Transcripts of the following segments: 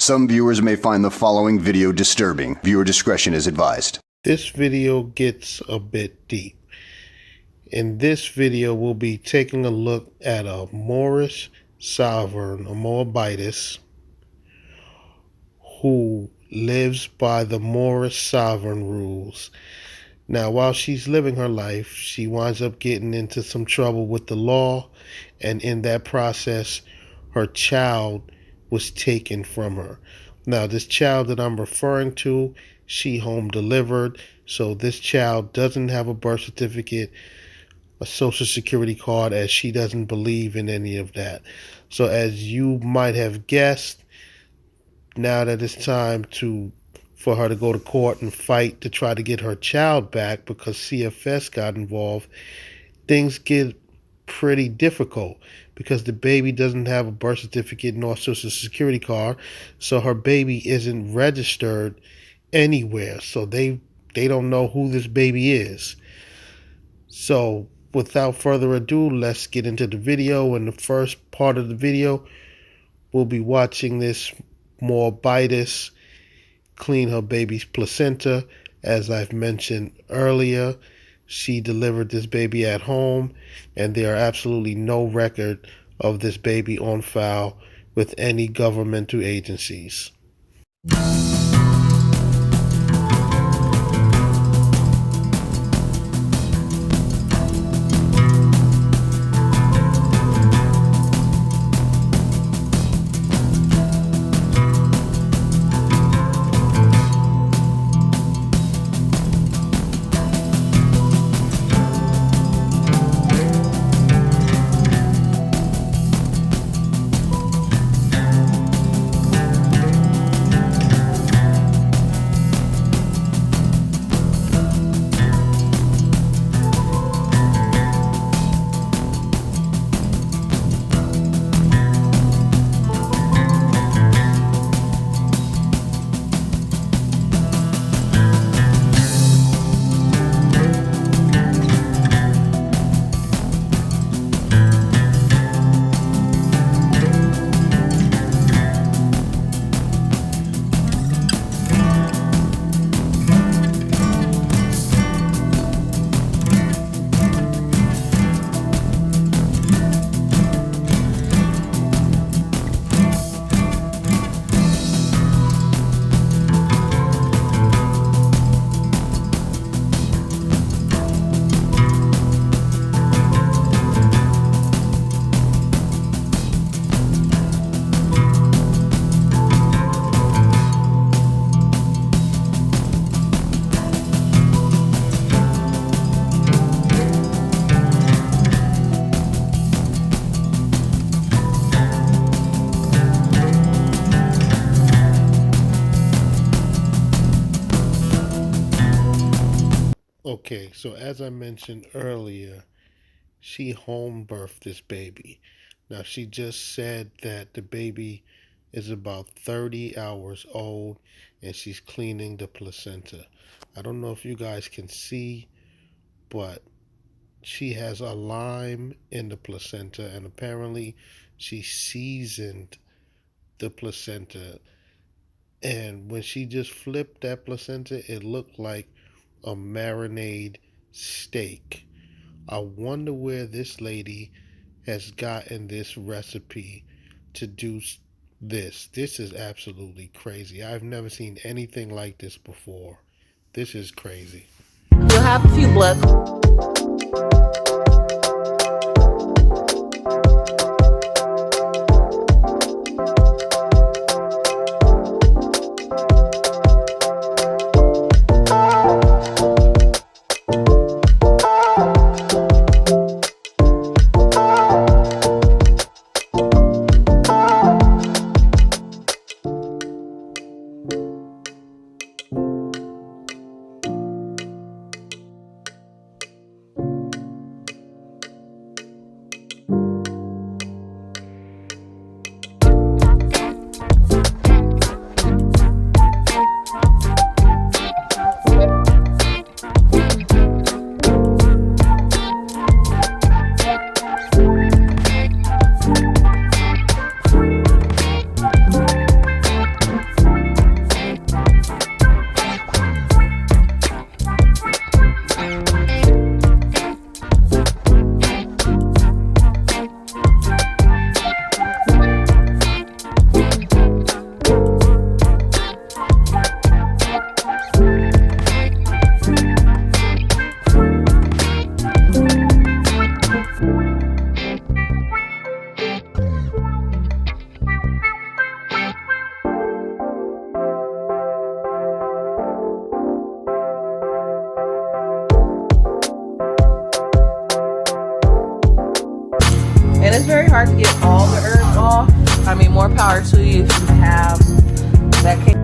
Some viewers may find the following video disturbing. Viewer discretion is advised. This video gets a bit deep. In this video, we'll be taking a look at a Moorish sovereign, a Moabitess, who lives by the Moorish sovereign rules. Now, while she's living her life, she winds up getting into some trouble with the law, and in that process, her child was taken from her. Now, this child that I'm referring to, she home delivered, so this child doesn't have a birth certificate, a social security card, as she doesn't believe in any of that. So as you might have guessed, now that it's time for her to go to court and fight to try to get her child back because CFS got involved, things get pretty difficult because the baby doesn't have a birth certificate nor social security card, so her baby isn't registered anywhere, so they don't know who this baby is. So without further ado, let's get into the video. In the first part of the video, we'll be watching this Moabitess clean her baby's placenta. As I've mentioned earlier, she delivered this baby at home, and there are absolutely no record of this baby on file with any governmental agencies. Okay, so as I mentioned earlier, she home birthed this baby. Now, she just said that the baby is about 30 hours old and she's cleaning the placenta. I don't know if you guys can see, but she has a lime in the placenta, and apparently she seasoned the placenta. And when she just flipped that placenta, it looked like a marinade steak. I wonder where this lady has gotten this recipe to do this. This is absolutely crazy. I've never seen anything like this before. This is crazy. You'll have a few blood. it's very hard to get all the herbs off. I mean, more power to you if you have that case.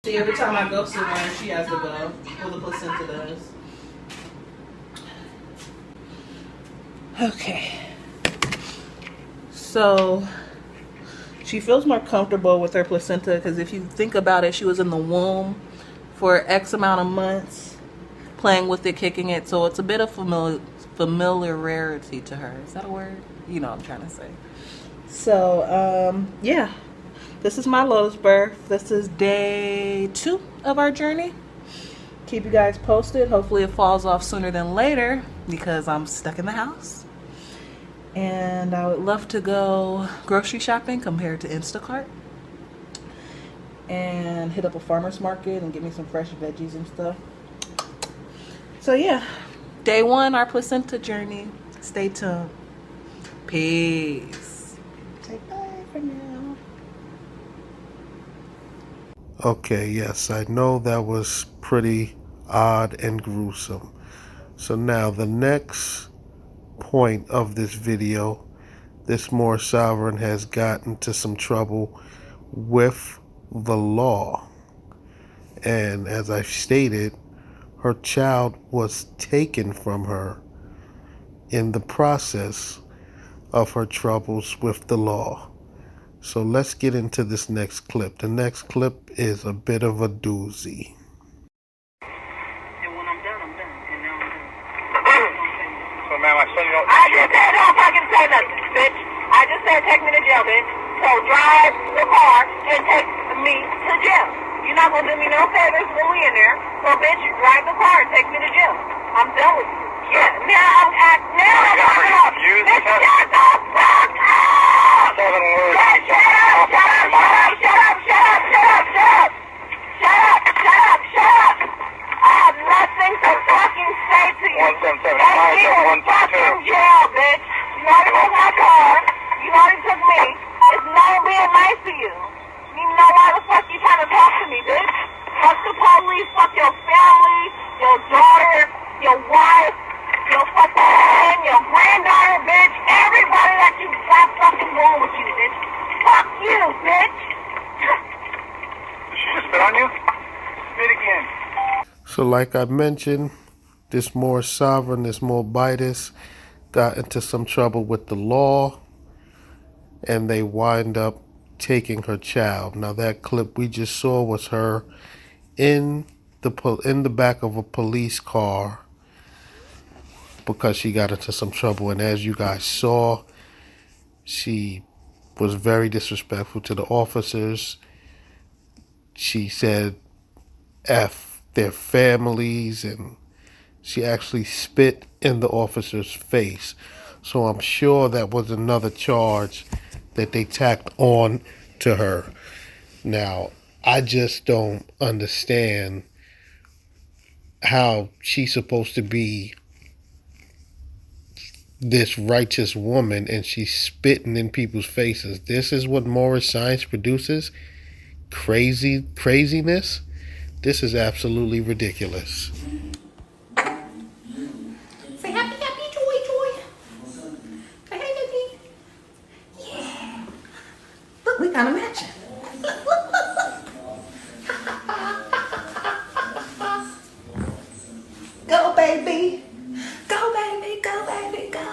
See, every time I go somewhere, she has to go. Well, the placenta does. Okay. So she feels more comfortable with her placenta because if you think about it, she was in the womb for X amount of months, playing with it, kicking it. So it's a bit of familiarity to her. Is that a word? You know what I'm trying to say. So, yeah. This is my Lotus birth. This is day 2 of our journey. Keep you guys posted. Hopefully it falls off sooner than later because I'm stuck in the house. And I would love to go grocery shopping compared to Instacart. And hit up a farmer's market and get me some fresh veggies and stuff. So yeah, day 1, our placenta journey. Stay tuned. Peace. Say bye for now. Okay, yes, I know that was pretty odd and gruesome. So now the next point of this video, this Moorish sovereign has gotten into some trouble with the law. And as I've stated, her child was taken from her in the process of her troubles with the law. So let's get into this next clip. The next clip is a bit of a doozy. And when I'm done, I'm done. And now I'm done. So, ma'am, I said you don't... I just said don't fucking say nothing, bitch. I just said take me to jail, bitch. So drive the car and take me to jail. You're not gonna do me no favors when we in there. So, bitch, you drive the car and take me to jail. I'm done with you. Yeah, now I'm up. Bitch, shut the fuck up! 7 words. Bitch, shut up! I have nothing to fucking say to you. 177. Take me to fucking jail, bitch. You already took my car. You already took me. It's not being nice to you. You know why the fuck you trying to talk to me, bitch? Fuck the police, fuck your family, your daughter, your wife, your fucking, your granddaughter, bitch. Everybody that you got fucking wrong with you, bitch. Fuck you, bitch. Did she just spit on you? Spit again. So like I mentioned, this Moorish sovereign, this Moabites, got into some trouble with the law, and they wind up taking her child. Now that clip we just saw was her in the back of a police car because she got into some trouble. And as you guys saw, she was very disrespectful to the officers. She said F their families, and she actually spit in the officer's face. So I'm sure that was another charge that they tacked on to her. Now, I just don't understand how she's supposed to be this righteous woman and she's spitting in people's faces. This is what Moorish science produces? Craziness? This is absolutely ridiculous. Say happy, joy. Say hey, baby. Yeah. Look, we kind of matching. Go, baby. Go, baby. Go, baby. Go.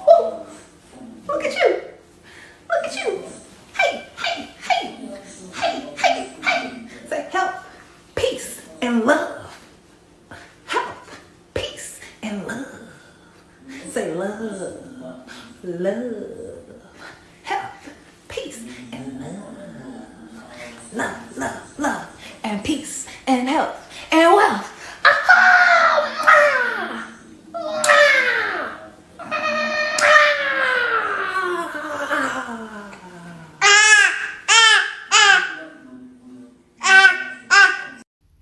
Woo. Look at you. Look at you. Hey. Say health, peace, and love. Health, peace, and love. Say love, health, peace, and love. Love, and peace, and health, and wealth.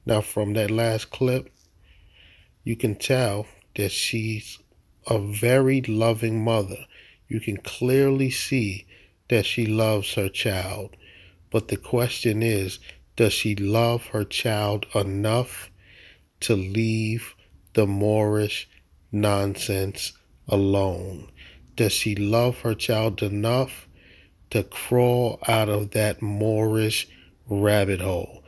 Now from that last clip, you can tell that she's a very loving mother. You can clearly see that she loves her child. But the question is, does she love her child enough to leave the Moorish nonsense alone? Does she love her child enough to crawl out of that Moorish rabbit hole?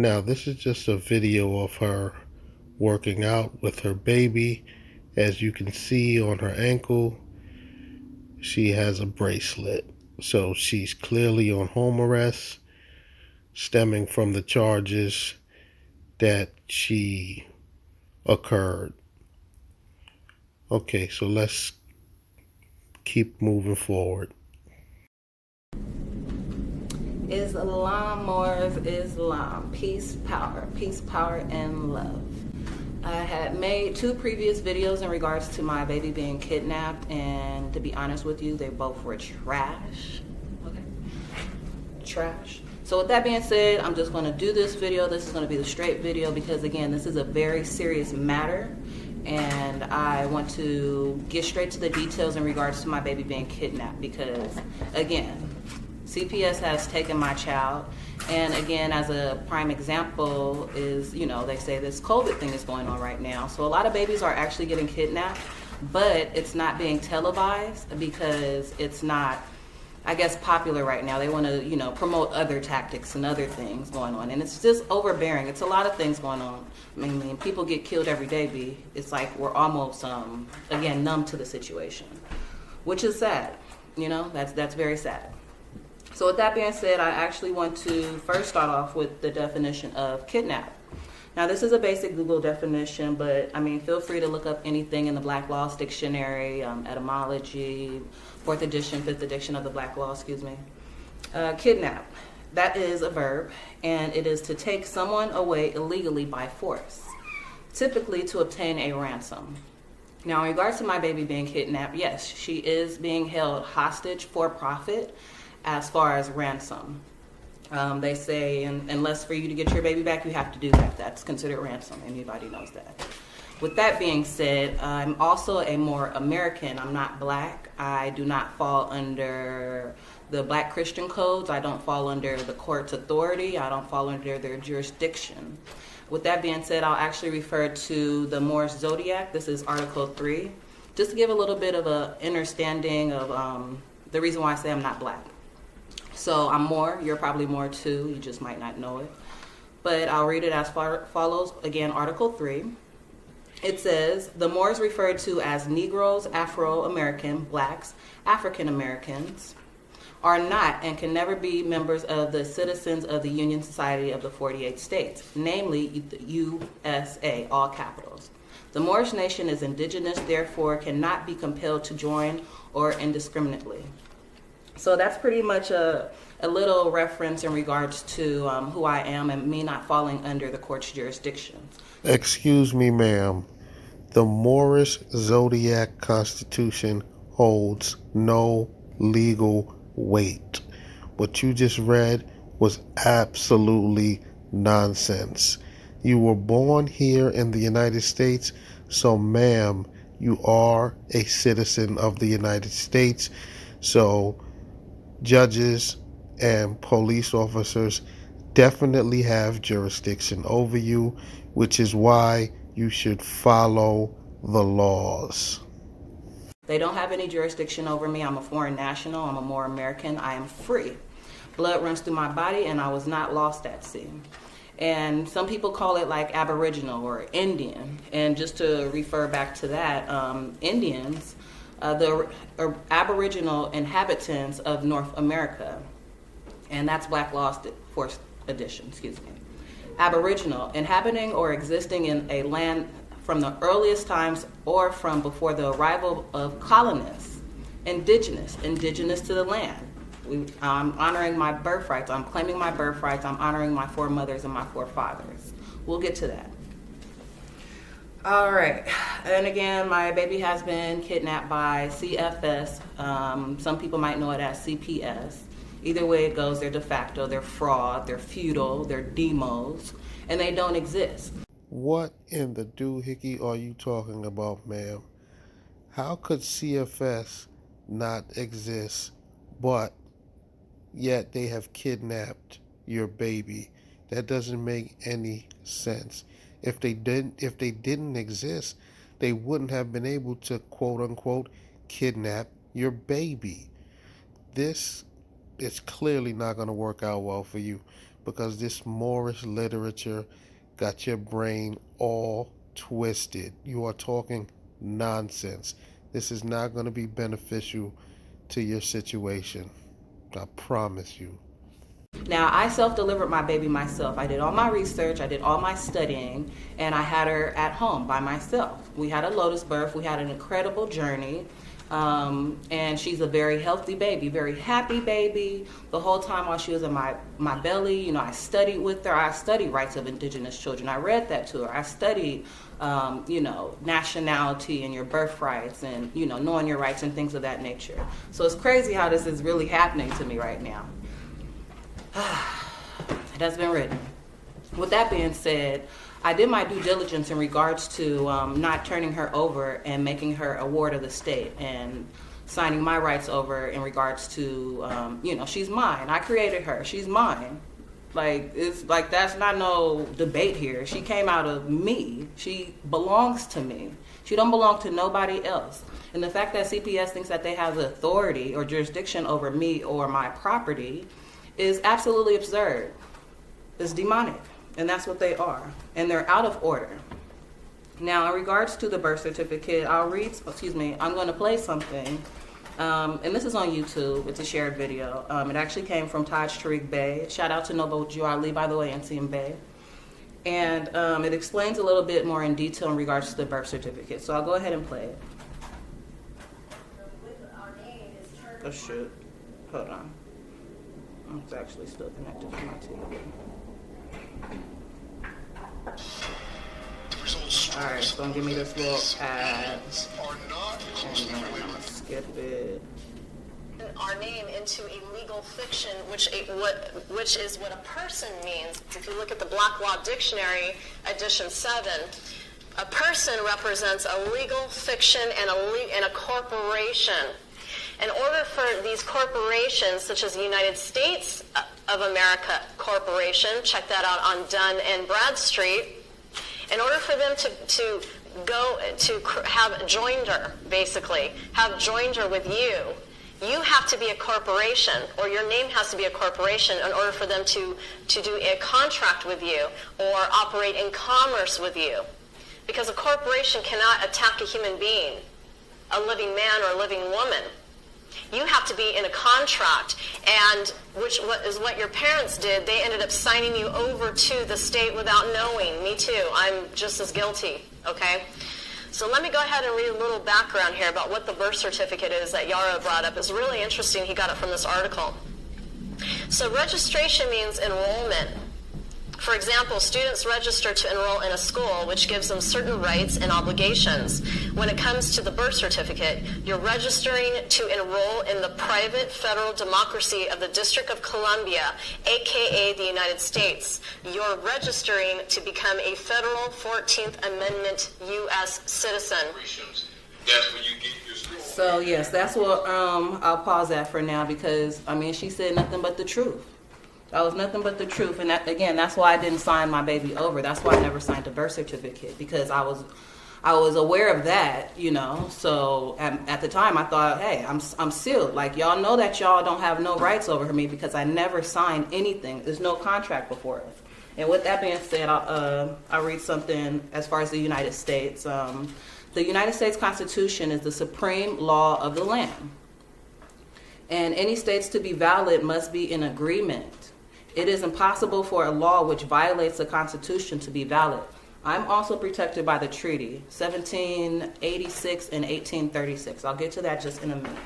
Now, this is just a video of her working out with her baby. As you can see on her ankle, she has a bracelet. So she's clearly on home arrest, stemming from the charges that she occurred. Okay, so let's keep moving forward. Islam, Moors, Islam, peace, power, and love. I had made 2 previous videos in regards to my baby being kidnapped, and to be honest with you, they both were trash. Okay, trash. So with that being said, I'm just going to do this video. This is going to be the straight video because, again, this is a very serious matter, and I want to get straight to the details in regards to my baby being kidnapped because, again, CPS has taken my child, and again, as a prime example is, they say this COVID thing is going on right now. So a lot of babies are actually getting kidnapped, but it's not being televised because it's not, I guess, popular right now. They want to, promote other tactics and other things going on, and it's just overbearing. It's a lot of things going on. I mean, people get killed every day, B. It's like we're almost, again, numb to the situation, which is sad. That's very sad. So with that being said, I actually want to first start off with the definition of kidnap. Now, this is a basic Google definition, but feel free to look up anything in the Black Laws Dictionary, etymology, 4th edition, 5th edition of the Black Law, Kidnap, that is a verb, and it is to take someone away illegally by force, typically to obtain a ransom. Now, in regards to my baby being kidnapped, yes, she is being held hostage for profit as far as ransom. They say, unless for you to get your baby back, you have to do that. That's considered ransom. Anybody knows that. With that being said, I'm also a more American. I'm not black. I do not fall under the Black Christian codes. I don't fall under the court's authority. I don't fall under their jurisdiction. With that being said, I'll actually refer to the Moorish Zodiac. This is Article 3, just to give a little bit of an understanding of the reason why I say I'm not black. So I'm Moor, you're probably Moor too, you just might not know it. But I'll read it as follows. Again, Article 3. It says, the Moors referred to as Negroes, Afro-American, Blacks, African Americans, are not and can never be members of the citizens of the Union Society of the 48 States, namely the USA, all capitals. The Moorish nation is indigenous, therefore cannot be compelled to join or indiscriminately. So that's pretty much a little reference in regards to who I am and me not falling under the court's jurisdiction. Excuse me, ma'am. The Moorish Zodiac Constitution holds no legal weight. What you just read was absolutely nonsense. You were born here in the United States, so ma'am, you are a citizen of the United States. So judges and police officers definitely have jurisdiction over you, which is why you should follow the laws. They don't have any jurisdiction over me. I'm a foreign national. I'm a more American. I am free. Blood runs through my body, and I was not lost at sea. And some people call it like Aboriginal or Indian. And just to refer back to that, Indians, the Aboriginal inhabitants of North America, and that's Black Laws 4th edition, Aboriginal, inhabiting or existing in a land from the earliest times or from before the arrival of colonists. Indigenous to the land. I'm honoring my birthrights. I'm claiming my birthrights. I'm honoring my foremothers and my forefathers. We'll get to that. All right, and again, my baby has been kidnapped by CFS. Some people might know it as CPS. Either way it goes, they're de facto, they're fraud, they're feudal, they're demos, and they don't exist. What in the doohickey are you talking about, ma'am? How could CFS not exist, but yet they have kidnapped your baby? That doesn't make any sense. If they didn't exist, they wouldn't have been able to, quote unquote, kidnap your baby. This is clearly not going to work out well for you. because this Moorish literature got your brain all twisted. You are talking nonsense. This is not going to be beneficial to your situation. I promise you. Now, I self-delivered my baby myself. I did all my research, I did all my studying, and I had her at home by myself. We had a lotus birth, we had an incredible journey, and she's a very healthy baby, very happy baby. The whole time while she was in my belly, you know, I studied with her. I studied rights of indigenous children. I read that to her. I studied, you know, nationality and your birthrights and, you know, knowing your rights and things of that nature. So it's crazy how this is really happening to me right now. It has been written. With that being said, I did my due diligence in regards to not turning her over and making her a ward of the state and signing my rights over in regards to, you know, she's mine. I created her. She's mine. Like, it's like, that's not no debate here. She came out of me. She belongs to me. She don't belong to nobody else. And the fact that CPS thinks that they have the authority or jurisdiction over me or my property is absolutely absurd. It's demonic, and that's what they are, and they're out of order. Now, in regards to the birth certificate, I'm going to play something, and this is on YouTube. It's a shared video. It actually came from Taj Tariq Bey. Shout out to Noble Juali, by the way, and CM Bey. And it explains a little bit more in detail in regards to the birth certificate. So I'll go ahead and play it. Oh shoot, hold on. It's actually still connected to my TV. Alright, so give me this little ad. And then I'm gonna skip it. Our name into a legal fiction, which is what a person means. If you look at the Black Law Dictionary, edition 7, a person represents a legal fiction and a corporation. In order for these corporations, such as the United States of America Corporation, check that out on Dunn and Bradstreet, in order for them to go to have joinder, basically, have joinder with you, you have to be a corporation, or your name has to be a corporation in order for them to do a contract with you or operate in commerce with you. Because a corporation cannot attack a human being, a living man or a living woman. You have to be in a contract, and which is what your parents did. They ended up signing you over to the state without knowing. Me too. I'm just as guilty, okay? So let me go ahead and read a little background here about what the birth certificate is that Yara brought up. It's really interesting. He got it from this article. So registration means enrollment. For example, students register to enroll in a school, which gives them certain rights and obligations. When it comes to the birth certificate, you're registering to enroll in the private federal democracy of the District of Columbia, aka the United States. You're registering to become a federal 14th Amendment U.S. citizen. That's when you get your school. So yes, that's what I'll pause at for now, because I mean, she said nothing but the truth. That was nothing but the truth, and that, again, that's why I didn't sign my baby over. That's why I never signed a birth certificate, because I was aware of that, you know. So at the time, I thought, hey, I'm sealed. Like, y'all know that y'all don't have no rights over me because I never signed anything. There's no contract before us. And with that being said, I'll read something as far as the United States. The United States Constitution is the supreme law of the land, and any states to be valid must be in agreement. It is impossible for a law which violates the Constitution to be valid. I'm also protected by the treaty, 1786 and 1836. I'll get to that just in a minute.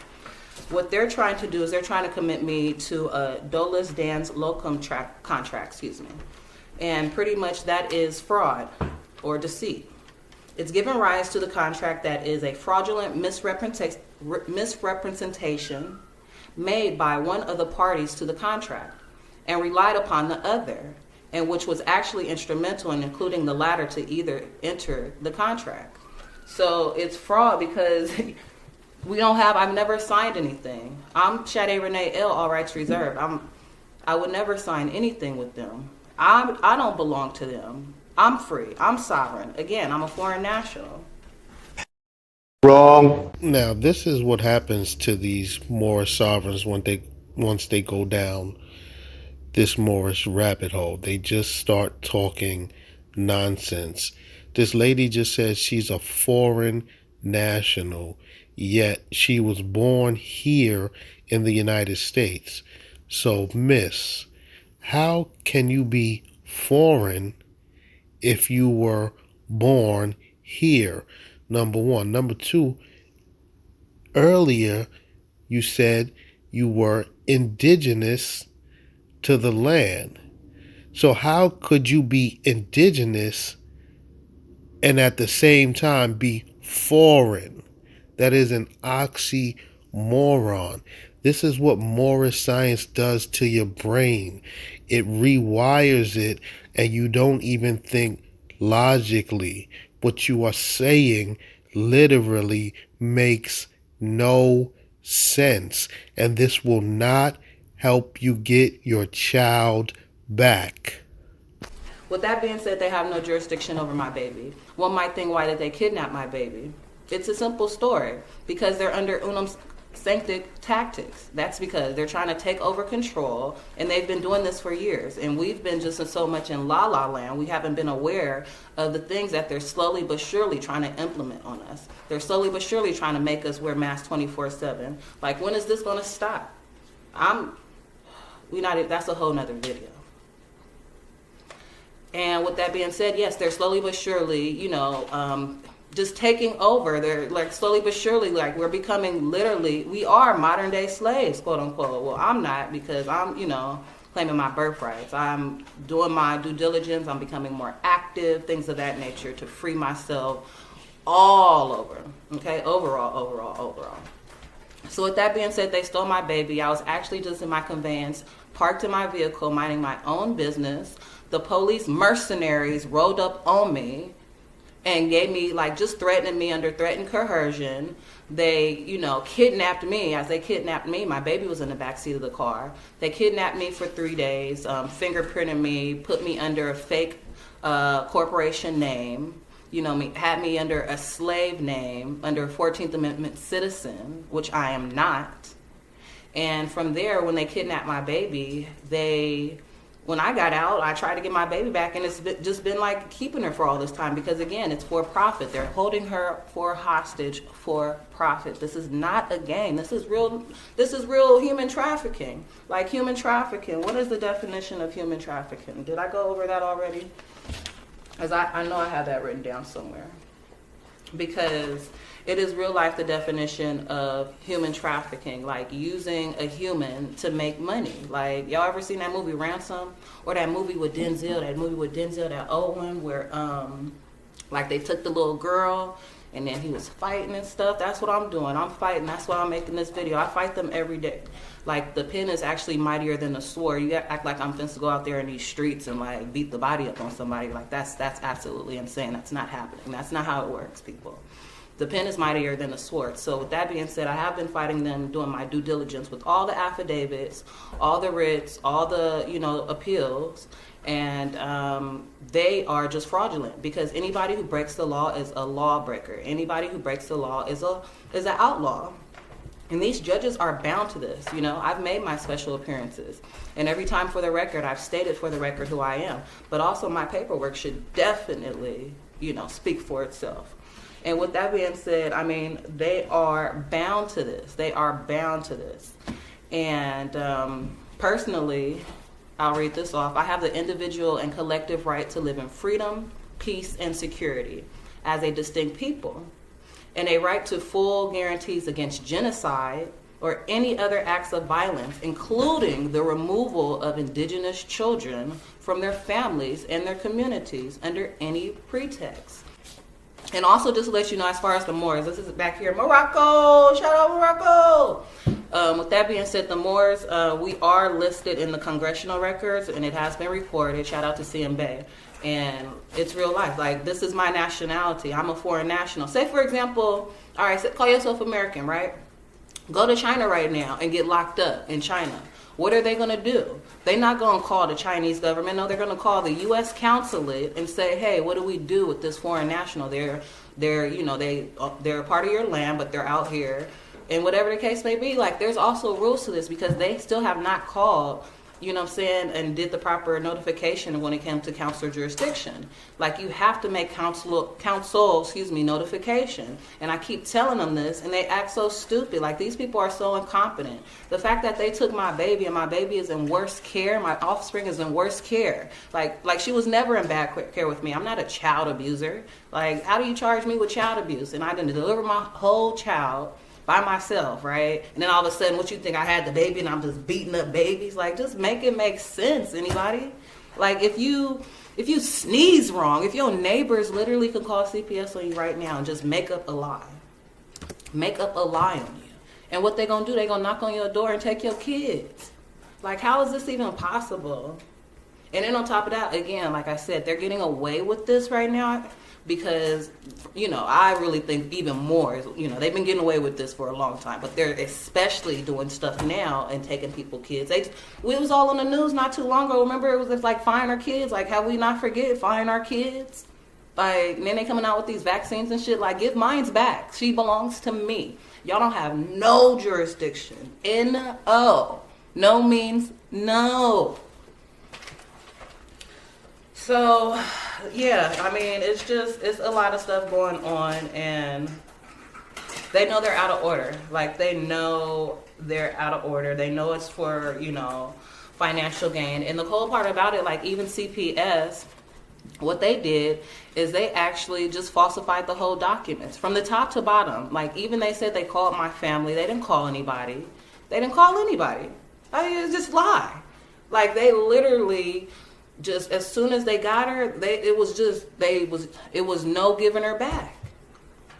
What they're trying to do is they're trying to commit me to a dolus dans locum contract, and pretty much that is fraud or deceit. It's given rise to the contract that is a fraudulent misrepresentation made by one of the parties to the contract and relied upon the other, and which was actually instrumental in including the latter to either enter the contract. So it's fraud because I've never signed anything. I'm Sade Renee L, all rights reserved. I would never sign anything with them. I don't belong to them. I'm free. I'm sovereign. Again, I'm a foreign national. Wrong. Now, this is what happens to these Moorish sovereigns once they go down. this Moorish rabbit hole. They just start talking nonsense. This lady just says she's a foreign national, yet she was born here in the United States. So, miss, how can you be foreign if you were born here? Number one. Number two, earlier you said you were indigenous to the land. So how could you be indigenous and at the same time be foreign? That is an oxymoron. This is what Moorish science does to your brain. It rewires it, and you don't even think logically. What you are saying literally makes no sense, and this will not help you get your child back. With that being said, they have no jurisdiction over my baby. One might think, why did they kidnap my baby? It's a simple story. Because they're under unum sanctic tactics. That's because they're trying to take over control, and they've been doing this for years. And we've been just so much in la la land, we haven't been aware of the things that they're slowly but surely trying to implement on us. They're slowly but surely trying to make us wear masks 24/7. Like, when is this going to stop? That's a whole nother video. And with that being said, yes, they're slowly but surely, just taking over. They're like slowly but surely, like, we're becoming we are modern day slaves, quote unquote. Well, I'm not, because I'm, claiming my birthrights. I'm doing my due diligence. I'm becoming more active, things of that nature, to free myself all over. Okay, overall. So with that being said, they stole my baby. I was actually just in my conveyance, parked in my vehicle, minding my own business. The police mercenaries rolled up on me and gave me, just threatening me under threat and coercion. They, kidnapped me. As they kidnapped me, my baby was in the backseat of the car. They kidnapped me for 3 days, fingerprinted me, put me under a fake corporation name, had me under a slave name, under a 14th Amendment citizen, which I am not. And from there, when they kidnapped my baby, when I got out, I tried to get my baby back, and it's just been like keeping her for all this time, because again, it's for profit. They're holding her for hostage for profit. This is not a game. This is real human trafficking. Like, human trafficking. What is the definition of human trafficking? Did I go over that already? As I know I have that written down somewhere. Because it is real life the definition of human trafficking, like using a human to make money. Like, y'all ever seen that movie Ransom? Or that movie with Denzel, that old one where they took the little girl and then he was fighting and stuff. That's what I'm doing. I'm fighting. That's why I'm making this video. I fight them every day. Like, the pen is actually mightier than the sword. You act like I'm finna go out there in these streets and beat the body up on somebody. Like, that's absolutely insane. That's not happening. That's not how it works, people. The pen is mightier than the sword. So with that being said, I have been fighting them, doing my due diligence with all the affidavits, all the writs, all the, appeals. And they are just fraudulent, because anybody who breaks the law is a lawbreaker. Anybody who breaks the law is an outlaw. And these judges are bound to this. I've made my special appearances. And every time, for the record, I've stated for the record who I am. But also my paperwork should definitely, speak for itself. And with that being said, they are bound to this. And personally, I'll read this off. I have the individual and collective right to live in freedom, peace, and security as a distinct people, and a right to full guarantees against genocide or any other acts of violence, including the removal of indigenous children from their families and their communities under any pretext. And also, just to let you know, as far as the Moors, this is back here, Morocco, shout out Morocco. With that being said, the Moors, we are listed in the congressional records, and it has been recorded. Shout out to CMB. And it's real life. Like, this is my nationality. I'm a foreign national. Say, for example, all right, so call yourself American, right? Go to China right now and get locked up in China. What are they going to do? They're not going to call the Chinese government. No, they're going to call the U.S. consulate and say, hey, what do we do with this foreign national? They're a part of your land, but they're out here. And whatever the case may be, like, there's also rules to this, because they still have not called you know what I'm saying, and did the proper notification when it came to counselor jurisdiction. Like, you have to make council notification. And I keep telling them this, and they act so stupid. Like, these people are so incompetent. The fact that they took my baby, and my baby is in worse care, my offspring is in worse care. Like she was never in bad care with me. I'm not a child abuser. Like, how do you charge me with child abuse? And I didn't deliver my whole child by myself, right? And then all of a sudden, what you think, I had the baby and I'm just beating up babies? Like, just make it make sense, anybody? Like, if you sneeze wrong, if your neighbors literally can call CPS on you right now and just make up a lie. Make up a lie on you. And what they gonna do, they gonna knock on your door and take your kids. Like, how is this even possible? And then on top of that, again, like I said, they're getting away with this right now because, you know, I really think even more, you know, they've been getting away with this for a long time, but they're especially doing stuff now and taking people kids. It was all on the news not too long ago. Remember, it was like, find our kids. Like, have we not forget, find our kids? Like, and then they coming out with these vaccines and shit. Like, give mine's back. She belongs to me. Y'all don't have no jurisdiction. N-O. No means no. So, yeah, I mean, it's a lot of stuff going on, and they know they're out of order. Like, they know they're out of order. They know it's for, you know, financial gain. And the cool part about it, like, even CPS, what they did is they actually just falsified the whole documents from the top to bottom. Like, even they said they called my family. They didn't call anybody. They didn't call anybody. I mean, it's just lie. Like, they literally just, as soon as they got her, it was no giving her back.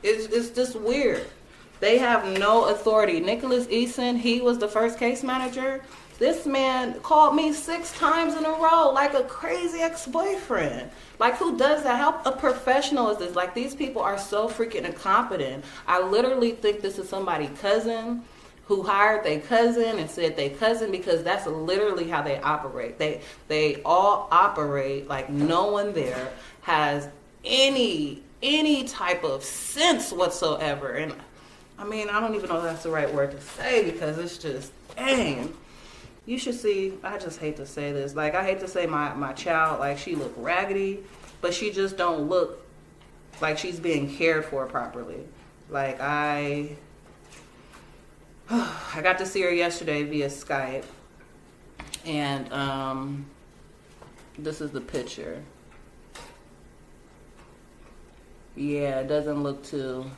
It's just weird. They have no authority. Nicholas Eason, he was the first case manager. This man called me 6 times in a row like a crazy ex-boyfriend. Like, who does that? How a professional is this? Like, these people are so freaking incompetent. I literally think this is somebody's cousin who hired their cousin and said they cousin, because that's literally how they operate. They all operate like no one there has any type of sense whatsoever. And I mean, I don't even know if that's the right word to say, because it's just, dang. You should see, I just hate to say this. Like, I hate to say my child, like, she look raggedy, but she just don't look like she's being cared for properly. Like, I got to see her yesterday via Skype, and this is the picture. Yeah, it doesn't look too,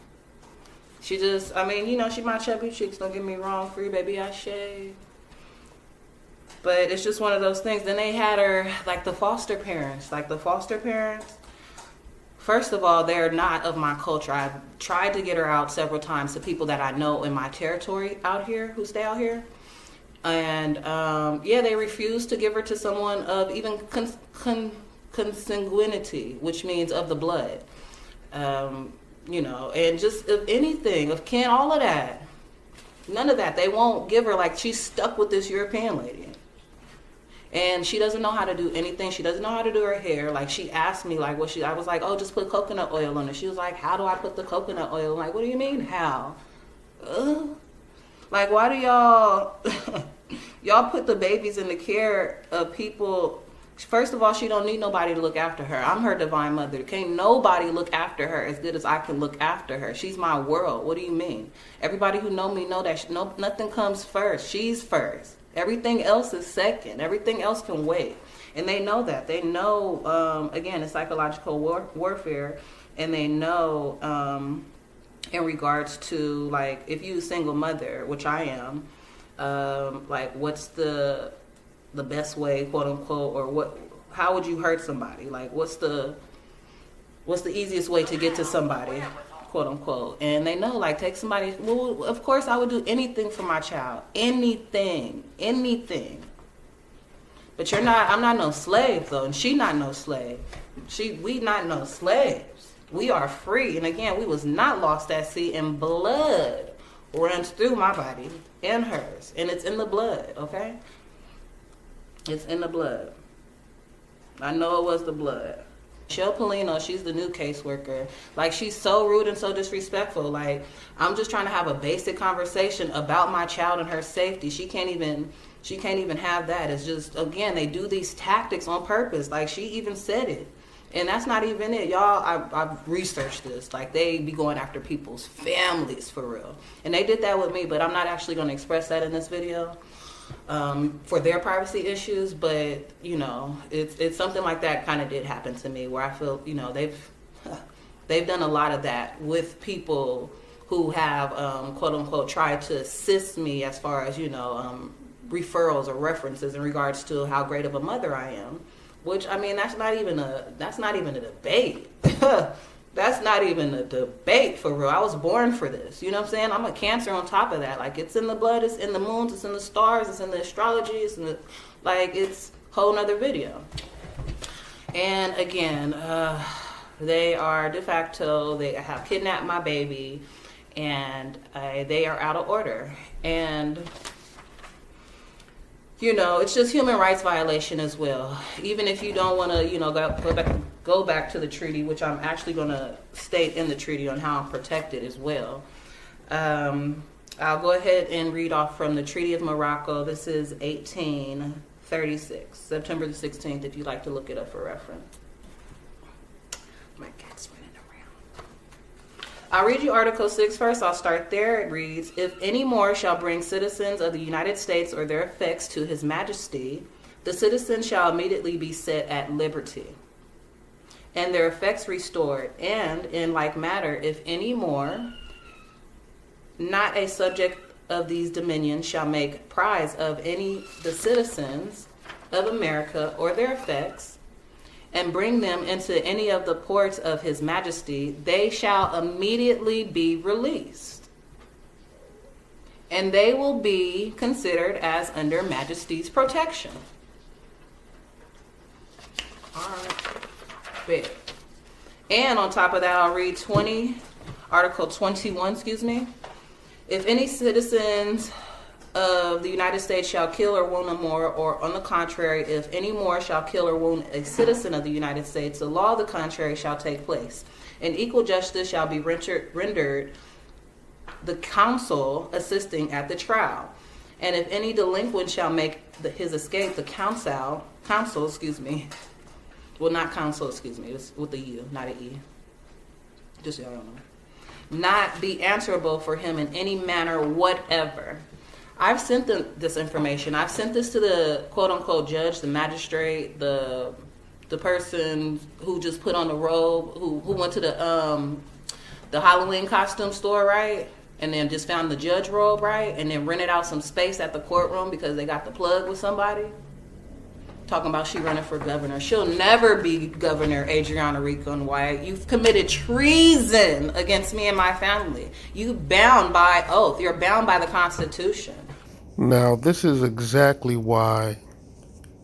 she just, I mean, you know, she my chubby cheeks, don't get me wrong, free baby I shave. But it's just one of those things. Then they had her, like, the foster parents. First of all, they're not of my culture. I've tried to get her out several times to people that I know in my territory out here, who stay out here. And, yeah, they refused to give her to someone of even consanguinity, which means of the blood. You know, and just of anything, of kin, all of that. None of that. They won't give her, like, she's stuck with this European lady. And she doesn't know how to do anything. She doesn't know how to do her hair. Like, she asked me, like, I was like, oh, just put coconut oil on it. She was like, how do I put the coconut oil? I'm like, what do you mean, how? Like, why do y'all put the babies in the care of people? First of all, she don't need nobody to look after her. I'm her divine mother. Can't nobody look after her as good as I can look after her. She's my world. What do you mean? Everybody who know me know that nothing comes first. She's first. Everything else is second. Everything else can wait. And they know that. They know, again, it's psychological warfare. And they know in regards to, like, if you're a single mother, which I am, like, what's the best way, quote unquote, or how would you hurt somebody? Like, what's the easiest way to get to somebody, quote unquote? And they know, like, take somebody, well, of course I would do anything for my child. Anything. But I'm not no slave though, and she not no slave. We not no slaves. We are free. And again, we was not lost at sea, and blood runs through my body and hers. And it's in the blood, okay? It's in the blood. I know it was the blood. Michelle Polino, she's the new caseworker. Like, she's so rude and so disrespectful. Like, I'm just trying to have a basic conversation about my child and her safety. She can't even She can't even have that. It's just, again, they do these tactics on purpose. Like, she even said it. And that's not even it. Y'all, I've researched this. Like, they be going after people's families for real. And they did that with me, but I'm not actually going to express that in this video for their privacy issues. But, you know, it's something like that kind of did happen to me, where I feel, you know, they've done a lot of that with people who have, quote unquote, tried to assist me as far as, you know, referrals or references in regards to how great of a mother I am. Which, I mean, that's not even a debate. That's not even a debate for real. I was born for this. You know what I'm saying? I'm a Cancer on top of that. Like, it's in the blood, it's in the moons, it's in the stars, it's in the astrology, it's in the, like, it's a whole nother video. And again, they are de facto, they have kidnapped my baby, and they are out of order. And you know, it's just human rights violation as well. Even if you don't want to, you know, go back to the treaty, which I'm actually going to state in the treaty on how I'm protected as well. I'll go ahead and read off from the Treaty of Morocco. This is 1836, September the 16th, if you'd like to look it up for reference. My cat's running around. I'll read you Article 6 first. I'll start there. It reads, if any more shall bring citizens of the United States or their effects to His Majesty, the citizens shall immediately be set at liberty, and their effects restored. And in like matter, if any more, not a subject of these dominions shall make prize of any the citizens of America or their effects, and bring them into any of the ports of His Majesty, they shall immediately be released, and they will be considered as under Majesty's protection. All right. And on top of that, I'll read Article 21, If any citizens of the United States shall kill or wound a Moor, or on the contrary, if any Moor shall kill or wound a citizen of the United States, the law of the contrary shall take place, and equal justice shall be rendered the counsel assisting at the trial. And if any delinquent shall make his escape, the counsel, well, not counsel, it's with a U, not an E, just so y'all don't know, not be answerable for him in any manner whatever. I've sent this information. I've sent this to the quote-unquote judge, the magistrate, the person who just put on the robe, who went to the Halloween costume store, right? And then just found the judge robe, right? And then rented out some space at the courtroom because they got the plug with somebody. Talking about she running for governor. She'll never be governor, Adriana Rincon White. You've committed treason against me and my family. You bound by oath. You're bound by the Constitution. Now, this is exactly why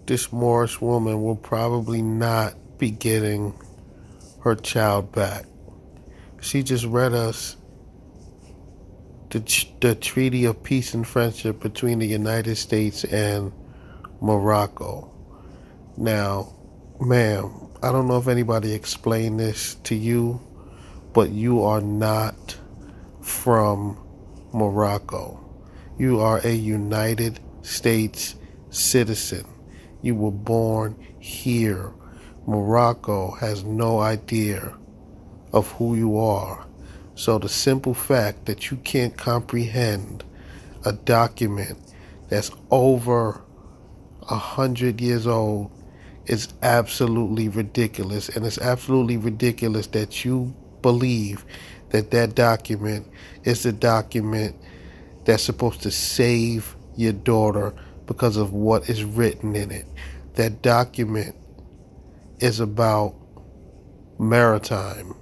this Moorish woman will probably not be getting her child back. She just read us the Treaty of Peace and Friendship between the United States and Morocco. Now, ma'am, I don't know if anybody explained this to you, but you are not from Morocco. You are a United States citizen. You were born here. Morocco has no idea of who you are. So the simple fact that you can't comprehend a document that's over 100 years old is absolutely ridiculous. And it's absolutely ridiculous that you believe that that document is the document that's supposed to save your daughter because of what is written in it. That document is about maritime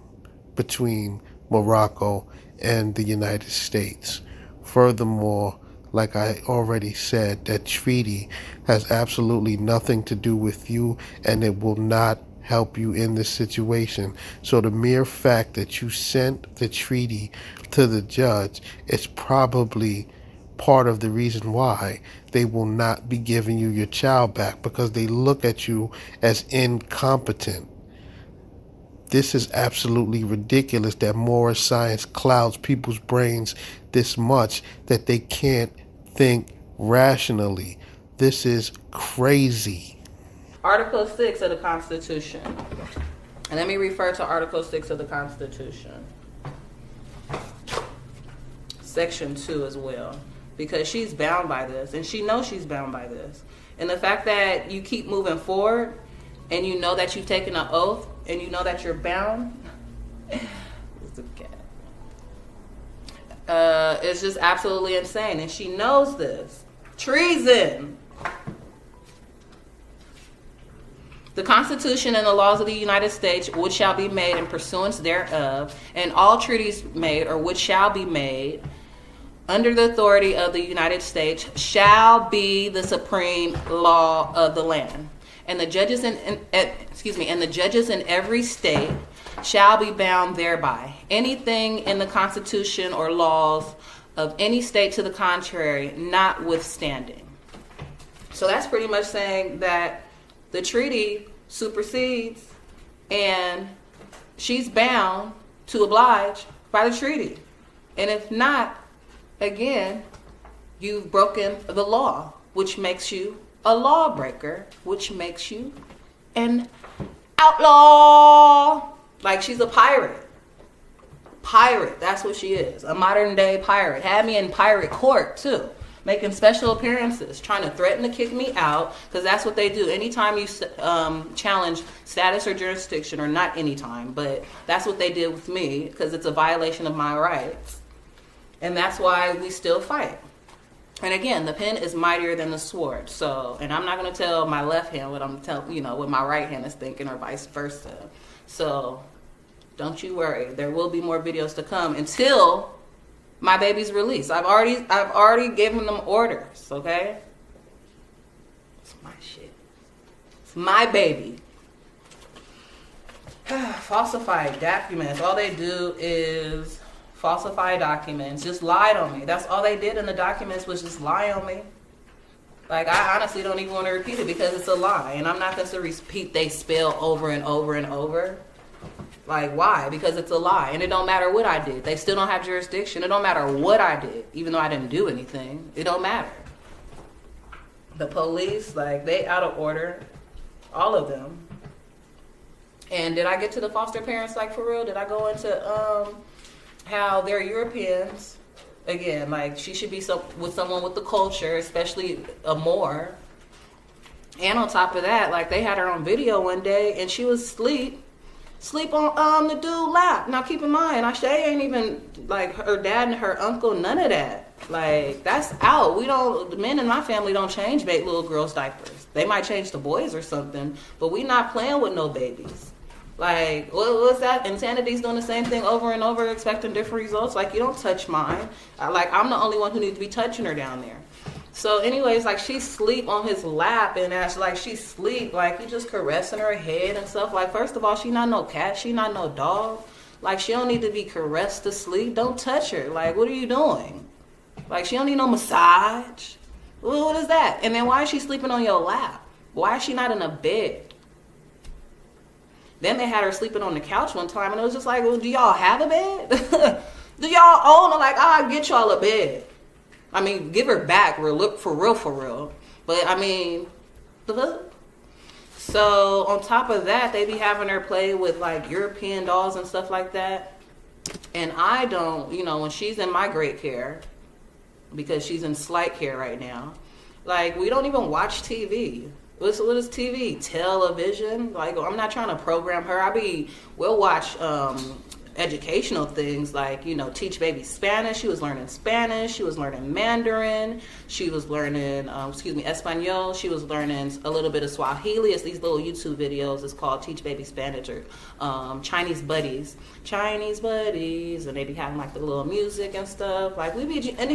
between Morocco and the United States. Furthermore, like I already said, that treaty has absolutely nothing to do with you, and it will not help you in this situation. So the mere fact that you sent the treaty to the judge is probably part of the reason why they will not be giving you your child back, because they look at you as incompetent. This is absolutely ridiculous that Moorish science clouds people's brains this much that they can't think rationally. This is crazy. Article 6 of the Constitution. And let me refer to Article 6 of the Constitution. Section 2 as well. Because she's bound by this. And she knows she's bound by this. And the fact that you keep moving forward and you know that you've taken an oath and you know that you're bound. It's just absolutely insane. And she knows this. Treason. The Constitution and the laws of the United States, which shall be made in pursuance thereof, and all treaties made or which shall be made under the authority of the United States, shall be the supreme law of the land. And the judges and the judges in every state shall be bound thereby. Anything in the Constitution or laws of any state to the contrary, notwithstanding. So that's pretty much saying that the treaty supersedes and she's bound to oblige by the treaty. And if not, again, you've broken the law, which makes you a lawbreaker, which makes you an outlaw. Like, she's a pirate. Pirate, that's what she is. A modern day pirate. Had me in pirate court too, making special appearances, trying to threaten to kick me out, because that's what they do. Anytime you challenge status or jurisdiction, or not anytime, but that's what they did with me, because it's a violation of my rights. And that's why we still fight. And again, the pen is mightier than the sword. So, and I'm not going to tell my left hand what I'm what my right hand is thinking, or vice versa. So, don't you worry. There will be more videos to come until my baby's released. I've already given them orders, okay? It's my shit. It's my baby. Falsified documents. All they do is falsify documents. Just lied on me. That's all they did in the documents, was just lie on me. Like, I honestly don't even want to repeat it because it's a lie. And I'm not going to repeat they spell over and over and over. Like, why? Because it's a lie. And it don't matter what I did. They still don't have jurisdiction. It don't matter what I did, even though I didn't do anything. It don't matter. The police, like, they out of order. All of them. And did I get to the foster parents, like, for real? Did I go into how they're Europeans? Again, like, she should be with someone with the culture, especially a Moor. And on top of that, like, they had her on video one day, and she was asleep on the dude's lap. Now keep in mind, Ashay ain't even like her dad and her uncle, none of that. Like, that's out. The men in my family don't change little girls' diapers. They might change the boys or something, but we not playing with no babies. Like, what's that? Insanity's doing the same thing over and over, expecting different results. Like, you don't touch mine. Like, I'm the only one who needs to be touching her down there. So anyways, like, she sleep on his lap, and as like she sleep, like, he just caressing her head and stuff. Like, first of all, she not no cat, she not no dog. Like, she don't need to be caressed to sleep. Don't touch her. Like, what are you doing? Like, she don't need no massage. What is that? And then why is she sleeping on your lap? Why is she not in a bed? Then they had her sleeping on the couch one time, and it was just like, well, do y'all have a bed? Do y'all own? Like, I'll get y'all a bed. I mean, give her back, for real. But, I mean, so on top of that, they be having her play with, like, European dolls and stuff like that. And I don't, when she's in my great care, because she's in slight care right now, like, we don't even watch TV. What is TV? Television? Like, I'm not trying to program her. We'll watch educational things, like, teach baby Spanish. She was learning Spanish. She was learning Mandarin. She was learning, Espanol. She was learning a little bit of Swahili. It's these little YouTube videos. It's called Teach Baby Spanish, or Chinese Buddies. And they be having, like, the little music and stuff. Like, we was in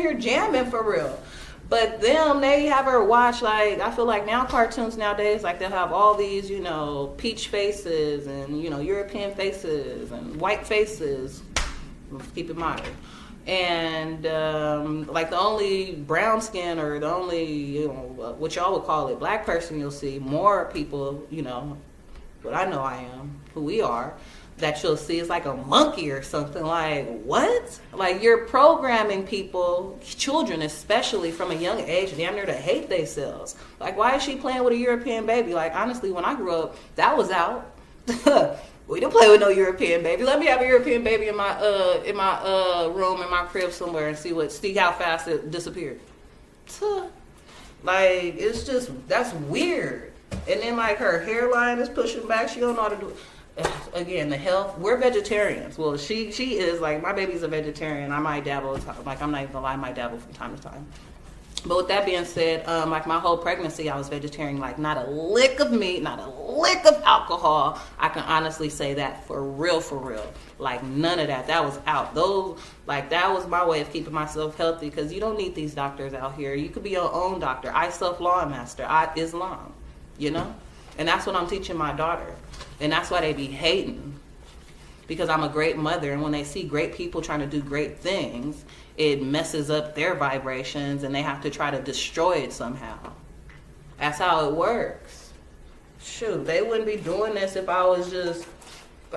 here jamming for real. But they have her watch, like, I feel like now cartoons nowadays, like, they'll have all these, peach faces and, European faces and white faces. Let's keep it modern. And, like, the only brown skin, or the only, what y'all would call it, black person you'll see, more people, what I know I am, who we are, that you'll see is like a monkey or something. Like, what? Like, you're programming people, children especially, from a young age, damn near to hate themselves. Like, why is she playing with a European baby? Like, honestly, when I grew up, that was out. We don't play with no European baby. Let me have a European baby in my room, in my crib somewhere, and see how fast it disappeared. Like, it's just, that's weird. And then, like, her hairline is pushing back. She don't know how to do it. Again, the health. We're vegetarians. Well, she is. Like, my baby's a vegetarian. I might dabble. Like, I'm not even gonna lie, I might dabble from time to time. But with that being said, like, my whole pregnancy, I was vegetarian. Like, not a lick of meat, not a lick of alcohol. I can honestly say that for real. Like, none of that. That was out. That was my way of keeping myself healthy, because you don't need these doctors out here. You could be your own doctor. I self-law master. Islam, you know? And that's what I'm teaching my daughter. And that's why they be hating, because I'm a great mother. And when they see great people trying to do great things, it messes up their vibrations, and they have to try to destroy it somehow. That's how it works. Shoot, they wouldn't be doing this if I was just,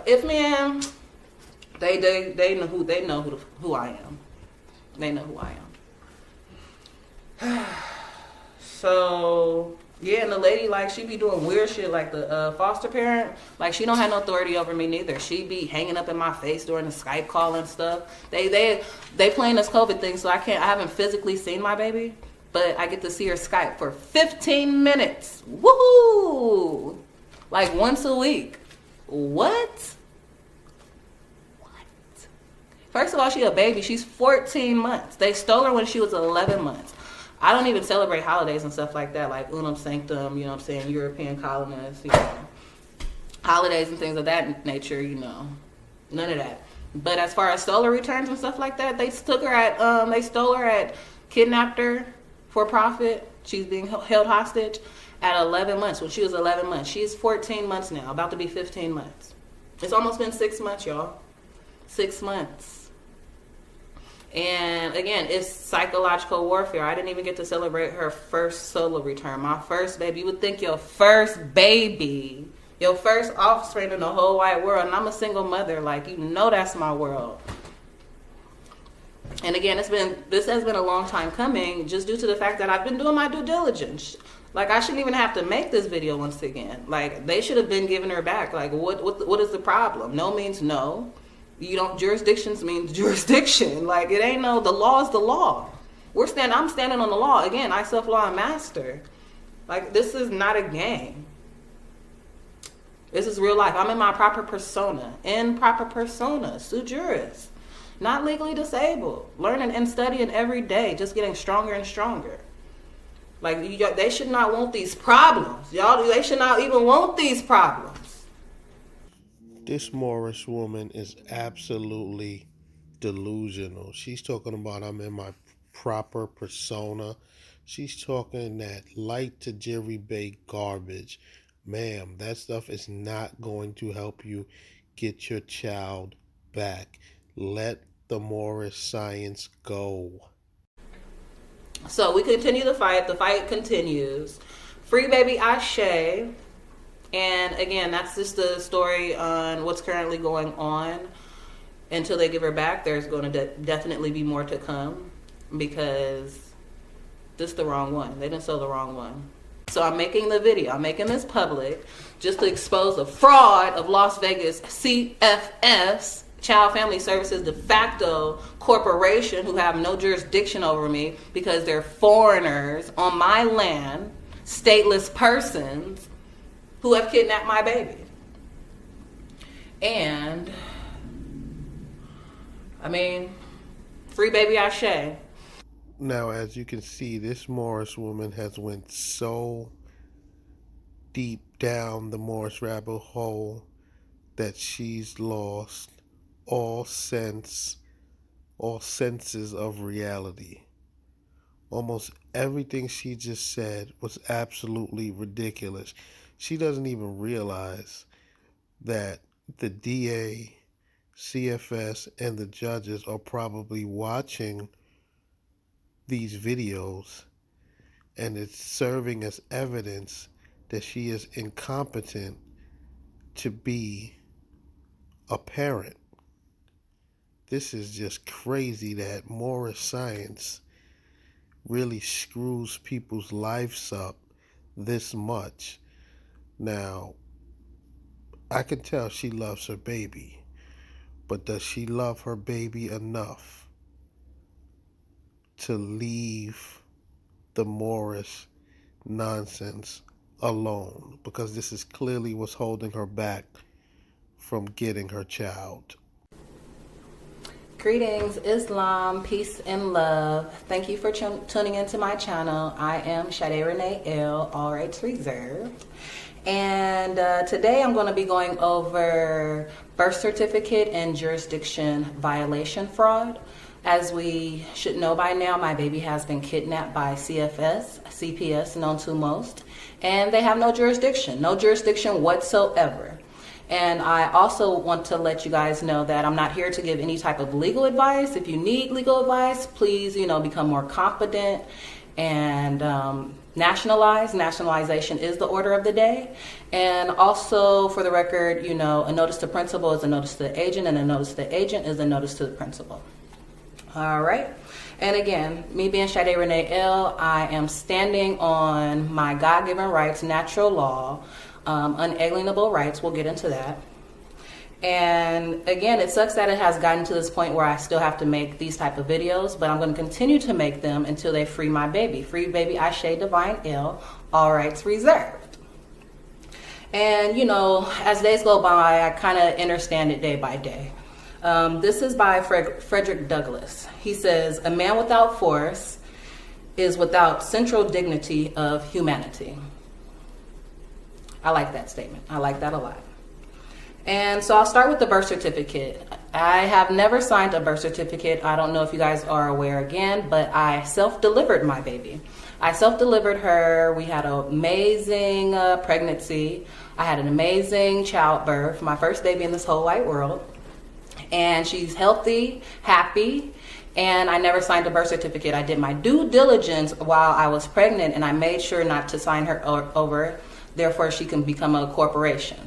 if man, they know who I am. They know who I am. So, yeah, and the lady, like, she be doing weird shit, like the foster parent, like, she don't have no authority over me neither. She be hanging up in my face during the Skype call and stuff. They playing this COVID thing, so I haven't physically seen my baby, but I get to see her Skype for 15 minutes. Woohoo! Like, once a week. What? First of all, she a baby. She's 14 months. They stole her when she was 11 months. I don't even celebrate holidays and stuff like that, like Unum Sanctum, you know what I'm saying, European colonists, you know, holidays and things of that nature, you know, none of that. But as far as solar returns and stuff like that, they stole her at, kidnapped her for profit. She's being held hostage at 11 months, when she was 11 months. She's 14 months now, about to be 15 months. It's almost been 6 months, y'all. 6 months. And again, it's psychological warfare. I didn't even get to celebrate her first solar return. My first baby. You would think your first baby, your first offspring in the whole wide world. And I'm a single mother. Like, you know, that's my world. And again, this has been a long time coming, just due to the fact that I've been doing my due diligence. Like, I shouldn't even have to make this video once again. Like, they should have been giving her back. Like, what is the problem? No means no. Jurisdictions means jurisdiction. Like, it ain't no, the law is the law. I'm standing on the law. Again, I self-law and master. Like, this is not a game. This is real life. I'm in my proper persona. Sue juris. Not legally disabled. Learning and studying every day. Just getting stronger and stronger. Like, they should not want these problems. Y'all, they should not even want these problems. This Moorish woman is absolutely delusional. She's talking about I'm in my proper persona. She's talking that light to jerry bait garbage. Ma'am, that stuff is not going to help you get your child back. Let the Moorish science go. So we continue the fight. The fight continues. Free baby Ashe. And again, that's just the story on what's currently going on. Until they give her back, there's going to definitely be more to come, because this is the wrong one. They didn't sell the wrong one. So I'm making the video. I'm making this public just to expose the fraud of Las Vegas CFS, Child Family Services de facto corporation, who have no jurisdiction over me because they're foreigners on my land, stateless persons, who have kidnapped my baby. And, I mean, free baby Ashe. Now, as you can see, this Moorish woman has went so deep down the Moorish rabbit hole that she's lost all senses of reality. Almost everything she just said was absolutely ridiculous. She doesn't even realize that the DA, CFS, and the judges are probably watching these videos, and it's serving as evidence that she is incompetent to be a parent. This is just crazy that Moorish science really screws people's lives up this much. Now, I can tell she loves her baby, but does she love her baby enough to leave the Moorish nonsense alone? Because this is clearly what's holding her back from getting her child. Greetings, Islam, peace and love. Thank you for tuning into my channel. I am Sade Renee L, all rights reserved. And today I'm going to be going over birth certificate and jurisdiction violation fraud. As we should know by now, my baby has been kidnapped by CPS, known to most, and they have no jurisdiction whatsoever. And I also want to let you guys know that I'm not here to give any type of legal advice. If you need legal advice, please, become more competent and nationalization is the order of the day. And also, for the record, a notice to principal is a notice to the agent, and a notice to the agent is a notice to the principal. All right. And again, me being Sade Renee L, I am standing on my God-given rights, natural law, unalienable rights. We'll get into that. And again, it sucks that it has gotten to this point where I still have to make these type of videos, but I'm going to continue to make them until they free my baby. Free baby Ashe Divine L, all rights reserved. And as days go by, I kind of understand it day by day. This is by Frederick Douglass. He says, "A man without force is without central dignity of humanity." I like that statement. I like that a lot. And so I'll start with the birth certificate. I have never signed a birth certificate. I don't know if you guys are aware again, but I self-delivered my baby. I self-delivered her. We had an amazing pregnancy. I had an amazing childbirth, my first baby in this whole wide world. And she's healthy, happy, and I never signed a birth certificate. I did my due diligence while I was pregnant, and I made sure not to sign her over. Therefore, she can become a corporation.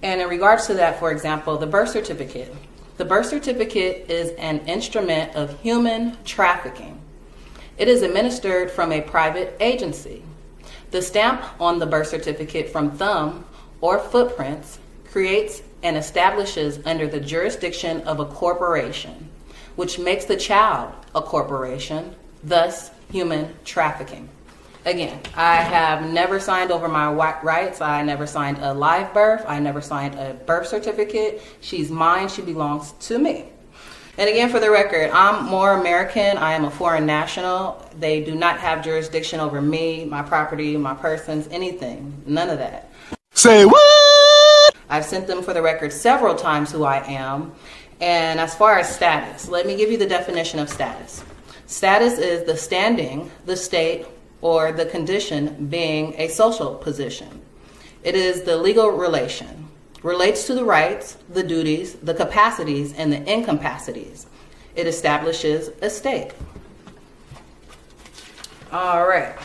And in regards to that, for example, the birth certificate. The birth certificate is an instrument of human trafficking. It is administered from a private agency. The stamp on the birth certificate from thumb or footprints creates and establishes under the jurisdiction of a corporation, which makes the child a corporation, thus human trafficking. Again, I have never signed over my rights. I never signed a live birth. I never signed a birth certificate. She's mine. She belongs to me. And again, for the record, I'm more American. I am a foreign national. They do not have jurisdiction over me, my property, my persons, anything. None of that. Say what? I've sent them, for the record, several times who I am. And as far as status, let me give you the definition of status. Status is the standing, the state, or the condition being a social position. It is the legal relation. Relates to the rights, the duties, the capacities, and the incapacities. It establishes a state. All right.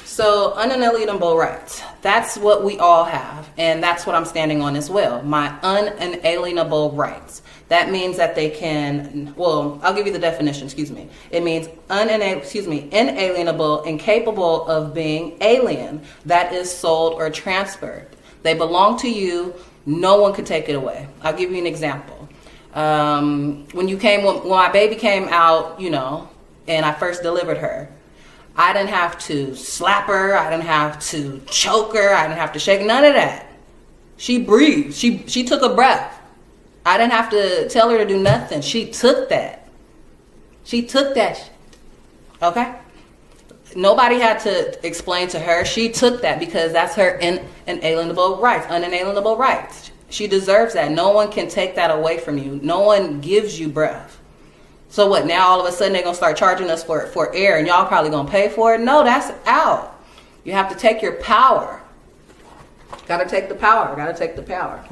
So unalienable rights. That's what we all have, and that's what I'm standing on as well. My unalienable rights. That means that they can, well, I'll give you the definition, It means inalienable, incapable of being alien, that is sold or transferred. They belong to you, no one can take it away. I'll give you an example. When my baby came out, and I first delivered her, I didn't have to slap her, I didn't have to choke her, I didn't have to shake, none of that. She breathed, she took a breath. I didn't have to tell her to do nothing. She took that. Okay? Nobody had to explain to her. She took that because that's her unalienable rights. She deserves that. No one can take that away from you. No one gives you breath. So what, now all of a sudden they're going to start charging us for air and y'all probably going to pay for it? No, that's out. You have to take your power. Got to take the power.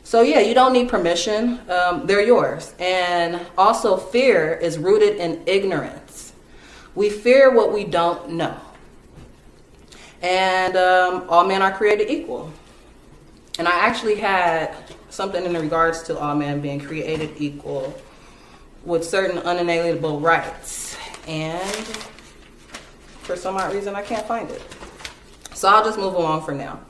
So yeah, you don't need permission. They're yours. And also, fear is rooted in ignorance. We fear what we don't know. And all men are created equal. And I actually had something in regards to all men being created equal with certain unalienable rights. And for some odd reason, I can't find it. So I'll just move along for now.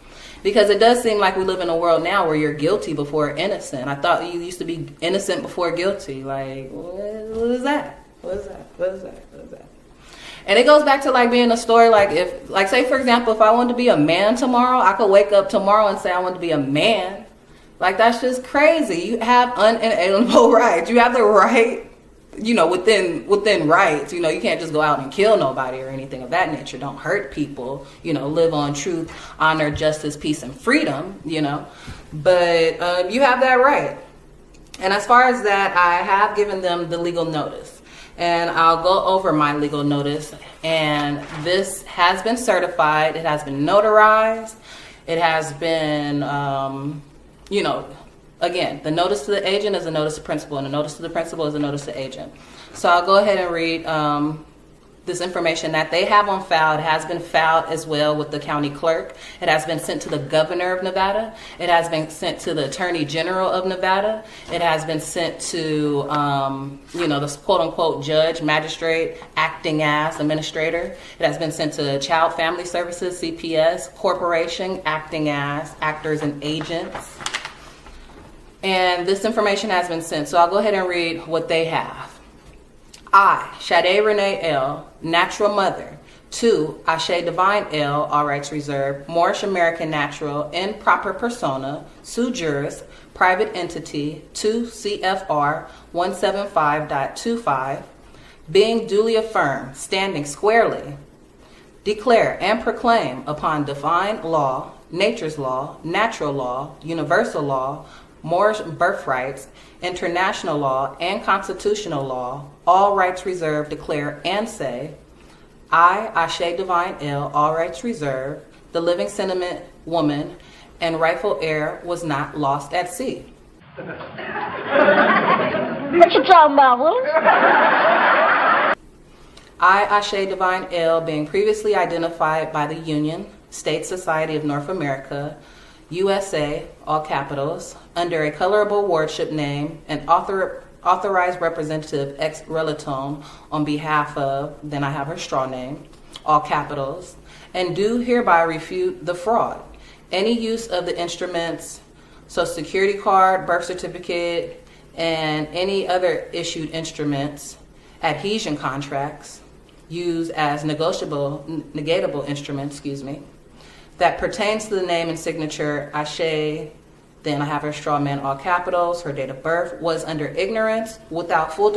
Because it does seem like we live in a world now where you're guilty before innocent. I thought you used to be innocent before guilty. Like, what is that? What is that? What is that? What is that? And it goes back to like being a story. Like if, like say for example, if I wanted to be a man tomorrow, I could wake up tomorrow and say I want to be a man. Like that's just crazy. You have unalienable rights. You have the right, you know, within rights. You know, you can't just go out and kill nobody or anything of that nature. Don't hurt people. You know, live on truth, honor, justice, peace, and freedom. You know, but you have that right. And as far as that, I have given them the legal notice. And I'll go over my legal notice. And this has been certified. It has been notarized. It has been, you know, again, the notice to the agent is a notice to principal, and the notice to the principal is a notice to agent. So I'll go ahead and read this information that they have on file. It has been filed as well with the county clerk. It has been sent to the governor of Nevada. It has been sent to the attorney general of Nevada. It has been sent to, you know, the quote unquote judge, magistrate, acting as administrator. It has been sent to Child Family Services, CPS, corporation, acting as, actors and agents. And this information has been sent. So I'll go ahead and read what they have. I, Sade Renee L., natural mother. 2, Ashe Divine L., all rights reserved, Moorish American natural, in proper persona, sui juris, private entity, 2 CFR 175.25, being duly affirmed, standing squarely, declare and proclaim upon divine law, nature's law, natural law, universal law, Moorish birthrights, international law, and constitutional law, all rights reserved, declare and say, I, Ashe Divine L., all rights reserved, the living sentiment woman and rightful heir was not lost at sea. What you talking about, Willis? I, Ashe Divine L., being previously identified by the Union State Society of North America, USA, all capitals, under a colorable wardship name, and authorized representative ex relatone on behalf of, then I have her straw name, all capitals, and do hereby refute the fraud. Any use of the instruments, Social Security card, birth certificate, and any other issued instruments, adhesion contracts, used as negatable instruments, that pertains to the name and signature Ashe, then I have her straw man, all capitals, her date of birth, was under ignorance, without full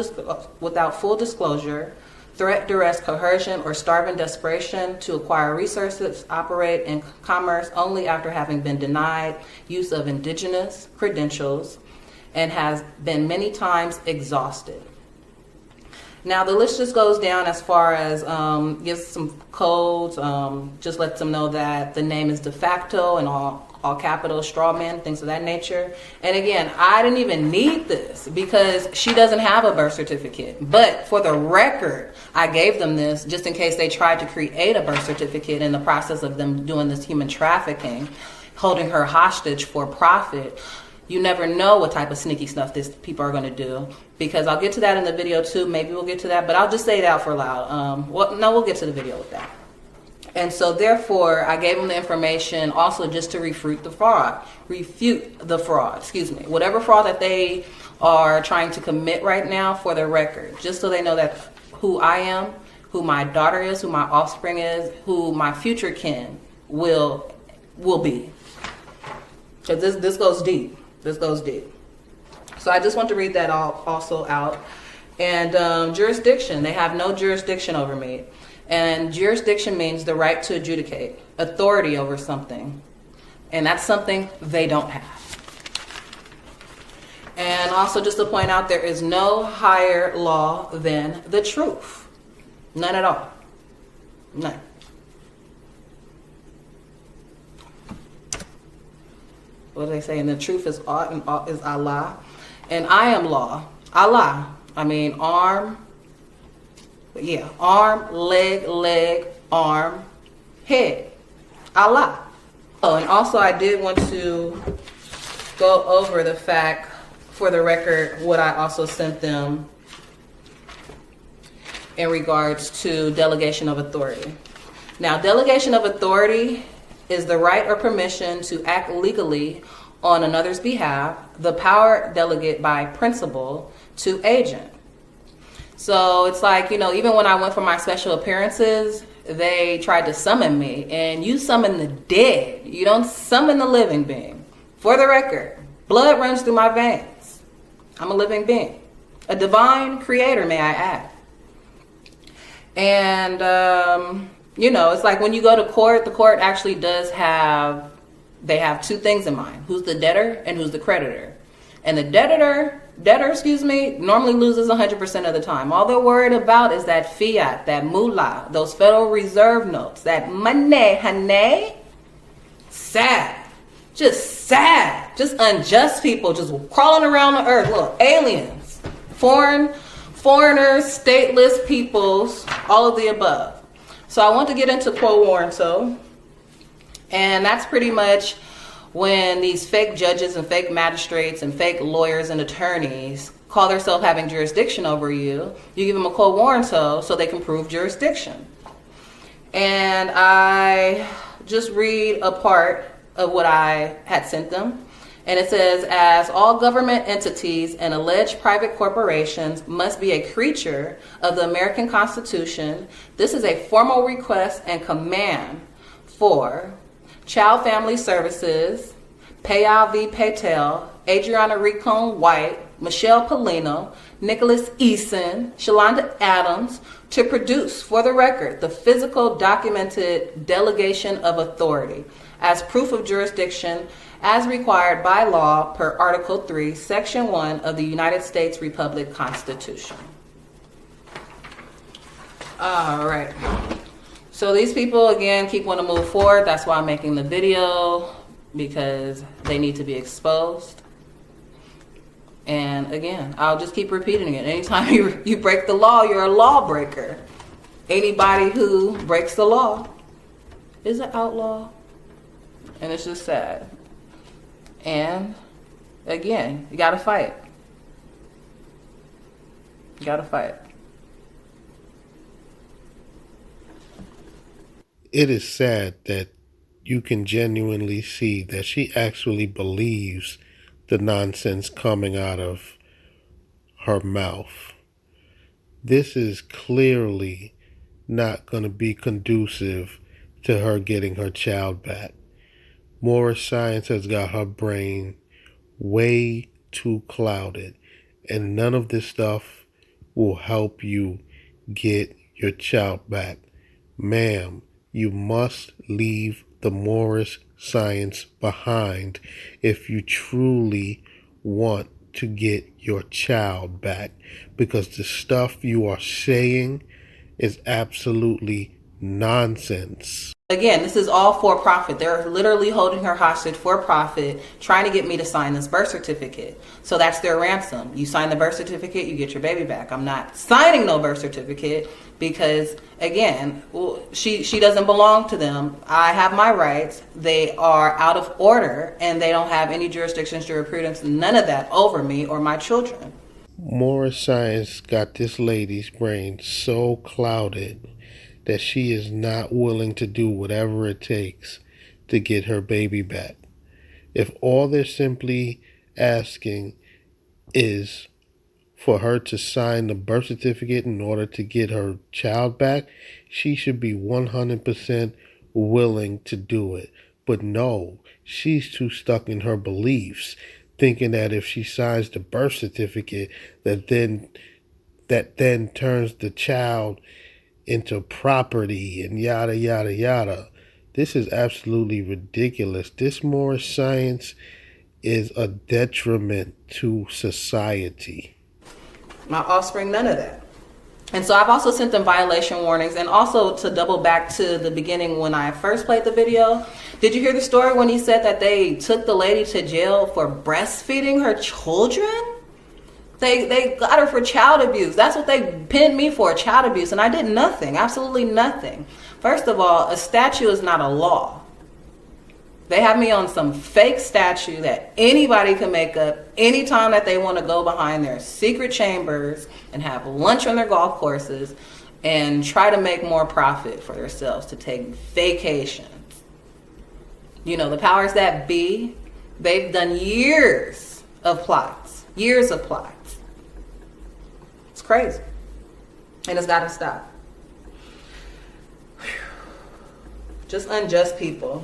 disclosure, threat, duress, coercion, or starving desperation to acquire resources, operate in commerce only after having been denied use of indigenous credentials, and has been many times exhausted. Now the list just goes down as far as gives some codes, just lets them know that the name is de facto and all capitals, straw man, things of that nature. And again, I didn't even need this because she doesn't have a birth certificate. But for the record, I gave them this just in case they tried to create a birth certificate in the process of them doing this human trafficking, holding her hostage for profit. You never know what type of sneaky stuff these people are going to do, because I'll get to that in the video too. Maybe we'll get to that, but I'll just say it out for loud. We'll get to the video with that. And so therefore, I gave them the information also just to refute the fraud. Whatever fraud that they are trying to commit right now, for the record, just so they know that who I am, who my daughter is, who my offspring is, who my future kin will be. Because this goes deep. This goes deep. So I just want to read that also out. And jurisdiction, they have no jurisdiction over me. And jurisdiction means the right to adjudicate, authority over something. And that's something they don't have. And also just to point out, there is no higher law than the truth. None at all. None. What do they say? And the truth is ought, and ought is Allah. And I am law. Allah. I mean arm. Yeah. Arm, leg, arm, head. Allah. Oh, and also I did want to go over the fact, for the record, what I also sent them in regards to delegation of authority. Now, delegation of authority is the right or permission to act legally on another's behalf, the power delegate by principal to agent. So it's like, you know, even when I went for my special appearances, they tried to summon me, and you summon the dead. You don't summon the living being. For the record, blood runs through my veins. I'm a living being, a divine creator, may I add. And, you know, it's like when you go to court, the court actually does have, they have two things in mind. Who's the debtor and who's the creditor. And the debtor, normally loses 100% of the time. All they're worried about is that fiat, that moolah, those Federal Reserve notes, that money, honey. Sad. Just sad. Just unjust people just crawling around the earth. Little aliens. Foreigners, stateless peoples, all of the above. So I want to get into quo warranto. And that's pretty much when these fake judges and fake magistrates and fake lawyers and attorneys call themselves having jurisdiction over you, you give them a quo warranto so they can prove jurisdiction. And I just read a part of what I had sent them. And it says, as all government entities and alleged private corporations must be a creature of the American Constitution, this is a formal request and command for Child Family Services, Payal V. Patel, Adriana Ricon White, Michelle Polino, Nicholas Eason, Shalonda Adams, to produce, for the record, the physical documented delegation of authority as proof of jurisdiction as required by law per Article 3, Section 1 of the United States Republic Constitution. All right. So these people, again, keep wanting to move forward. That's why I'm making the video, because they need to be exposed. And again, I'll just keep repeating it. Anytime you break the law, you're a lawbreaker. Anybody who breaks the law is an outlaw. And it's just sad. And again, you gotta fight. You gotta fight. It is sad that you can genuinely see that she actually believes the nonsense coming out of her mouth. This is clearly not going to be conducive to her getting her child back. Moorish science has got her brain way too clouded, and none of this stuff will help you get your child back. Ma'am, you must leave the Moorish science behind if you truly want to get your child back, because the stuff you are saying is absolutely nonsense. Again, this is all for profit. They're literally holding her hostage for profit, trying to get me to sign this birth certificate. So that's their ransom. You sign the birth certificate, you get your baby back. I'm not signing no birth certificate because, again, she doesn't belong to them. I have my rights. They are out of order, and they don't have any jurisdictions, jurisprudence, none of that over me or my children. Moorish science got this lady's brain so clouded that she is not willing to do whatever it takes to get her baby back. If all they're simply asking is for her to sign the birth certificate in order to get her child back, she should be 100% willing to do it. But no, she's too stuck in her beliefs, thinking that if she signs the birth certificate, that then turns the child into property and yada, yada, yada. This is absolutely ridiculous. This Moorish science is a detriment to society. My offspring, none of that. And so I've also sent them violation warnings. And also, to double back to the beginning when I first played the video, did you hear the story when he said that they took the lady to jail for breastfeeding her children? They got her for child abuse. That's what they pinned me for, child abuse. And I did nothing, absolutely nothing. First of all, a statute is not a law. They have me on some fake statue that anybody can make up anytime that they want to go behind their secret chambers and have lunch on their golf courses and try to make more profit for themselves to take vacations. You know, the powers that be, they've done years of plots. Years of plots. It's crazy. And it's got to stop. Just unjust people.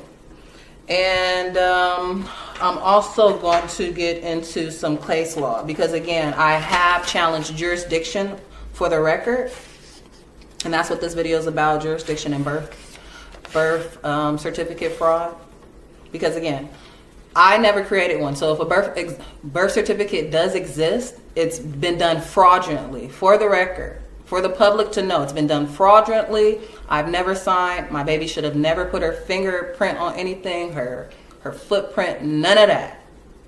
And I'm also going to get into some case law because, again, I have challenged jurisdiction for the record. And that's what this video is about, jurisdiction and birth certificate fraud. Because, again, I never created one. So if a birth certificate does exist, it's been done fraudulently. For the record, for the public to know, it's been done fraudulently. I've never signed. My baby should have never put her fingerprint on anything, her footprint, none of that.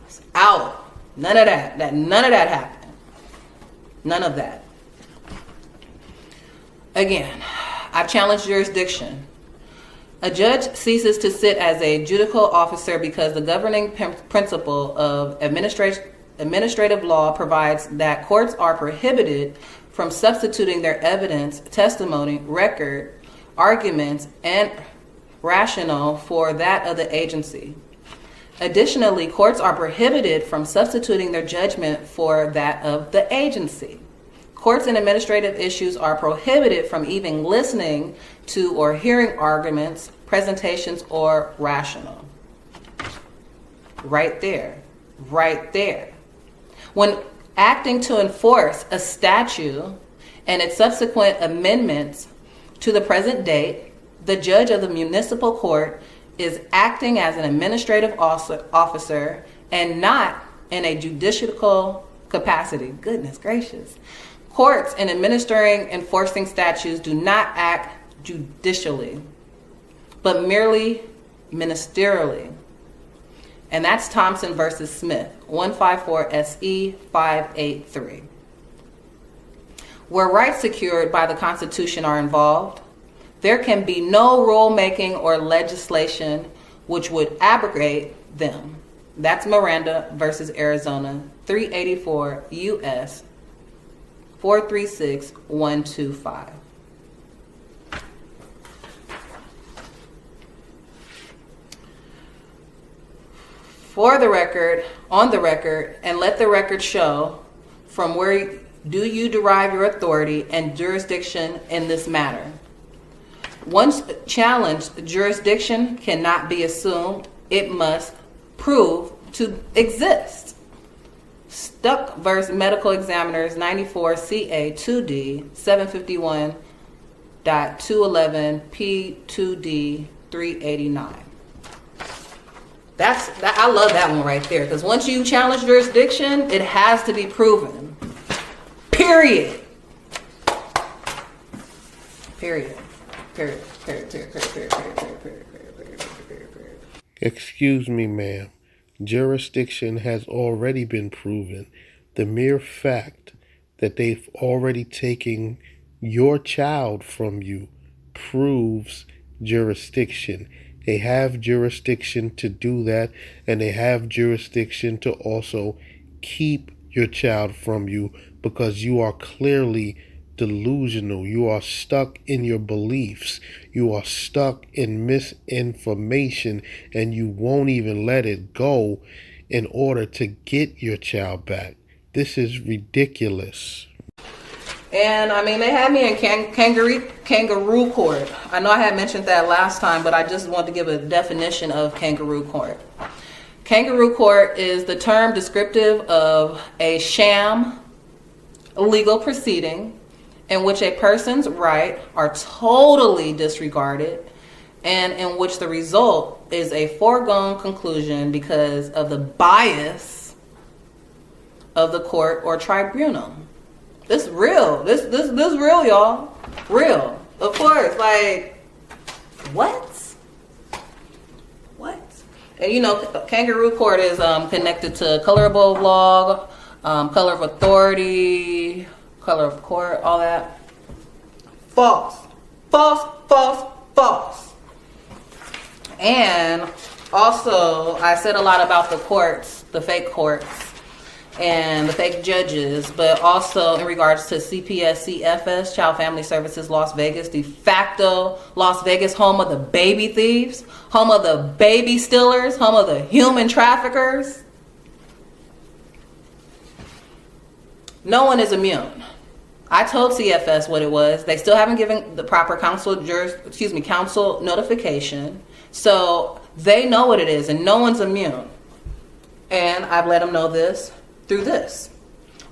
It's out. None of that. None of that happened. None of that. Again, I've challenged jurisdiction. A judge ceases to sit as a judicial officer because the governing principle of administrative law provides that courts are prohibited from substituting their evidence, testimony, record, arguments, and rationale for that of the agency. Additionally, courts are prohibited from substituting their judgment for that of the agency. Courts in administrative issues are prohibited from even listening to or hearing arguments, presentations, or rationale. Right there. Right there. When acting to enforce a statute and its subsequent amendments to the present date, the judge of the municipal court is acting as an administrative officer and not in a judicial capacity. Goodness gracious. Courts in administering enforcing statutes do not act judicially, but merely ministerially. And that's Thompson versus Smith, 154 SE 583. Where rights secured by the Constitution are involved, there can be no rulemaking or legislation which would abrogate them. That's Miranda versus Arizona, 384 U.S. 436125. For the record, on the record, and let the record show from where do you derive your authority and jurisdiction in this matter. Once challenged, jurisdiction cannot be assumed. It must prove to exist. Stuck versus Medical Examiners, 94 CA 2D 751.211 P2D 389. I love that one right there, because once you challenge jurisdiction, it has to be proven. Period. Period. Period. Period. Period. Period. Period. Period. Excuse me, ma'am. Jurisdiction has already been proven. The mere fact that they've already taken your child from you proves jurisdiction. They have jurisdiction to do that, and they have jurisdiction to also keep your child from you because you are clearly delusional. You are stuck in your beliefs. You are stuck in misinformation, and you won't even let it go in order to get your child back. This is ridiculous. And I mean, they had me in kangaroo court. I know I had mentioned that last time, but I just want to give a definition of kangaroo court. Kangaroo court is the term descriptive of a sham legal proceeding in which a person's rights are totally disregarded and in which the result is a foregone conclusion because of the bias of the court or tribunal. This real. This real, y'all. Real. Of course. Like, what? And you know, kangaroo court is connected to colorable law, color of authority, color of court, all that. False. False, false, false. And Also, I said a lot about the courts, the fake courts, and the fake judges, but also in regards to CPS-CFS, Child Family Services Las Vegas, de facto Las Vegas, home of the baby thieves, home of the baby stealers, home of the human traffickers. No one is immune. I told CFS what it was. They still haven't given the proper council notification. So they know what it is, and no one's immune. And I've let them know this through this.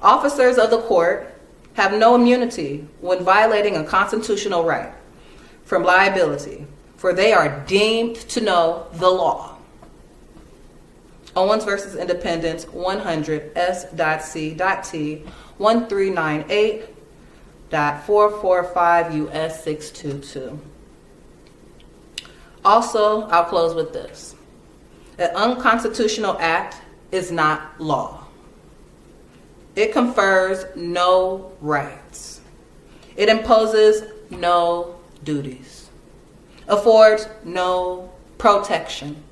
Officers of the court have no immunity when violating a constitutional right from liability, for they are deemed to know the law. Owens versus Independence 100 S.C.T 1398.445 U.S. 622. Also, I'll close with this. An unconstitutional act is not law. It confers no rights. It imposes no duties. Affords no protection.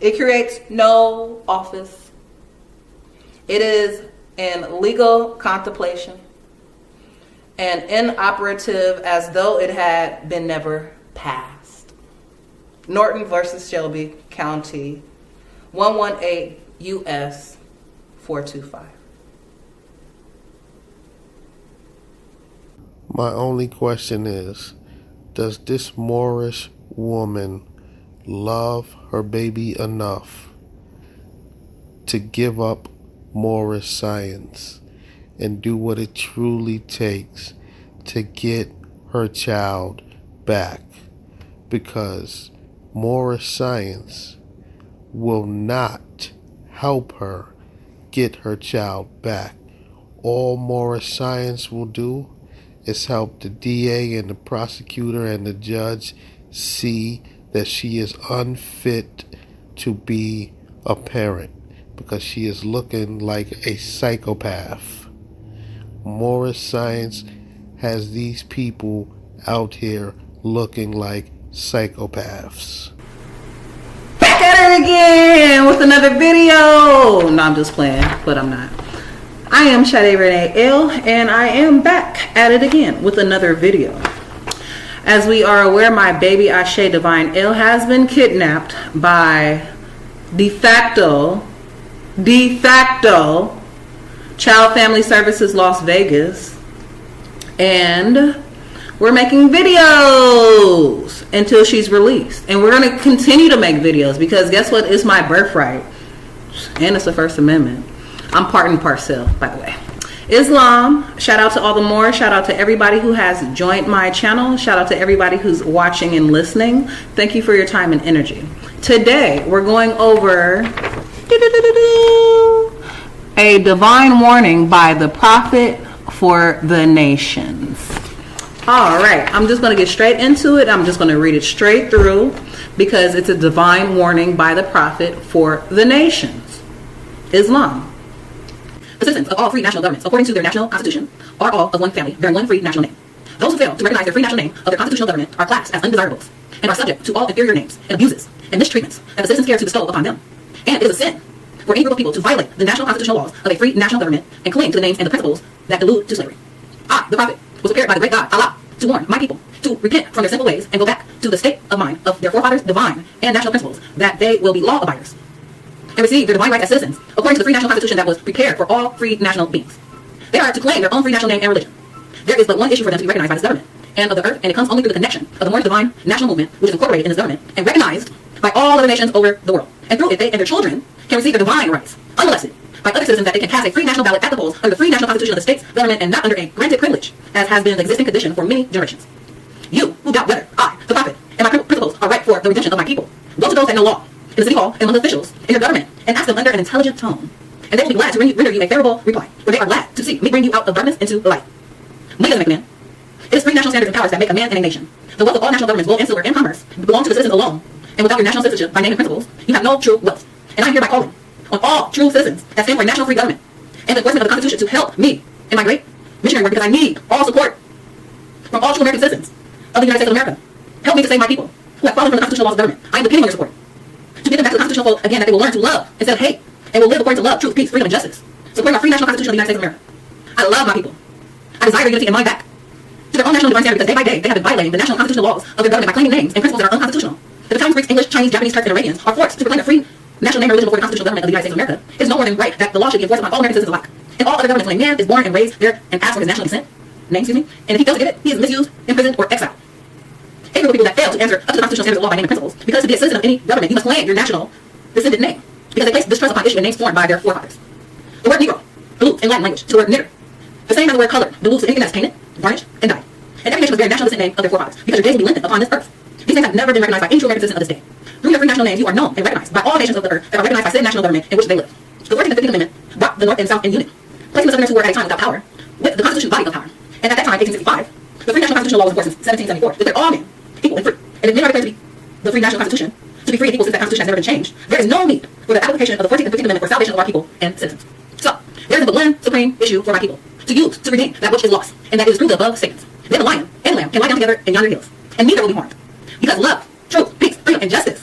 It creates no office. It is in legal contemplation and inoperative as though it had been never passed. Norton versus Shelby County, 118 U.S. 425. My only question is, does this Moorish woman love her baby enough to give up Moorish science and do what it truly takes to get her child back? Because Moorish science will not help her get her child back. All Moorish science will do is help the DA and the prosecutor and the judge see that she is unfit to be a parent because she is looking like a psychopath. Moorish science has these people out here looking like psychopaths. Back at her again with another video. No, I'm just playing, but I'm not. I am Sade Renee L, and I am back at it again with another video. As we are aware, my baby Ashe Divine L has been kidnapped by de facto Child Family Services Las Vegas, and we're making videos until she's released. And we're going to continue to make videos because guess what? It's my birthright. And it's the First Amendment. I'm part and parcel, by the way. Islam, shout out to all the Moors. Shout out to everybody who has joined my channel. Shout out to everybody who's watching and listening. Thank you for your time and energy. Today, we're going over a divine warning by the prophet for the nations. All right, I'm just going to get straight into it. I'm just going to read it straight through because it's a divine warning by the prophet for the nations. Islam. The citizens of all free national governments, according to their national constitution, are all of one family, bearing one free national name. Those who fail to recognize their free national name of their constitutional government are classed as undesirables and are subject to all inferior names and abuses and mistreatments that the citizens care to bestow upon them. And it is a sin for any group of people to violate the national constitutional laws of a free national government and cling to the names and the principles that allude to slavery. I, the prophet, was prepared by the great God, Allah, to warn my people to repent from their sinful ways and go back to the state of mind of their forefathers' divine and national principles, that they will be law abiders and receive their divine rights as citizens according to the free national constitution that was prepared for all free national beings. They are to claim their own free national name and religion. There is but one issue for them to be recognized by this government and of the earth, and it comes only through the connection of the Moorish divine national movement, which is incorporated in this government and recognized by all other nations over the world. And through it, they and their children can receive their divine rights, unmolested by other citizens, that they can cast a free national ballot at the polls under the free national constitution of the state's government and not under a granted privilege, as has been the existing condition for many generations. You who doubt whether I, the prophet, and my principles are right for the redemption of my people, go to those that know law, in the city hall and among the officials in your government, and ask them under an intelligent tone, and they will be glad to render you a favorable reply, or they are glad to see me bring you out of darkness into the light. Money doesn't make a man. It is free national standards and powers that make a man and a nation. The wealth of all national governments, gold and silver and commerce, belong to the citizens alone, and without your national citizenship by name and principles, you have no true wealth. And I am hereby calling on all true citizens that stand for a national free government and the enforcement of the Constitution to help me in my great missionary work, because I need all support from all true American citizens of the United States of America. Help me to save my people. who have fallen from the constitutional laws of government. I am depending on your support to get them back to the constitutional vote again, that they will learn to love instead of hate, and will live according to love, truth, peace, freedom, and justice, supporting our free national constitution of the United States of America. I love my people. I desire their unity and mine back to their own national divine standard, because day by day they have been violating the national constitutional laws of their government by claiming names and principles that are unconstitutional. The Italians, Greeks, English, Chinese, Japanese, Turks, and Iranians are forced to proclaim a free national name and religion before the constitutional government of the United States of America. It is no more than right that the law should be enforced upon all American citizens alike. In all other governments, when a man is born and raised there and asks for his national descent, name, and if he fails to get it, he is misused, imprisoned, or exiled. A group of people that fail to answer up to the constitutional standards of law by name and principles, because to be a citizen of any government, you must claim your national descendant name, because they place distrust upon issue and names formed by their forefathers. The word Negro alludes in Latin language to the word nigger, the same as the word color alludes to anything that's tainted, varnished, and dyed. And every nation must bear a national descent name of their forefathers, because your days will be lengthened upon this earth. These names have never been recognized by any true American citizen of this day. Through your free national names, you are known and recognized by all nations of the earth that are recognized by said national government in which they live. The 14th and 15th Amendment brought the North and South in unity, placing the Southerners who were at a time without power with the Constitution body of power. And at that time, 1865, the free national constitutional law was enforced since 1774, declared all men equal and free. And if men are declared to be the free national constitution, to be free and equal since that constitution has never been changed, there is no need for the application of the 14th and 15th Amendment for salvation of our people and citizens. So, there is but one supreme issue for my people, to use to redeem that which is lost, and that is through the above statements. Then the lion and lamb can lie down together in yonder hills, and neither will be harmed. Because love, truth, peace, freedom, and justice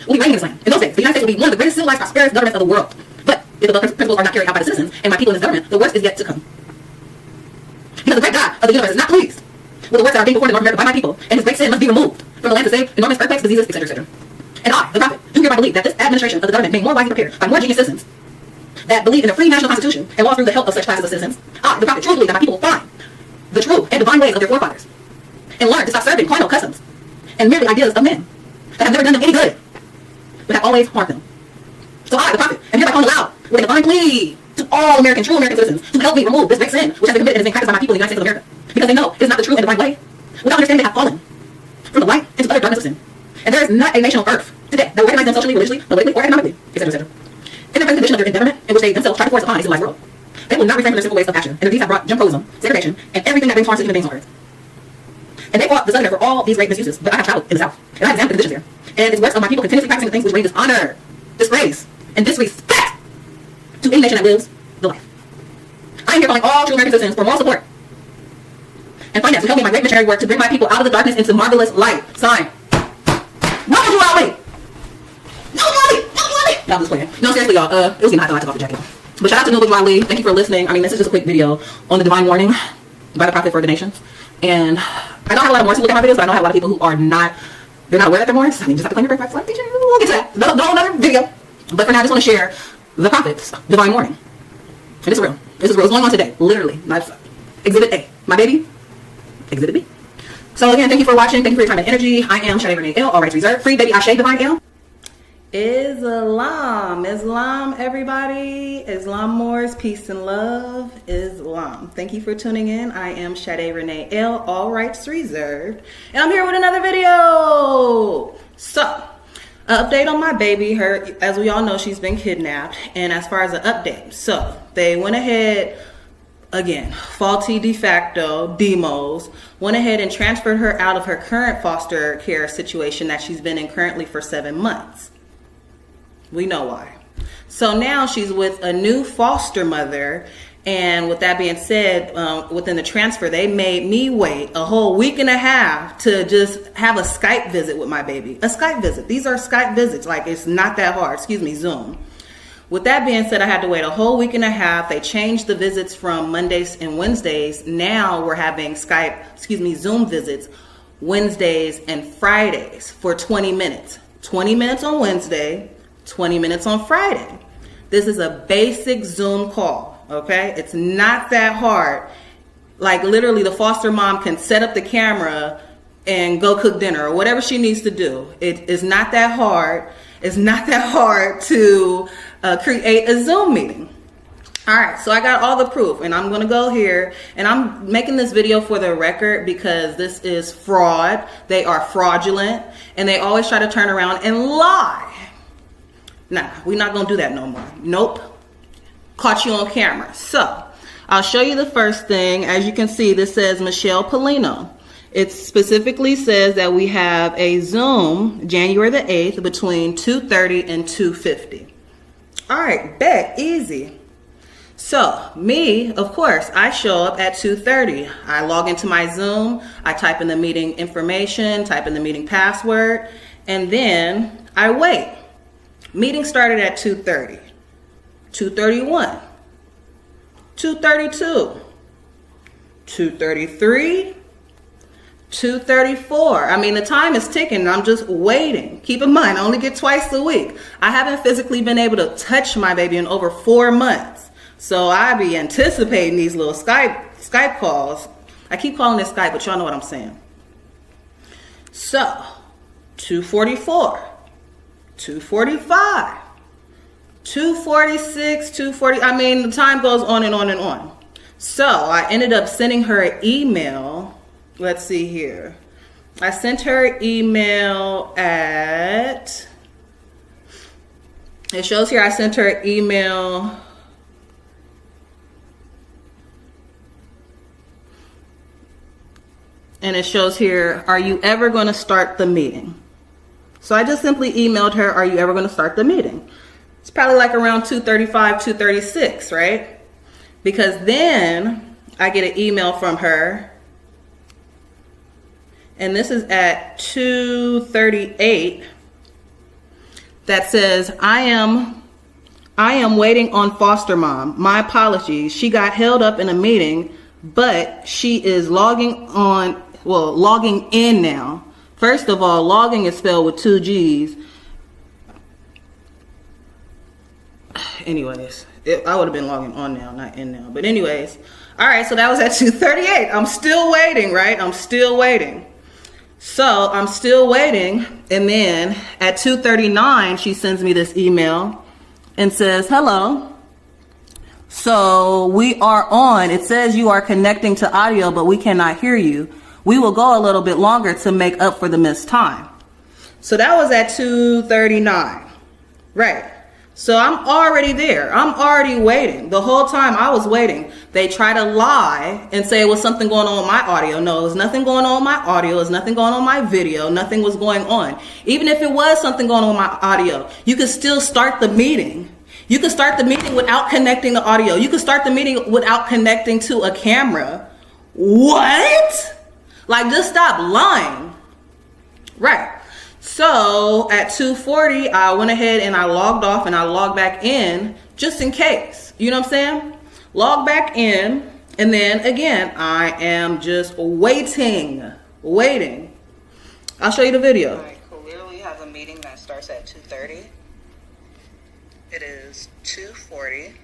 will be reigning in this land. In those days, the United States will be one of the greatest civilized, prosperous governments of the world. But if the above principles are not carried out by the citizens and my people in this government, the worst is yet to come. Because the great God of the universe is not pleased with the works that are being performed in North America by my people, and his great sin must be removed from the land to save enormous earthquakes, diseases, etc., etc. And I, the prophet, do hereby believe that this administration of the government, being more wisely prepared by more genius citizens that believe in a free national constitution and law through the help of such classes of citizens, I, the prophet, truly believe that my people will find the true and divine ways of their forefathers and learn to stop serving carnal customs and merely ideas of men that have never done them any good, but have always harmed them. So I, the prophet, am hereby calling aloud with a divine plea to all American, true American citizens to help me remove this great sin which has been committed and is being practiced by my people in the United States of America, because they know it is not the true and divine way. Without understanding, they have fallen from the light into utter darkness of sin. And there is not a nation on earth today that will recognize them socially, religiously, politically, or economically, etc., etc. In the present condition of their government, in which they themselves try to force upon a civilized world, they will not refrain from their simple ways of action, and their deeds have brought Jim Crowism, segregation, and everything that brings harm to human beings on earth. And they fought the Southern for all these great misuses, but I have traveled in the South, and I have examined the conditions here. And it's works of my people continuously practicing the things which bring dishonor, disgrace, and disrespect to any nation that lives the life. I am here calling all true American citizens for moral support and finance to help me in my great missionary work to bring my people out of the darkness into marvelous light. Sign. No, do I wait? No, I'm just playing. No, seriously, y'all. It was getting hot, so I took off the jacket. But shout out to Noble Ali. Thank you for listening. I mean, this is just a quick video on the divine warning by the prophet for the nations. And I know I have a lot of Moors who look at my videos, but I know I have a lot of people who are not, they're not aware that they're Moors. I mean, just have to claim your birthright. We'll get to that. No, another video. But for now, I just want to share the prophet's divine warning. And this is real. This is real. It's going on today. Literally. Exhibit A. My baby. Exhibit B. So again, thank you for watching. Thank you for your time and energy. I am Sade Renee L. All rights reserved. Free baby Ashe Divine L. Islam, everybody. Islam Moors, peace and love. Islam. Thank you for tuning in. I am Sade Renee L. All rights reserved. And I'm here with another video. So, an update on my baby. Her, as we all know, she's been kidnapped. And as far as an update, so they went ahead, again, faulty de facto demos, went ahead and transferred her out of her current foster care situation that she's been in currently for 7 months. We know why. So now she's with a new foster mother. And with that being said, within the transfer, they made me wait a whole week and a half to just have a Skype visit with my baby. A Skype visit. These are Skype visits. Like, it's not that hard. Excuse me, Zoom. With that being said, I had to wait a whole week and a half. They changed the visits from Mondays and Wednesdays. Now we're having Zoom visits Wednesdays and Fridays for 20 minutes. 20 minutes on Wednesday, 20 minutes on Friday. This is a basic Zoom call, okay? It's not that hard. Like, literally, the foster mom can set up the camera and go cook dinner or whatever she needs to do. It is not that hard. It's not that hard to create a Zoom meeting. All right, so I got all the proof, and I'm going to go here, and I'm making this video for the record because this is fraud. They are fraudulent, and they always try to turn around and lie. Nah, we're not going to do that no more. Nope. Caught you on camera. So, I'll show you the first thing. As you can see, this says Michelle Polino. It specifically says that we have a Zoom January the 8th between 2:30 and 2:50. All right, bet, easy. So me, of course, I show up at 2:30. I log into my Zoom. I type in the meeting information, type in the meeting password, and then I wait. Meeting started at 2:30, 2:31, 2:32, 2:33, 2:34. I mean, the time is ticking and I'm just waiting. Keep in mind, I only get twice a week. I haven't physically been able to touch my baby in over 4 months. So I be anticipating these little Skype calls. I keep calling it Skype, but y'all know what I'm saying. So, 2:44, 2:45, 2:46, 2:40. I mean, the time goes on and on and on. So I ended up sending her an email. Let's see here. I sent her an email at, it shows here I sent her an email and it shows here, are you ever going to start the meeting? So I just simply emailed her, are you ever going to start the meeting? It's probably like around 2:35, 2:36, right? Because then I get an email from her, and this is at 2:38, that says, I am waiting on foster mom. My apologies. She got held up in a meeting, but she is logging in now. First of all, logging is spelled with 2 G's. Anyways, I would have been logging on now, not in now. But anyways, all right, so that was at 2:38. I'm still waiting, right? I'm still waiting. So I'm still waiting. And then at 2:39, she sends me this email and says, hello. So we are on. It says you are connecting to audio, but we cannot hear you. We will go a little bit longer to make up for the missed time. So that was at 2:39, right? So I'm already there. I'm already waiting. The whole time I was waiting, they try to lie and say it was something going on with my audio. No, it was nothing going on with my audio. It was nothing going on with my video. Nothing was going on. Even if it was something going on with my audio, you could still start the meeting. You could start the meeting without connecting the audio. You could start the meeting without connecting to a camera. What? Like, just stop lying. Right. So at 2:40, I went ahead and I logged off and I logged back in just in case. You know what I'm saying? Log back in, and then again, I am just waiting. I'll show you the video. All right, clearly have a meeting that starts at 2:30. It is 2:40.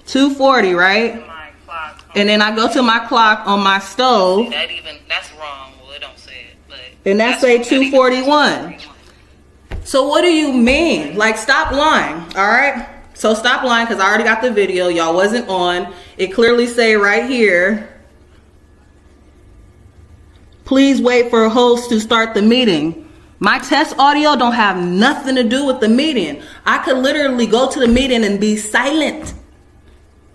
2:40, right? My clock. And then I go to my clock on my stove. That's wrong. Well, it don't say it, but. And that say 2:41. So what do you mean? Like, stop lying, all right? So stop lying, because I already got the video. Y'all wasn't on. It clearly say right here, please wait for a host to start the meeting. My test audio don't have nothing to do with the meeting. I could literally go to the meeting and be silent.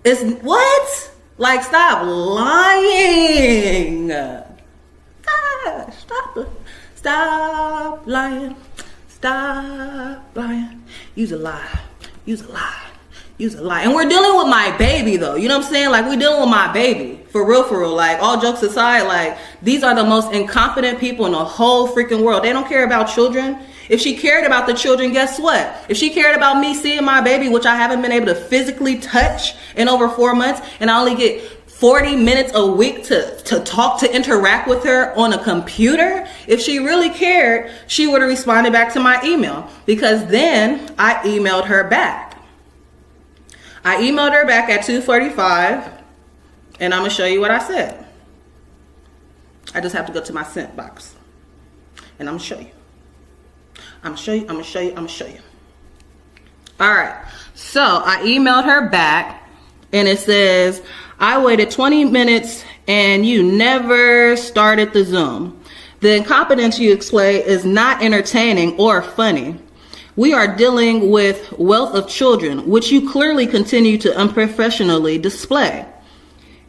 It's what? Like, stop lying. Stop lying. Stop lying. Use a lie. And we're dealing with my baby, though. You know what I'm saying? Like, we're dealing with my baby. For real. Like, all jokes aside, like, these are the most incompetent people in the whole freaking world. They don't care about children. If she cared about the children, guess what? If she cared about me seeing my baby, which I haven't been able to physically touch in over 4 months, and I only get 40 minutes a week to talk, to interact with her on a computer. If she really cared, she would have responded back to my email, because then I emailed her back. I emailed her back at 2:45, and I'm going to show you what I said. I just have to go to my sent box, and I'm going to show you. I'm going to show you. All right. So I emailed her back, and it says, I waited 20 minutes and you never started the Zoom. The incompetence you display is not entertaining or funny. We are dealing with wealth of children, which you clearly continue to unprofessionally display.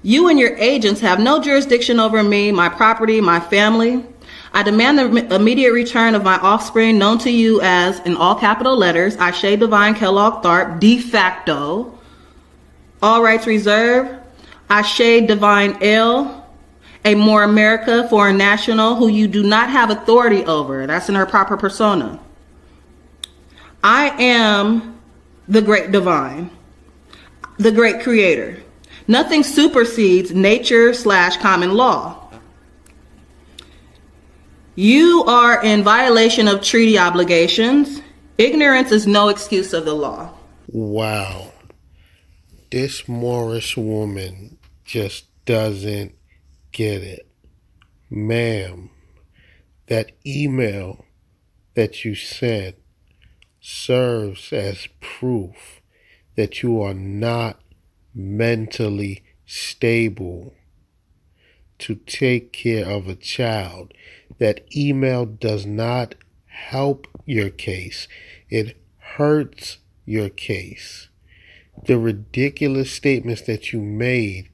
You and your agents have no jurisdiction over me, my property, my family. I demand the immediate return of my offspring, known to you as, in all capital letters, Aisha Divine Kellogg Tharp, de facto. all rights reserved. Ashe Divine L, a More America foreign national who you do not have authority over. That's in her proper persona. I am the great divine, the great creator. Nothing supersedes nature/common law. You are in violation of treaty obligations. Ignorance is no excuse of the law. Wow. This Moorish woman just doesn't get it. Ma'am, that email that you sent serves as proof that you are not mentally stable to take care of a child. That email does not help your case. It hurts your case. The ridiculous statements that you made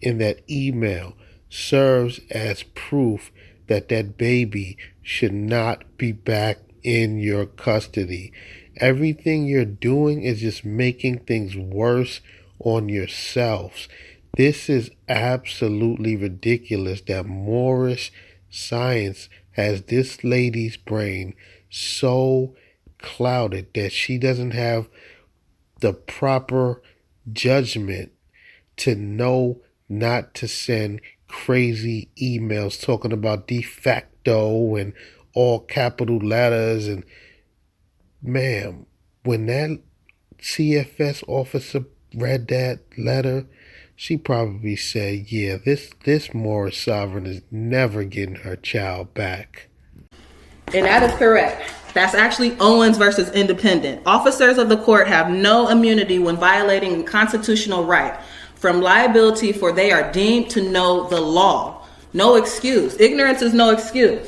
in that email serves as proof that that baby should not be back in your custody. Everything you're doing is just making things worse on yourselves. This is absolutely ridiculous that Moorish science has this lady's brain so clouded that she doesn't have the proper judgment to know not to send crazy emails talking about de facto and all capital letters. And ma'am, when that CFS officer read that letter, she probably said, yeah, this Moorish sovereign is never getting her child back. And that is correct. That's actually Owens versus Independent. Officers of the court have no immunity when violating a constitutional right from liability, for they are deemed to know the law. No excuse. Ignorance is no excuse.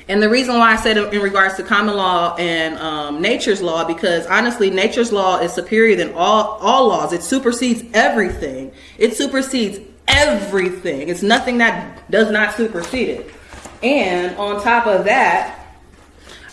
And the reason why I said in regards to common law and nature's law, because honestly, nature's law is superior than all laws. It supersedes everything. It supersedes everything. It's nothing that does not supersede it. And on top of that,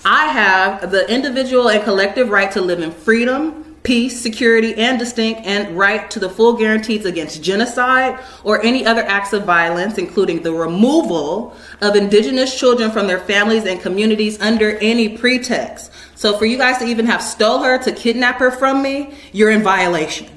I have the individual and collective right to live in freedom, peace, security, and distinct and right to the full guarantees against genocide or any other acts of violence, including the removal of indigenous children from their families and communities under any pretext. So for you guys to even have stole her, to kidnap her from me, you're in violation.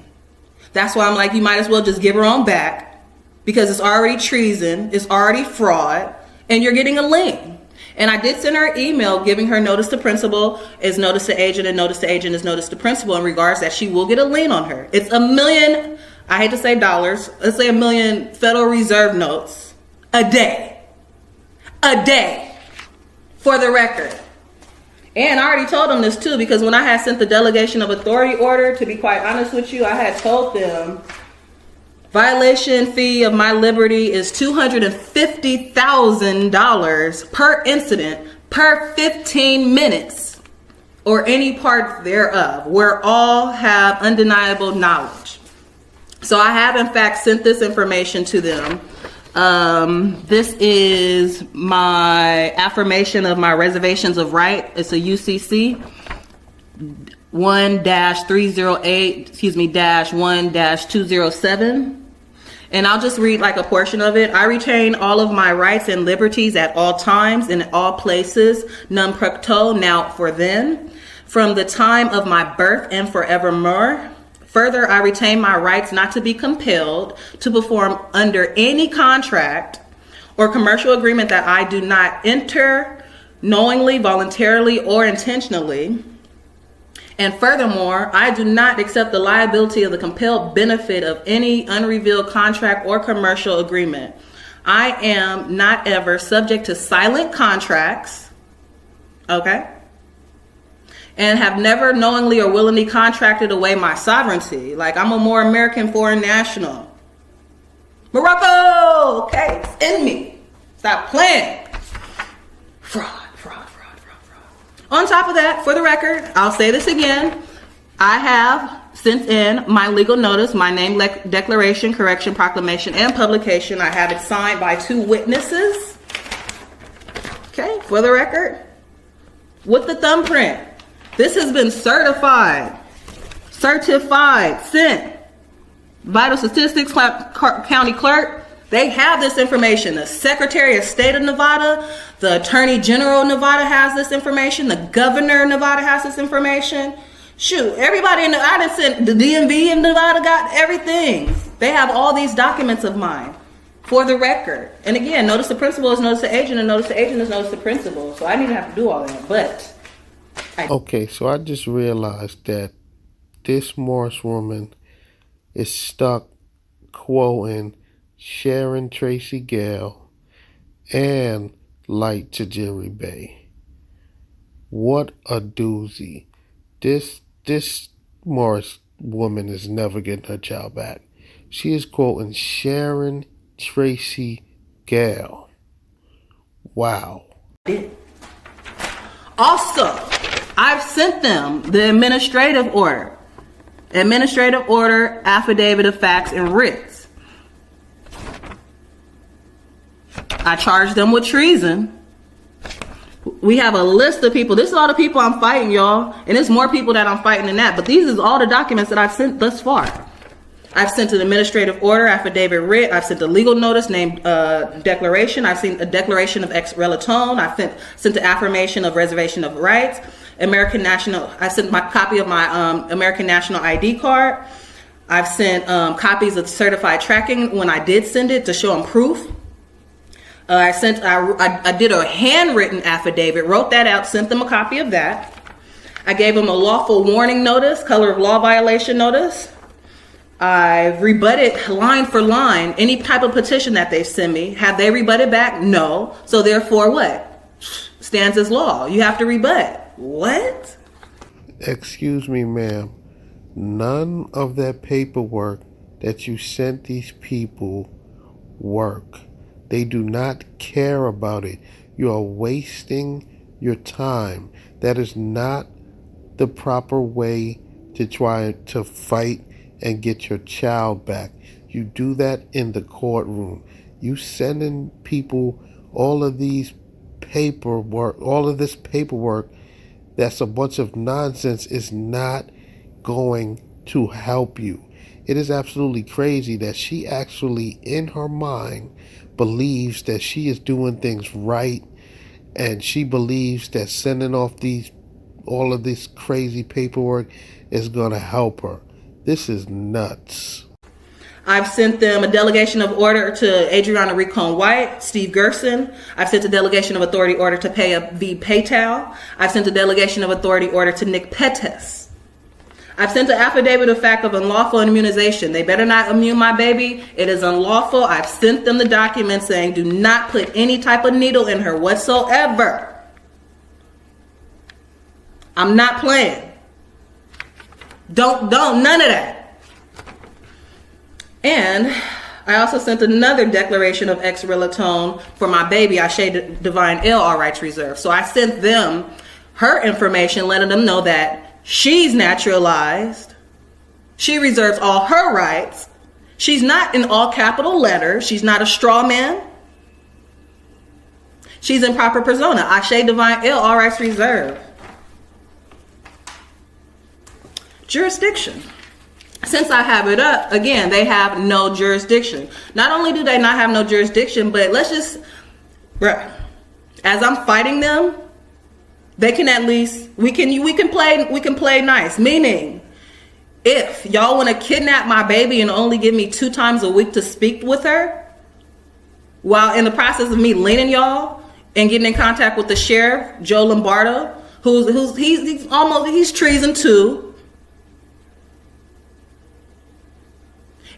That's why I'm like, you might as well just give her on back, because it's already treason, it's already fraud, and you're getting a lien. And I did send her an email giving her notice to principal is notice to agent, and notice to agent is notice to principal, in regards that she will get a lien on her. It's $1 million, I hate to say dollars, let's say $1 million Federal Reserve notes a day. A day, for the record. And I already told them this too, because when I had sent the delegation of authority order, to be quite honest with you, I had told them violation fee of my liberty is $250,000 per incident per 15 minutes or any part thereof, where all have undeniable knowledge. So I have in fact sent this information to them. This is my affirmation of my reservations of right. It's a UCC 1-308-1-207. And I'll just read like a portion of it. I retain all of my rights and liberties at all times and in all places, non precto, now for then, from the time of my birth and forevermore. Further, I retain my rights not to be compelled to perform under any contract or commercial agreement that I do not enter knowingly, voluntarily, or intentionally. And furthermore, I do not accept the liability of the compelled benefit of any unrevealed contract or commercial agreement. I am not ever subject to silent contracts, okay? And have never knowingly or willingly contracted away my sovereignty. Like, I'm a more American foreign national. Morocco, okay, it's in me. Stop playing. Fraud. On top of that, for the record, I'll say this again. I have sent in my legal notice, my name declaration, correction, proclamation, and publication. I have it signed by 2 witnesses. Okay, for the record, with the thumbprint. This has been certified, sent Vital Statistics County Clerk, they have this information. The Secretary of State of Nevada, the Attorney General of Nevada has this information. The Governor of Nevada has this information. Shoot, everybody in the DMV in Nevada got everything. They have all these documents of mine for the record. And again, notice the principal is notice the agent, and notice the agent is notice the principal. So I didn't have to do all that, but. Okay, so I just realized that this Moorish woman is stuck quoting Sharon Tracy Gale and Light Tajiri Bay. What a doozy. This Moorish woman is never getting her child back. She is quoting Sharon Tracy Gale. Wow. Also, I've sent them the administrative order. Administrative order, affidavit of facts, and writs. I charged them with treason. We have a list of people. This is all the people I'm fighting, y'all. And there's more people that I'm fighting than that. But these is all the documents that I've sent thus far. I've sent an administrative order, affidavit writ. I've sent a legal notice named declaration. I've sent a declaration of ex relatone. I've sent the affirmation of reservation of rights. American National. I sent my copy of my American National ID card. I've sent copies of certified tracking when I did send it to show them proof. I did a handwritten affidavit, wrote that out, sent them a copy of that. I gave them a lawful warning notice, color of law violation notice. I've rebutted line for line any type of petition that they send me. Have they rebutted back? No. So therefore what? Stands as law. You have to rebut. What? Excuse me, ma'am. None of that paperwork that you sent these people work. They do not care about it. You are wasting your time. That is not the proper way to try to fight and get your child back. You do that in the courtroom. You sending people all of this paperwork that's a bunch of nonsense is not going to help you. It is absolutely crazy that she actually, in her mind, believes that she is doing things right, and she believes that sending off all of this crazy paperwork is going to help her. This is nuts. I've sent them a delegation of order to Adriana Ricon White, Steve Gerson. I've sent a delegation of authority order to Paya V. Paytal. I've sent a delegation of authority order to Nick Pettis. I've sent an affidavit of fact of unlawful immunization. They better not immune my baby. It is unlawful. I've sent them the document saying do not put any type of needle in her whatsoever. I'm not playing. Don't, none of that. And I also sent another declaration of ex relatone for my baby, Ashe Divine Ill, all rights reserved. So I sent them her information, letting them know that she's naturalized. She reserves all her rights. She's not in all capital letters. She's not a straw man. She's in proper persona. Ashe Divine Ill, all rights reserved. Jurisdiction. Since I have it up, again, they have no jurisdiction. Not only do they not have no jurisdiction, but let's just, as I'm fighting them, they can at least, we can play nice. Meaning, if y'all want to kidnap my baby and only give me 2 times a week to speak with her, while in the process of me leaning y'all and getting in contact with the sheriff, Joe Lombardo, he's treason too.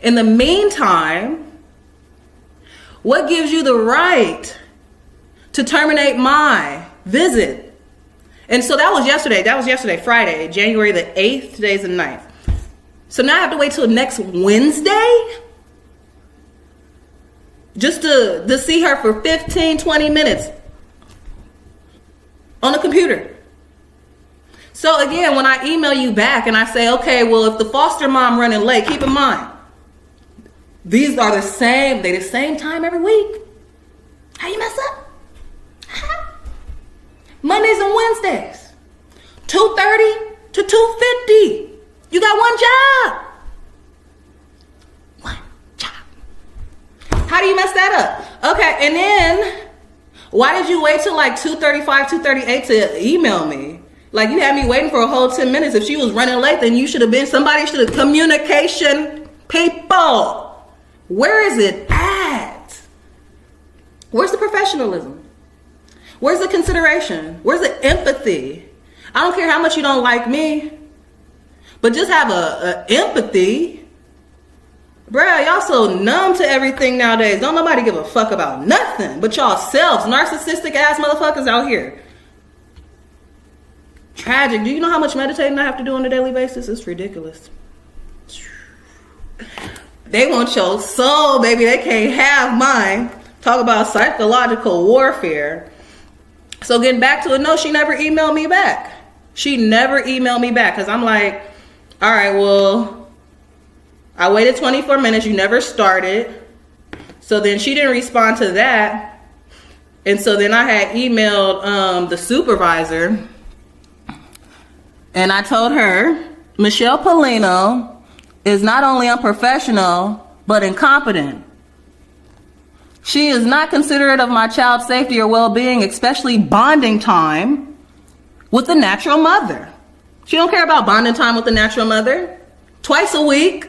In the meantime, what gives you the right to terminate my visit? And so that was yesterday, Friday, January the 8th. Today's the 9th. So now I have to wait till next Wednesday just to see her for 15, 20 minutes on the computer. So again, when I email you back and I say, okay, well, if the foster mom running late, keep in mind, these are the same time every week. How you mess up? Mondays and Wednesdays, 2:30 to 2:50. You got one job. How do you mess that up? Okay, and then why did you wait till like 2:35, 2:38 to email me? Like, you had me waiting for a whole 10 minutes. If she was running late, then you should have been, somebody should have, communication people. Where is it at? Where's the professionalism? Where's the consideration? Where's the empathy? I don't care how much you don't like me, but just have a empathy. Bruh, y'all so numb to everything nowadays. Don't nobody give a fuck about nothing but y'all selves. Narcissistic ass motherfuckers out here. Tragic. Do you know how much meditating I have to do on a daily basis? It's ridiculous. They want your soul, baby. They can't have mine. Talk about psychological warfare. So getting back to it, no, she never emailed me back. She never emailed me back because I'm like, all right, well, I waited 24 minutes. You never started. So then she didn't respond to that. And so then I had emailed the supervisor. And I told her, Michelle Polino is not only unprofessional, but incompetent. She is not considerate of my child's safety or well-being, especially bonding time with the natural mother. She don't care about bonding time with the natural mother. Twice a week.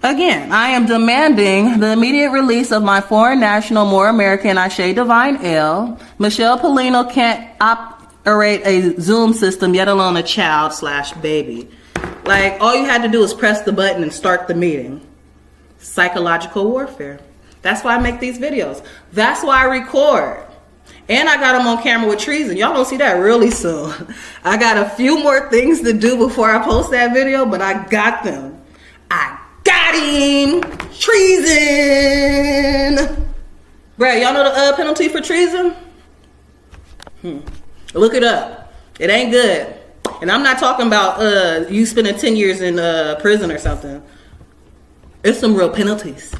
Again, I am demanding the immediate release of my foreign national, Moorish American, Ashe Divine L. Michelle Polino can't operate a Zoom system, yet alone a child/baby. Like, all you had to do is press the button and start the meeting. Psychological warfare. That's why I make these videos. That's why I record. And I got them on camera with treason. Y'all gonna see that really soon. I got a few more things to do before I post that video, but I got them. I got him. Treason. Bruh, y'all know the penalty for treason? Look it up. It ain't good. And I'm not talking about you spending 10 years in prison or something. It's some real penalties.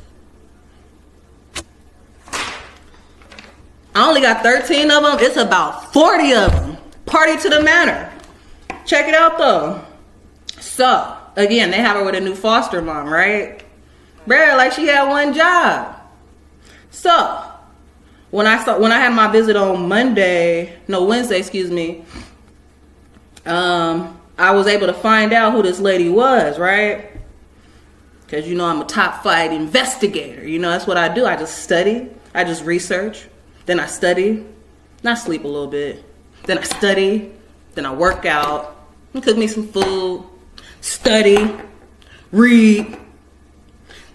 I only got 13 of them. It's about 40 of them. Party to the matter. Check it out though. So, again, they have her with a new foster mom, right? Bruh, like she had one job. So, when I had my visit on Wednesday, excuse me, I was able to find out who this lady was, right? Because, you know, I'm a top flight investigator. You know, that's what I do. I just study. I just research. Then I study. Then I sleep a little bit. Then I study. Then I work out. And cook me some food. Study. Read.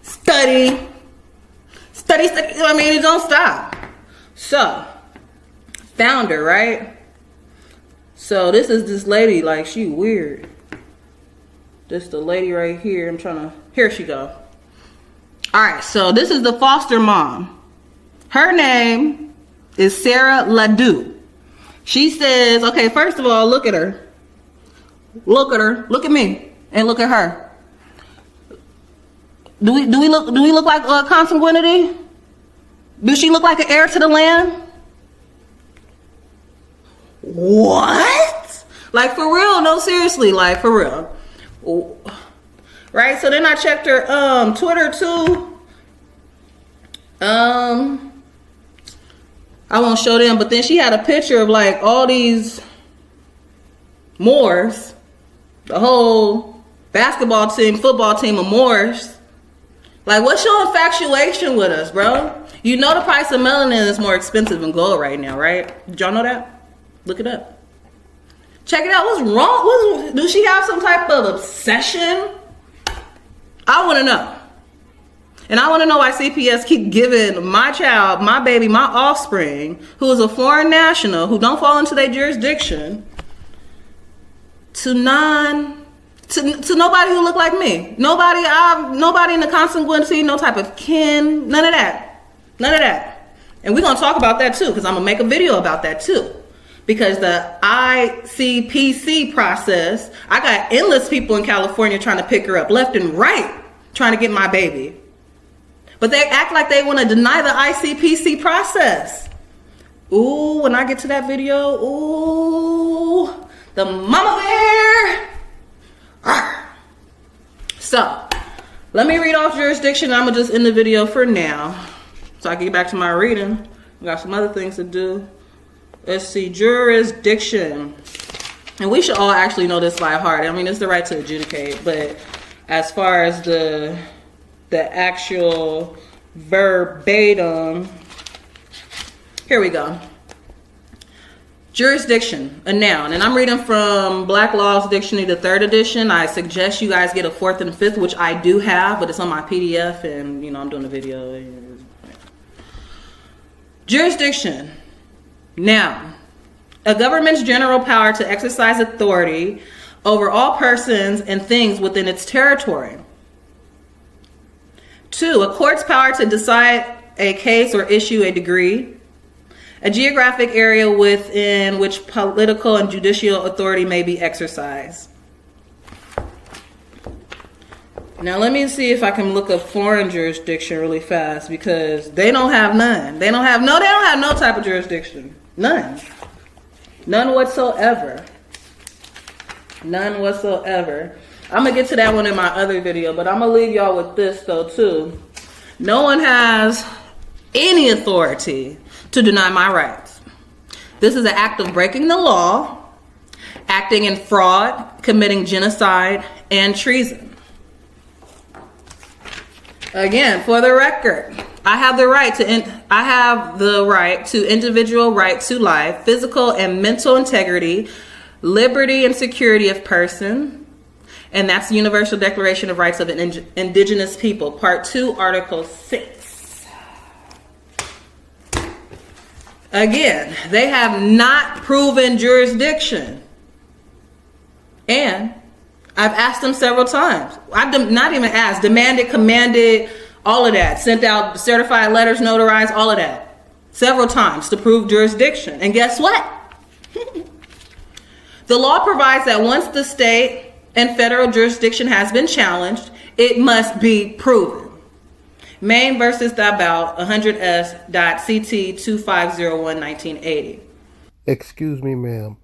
Study. Study. I mean, it don't stop. So, found her, right? So this is this lady, like, she weird. This the lady right here. Here she go. All right, so this is the foster mom. Her name is Sarah Ledoux. She says, okay, first of all, look at her. Look at her. Look at me. And look at her. Do we look like consanguinity? Do she look like an heir to the land? What? Like, for real? No, seriously, like, for real. Right? So then I checked her Twitter too. I won't show them, but then she had a picture of like all these Moors, the whole basketball team, football team of Moors. Like, what's your infatuation with us, bro? You know the price of melanin is more expensive than gold right now, right? Did y'all know that? Look it up. Check it out. What's wrong? Do she have some type of obsession? I want to know. And I want to know why CPS keep giving my child, my baby, my offspring, who is a foreign national, who don't fall into their jurisdiction, to nobody who look like me. Nobody in the consanguinity, no type of kin, none of that. None of that. And we're going to talk about that too, because I'm going to make a video about that too. Because the ICPC process, I got endless people in California trying to pick her up left and right, trying to get my baby. But they act like they want to deny the ICPC process. Ooh, when I get to that video, ooh, the mama bear. Arr. So, Let me read off jurisdiction. I'm gonna just end the video for now, so I can get back to my reading. I got some other things to do. Let's see, jurisdiction. And we should all actually know this by heart. I mean, it's the right to adjudicate, but as far as the actual verbatim, here we go. Jurisdiction, a noun, and I'm reading from Black Laws Dictionary, the 3rd edition. I suggest you guys get a 4th and a 5th, which I do have, but it's on my PDF, and you know I'm doing a video. Jurisdiction, noun, a government's general power to exercise authority over all persons and things within its territory. 2, a court's power to decide a case or issue a decree. A geographic area within which political and judicial authority may be exercised. Now let me see if I can look up foreign jurisdiction really fast, because they don't have none. They don't have no type of jurisdiction. None. None whatsoever. None whatsoever. I'm gonna get to that one in my other video, but I'm gonna leave y'all with this though too. No one has any authority to deny my rights. This is an act of breaking the law, acting in fraud, committing genocide, and treason. Again, for the record, I have the right to individual right to life, physical and mental integrity, liberty and security of person, and that's the Universal Declaration of Rights of Indigenous People, Part 2, Article 6. Again, they have not proven jurisdiction. And I've asked them several times. I've not even asked, demanded, commanded, all of that. Sent out certified letters, notarized, all of that. Several times to prove jurisdiction. And guess what? The law provides that once the state and federal jurisdiction has been challenged, it must be proven. Maine versus Dabao, 100S.CT 2501-1980. Excuse me, ma'am.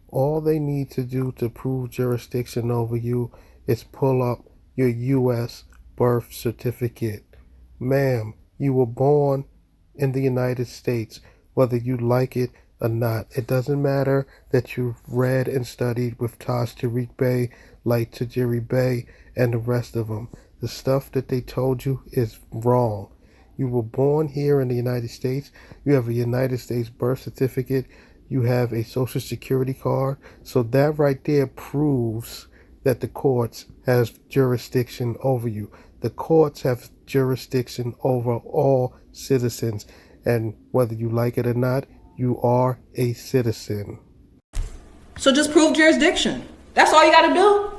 All they need to do to prove jurisdiction over you is pull up your U.S. birth certificate. Ma'am, you were born in the United States, whether you like it or not. It doesn't matter that you've read and studied with Taj Tariq Bey, Light Tajiri Bey, and the rest of them. The stuff that they told you is wrong. You were born here in the United States. You have a United States birth certificate. You have a social security card. So that right there proves that the courts have jurisdiction over you. The courts have jurisdiction over all citizens. And whether you like it or not, you are a citizen. So just prove jurisdiction. That's all you got to do.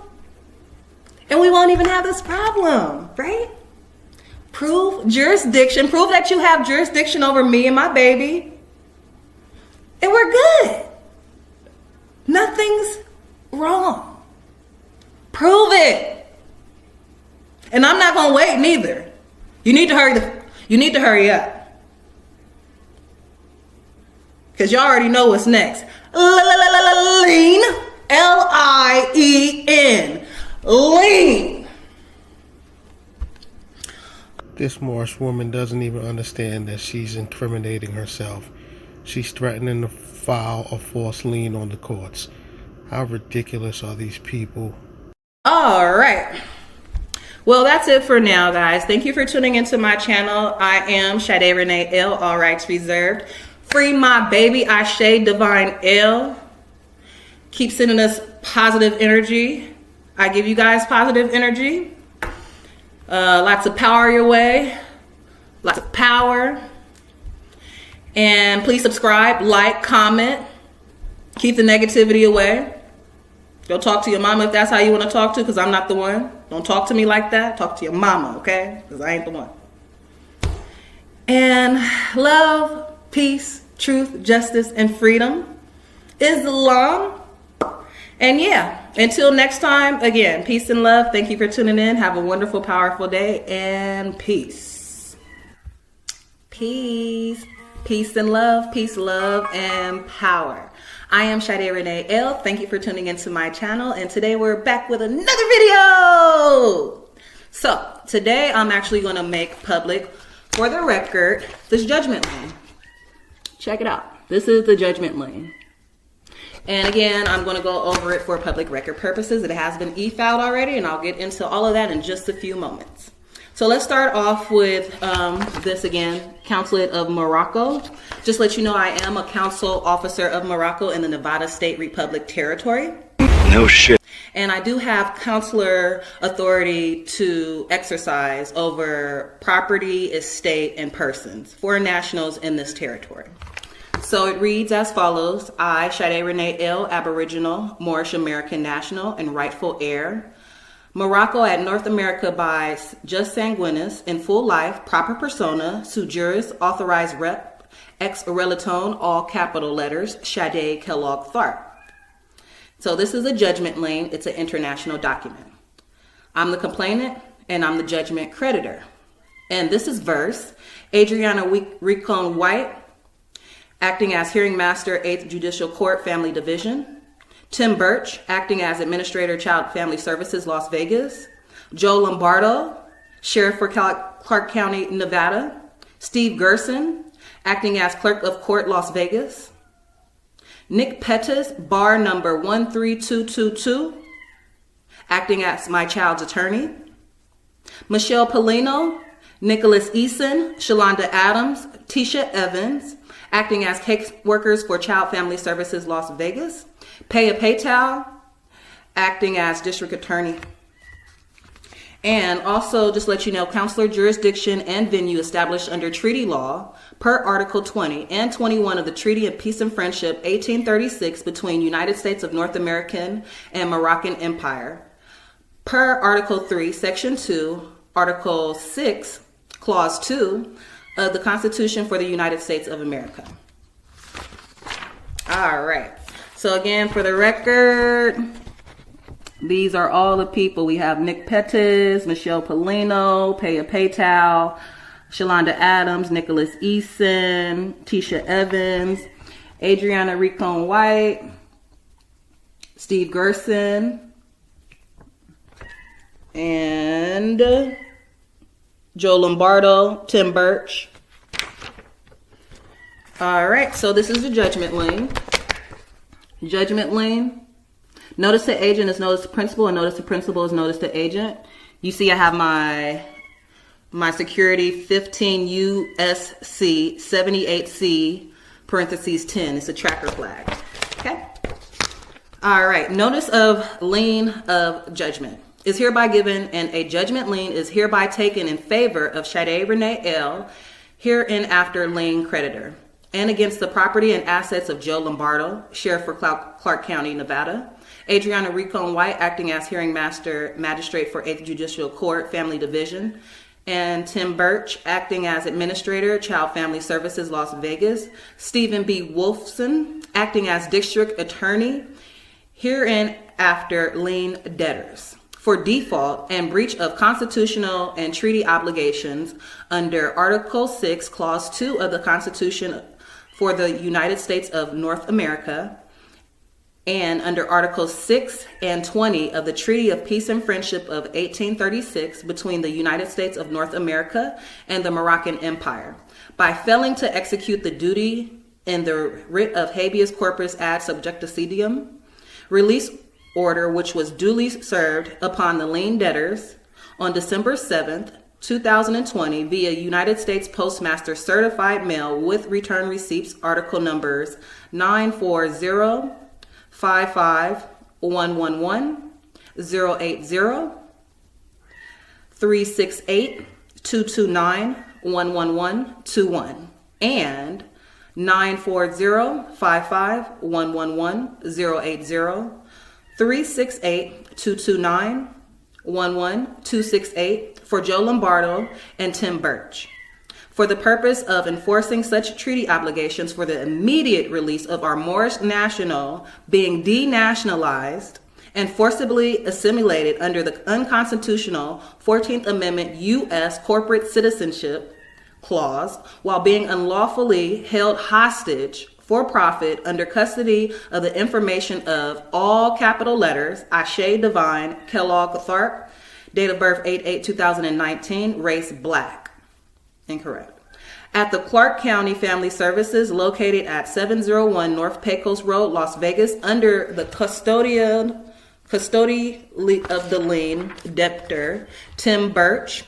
And we won't even have this problem, right? Prove jurisdiction. Prove that you have jurisdiction over me and my baby. And we're good. Nothing's wrong. Prove it. And I'm not going to wait neither. You need to hurry up. Because you already know what's next. Lien. Lien. Lien. This Moorish woman doesn't even understand that she's incriminating herself. She's threatening to file a false lien on the courts. How ridiculous are these people? All right. Well, that's it for now, guys. Thank you for tuning into my channel. I am Sade Renee L. All rights reserved. Free my baby, Ashe Divine L. Keep sending us positive energy. I give you guys positive energy. Lots of power your way. Lots of power. And please subscribe, like, comment. Keep the negativity away. Go talk to your mama if that's how you want to talk to, because I'm not the one. Don't talk to me like that. Talk to your mama, okay? Because I ain't the one. And love, peace, truth, justice, and freedom. Islam. And yeah, until next time, again, peace and love. Thank you for tuning in. Have a wonderful, powerful day, and peace. Peace. Peace and love, and power. I am Sade Renee L. Thank you for tuning into my channel. And today we're back with another video. So today I'm actually going to make public, for the record, this judgment lien. Check it out. This is the judgment lien. And again, I'm going to go over it for public record purposes. It has been e-filed already, and I'll get into all of that in just a few moments. So let's start off with this again, Consulate of Morocco. Just let you know, I am a council officer of Morocco in the Nevada State Republic territory. No shit. And I do have consular authority to exercise over property, estate, and persons, foreign nationals in this territory. So it reads as follows. I, Sade Renee L., Aboriginal, Moorish American national, and rightful heir. Morocco at North America by just sanguinis, in full life, proper persona, sui juris, authorized rep, ex relatone, all capital letters, Sade Kellogg Tharp. So this is a judgment lien. It's an international document. I'm the complainant, and I'm the judgment creditor. And this is verse. Adriana Ricon White, acting as hearing master, 8th Judicial Court, Family Division. Tim Birch, acting as administrator, Child Family Services, Las Vegas. Joe Lombardo, sheriff for Clark County, Nevada. Steve Gerson, acting as clerk of court, Las Vegas. Nick Pettis, bar number 13222, acting as my child's attorney. Michelle Polino, Nicholas Eason, Shalonda Adams, Tisha Evans, acting as case workers for Child Family Services, Las Vegas. Paya Paytal, acting as district attorney. And also, just let you know, consular jurisdiction and venue established under treaty law per Article 20 and 21 of the Treaty of Peace and Friendship 1836 between United States of North American and Moroccan Empire. Per Article 3, Section 2, Article 6, Clause 2 of the Constitution for the United States of America. All right. So again, for the record, these are all the people. We have Nick Pettis, Michelle Polino, Paya Paytal, Shalonda Adams, Nicholas Eason, Tisha Evans, Adriana Ricon White, Steve Gerson, and Joe Lombardo, Tim Birch. All right, so this is the judgment lien. Judgment lien. Notice to agent is notice to principal, and notice to principal is notice to agent. You see I have my security 15 USC 78C parentheses 10. It's a tracker flag. Okay. All right. Notice of lien of judgment is hereby given, and a judgment lien is hereby taken in favor of Sade Renee L., hereinafter lien creditor, and against the property and assets of Joe Lombardo, sheriff for Clark County, Nevada. Adriana Ricon White, acting as hearing master, magistrate for 8th Judicial Court, Family Division. And Tim Birch, acting as administrator, Child Family Services, Las Vegas. Stephen B. Wolfson, acting as district attorney, hereinafter lien debtors, for default and breach of constitutional and treaty obligations under Article 6, Clause 2 of the Constitution for the United States of North America, and under Articles 6 and 20 of the Treaty of Peace and Friendship of 1836 between the United States of North America and the Moroccan Empire, by failing to execute the duty in the writ of habeas corpus ad subjecticidium, release order which was duly served upon the lien debtors on December 7th, 2020 via United States Postmaster certified mail with return receipts, article numbers 940 55111 080 368 229 11121 and 940 55111 080 368 229 11268 for Joe Lombardo and Tim Birch, for the purpose of enforcing such treaty obligations for the immediate release of our Moorish national being denationalized and forcibly assimilated under the unconstitutional 14th Amendment U.S. Corporate Citizenship Clause, while being unlawfully held hostage for profit under custody of the information of all capital letters, Ashe Divine, Kellogg Tharp, Date of birth 8/8/2019. Race black. Incorrect. At the Clark County Family Services located at 701 North Pecos Road, Las Vegas, under the custody of the lien debtor, Tim Birch,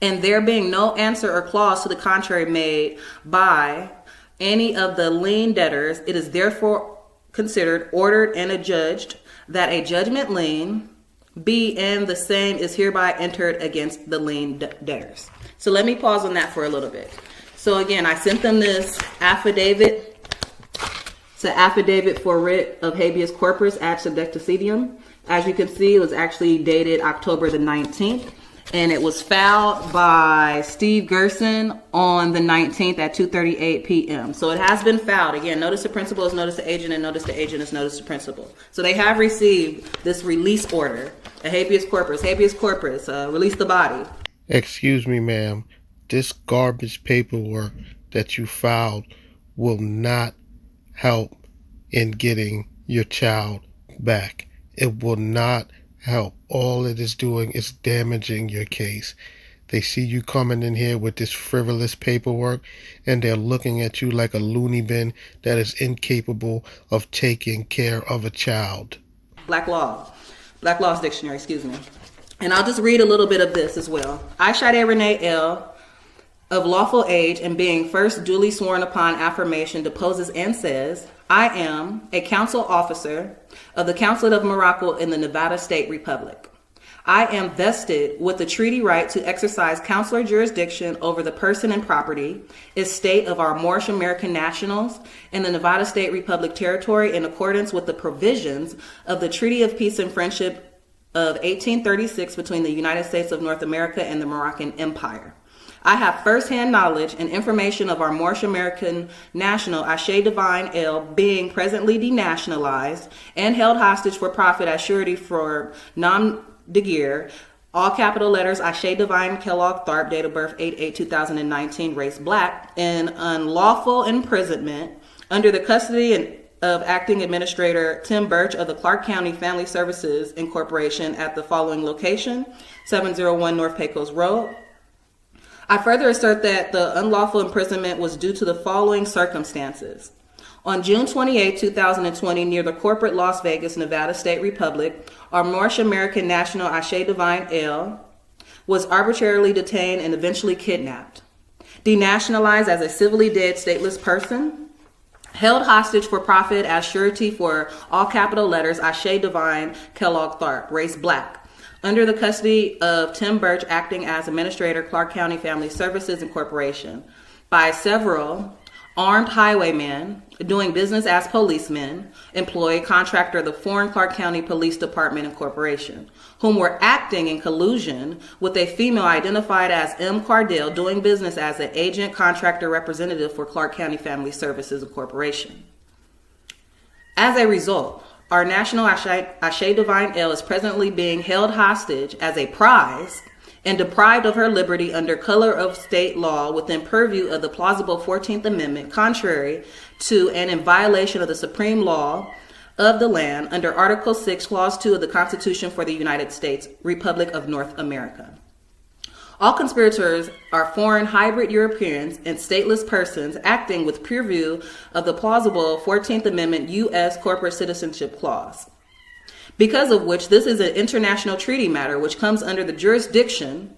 and there being no answer or clause to the contrary made by any of the lien debtors, it is therefore considered, ordered, and adjudged that a judgment lien be and the same is hereby entered against the lien debtors. So let me pause on that for a little bit. So again, I sent them this affidavit. It's an affidavit for writ of habeas corpus ad subdecticidium. As you can see, it was actually dated October the 19th, and it was filed by Steve Gerson on the 19th at 2:38 p.m. So it has been filed. Again, notice to principal is notice to agent, and notice to agent is notice to principal. So they have received this release order, a habeas corpus, release the body. Excuse me, ma'am. This garbage paperwork that you filed will not help in getting your child back. It will not help. All it is doing is damaging your case. They see you coming in here with this frivolous paperwork, and they're looking at you like a loony bin that is incapable of taking care of a child. Black Laws Dictionary, excuse me. And I'll just read a little bit of this as well. I, Sade Renee L., of lawful age and being first duly sworn upon affirmation, deposes and says, I am a council officer of the Consulate of Morocco in the Nevada State Republic. I am vested with the treaty right to exercise consular jurisdiction over the person and property, estate of our Moorish American nationals in the Nevada State Republic territory in accordance with the provisions of the Treaty of Peace and Friendship of 1836 between the United States of North America and the Moroccan Empire. I have firsthand knowledge and information of our Moorish American national Ashe Divine L being presently denationalized and held hostage for profit as surety for Nam de Gear, all capital letters, Ashe Divine Kellogg Tharp, date of birth 8/8/2019, race black, in unlawful imprisonment under the custody of acting administrator Tim Birch of the Clark County Family Services Incorporation at the following location, 701 North Pecos Road. I further assert that the unlawful imprisonment was due to the following circumstances. On June 28, 2020, near the corporate Las Vegas, Nevada State Republic, our Moorish American national Ashe Divine L was arbitrarily detained and eventually kidnapped, denationalized as a civilly dead stateless person, held hostage for profit as surety for all capital letters Ashe Divine Kellogg Tharp, race black, under the custody of Tim Birch, acting as administrator, Clark County Family Services Incorporation, by several armed highwaymen doing business as policemen, employee contractor, the Foreign Clark County Police Department Incorporation, whom were acting in collusion with a female identified as M. Cardell, doing business as an agent contractor representative for Clark County Family Services Incorporation. As a result, our national Ashe Divine L is presently being held hostage as a prize and deprived of her liberty under color of state law within purview of the plausible 14th Amendment, contrary to and in violation of the supreme law of the land under Article 6, Clause 2 of the Constitution for the United States Republic of North America. All conspirators are foreign hybrid Europeans and stateless persons acting with purview of the plausible 14th Amendment U.S. Corporate Citizenship Clause, because of which this is an international treaty matter which comes under the jurisdiction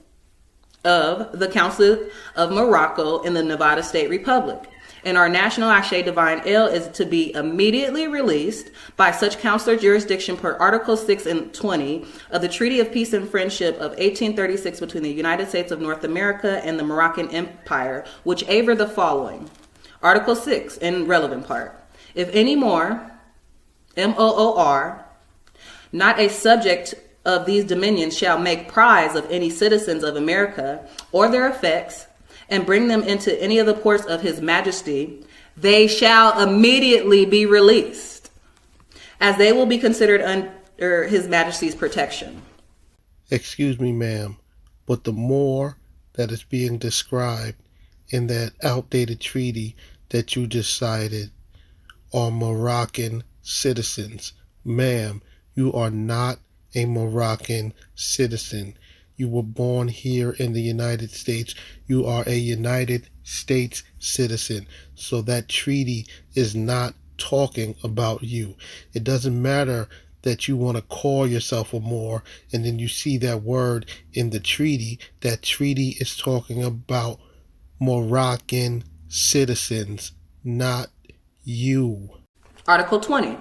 of the Consulate of Morocco in the Nevada State Republic. And our national Ashe Divine L is to be immediately released by such consular jurisdiction per Article 6 and 20 of the Treaty of Peace and Friendship of 1836 between the United States of North America and the Moroccan Empire, which aver the following. Article 6, in relevant part. If any more, MOOR, not a subject of these dominions shall make prize of any citizens of America or their effects, and bring them into any of the ports of his majesty, they shall immediately be released, as they will be considered under his majesty's protection. Excuse me, ma'am, but the more that is being described in that outdated treaty that you just cited are Moroccan citizens. Ma'am, you are not a Moroccan citizen. You were born here in the United States. You are a United States citizen. So that treaty is not talking about you. It doesn't matter that you want to call yourself a Moor and then you see that word in the treaty. That treaty is talking about Moroccan citizens, not you. Article 20.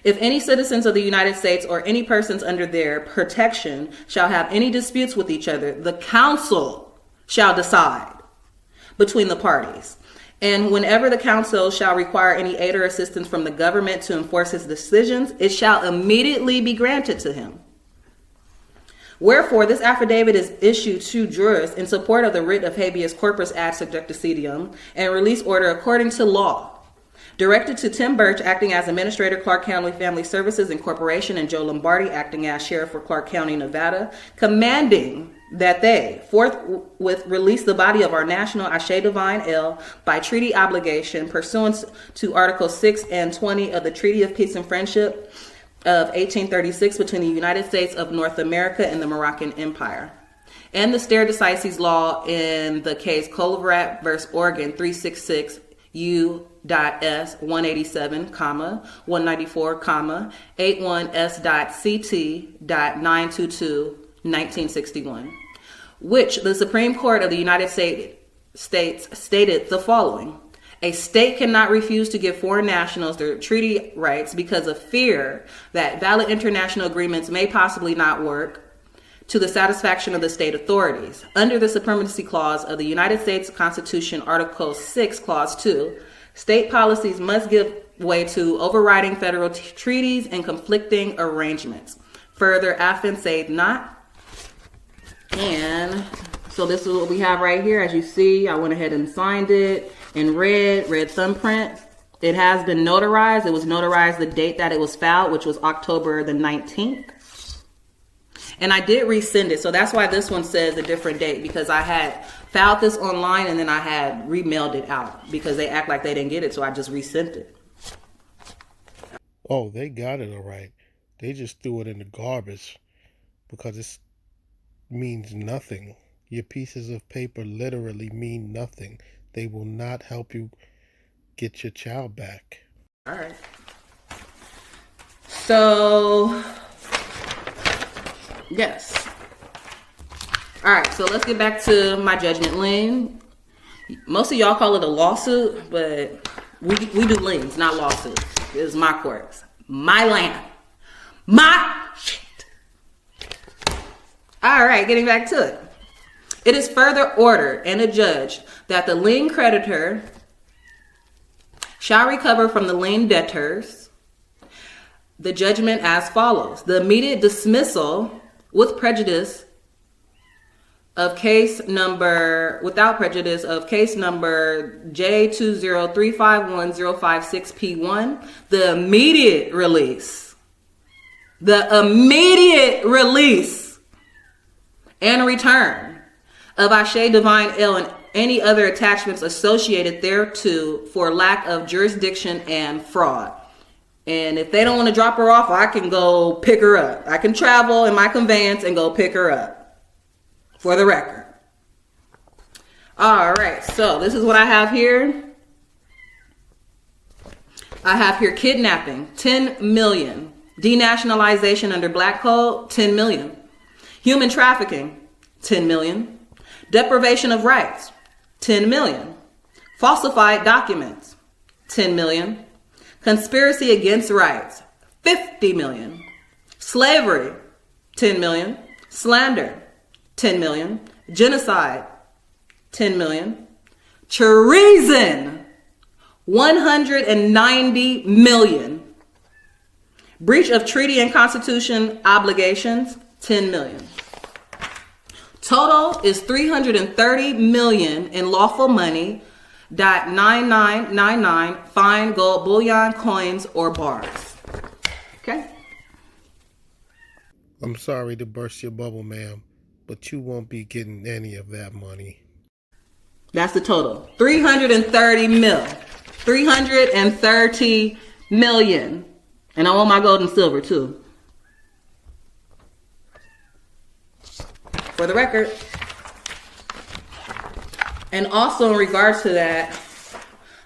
If any citizens of the United States or any persons under their protection shall have any disputes with each other, the council shall decide between the parties. And whenever the council shall require any aid or assistance from the government to enforce his decisions, it shall immediately be granted to him. Wherefore, this affidavit is issued to jurors in support of the writ of habeas corpus ad subjecticidium and release order according to law, directed to Tim Birch, acting as Administrator, Clark County Family Services Incorporation, and Joe Lombardi, acting as Sheriff for Clark County, Nevada, commanding that they forthwith release the body of our national Ashe Divine El by treaty obligation pursuant to Articles 6 and 20 of the Treaty of Peace and Friendship of 1836 between the United States of North America and the Moroccan Empire, and the stare decisis law in the case Colvarat v. Oregon 366 U.S. 187, 194, 81S.CT.922, 1961, which the Supreme Court of the United States stated the following: a state cannot refuse to give foreign nationals their treaty rights because of fear that valid international agreements may possibly not work to the satisfaction of the state authorities. Under the Supremacy Clause of the United States Constitution, Article 6, Clause 2, state policies must give way to overriding federal treaties and conflicting arrangements. Further, affin saith not. And so this is what we have right here. As you see, I went ahead and signed it in red thumbprint. It has been notarized. It was notarized the date that it was filed, which was October the 19th. And I did resend it. So that's why this one says a different date, because I had filed this online and then I had remailed it out because they act like they didn't get it. So I just resent it. Oh, they got it all right. They just threw it in the garbage because it means nothing. Your pieces of paper literally mean nothing. They will not help you get your child back. All right. So, yes. All right, so let's get back to my judgment lien. Most of y'all call it a lawsuit, but we do liens, not lawsuits. This is my courts, my land, my shit. All right, getting back to it. It is further ordered and adjudged that the lien creditor shall recover from the lien debtors the judgment as follows: the immediate dismissal with prejudice of case number, without prejudice of case number J20351-056P1, the immediate release and return of Ashe Divine El and any other attachments associated thereto for lack of jurisdiction and fraud. And if they don't want to drop her off, I can go pick her up. I can travel in my conveyance and go pick her up. For the record. All right, so this is what I have here. I have here kidnapping, 10 million. Denationalization under Black Code, 10 million. Human trafficking, 10 million. Deprivation of rights, 10 million. Falsified documents, 10 million. Conspiracy against rights, 50 million. Slavery, 10 million. Slander, 10 million. Genocide, 10 million. Treason, 190 million. Breach of treaty and constitution obligations, 10 million. Total is 330 million in lawful money, .9999 fine, gold, bullion, coins, or bars. Okay? I'm sorry to burst your bubble, ma'am, but you won't be getting any of that money. That's the total. 330 mil. 330 million. And I want my gold and silver too. for the record. And also in regards to that,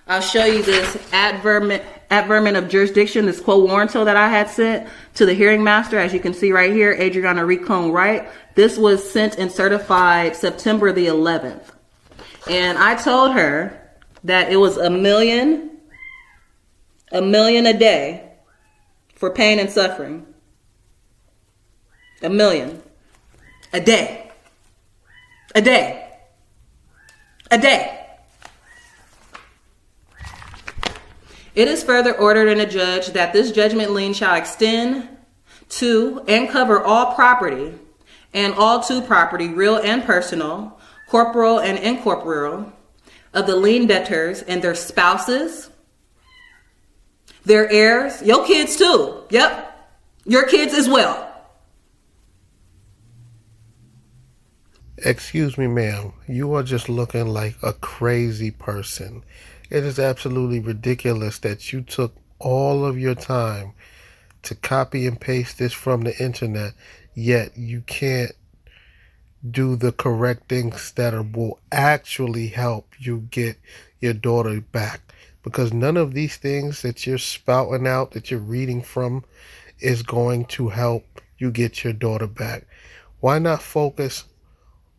I'll show you this adverment of jurisdiction, this quo warranto that I had sent to the hearing master. As you can see right here, Adriana Recone Wright. This was sent and certified September the 11th. And I told her that it was $1 million a day for pain and suffering. $1 million a day. A day. A day. It is further ordered in a judge that this judgment lien shall extend to and cover all property and all to property, real and personal, corporeal and incorporeal, of the lien debtors and their spouses, their heirs, your kids too. Yep, your kids as well. Excuse me, ma'am. You are just looking like a crazy person. It is absolutely ridiculous that you took all of your time to copy and paste this from the internet, yet you can't do the correct things that will actually help you get your daughter back. Because none of these things that you're spouting out, that you're reading from, is going to help you get your daughter back. Why not focus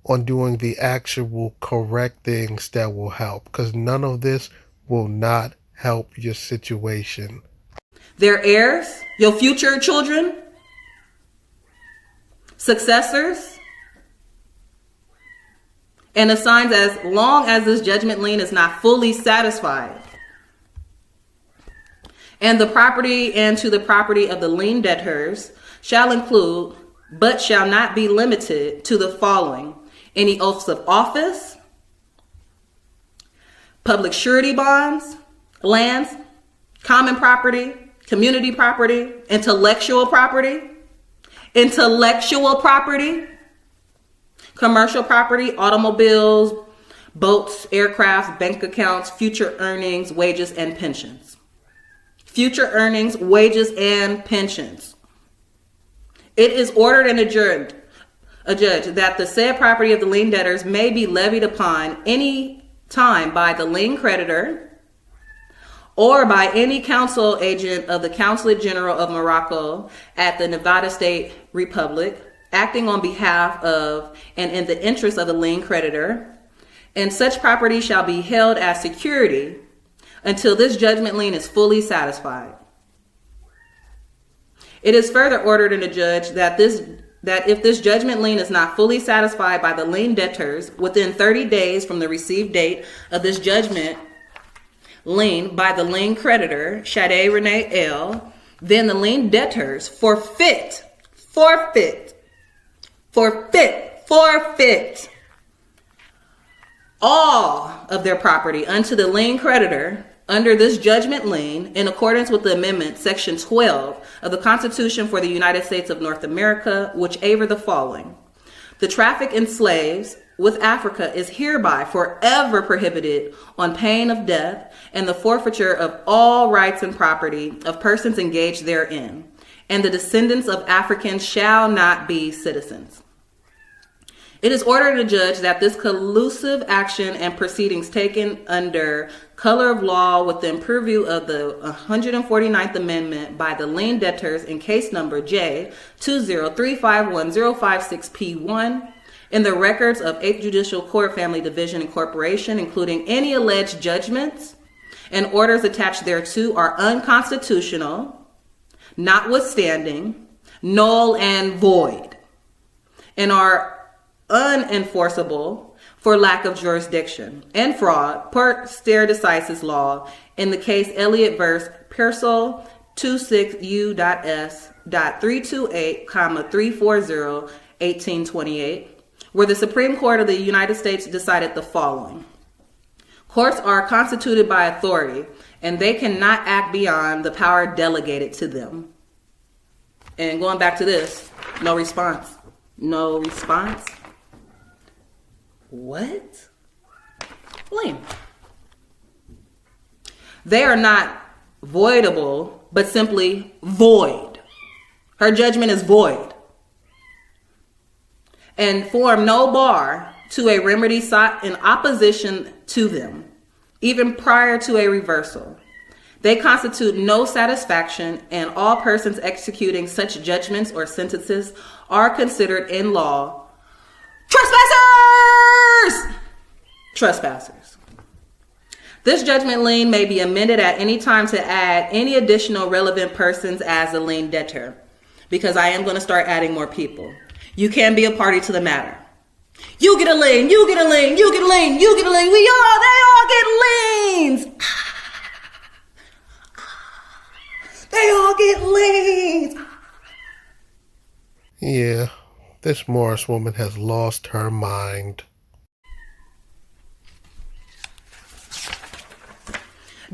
on doing the actual correct things that will help? Because none of this will not help your situation. Their heirs, your future children, successors, and assigns as long as this judgment lien is not fully satisfied. And the property and to the property of the lien debtors shall include, but shall not be limited to the following: any oaths of office, public surety bonds, lands, common property, community property, intellectual property, commercial property, automobiles, boats, aircraft, bank accounts, future earnings, wages, and pensions. Future earnings, wages, and pensions. It is ordered and adjourned a judge that the said property of the lien debtors may be levied upon any time by the lien creditor or by any counsel agent of the Consulate General of Morocco at the Nevada State Republic, acting on behalf of and in the interest of the lien creditor, and such property shall be held as security until this judgment lien is fully satisfied. It is further ordered in a judge that if this judgment lien is not fully satisfied by the lien debtors within 30 days from the received date of this judgment lien by the lien creditor, Shade Renee L., then the lien debtors forfeit all of their property unto the lien creditor under this judgment lien in accordance with the amendment, section 12 of the Constitution for the United States of North America, which aver the following: the traffic in slaves with Africa is hereby forever prohibited on pain of death and the forfeiture of all rights and property of persons engaged therein, and the descendants of Africans shall not be citizens. It is ordered to judge that this collusive action and proceedings taken under color of law within purview of the 149th Amendment by the lien debtors in case number J2035156P1 in the records of 8th Judicial Court Family Division and Corporation, including any alleged judgments and orders attached thereto, are unconstitutional, notwithstanding, null and void, and are unenforceable for lack of jurisdiction and fraud per stare decisis law in the case Elliott vs. Pearsall 26U.S.328,340/1828, where the Supreme Court of the United States decided the following: courts are constituted by authority and they cannot act beyond the power delegated to them. And going back to this, no response. No response. What? Lame. They are not voidable, but simply void. Her judgment is void. and form no bar to a remedy sought in opposition to them, even prior to a reversal. They constitute no satisfaction, and all persons executing such judgments or sentences are considered in law trespassers. This judgment lien may be amended at any time to add any additional relevant persons as a lien debtor, because I am going to start adding more people. You can be a party to the matter. You get a lien, you get a lien, you get a lien, you get a lien. They all get liens. They all get liens. Yeah, this Moorish woman has lost her mind.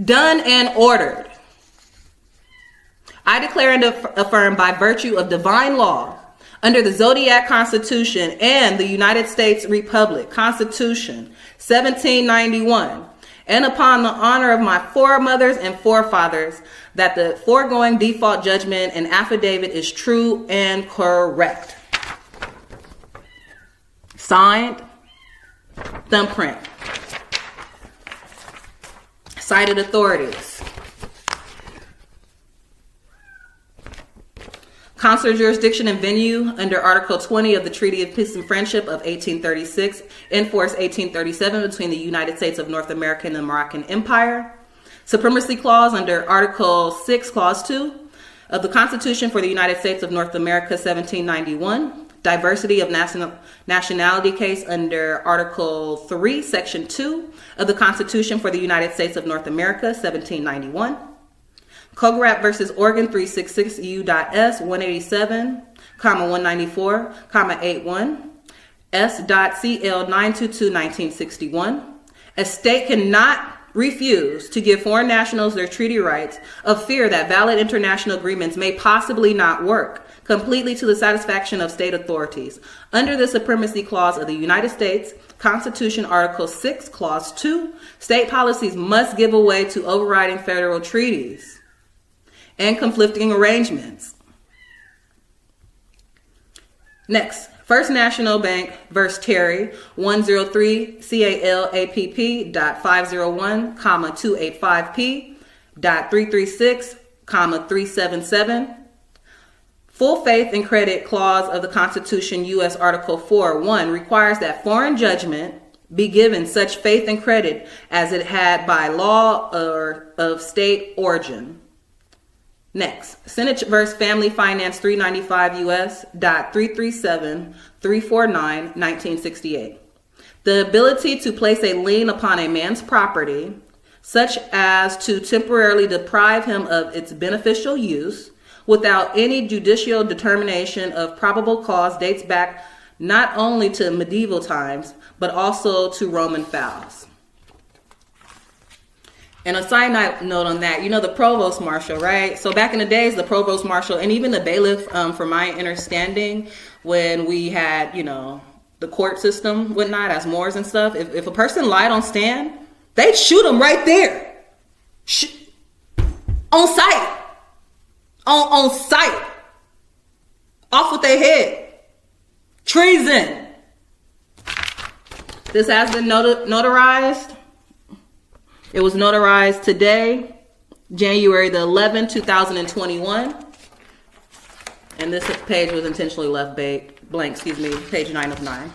Done and ordered. I declare and affirm by virtue of divine law, under the Zodiac Constitution and the United States Republic Constitution 1791, and upon the honor of my foremothers and forefathers, that the foregoing default judgment and affidavit is true and correct. Signed, thumbprint. Cited authorities. Consular jurisdiction and venue under Article 20 of the Treaty of Peace and Friendship of 1836, in force 1837 between the United States of North America and the Moroccan Empire. Supremacy clause under Article 6, Clause 2 of the Constitution for the United States of North America 1791. Diversity of nationality case under Article 3, Section 2 of the Constitution for the United States of North America 1791. Cograp versus Oregon 366 U.S. 187, 194, 81, S.CL 922 1961. A state cannot refuse to give foreign nationals their treaty rights of fear that valid international agreements may possibly not work completely to the satisfaction of state authorities. Under the Supremacy Clause of the United States Constitution, Article 6, Clause 2, state policies must give way to overriding federal treaties and conflicting arrangements. Next, First National Bank versus Terry, 103 CALAPP.501, 285P.336, 377. Full faith and credit clause of the Constitution, U.S. Article 4:1 requires that foreign judgment be given such faith and credit as it had by law or of state origin. Next, Senate versus Family Finance 395 U.S. .337 349 1968. The ability to place a lien upon a man's property, such as to temporarily deprive him of its beneficial use, without any judicial determination of probable cause, dates back not only to medieval times, but also to Roman fouls. And a side note on that, you know, the provost marshal, right? So back in the days, the provost marshal and even the bailiff, from my understanding, when we had, you know, the court system, whatnot, as Moors and stuff, if a person lied on stand, they'd shoot them right there. On sight. On sight. Off with their head. Treason. This has been notarized. It was notarized today, January the 11th, 2021. And this page was intentionally left blank, page 9 of 9.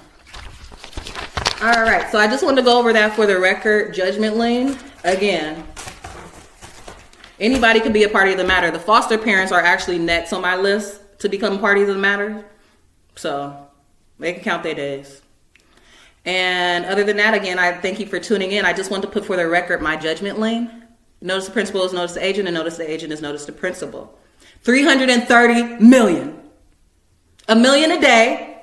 All right, so I just wanted to go over that for the record. Judgment lien, again, anybody could be a party of the matter. The foster parents are actually next on my list to become parties of the matter. So they can count their days. And other than that, again, I thank you for tuning in. I just want to put for the record my judgment lien. Notice the principal is notice the agent, and notice the agent is notice the principal. 330 million. $1 million a day.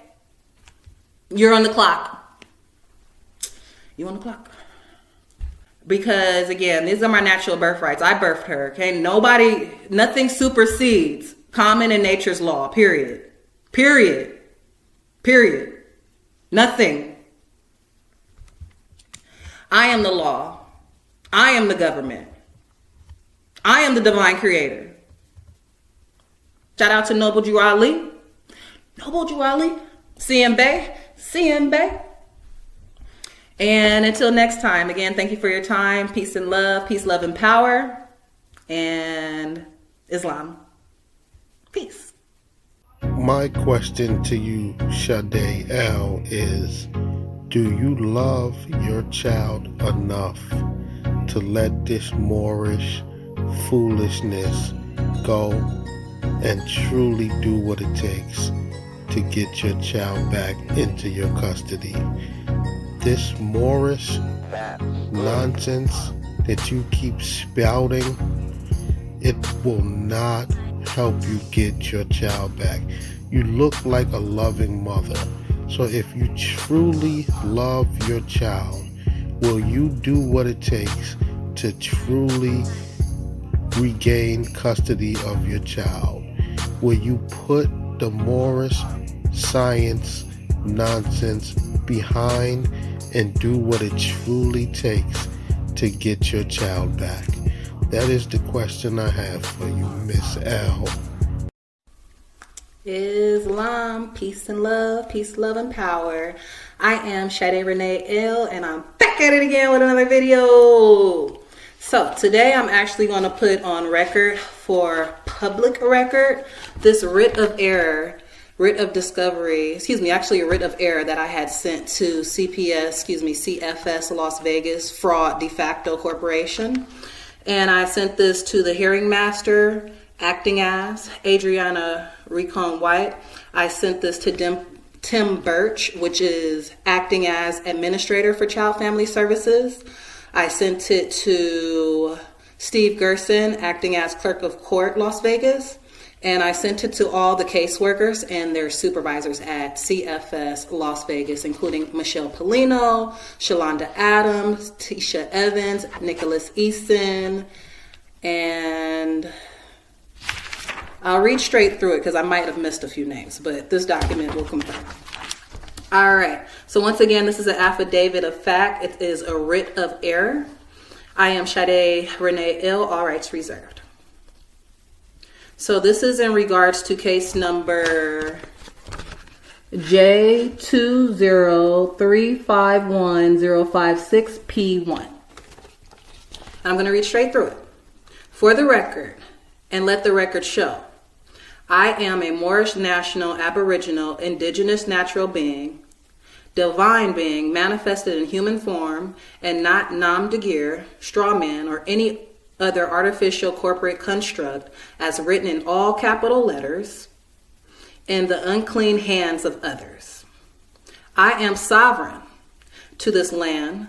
You're on the clock. You on the clock. Because again, these are my natural birthrights. I birthed her. Okay, nothing supersedes common and nature's law. Period. Nothing. I am the law. I am the government. I am the divine creator. Shout out to Noble Drew Ali. Noble Drew Ali. CM Bay. And until next time, again, thank you for your time. Peace and love. Peace, love, and power. And Islam. Peace. My question to you, Sade L, is, do you love your child enough to let this Moorish foolishness go and truly do what it takes to get your child back into your custody? This Moorish nonsense that you keep spouting, it will not help you get your child back. You look like a loving mother. So if you truly love your child, will you do what it takes to truly regain custody of your child? Will you put the Moorish science nonsense behind and do what it truly takes to get your child back? That is the question I have for you, Miss L. Islam, peace and love, and power. I am Sade Renee L, and I'm back at it again with another video. So today I'm actually going to put on record, for public record, this writ of error that I had sent to CFS Las Vegas Fraud De Facto Corporation. And I sent this to the hearing master, acting as Adriana Recon White. I sent this to Tim Birch, which is acting as administrator for Child Family Services. I sent it to Steve Gerson, acting as clerk of court, Las Vegas. And I sent it to all the caseworkers and their supervisors at CFS Las Vegas, including Michelle Polino, Shalonda Adams, Tisha Evans, Nicholas Eason, and I'll read straight through it because I might have missed a few names, but this document will confirm. All right. So once again, this is an affidavit of fact. It is a writ of error. I am Sade Renee L, all rights reserved. So this is in regards to case number J203510560P1. I'm going to read straight through it. For the record, and let the record show, I am a Moorish national, aboriginal, indigenous natural being, divine being manifested in human form, and not Nam Dagir, straw man, or any other artificial corporate construct as written in all capital letters in the unclean hands of others. I am sovereign to this land,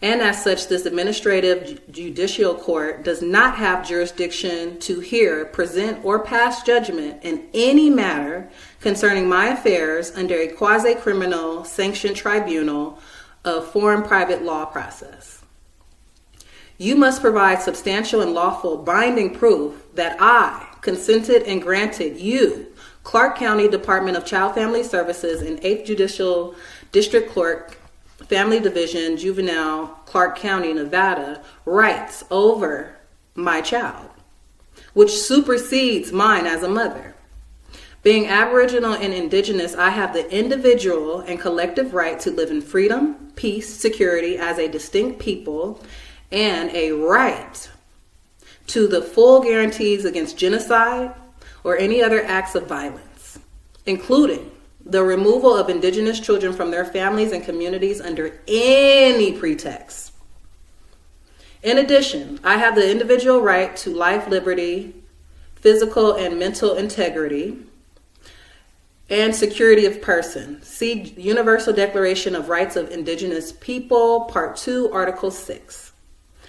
and as such, this administrative judicial court does not have jurisdiction to hear, present, or pass judgment in any matter concerning my affairs under a quasi-criminal sanctioned tribunal of foreign private law process. You must provide substantial and lawful binding proof that I consented and granted you, Clark County Department of Child Family Services and 8th Judicial District Clerk, Family Division, Juvenile, Clark County, Nevada, rights over my child, which supersedes mine as a mother. Being Aboriginal and Indigenous, I have the individual and collective right to live in freedom, peace, security as a distinct people, and a right to the full guarantees against genocide or any other acts of violence, including the removal of Indigenous children from their families and communities under any pretext. In addition, I have the individual right to life, liberty, physical and mental integrity, and security of person. See Universal Declaration of Rights of Indigenous People, Part 2, Article 6.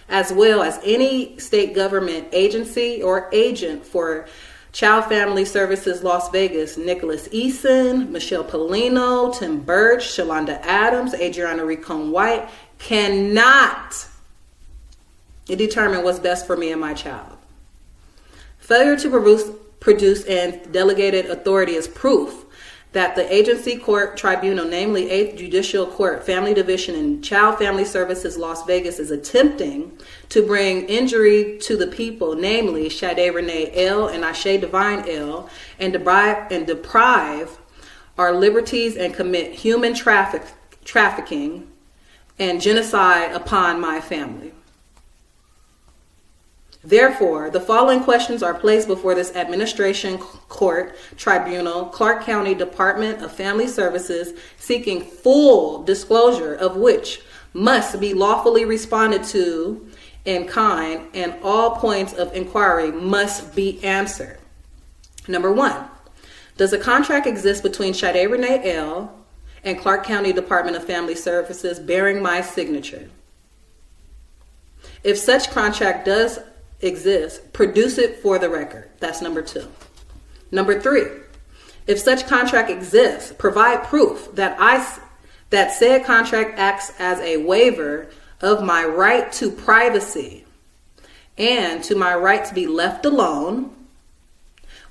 As well as any state government agency or agent for Child Family Services Las Vegas, Nicholas Eason, Michelle Polino, Tim Birch, Shalonda Adams, Adriana Recon White cannot determine what's best for me and my child. Failure to produce and delegated authority is proof that the agency court tribunal, namely 8th Judicial Court, Family Division, and Child Family Services Las Vegas, is attempting to bring injury to the people, namely Sade Renee L and Ashe Divine L, and deprive our liberties and commit human trafficking and genocide upon my family. Therefore, the following questions are placed before this administration court tribunal, Clark County Department of Family Services, seeking full disclosure of which must be lawfully responded to in kind, and all points of inquiry must be answered. Number 1, does a contract exist between Sade Renee L. and Clark County Department of Family Services bearing my signature? If such contract does exist, produce it for the record. That's number 2. Number 3, if such contract exists, provide proof that said contract acts as a waiver of my right to privacy and to my right to be left alone,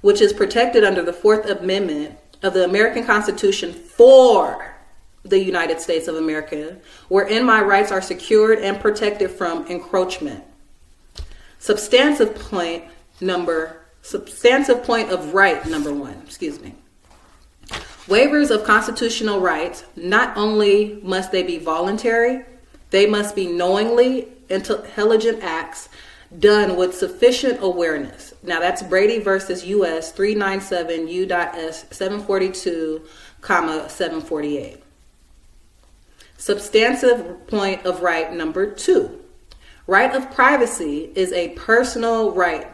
which is protected under the 4th Amendment of the American Constitution for the United States of America, wherein my rights are secured and protected from encroachment. Substantive point of right number 1, Waivers of constitutional rights, not only must they be voluntary, they must be knowingly intelligent acts done with sufficient awareness. Now that's Brady versus U.S. 397 U.S. 742, 748. Substantive point of right number 2. Right of privacy is a personal right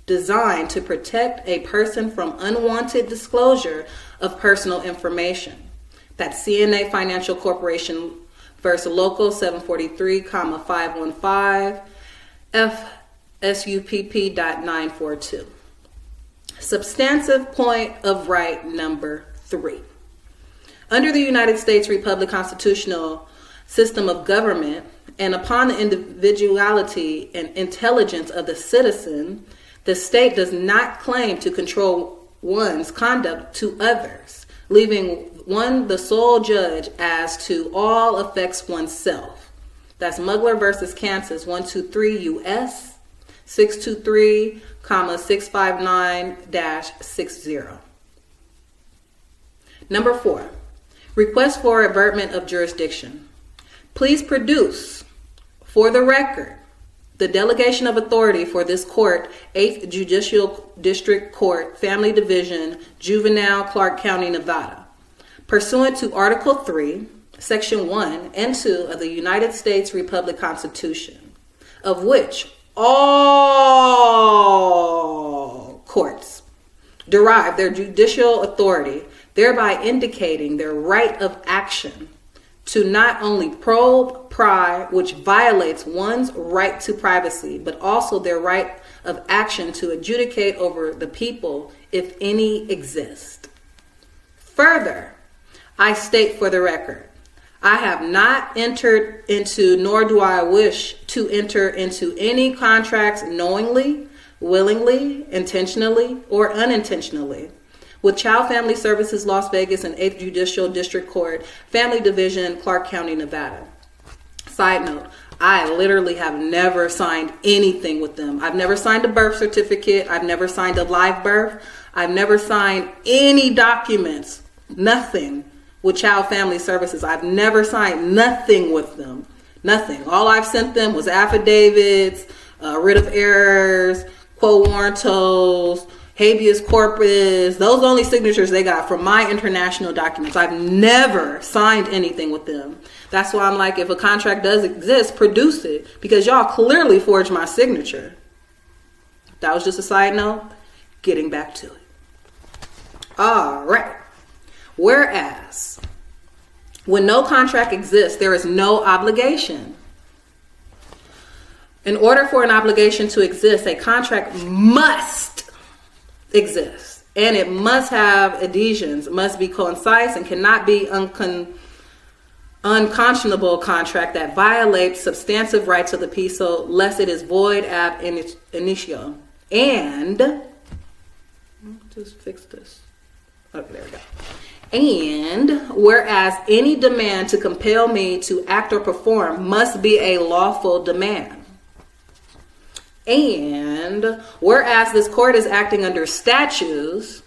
designed to protect a person from unwanted disclosure of personal information. That's CNA Financial Corporation versus Local 743, 515, FSUPP.942. Substantive point of right number 3. Under the United States Republic constitutional system of government, and upon the individuality and intelligence of the citizen, the state does not claim to control one's conduct to others, leaving one the sole judge as to all affects oneself. That's Mugler versus Kansas 123 U.S. 623, 659-60. Number 4, request for averment of jurisdiction. Please produce, for the record, the delegation of authority for this court, 8th Judicial District Court, Family Division, Juvenile, Clark County, Nevada, pursuant to Article 3, Section 1 and 2 of the United States Republic Constitution, of which all courts derive their judicial authority, thereby indicating their right of action to not only probe, pry, which violates one's right to privacy, but also their right of action to adjudicate over the people, if any exist. Further, I state for the record, I have not entered into, nor do I wish to enter into any contracts knowingly, willingly, intentionally, or unintentionally with Child Family Services Las Vegas and 8th Judicial District Court, Family Division, Clark County, Nevada. Side note, I literally have never signed anything with them. I've never signed a birth certificate. I've never signed a live birth. I've never signed any documents, nothing with Child Family Services. I've never signed nothing with them. Nothing. All I've sent them was affidavits, writ of errors, quo warrantos, habeas corpus. Those are the only signatures they got from my international documents. I've never signed anything with them. That's why I'm like, if a contract does exist, produce it, because y'all clearly forged my signature. That was just a side note. Getting back to it. All right. Whereas, when no contract exists, there is no obligation. In order for an obligation to exist, a contract must exist, and it must have adhesions, must be concise, and cannot be unconscionable contract that violates substantive rights of the people, lest it is void ab initio. And just fix this. Okay, there we go. And whereas any demand to compel me to act or perform must be a lawful demand. And whereas this court is acting under statutes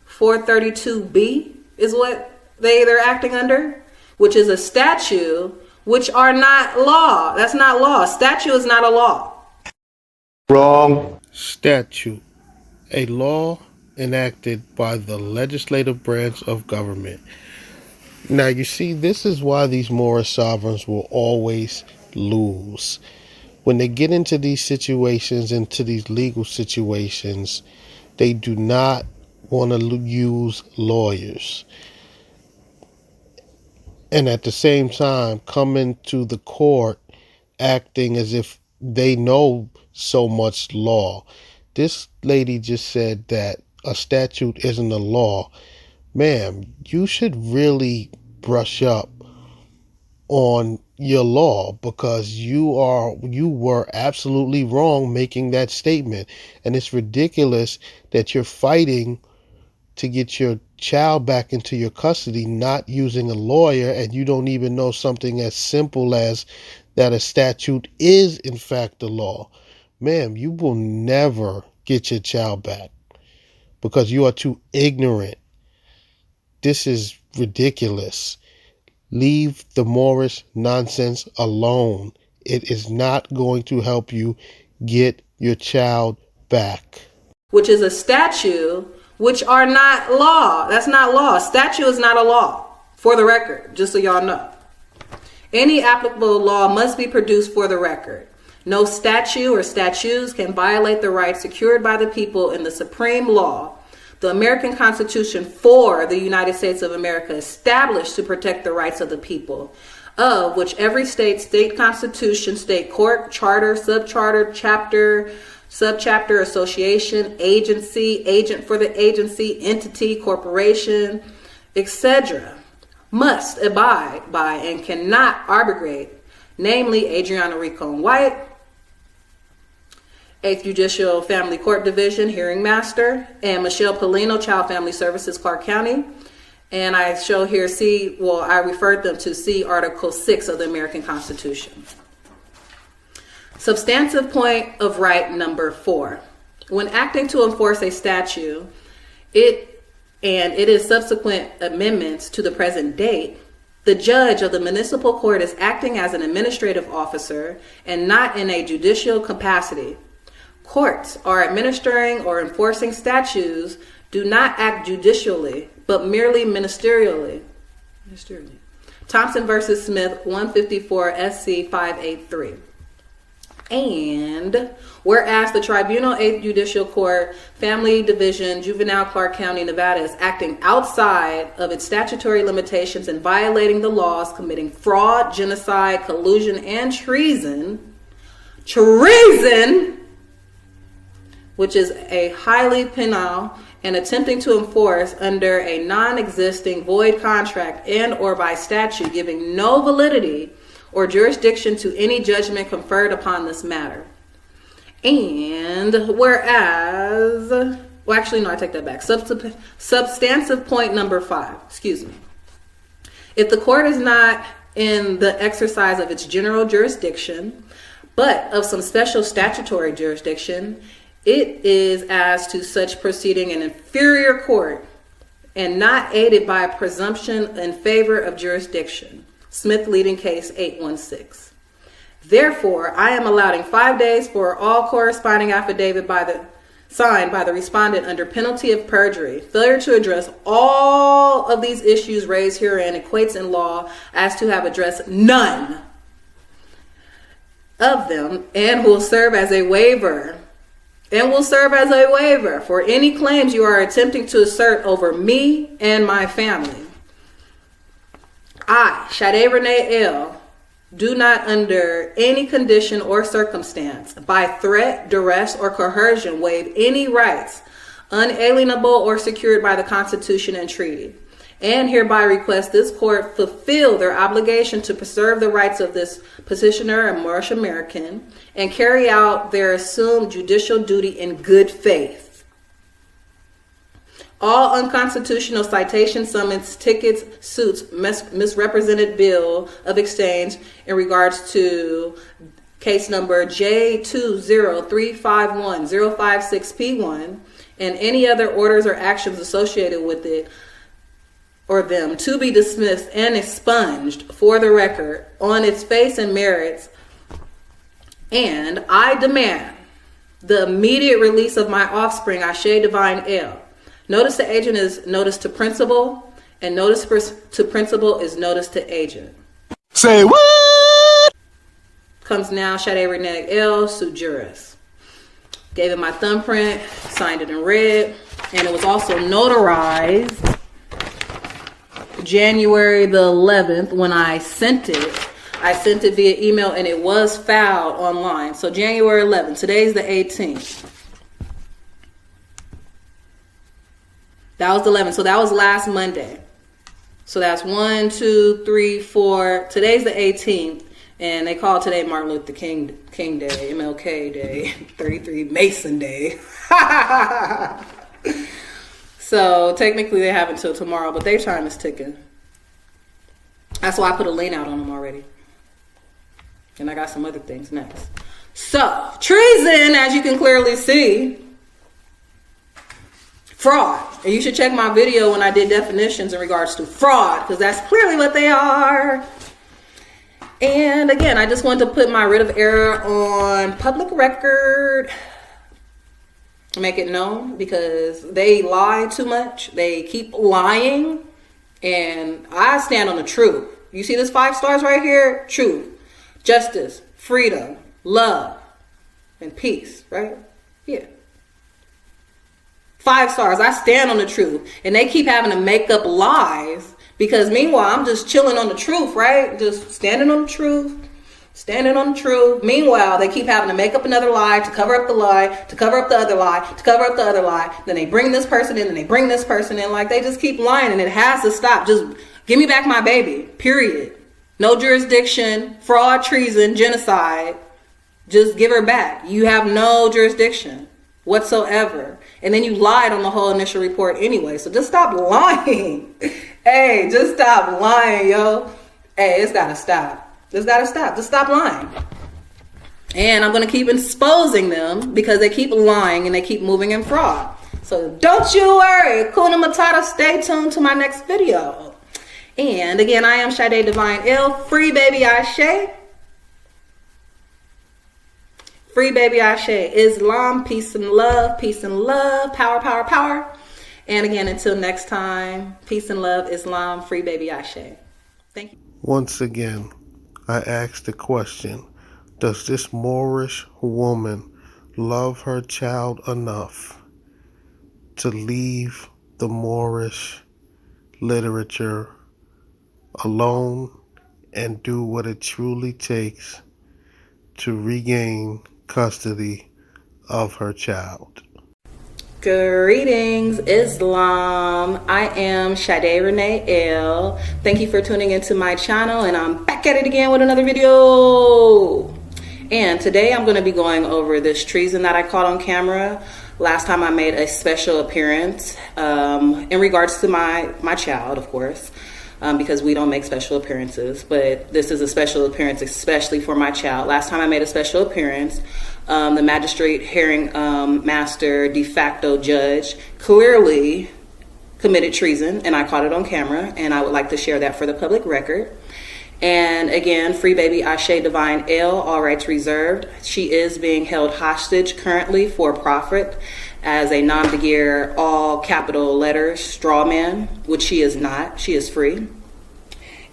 432B is what they're acting under, which is a statute, which are not law. That's not law. Statute is not a law. Wrong. Statute, a law enacted by the legislative branch of government. Now, you see, this is why these Moorish sovereigns will always lose. When they get into these situations, into these legal situations, they do not want to use lawyers. And at the same time, come into the court acting as if they know so much law. This lady just said that a statute isn't a law. Ma'am, you should really brush up on your law, because you were absolutely wrong making that statement. And it's ridiculous that you're fighting to get your child back into your custody, not using a lawyer, and you don't even know something as simple as that a statute is in fact a law. Ma'am, you will never get your child back because you are too ignorant. This is ridiculous. Leave the Moorish nonsense alone. It is not going to help you get your child back. Which is a statute, which are not law. That's not law. Statute is not a law, for the record, just so y'all know. Any applicable law must be produced for the record. No statute or statutes can violate the rights secured by the people in the supreme law, the American Constitution for the United States of America, established to protect the rights of the people, of which every state constitution, state court, charter, subcharter, chapter, subchapter, association, agency, agent for the agency, entity, corporation, etc., must abide by and cannot abrogate, namely Adriana Rincon White, 8th Judicial Family Court Division, Hearing Master, and Michelle Polino, Child Family Services, Clark County. And I show here I referred them to C, Article 6 of the American Constitution. Substantive point of right number 4. When acting to enforce a statute, it is subsequent amendments to the present date, the judge of the municipal court is acting as an administrative officer and not in a judicial capacity. Courts are administering or enforcing statutes, do not act judicially, but merely ministerially. Thompson versus Smith, 154 SC 583. And whereas the Tribunal 8th Judicial Court, Family Division, Juvenile, Clark County, Nevada, is acting outside of its statutory limitations and violating the laws, committing fraud, genocide, collusion, and treason, which is a highly penal, and attempting to enforce under a non-existing void contract and or by statute giving no validity or jurisdiction to any judgment conferred upon this matter. And whereas, I take that back. Substantive point number 5, If the court is not in the exercise of its general jurisdiction, but of some special statutory jurisdiction, it is as to such proceeding an inferior court and not aided by a presumption in favor of jurisdiction. Smith leading case 816. Therefore, I am allowing 5 days for all corresponding affidavit signed by the respondent under penalty of perjury. Failure to address all of these issues raised herein equates in law as to have addressed none of them and will serve as a waiver for any claims you are attempting to assert over me and my family. I, Sade Renee L., do not under any condition or circumstance, by threat, duress, or coercion, waive any rights unalienable or secured by the Constitution and treaty, and hereby request this court fulfill their obligation to preserve the rights of this petitioner, a Moorish American, and carry out their assumed judicial duty in good faith. All unconstitutional citations, summons, tickets, suits, misrepresented bill of exchange in regards to case number J20351-056P1 and any other orders or actions associated with it or them to be dismissed and expunged for the record on its face and merits. And I demand the immediate release of my offspring, Ashe Divine El. Notice to agent is notice to principal, and notice to principal is notice to agent. Say what? Comes now, Sade Reneg El, sui juris. Gave it my thumbprint, signed it in red, and it was also notarized January the 11th when I sent it. I sent it via email and it was filed online. So January 11th, today's the 18th. That was the 11th. So that was last Monday. So that's 1, 2, 3, 4. Today's the 18th. And they call today Martin Luther King Day, MLK Day, 33 Mason Day. So technically they have until tomorrow, but their time is ticking. That's why I put a lien out on them already. And I got some other things next. So, treason, as you can clearly see. Fraud. And you should check my video when I did definitions in regards to fraud, because that's clearly what they are. And again, I just wanted to put my writ of error on public record. Make it known, because they lie too much. They keep lying. And I stand on the truth. You see this 5 stars right here? Truth, justice, freedom, love, and peace, right? Yeah. 5 stars. I stand on the truth. And they keep having to make up lies, because meanwhile, I'm just chilling on the truth, right? Just standing on the truth. Standing on the truth. Meanwhile, they keep having to make up another lie to cover up the lie, to cover up the other lie, to cover up the other lie. Then they bring this person in, and they bring this person in. Like, they just keep lying, and it has to stop. Just give me back my baby, period. No jurisdiction, fraud, treason, genocide. Just give her back. You have no jurisdiction whatsoever. And then you lied on the whole initial report anyway. So just stop lying. Hey, just stop lying, yo. Hey, it's gotta stop. It's gotta stop. Just stop lying. And I'm gonna keep exposing them because they keep lying and they keep moving in fraud. So don't you worry. Kuna Matata, stay tuned to my next video. And again, I am Sade Divine El. Free baby Ashe. Free baby Ashe. Islam, peace and love, peace and love, power, power, power. And again, until next time, peace and love, Islam, free baby Ashe. Thank you. Once again, I ask the question, does this Moorish woman love her child enough to leave the Moorish literature alone and do what it truly takes to regain custody of her child? Greetings, Islam. I am Sade Renee El. Thank you for tuning into my channel, and I'm back at it again with another video. And today I'm going to be going over this treason that I caught on camera. Last time I made a special appearance in regards to my child, of course, because we don't make special appearances, but this is a special appearance especially for my child. Last time I made a special appearance, the magistrate hearing master de facto judge clearly committed treason, and I caught it on camera, and I would like to share that for the public record. And again, free baby Ashe Divine El, all rights reserved. She is being held hostage currently for profit as a nom de guerre, all capital letters, straw man, which she is not. She is free.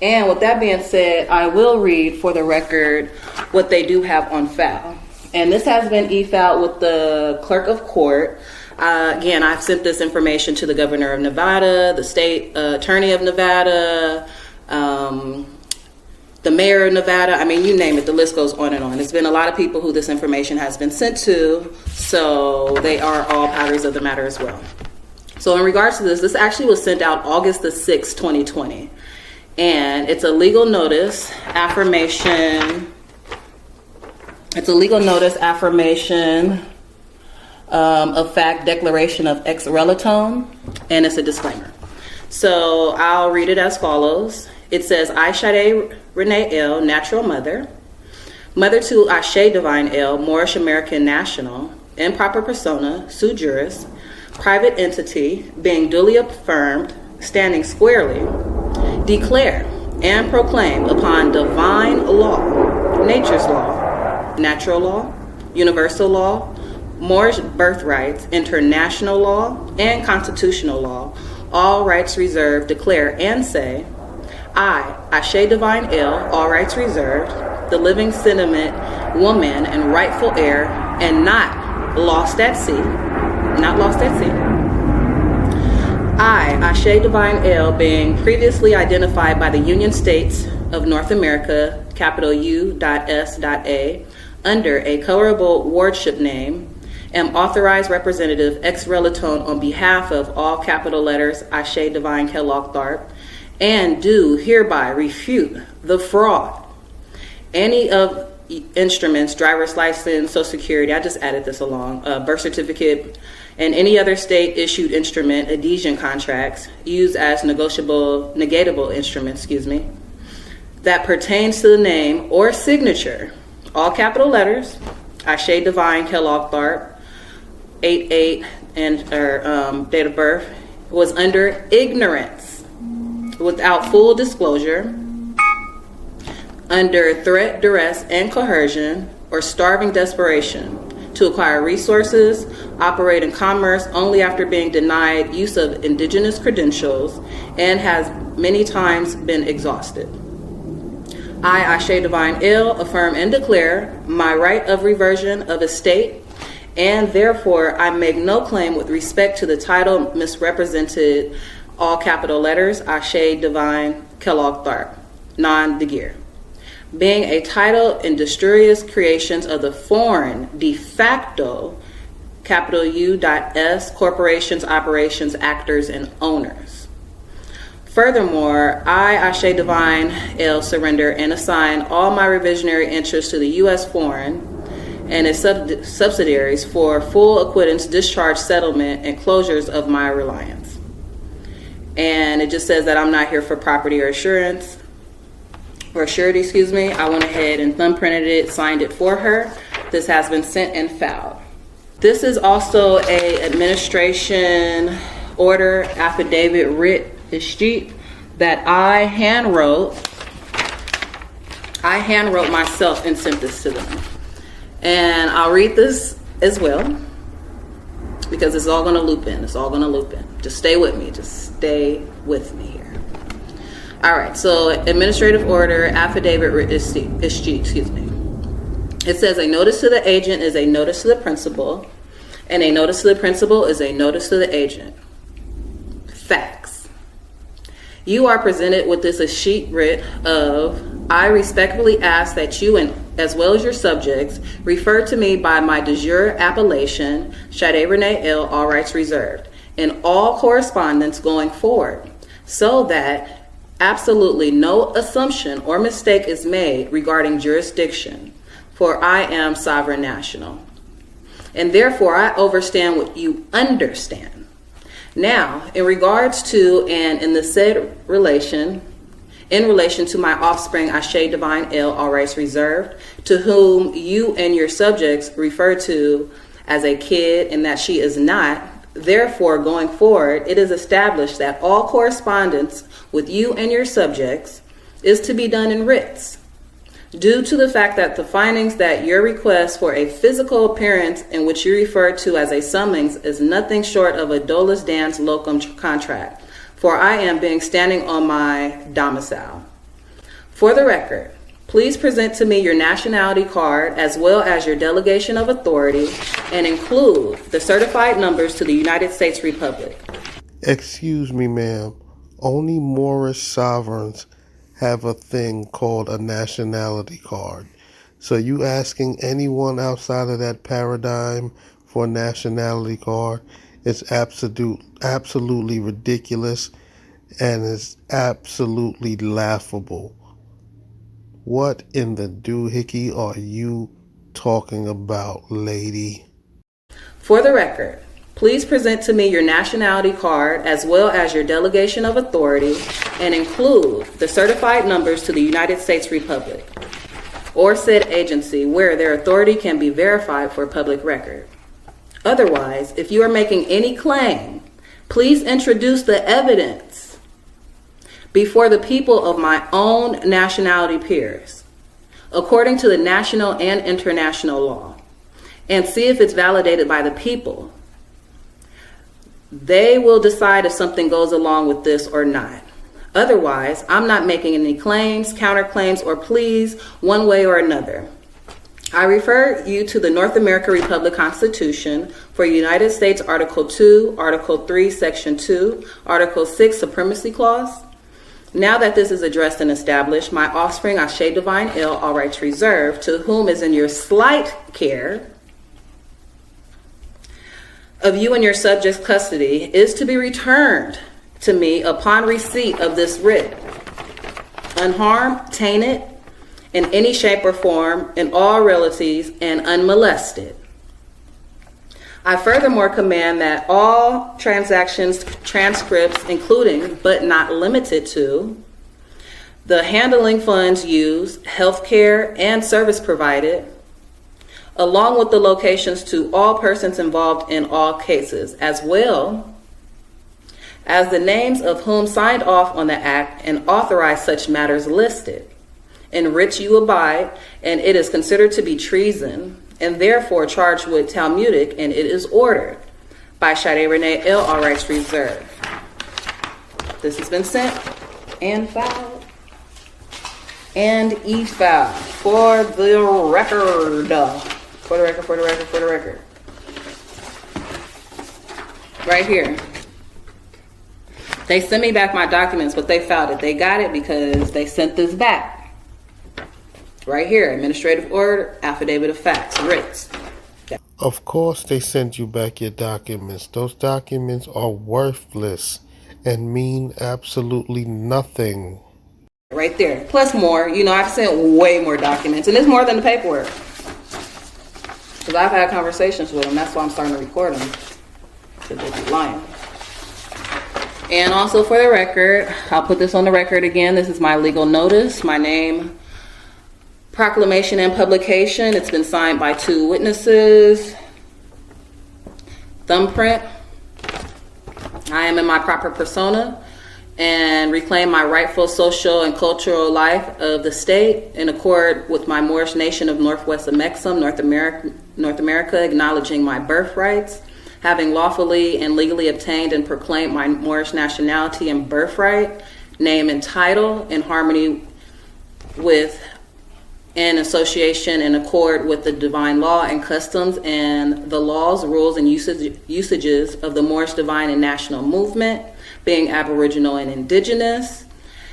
And with that being said, I will read for the record what they do have on file. And this has been e-filed with the clerk of court. Again, I've sent this information to the governor of Nevada, the state attorney of Nevada, the mayor of Nevada. I mean, you name it, the list goes on and on. There's been a lot of people who this information has been sent to, so they are all parties of the matter as well. So in regards to this actually was sent out August the 6th, 2020. And it's a legal notice affirmation. It's a legal notice affirmation of fact, declaration of ex relatone, and it's a disclaimer. So I'll read it as follows. It says, I, Sade Renee El, natural mother, mother to Ashe Divine El, Moorish American national, improper persona, sui juris, private entity, being duly affirmed, standing squarely, declare and proclaim upon divine law, nature's law, natural law, universal law, Moorish birthrights, international law, and constitutional law, all rights reserved, declare and say, I, Ashe Divine El, all rights reserved, the living sentiment, woman, and rightful heir, and not lost at sea, I, Ashe Divine El, being previously identified by the Union States of North America, capital U.S.A, under a colorable wardship name, am authorized representative ex relatone on behalf of all capital letters Ashe Divine Kellogg Tharp, and do hereby refute the fraud. Any of instruments, driver's license, Social Security, I just added this along, birth certificate, and any other state issued instrument, adhesion contracts, used as negatable instruments, that pertains to the name or signature, all capital letters, Ashe Divine Kellogg Tharp, 8/8 and date of birth, was under ignorance, without full disclosure, under threat, duress, and coercion, or starving desperation, to acquire resources, operate in commerce only after being denied use of indigenous credentials, and has many times been exhausted. I, Ashe Divine El, affirm and declare my right of reversion of estate, and therefore I make no claim with respect to the title misrepresented, all capital letters, Ashe Divine Kellogg Tharp, non de Geer, being a title in industrious creations of the foreign de facto, capital U.S, corporations, operations, actors, and owners. Furthermore, I, Ashe Divine El, surrender and assign all my revisionary interests to the U.S. foreign and its subsidiaries for full acquittance, discharge, settlement, and closures of my reliance. And it just says that I'm not here for property or assurance, or surety, I went ahead and thumbprinted it, signed it for her. This has been sent and filed. This is also a administration order, affidavit, writ, sheet that I hand wrote myself and sent this to them. And I'll read this as well, because it's all going to loop in. Just stay with me. Here. All right, so administrative order, affidavit, It says a notice to the agent is a notice to the principal, and a notice to the principal is a notice to the agent. Facts. You are presented with this sheet writ of, I respectfully ask that you, and as well as your subjects, refer to me by my de jure appellation, Sade Renee El, all rights reserved, in all correspondence going forward, so that absolutely no assumption or mistake is made regarding jurisdiction, for I am sovereign national. And therefore I overstand what you understand. Now, in regards to and in the said relation, in relation to my offspring, Ashe Divine El, all rights reserved, to whom you and your subjects refer to as a kid and that she is not, therefore going forward, it is established that all correspondence with you and your subjects is to be done in writs, due to the fact that the findings that your request for a physical appearance in which you refer to as a summons is nothing short of a dolus dans locum contract, for I am being standing on my domicile. For the record, please present to me your nationality card as well as your delegation of authority, and include the certified numbers to the United States Republic. Excuse me, ma'am. Only Moorish sovereigns have a thing called a nationality card. So you asking anyone outside of that paradigm for a nationality card is absolutely ridiculous, and is absolutely laughable. What in the doohickey are you talking about, lady? For the record, please present to me your nationality card as well as your delegation of authority, and include the certified numbers to the United States Republic or said agency where their authority can be verified for public record. Otherwise, if you are making any claim, please introduce the evidence before the people of my own nationality peers, according to the national and international law, and see if it's validated by the people. They will decide if something goes along with this or not. Otherwise, I'm not making any claims, counterclaims, or pleas one way or another. I refer you to the North American Republic Constitution for United States Article 2, Article 3, Section 2, Article 6, Supremacy Clause. Now that this is addressed and established, my offspring, Ashe Divine Il, all rights reserved, to whom is in your slight care of you and your subjects' custody, is to be returned to me upon receipt of this writ, unharmed, tainted, in any shape or form, in all realities, and unmolested. I furthermore command that all transactions, transcripts, including, but not limited to, the handling funds used, healthcare, and service provided, along with the locations to all persons involved in all cases, as well as the names of whom signed off on the act and authorized such matters listed, in which you abide, and it is considered to be treason, and therefore charged with Talmudic, and it is ordered by Shade Renee Il, all rights reserved. This has been sent and filed and e-filed for the record. For the record. Right here. They sent me back my documents, but they filed it. They got it because they sent this back. Right here, administrative order, affidavit of facts, writs. Of course they sent you back your documents. Those documents are worthless and mean absolutely nothing. Right there. Plus more. You know, I've sent way more documents, and it's more than the paperwork. Because I've had conversations with them. That's why I'm starting to record them. Because they're lying. And also for the record, I'll put this on the record again. This is my legal notice. My name, proclamation, and publication. It's been signed by 2 witnesses. Thumbprint. I am in my proper persona and reclaim my rightful social and cultural life of the state in accord with my Moorish nation of Northwest Amexem, North America, acknowledging my birthrights, having lawfully and legally obtained and proclaimed my Moorish nationality and birthright, name and title in harmony with and association in accord with the divine law and customs and the laws, rules, and usages of the Moorish divine and national movement, being Aboriginal and Indigenous,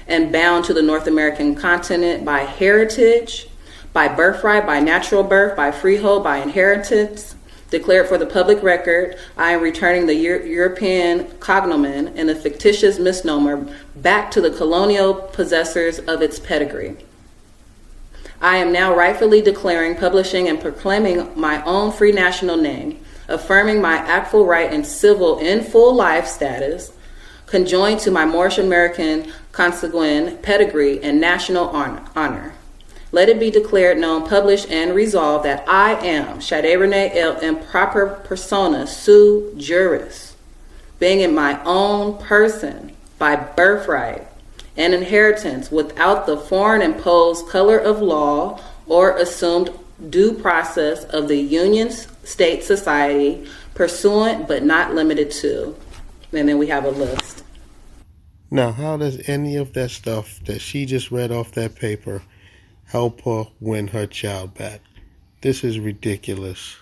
and bound to the North American continent by heritage, by birthright, by natural birth, by freehold, by inheritance, declared for the public record, I am returning the European cognomen and the fictitious misnomer back to the colonial possessors of its pedigree. I am now rightfully declaring, publishing, and proclaiming my own free national name, affirming my actual right and civil in full life status, conjoined to my Moorish American consanguine pedigree and national honor. Let it be declared, known, published, and resolved that I am Shade Renee Il in proper persona sui juris, being in my own person by birthright and inheritance without the foreign imposed color of law or assumed due process of the Union State Society, pursuant but not limited to. And then we have a list. Now, how does any of that stuff that she just read off that paper help her win her child back? This is ridiculous.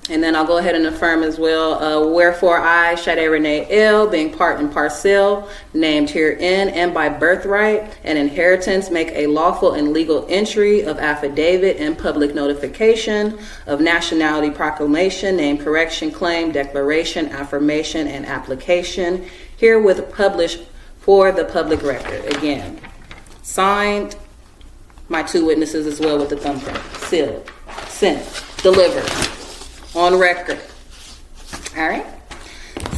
And then I'll go ahead and affirm as well, wherefore I, Shade Renee Il, being part and parcel, named herein and by birthright and inheritance, make a lawful and legal entry of affidavit and public notification of nationality proclamation, name correction, claim, declaration, affirmation, and application, herewith published for the public record. Again, signed, my 2 witnesses as well with the thumbprint, sealed, sent, delivered. On record. All right.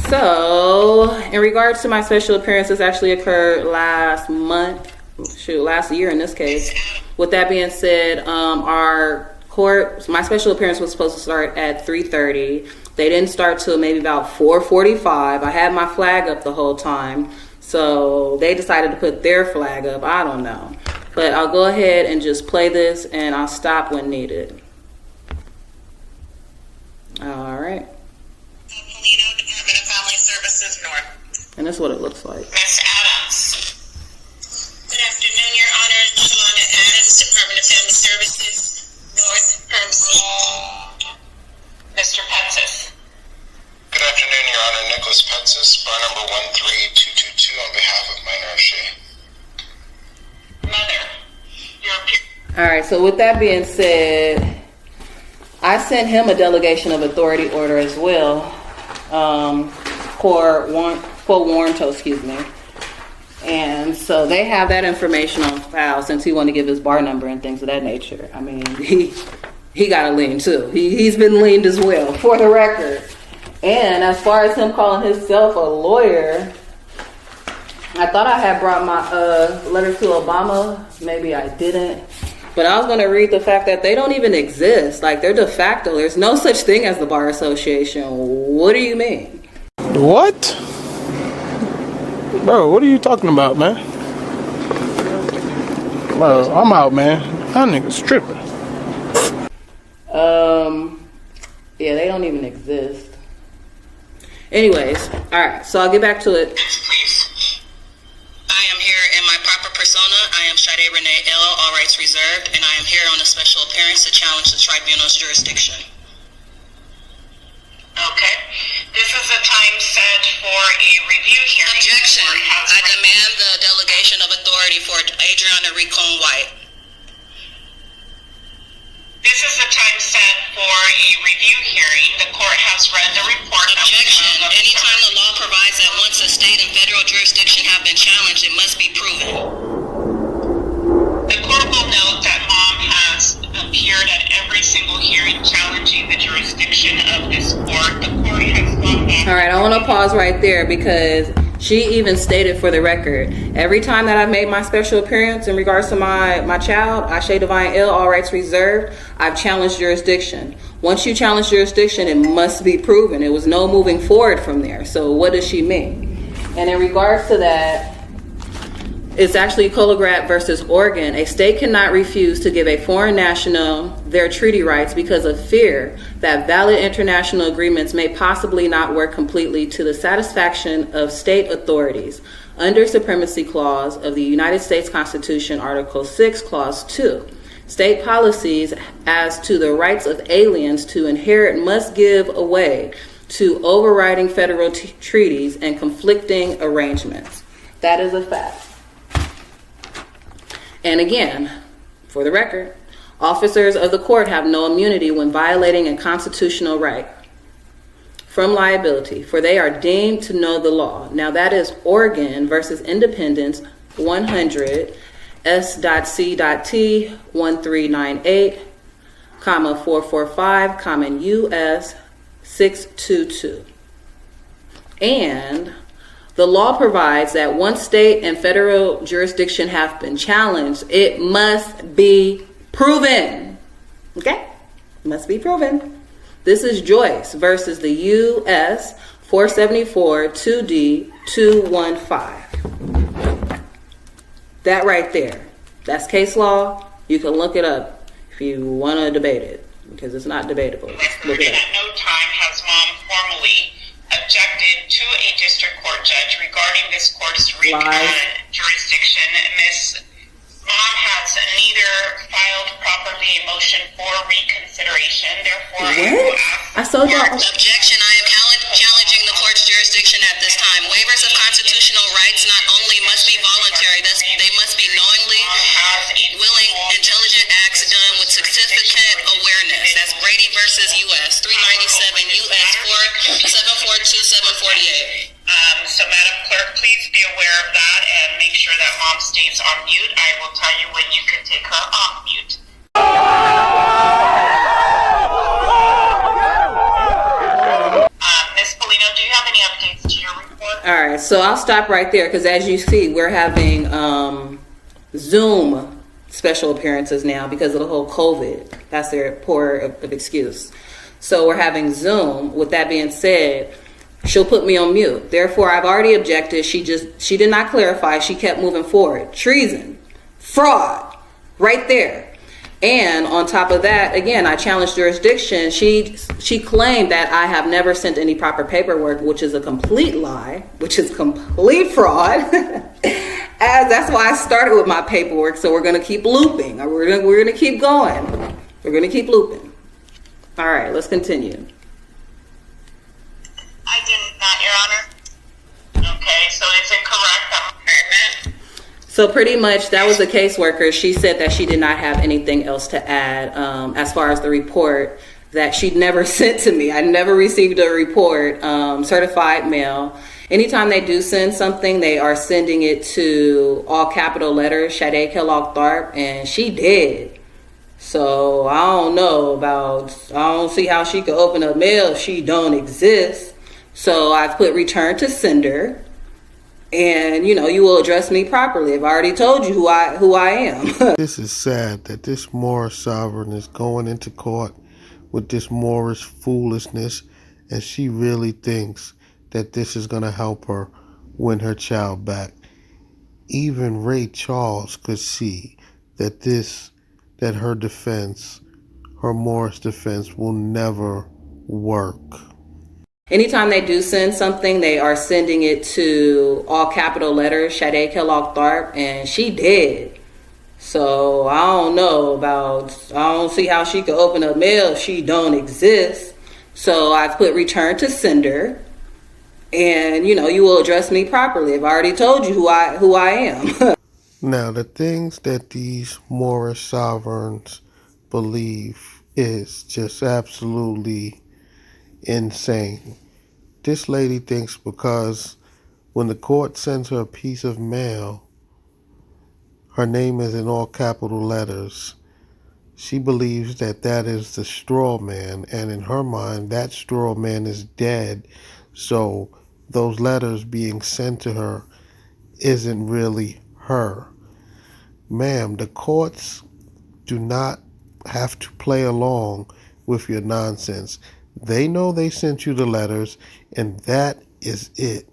So, in regards to my special appearance, this actually occurred last year in this case. With that being said, our court, my special appearance was supposed to start at 3:30. They didn't start till maybe about 4:45. I had my flag up the whole time. So they decided to put their flag up. I don't know. But I'll go ahead and just play this, and I'll stop when needed. All right. Polino, Department of Family Services North. And that's what it looks like. Miss Adams. Good afternoon, Your Honor. Shalana Adams, Department of Family Services North, Perm C. Mr. Petsis. Good afternoon, Your Honor. Nicholas Petsis, bar number 13222 on behalf of Minor Shea. Mother, your All right, so with that being said, I sent him a delegation of authority order as well, for warranto, excuse me. And so they have that information on file since he wanted to give his bar number and things of that nature. I mean, he got a lien too. He's been liened as well, for the record. And as far as him calling himself a lawyer, I thought I had brought my letter to Obama. Maybe I didn't. But I was going to read the fact that they don't even exist. Like, they're de facto. There's no such thing as the Bar Association. What do you mean? What? Bro, what are you talking about, man? Bro, I'm out, man. That nigga's tripping. Yeah, they don't even exist. Anyways, all right, so I'll get back to it. please. I am here in my proper persona. I am Sade Renee L., all rights reserved, and I am here on a special appearance to challenge the tribunal's jurisdiction. Okay. This is a time set for a review hearing. Objection. I demand the delegation of authority for Adriana Ricon White. This is the time set for a review hearing. The court has read the report. Objection. Anytime the law provides that once a state and federal jurisdiction have been challenged, it must be proven. The court will note that Mom has appeared at every single hearing challenging the jurisdiction of this court. The court has gone back. All right, I want to pause right there because she even stated for the record, every time that I've made my special appearance in regards to my child, Ashe Divine Ill, all rights reserved, I've challenged jurisdiction. Once you challenge jurisdiction, it must be proven. It was no moving forward from there. So what does she mean? And in regards to that, it's actually Colograd versus Oregon. A state cannot refuse to give a foreign national their treaty rights because of fear that valid international agreements may possibly not work completely to the satisfaction of state authorities under Supremacy Clause of the United States Constitution, Article 6, Clause 2. State policies as to the rights of aliens to inherit must give way to overriding federal treaties and conflicting arrangements. That is a fact. And again, for the record, officers of the court have no immunity when violating a constitutional right from liability, for they are deemed to know the law. Now that is Oregon versus Independence 100 S.C.T 1398, 445, US 622. And the law provides that once state and federal jurisdiction have been challenged, it must be proven. Okay? It must be proven. This is Joyce versus the US 474 2D 215. That right there. That's case law. You can look it up if you want to debate it, because it's not debatable. Look it up. At no time has Mom formally objected to a district court judge regarding this court's jurisdiction. Miss Mom has neither filed properly a motion for reconsideration. Therefore, I saw that. Objection. I am challenging the court's jurisdiction at this time. Waivers of constitutional rights not only must be voluntary, they must be knowingly willing, intelligent acts done with significant awareness. That's Brady versus U.S. 397 U.S. 742 748. So, Madam Clerk, please be aware of that and make sure that Mom stays on mute. I will tell you when you can take her off mute. Ms. Polino, do you have any updates to your report? All right, so I'll stop right there because as you see, we're having Zoom special appearances now because of the whole COVID. That's their poor of excuse. So we're having Zoom. With that being said, she'll put me on mute. Therefore, I've already objected. She did not clarify. She kept moving forward. Treason, fraud, right there. And on top of that, again, I challenged jurisdiction. She claimed that I have never sent any proper paperwork, which is a complete lie, which is complete fraud. As that's why I started with my paperwork. So we're gonna keep looping. We're gonna keep going. We're gonna keep looping. All right, let's continue. I did not, Your Honor. Okay, so it's incorrect. Amen. So pretty much that was the caseworker. She said that she did not have anything else to add as far as the report that she'd never sent to me. I never received a report, certified mail. Anytime they do send something, they are sending it to all capital letters, Sade Kellogg Tharp, and she did. So I don't see how she could open up mail if she don't exist. So I've put return to sender. And, you will address me properly. I've already told you who I am. This is sad that this Moorish sovereign is going into court with this Moorish foolishness, and she really thinks that this is going to help her win her child back. Even Ray Charles could see that her defense, her Moorish defense, will never work. Anytime they do send something, they are sending it to all capital letters, Sade Kellogg Tharp, and she did. So I don't see how she could open up mail if she don't exist. So I've put return to sender, and you will address me properly. I've already told you who I am. Now, the things that these Moorish sovereigns believe is just absolutely insane. This lady thinks because when the court sends her a piece of mail, her name is in all capital letters. She believes that is the straw man, and in her mind, that straw man is dead. So those letters being sent to her isn't really her. Ma'am, the courts do not have to play along with your nonsense. They know they sent you the letters, and that is it.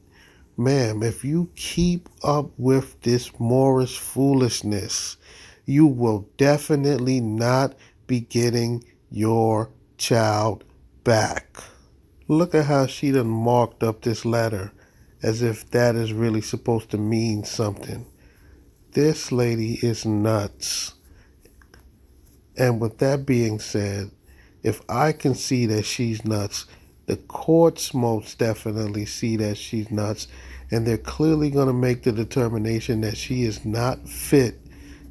Ma'am, if you keep up with this Moorish foolishness, you will definitely not be getting your child back. Look at how she done marked up this letter as if that is really supposed to mean something. This lady is nuts. And with that being said, if I can see that she's nuts, the courts most definitely see that she's nuts, and they're clearly going to make the determination that she is not fit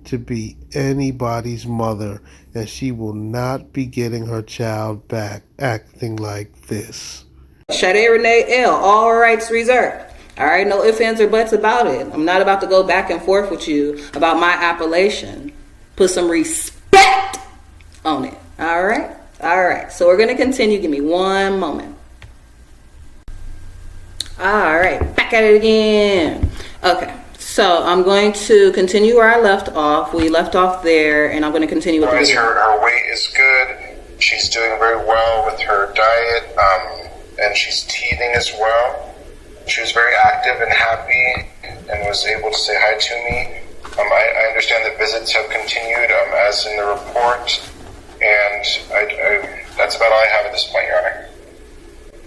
to be anybody's mother, and she will not be getting her child back acting like this. Sade Renee L., all rights reserved. All right, no ifs, ands, or buts about it. I'm not about to go back and forth with you about my appellation. Put some respect on it. All right. So we're going to continue. Give me one moment. All right, back at it again. Okay, so I'm going to continue where I left off. We left off there, and I'm going to continue with the her weight is good. She's doing very well with her diet, and she's teething as well. She was very active and happy and was able to say hi to me. I understand that visits have continued as in the report, and that's about all I have at this point, Your Honor.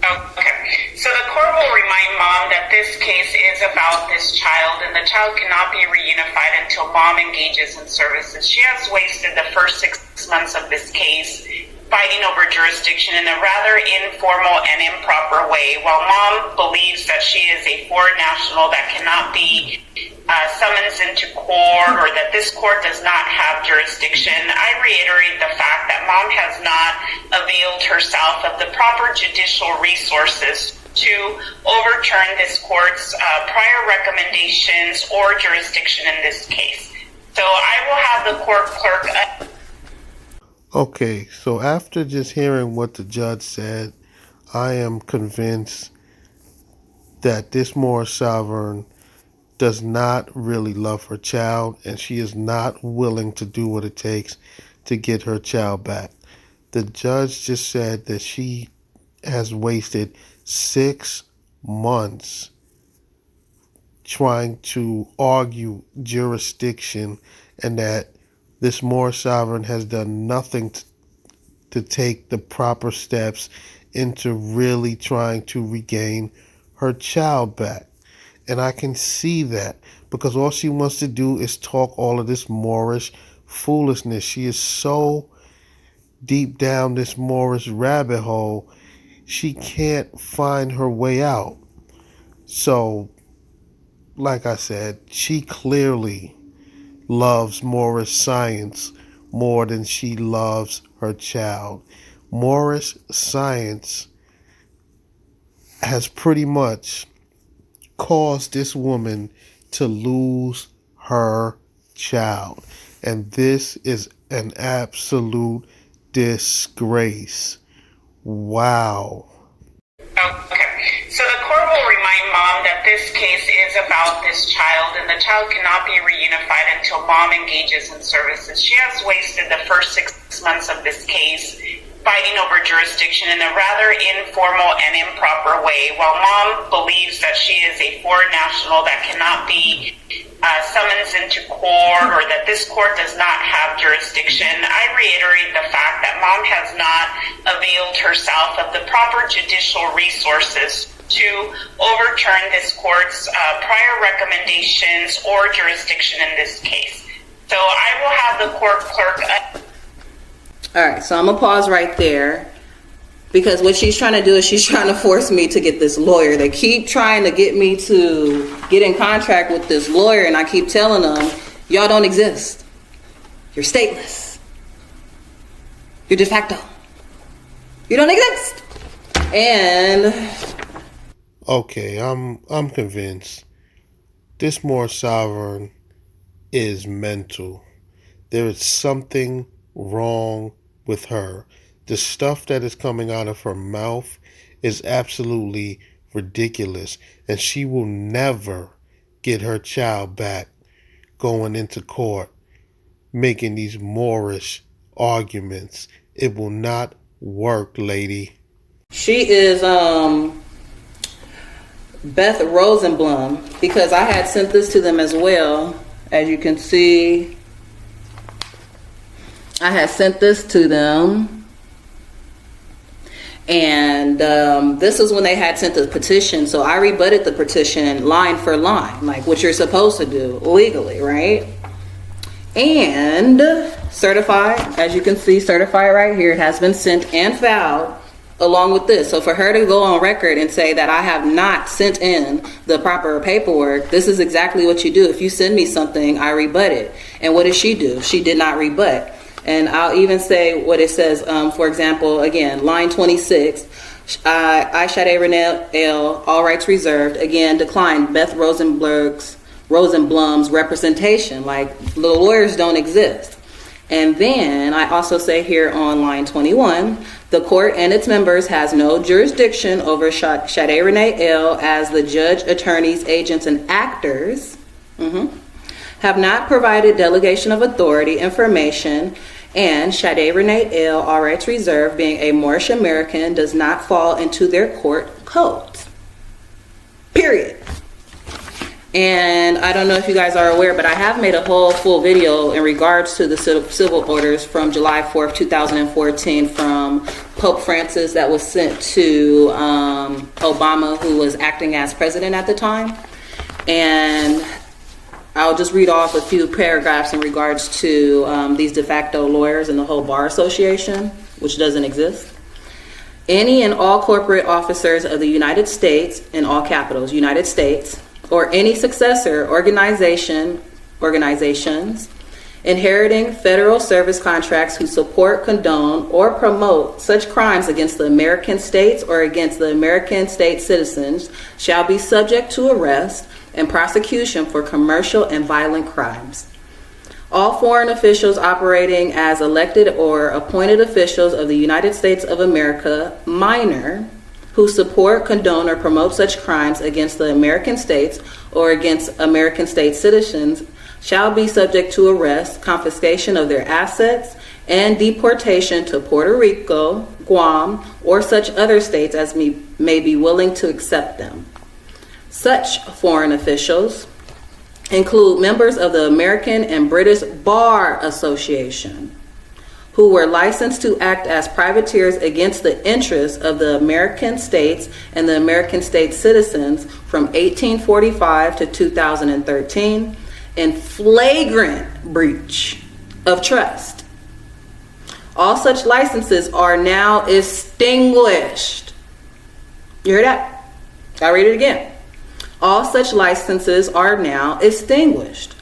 Okay, so the court will remind Mom that this case is about this child, and the child cannot be reunified until Mom engages in services. She has wasted the first 6 months of this case fighting over jurisdiction in a rather informal and improper way, while Mom believes that she is a foreign national that cannot be summoned into court, or that this court does not have jurisdiction. I reiterate the fact that Mom has not availed herself of the proper judicial resources to overturn this court's prior recommendations or jurisdiction in this case. So I will have the court clerk... Okay, so after just hearing what the judge said, I am convinced that this Moorish sovereign does not really love her child, and she is not willing to do what it takes to get her child back. The judge just said that she has wasted 6 months trying to argue jurisdiction and that this Moorish sovereign has done nothing to take the proper steps into really trying to regain her child back. And I can see that because all she wants to do is talk all of this Moorish foolishness. She is so deep down this Moorish rabbit hole, she can't find her way out. So, like I said, she clearly loves Moorish science more than she loves her child. Moorish science has pretty much caused this woman to lose her child. And this is an absolute disgrace. Wow. Okay, so the court will remind mom that this case is about this child and the child cannot be reunified until mom engages in services. She has wasted the first 6 months of this case fighting over jurisdiction in a rather informal and improper way, while mom believes that she is a foreign national that cannot be summons into court, or that this court does not have jurisdiction. I reiterate the fact that mom has not availed herself of the proper judicial resources to overturn this court's prior recommendations or jurisdiction in this case. So I will have the court clerk. All right, so I'm gonna pause right there because what she's trying to do is she's trying to force me to get this lawyer. They keep trying to get me to get in contract with this lawyer, and I keep telling them, y'all don't exist. You're stateless. You're de facto. You don't exist. And okay, I'm convinced this Moorish sovereign is mental. There is something wrong with her. The stuff that is coming out of her mouth is absolutely ridiculous, and she will never get her child back going into court making these Moorish arguments. It will not work, lady. she is Beth Rosenblum, because I had sent this to them as well. As you can see, I had sent this to them, and this was when they had sent the petition. So I rebutted the petition line for line, like what you're supposed to do legally, right? And certified, as you can see, certified right here, it has been sent and filed along with this. So for her to go on record and say that I have not sent in the proper paperwork, this is exactly what you do. If you send me something, I rebut it. And what did she do? She did not rebut. And I'll even say what it says, for example, again, line 26, I, Sade Renelle L., all rights reserved, again, declined Beth Rosenblum's representation. Like, the lawyers don't exist. And then I also say here on line 21, the court and its members has no jurisdiction over Sade Renee L. as the judge, attorneys, agents, and actors. Have not provided delegation of authority information, and Sade Renee L., all rights reserved, being a Moorish American, does not fall into their court codes. Period. And I don't know if you guys are aware, but I have made a whole full video in regards to the civil orders from July 4th, 2014 from Pope Francis that was sent to Obama, who was acting as president at the time. And I'll just read off a few paragraphs in regards to these de facto lawyers and the whole bar association, which doesn't exist. Any and all corporate officers of the United States, in all capitals, United States, or any successor organizations inheriting federal service contracts who support, condone, or promote such crimes against the American states or against the American state citizens shall be subject to arrest and prosecution for commercial and violent crimes. All foreign officials operating as elected or appointed officials of the United States of America, minor, who support, condone, or promote such crimes against the American states or against American state citizens shall be subject to arrest, confiscation of their assets, and deportation to Puerto Rico, Guam, or such other states as may be willing to accept them. Such foreign officials include members of the American and British Bar Association, who were licensed to act as privateers against the interests of the American states and the American state citizens from 1845 to 2013 in flagrant breach of trust. All such licenses are now extinguished. You hear that? I'll read it again. All such licenses are now extinguished.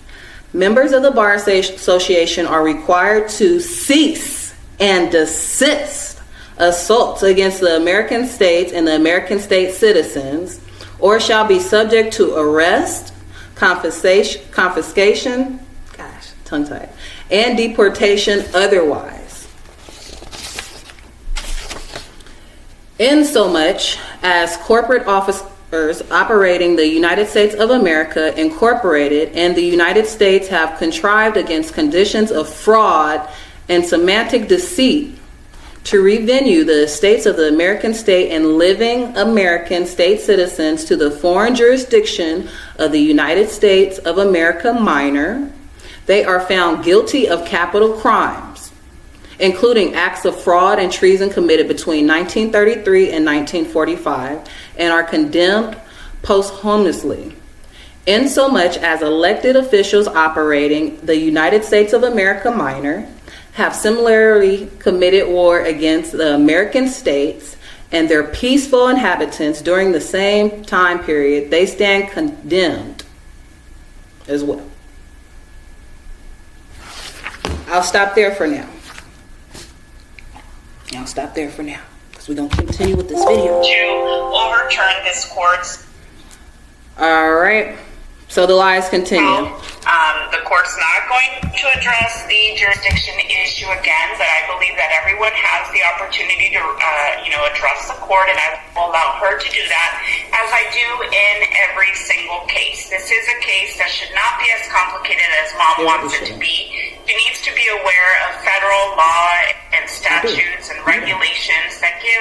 Members of the Bar Association are required to cease and desist assaults against the American states and the American state citizens, or shall be subject to arrest, confiscation, tongue-tied, and deportation otherwise. Insomuch as corporate officers operating the United States of America Incorporated and the United States have contrived against conditions of fraud and semantic deceit to revenue the estates of the American state and living American state citizens to the foreign jurisdiction of the United States of America Minor, they are found guilty of capital crimes, including acts of fraud and treason committed between 1933 and 1945, and are condemned posthumously, insomuch as elected officials operating the United States of America Minor have similarly committed war against the American states and their peaceful inhabitants during the same time period. They stand condemned as well. I'll stop there for now. We're going to continue with this video. To overturn this court's. All right. So the lies continue. The court's not going to address the jurisdiction issue again, but I believe that everyone has the opportunity to, address the court, and I will allow her to do that, as I do in every single case. This is a case that should not be as complicated as Mom wants it to be. She needs to be aware of federal law and statutes and regulations that give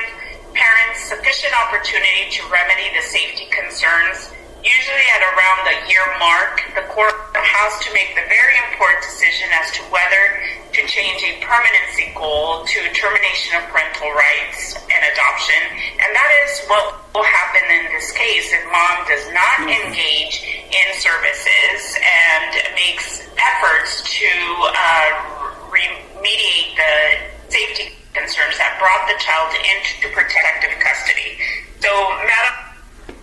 parents sufficient opportunity to remedy the safety concerns. Usually at around the year mark, the court has to make the very important decision as to whether to change a permanency goal to termination of parental rights and adoption. And that is what will happen in this case if Mom does not engage in services and makes efforts to remediate the safety concerns that brought the child into protective custody. So, Madam,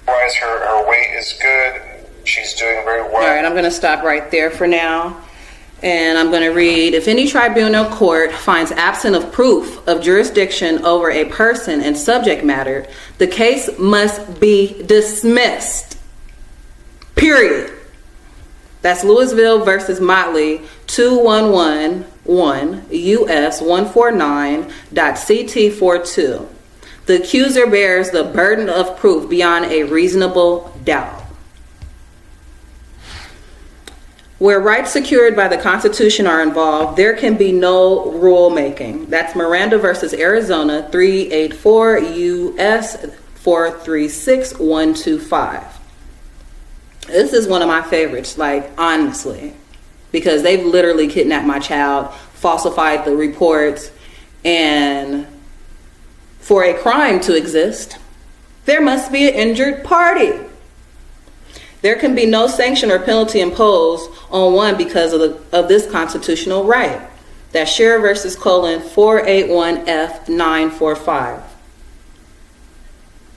Otherwise, her weight is good. She's doing very well. All right, I'm going to stop right there for now. And I'm going to read, if any tribunal court finds absent of proof of jurisdiction over a person and subject matter, the case must be dismissed. Period. That's Louisville versus Motley, 2111 US 149.CT42. The accuser bears the burden of proof beyond a reasonable doubt. Where rights secured by the Constitution are involved, there can be no rulemaking. That's Miranda versus Arizona, 384 US 436125. This is one of my favorites, like, honestly, because they've literally kidnapped my child, falsified the reports, and for a crime to exist, there must be an injured party. There can be no sanction or penalty imposed on one because of this constitutional right. That's Scherer versus Colon 481F945.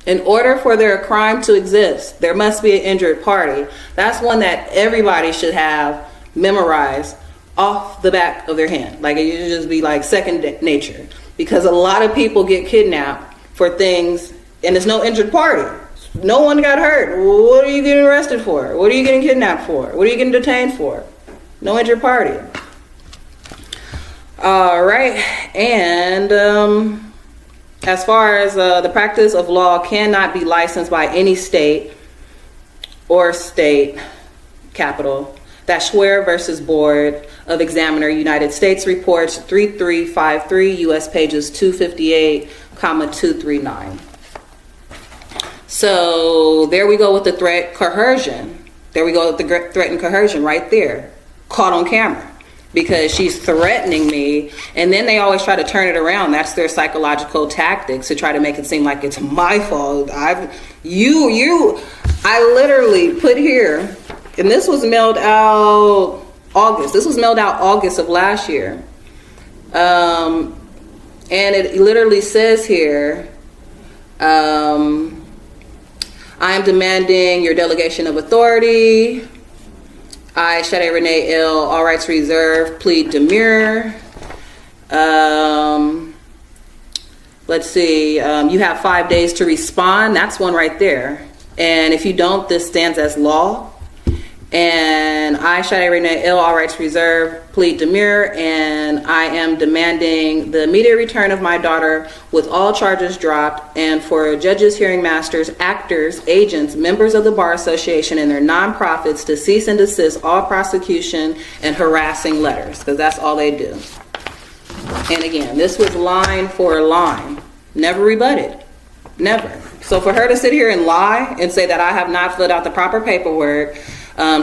In order for their crime to exist, there must be an injured party. That's one that everybody should have memorized off the back of their hand. Like, it should just be like second nature. Because a lot of people get kidnapped for things, and there's no injured party. No one got hurt. What are you getting arrested for? What are you getting kidnapped for? What are you getting detained for? No injured party. All right. And as far as the practice of law cannot be licensed by any state or state capital. That's Schwer versus Board of Examiner, United States Reports 3353, U.S. pages 258, 239. So there we go with the threat coercion. There we go with the threat and coercion right there, caught on camera, because she's threatening me. And then they always try to turn it around. That's their psychological tactics, to try to make it seem like it's my fault. I literally put here, and this was mailed out August. This was mailed out August of last year. And it literally says here, I am demanding your delegation of authority. I, Shade Renee L., all rights reserved, plead demur. Let's see, you have 5 days to respond. That's one right there. And if you don't, this stands as law. And I, Shade Renee L., all rights reserved, plead demur, and I am demanding the immediate return of my daughter with all charges dropped, and for judges, hearing masters, actors, agents, members of the Bar Association, and their nonprofits to cease and desist all prosecution and harassing letters, because that's all they do. And again, this was line for line, never rebutted, never. So for her to sit here and lie and say that I have not filled out the proper paperwork,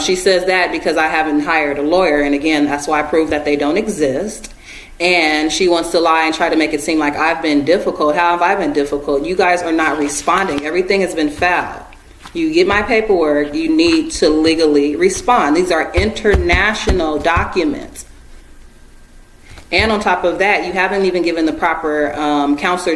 she says that because I haven't hired a lawyer, and again, that's why I prove that they don't exist. And she wants to lie and try to make it seem like I've been difficult. How have I been difficult? You guys are not responding. Everything has been filed. You get my paperwork, you need to legally respond. These are international documents. And on top of that, you haven't even given the proper counselor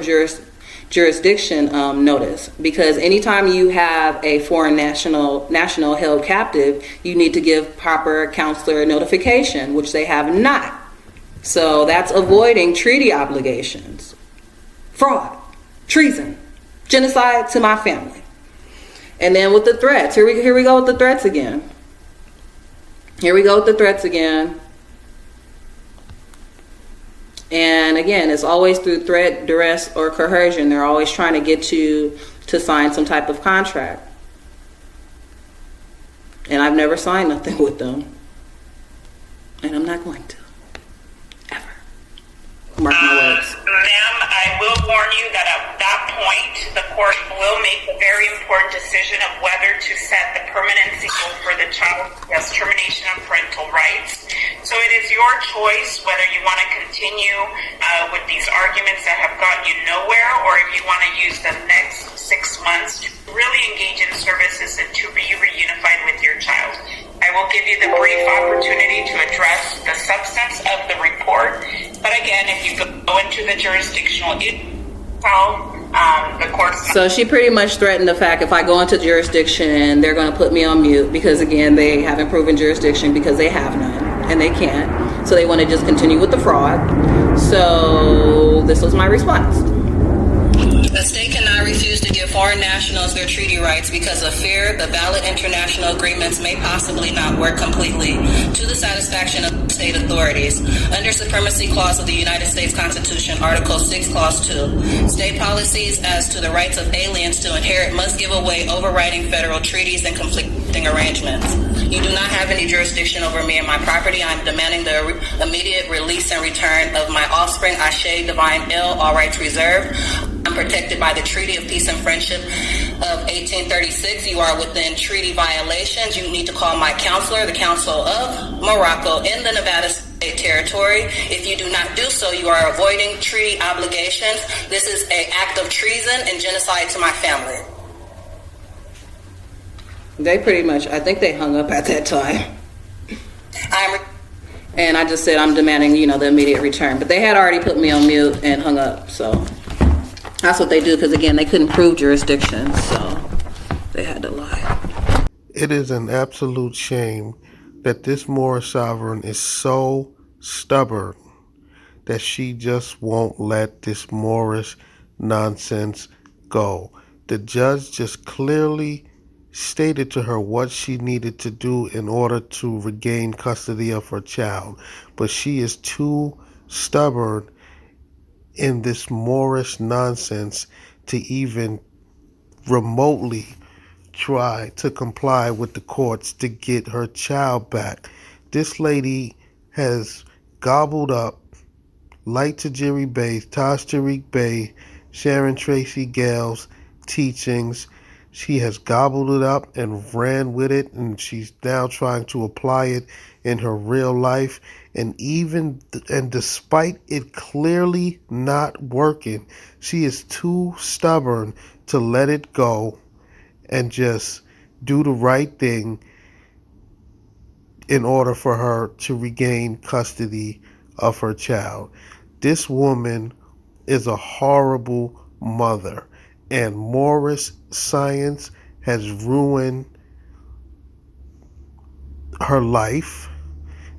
jurisdiction notice, because anytime you have a foreign national held captive, you need to give proper counselor notification, which they have not. So that's avoiding treaty obligations, fraud, treason, genocide to my family. And then with the threats, here we go with the threats again. And again, it's always through threat, duress, or coercion. They're always trying to get you to sign some type of contract. And I've never signed nothing with them. And I'm not going to. Ever. Mark my words. Ma'am, I will warn you that at that point, the court will make a very important decision of whether to set the permanency goal for the child as termination of parental rights. So it is your choice whether you want to continue with these arguments that have gotten you nowhere, or if you want to use the next 6 months to really engage in services and to be reunified with your child. I will give you the brief opportunity to address the substance of the report. But again, if you go into the jurisdictional the courts. So she pretty much threatened the fact if I go into jurisdiction, they're going to put me on mute, because again, they haven't proven jurisdiction because they have none and they can't. So they want to just continue with the fraud. So this was my response. A state cannot refuse to give foreign nationals their treaty rights because of fear the valid international agreements may possibly not work completely to the satisfaction of state authorities. Under Supremacy Clause of the United States Constitution, Article 6, Clause 2, state policies as to the rights of aliens to inherit must give away overriding federal treaties and conflicting arrangements. You do not have any jurisdiction over me and my property. I am demanding the immediate release and return of my offspring, Ashe Divine L, all rights reserved. I'm protected by the Treaty of Peace and Friendship of 1836. You are within treaty violations. You need to call my counselor, the Council of Morocco in the Nevada State Territory. If you do not do so, you are avoiding treaty obligations. This is an act of treason and genocide to my family. They pretty much, I think they hung up at that time. And I just said I'm demanding, the immediate return. But they had already put me on mute and hung up, so that's what they do, because again, they couldn't prove jurisdiction, so they had to lie. It is an absolute shame that this Moorish sovereign is so stubborn that she just won't let this Moorish nonsense go. The judge just clearly stated to her what she needed to do in order to regain custody of her child, but she is too stubborn in this Moorish nonsense to even remotely try to comply with the courts to get her child back. This lady has gobbled up Light Tajiri Bey, Taj Tariq Bey, Sharon Tracy Gale's teachings. She has gobbled it up and ran with it, and she's now trying to apply it in her real life. And despite it clearly not working, she is too stubborn to let it go and just do the right thing in order for her to regain custody of her child. This woman is a horrible mother, and Moorish science has ruined her life,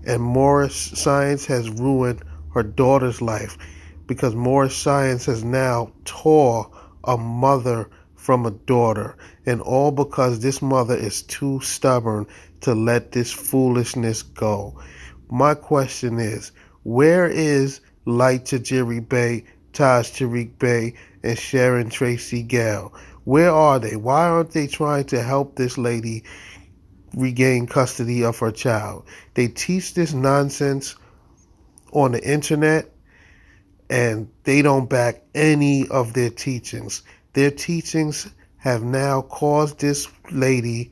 and Moorish science has ruined her daughter's life, because Moorish science has now tore a mother from a daughter, and all because this mother is too stubborn to let this foolishness go. My question is, where is Light Tajiri Bey, Taj Tariq Bey, and Sharon Tracy Gale? Where are they? Why aren't they trying to help this lady regain custody of her child? They teach this nonsense on the internet, and they don't back any of their teachings. Their teachings have now caused this lady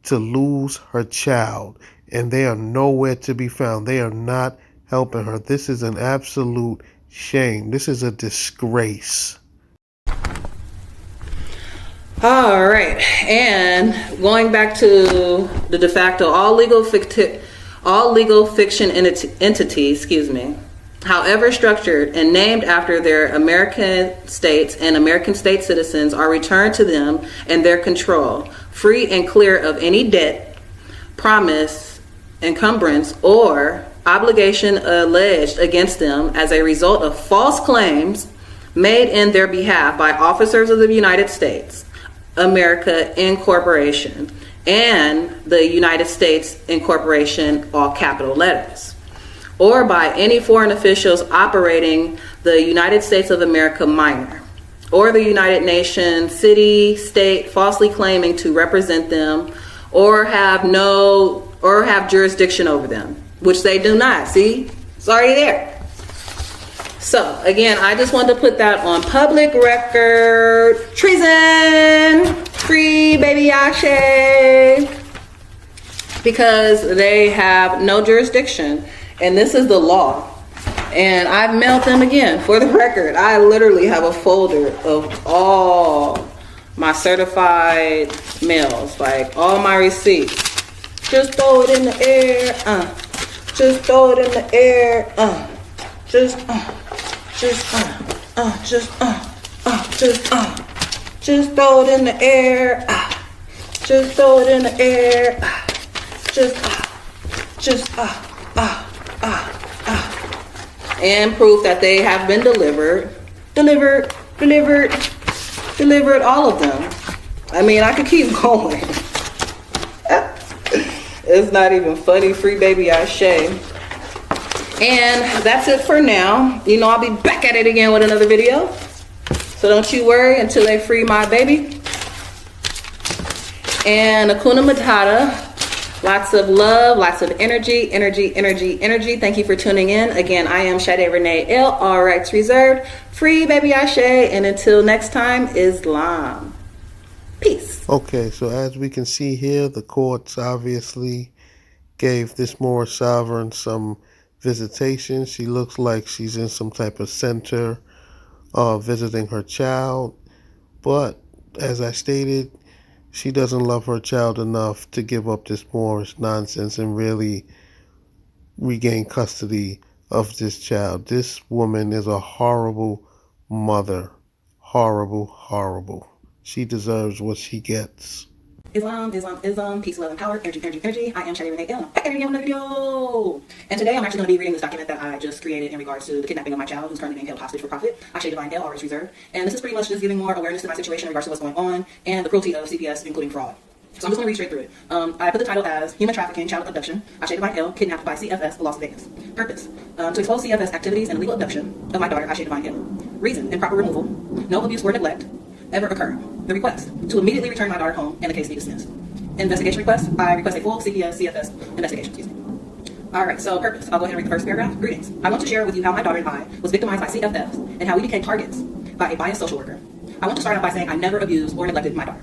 to lose her child, and they are nowhere to be found. They are not helping her. This is an absolute shame. This is a disgrace. All right, and going back to the de facto all legal fiction entities, however structured and named after their American states and American state citizens, are returned to them and their control, free and clear of any debt, promise, encumbrance, or obligation alleged against them as a result of false claims made in their behalf by officers of the United States, America Incorporation, and the United States Incorporation, all capital letters, or by any foreign officials operating the United States of America minor, or the United Nations, city, state, falsely claiming to represent them, or have jurisdiction over them, which they do not. See, it's already there. So again, I just wanted to put that on public record. Treason! Free Baby Yashe! Because they have no jurisdiction. And this is the law. And I've mailed them again. For the record, I literally have a folder of all my certified mails, like all my receipts. Just throw it in the air, Just throw it in the air, Just throw it in the air, Just throw it in the air, And proof that they have been delivered, all of them. I mean, I could keep going. It's not even funny. Free Baby Ashe. And that's it for now. You know, I'll be back at it again with another video. So don't you worry until they free my baby. And Hakuna Matata. Lots of love, lots of energy. Thank you for tuning in. Again, I am Sade Renee L. All rights reserved. Free Baby Ashe. And until next time, Islam. Peace. Okay, so as we can see here, the courts obviously gave this Moorish sovereign some visitation. She looks like she's in some type of center visiting her child. But as I stated, she doesn't love her child enough to give up this Moorish nonsense and really regain custody of this child. This woman is a horrible mother. Horrible. She deserves what she gets. Islam, peace, love, and power, energy. I am Sade Renee L. I'm back at it again with another video. And today I'm actually going to be reading this document that I just created in regards to the kidnapping of my child who's currently being held hostage for profit. Akshay Divine L, always reserved. And this is pretty much just giving more awareness to my situation in regards to what's going on and the cruelty of CPS, including fraud. So I'm just going to read straight through it. I put the title as Human Trafficking, Child Abduction, Akshay Divine L, kidnapped by CFS, Las Vegas. Purpose, to expose CFS activities and illegal abduction of my daughter, Akshay Divine L. Reason, improper removal, no abuse or neglect ever occur. The request, to immediately return my daughter home and the case be dismissed. Investigation request, I request a full CFS investigation, Alright, so purpose, I'll go ahead and read the first paragraph. Greetings. I want to share with you how my daughter and I was victimized by CFS and how we became targets by a biased social worker. I want to start out by saying I never abused or neglected my daughter.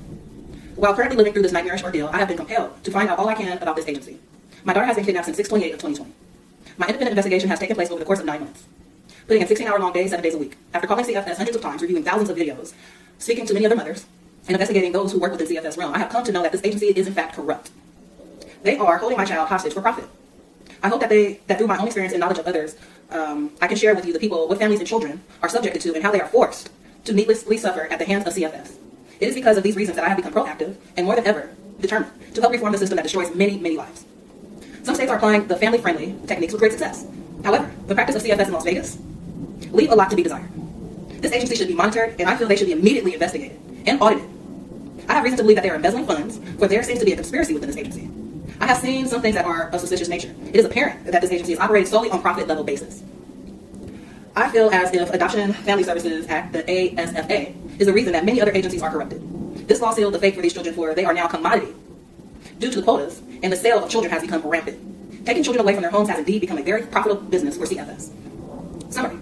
While currently living through this nightmarish ordeal, I have been compelled to find out all I can about this agency. My daughter has been kidnapped since 6/28 of 2020. My independent investigation has taken place over the course of 9 months, putting in 16-hour-long days, 7 days a week. After calling CFS hundreds of times, reviewing thousands of videos, speaking to many other mothers, and investigating those who work within CFS realm, I have come to know that this agency is in fact corrupt. They are holding my child hostage for profit. I hope that through my own experience and knowledge of others, I can share with you the people with families and children are subjected to and how they are forced to needlessly suffer at the hands of CFS. It is because of these reasons that I have become proactive and more than ever determined to help reform the system that destroys many, many lives. Some states are applying the family-friendly techniques with great success. However, the practice of CFS in Las Vegas leave a lot to be desired. This agency should be monitored, and I feel they should be immediately investigated and audited. I have reason to believe that they are embezzling funds, for there seems to be a conspiracy within this agency. I have seen some things that are of suspicious nature. It is apparent that this agency is operated solely on profit level basis. I feel as if Adoption Family Services Act, the ASFA, is the reason that many other agencies are corrupted. This law sealed the fate for these children, for they are now commodity due to the quotas, and the sale of children has become rampant. Taking children away from their homes has indeed become a very profitable business for CFS. Summary.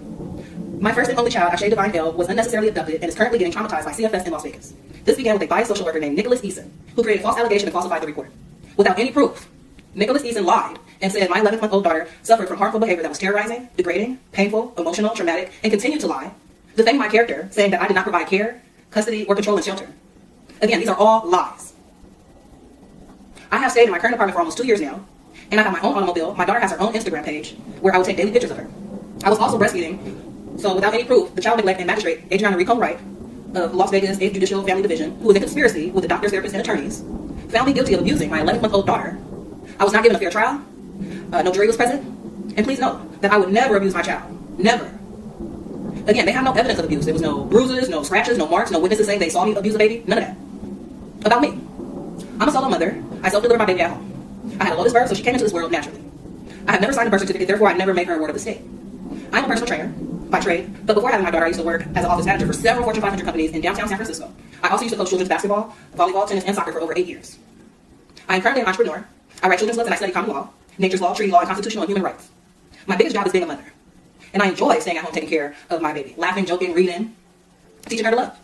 My first and only child, Ashay Divine L, was unnecessarily abducted and is currently getting traumatized by CFS in Las Vegas. This began with a biased social worker named Nicholas Eason, who created a false allegation and falsified the report. Without any proof, Nicholas Eason lied and said my 11-month-old daughter suffered from harmful behavior that was terrorizing, degrading, painful, emotional, traumatic, and continued to lie, defaming my character, saying that I did not provide care, custody, or control and shelter. Again, these are all lies. I have stayed in my current apartment for almost 2 years now, and I have my own automobile. My daughter has her own Instagram page where I would take daily pictures of her. I was also breastfeeding, so without any proof, the Child Neglect and Magistrate Adriana Rico Wright of Las Vegas 8th Judicial Family Division, who was in conspiracy with the doctors, therapists, and attorneys, found me guilty of abusing my 11-month-old daughter. I was not given a fair trial. No jury was present. And please note that I would never abuse my child. Never. Again, they have no evidence of abuse. There was no bruises, no scratches, no marks, no witnesses saying they saw me abuse a baby. None of that. About me. I'm a solo mother. I self-delivered my baby at home. I had a lotus birth, so she came into this world naturally. I have never signed a birth certificate, therefore I never made her a ward of the state. I'm a personal trainer by trade, but before having my daughter, I used to work as an office manager for several Fortune 500 companies in downtown San Francisco. I also used to coach children's basketball, volleyball, tennis, and soccer for over 8 years. I am currently an entrepreneur. I write children's books and I study common law, nature's law, treaty law, and constitutional and human rights. My biggest job is being a mother. And I enjoy staying at home taking care of my baby, laughing, joking, reading, teaching her to love.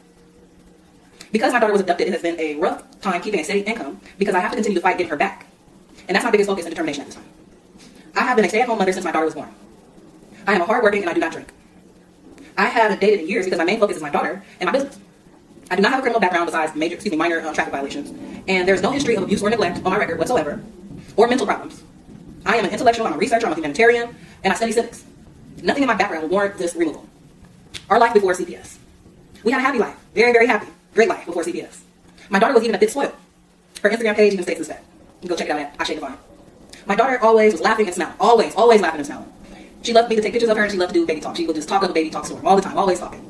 Because my daughter was abducted, it has been a rough time keeping a steady income because I have to continue to fight getting her back. And that's my biggest focus and determination at this time. I have been a stay-at-home mother since my daughter was born. I am a hardworking and I do not drink. I haven't dated in years because my main focus is my daughter and my business. I do not have a criminal background besides minor traffic violations. And there's no history of abuse or neglect on my record whatsoever, or mental problems. I am an intellectual, I'm a researcher, I'm a humanitarian, and I study civics. Nothing in my background will warrant this removal. Our life before CPS. We had a happy life. Very, very happy. Great life before CPS. My daughter was even a bit spoiled. Her Instagram page even states this fact. You can go check it out at Ashay Divine. My daughter always was laughing and smiling. Always laughing and smiling. She loved me to take pictures of her and she loved to do baby talk. She would just talk of a baby talk storm all the time, always talking.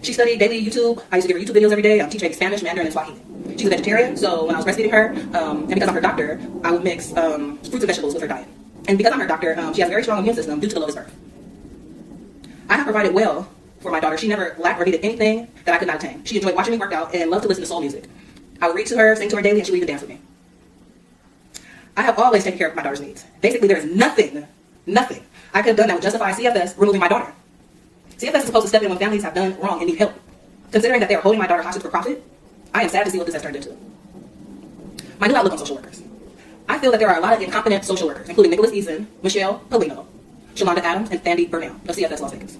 She studied daily YouTube. I used to give her YouTube videos every day. Teach baby Spanish, Mandarin, and Swahili. She's a vegetarian, so when I was breastfeeding her, and because I'm her doctor, I would mix fruits and vegetables with her diet. And because I'm her doctor, she has a very strong immune system due to the lotus birth. I have provided well for my daughter. She never lacked or needed anything that I could not attain. She enjoyed watching me work out and loved to listen to soul music. I would read to her, sing to her daily, and she would even dance with me. I have always taken care of my daughter's needs. Basically, there is nothing I could have done that would justify CFS removing my daughter. CFS is supposed to step in when families have done wrong and need help. Considering that they are holding my daughter hostage for profit, I am sad to see what this has turned into. My new outlook on social workers. I feel that there are a lot of incompetent social workers, including Nicholas Eason, Michelle Polino, Shalonda Adams, and Sandy Burnell of CFS Las Vegas.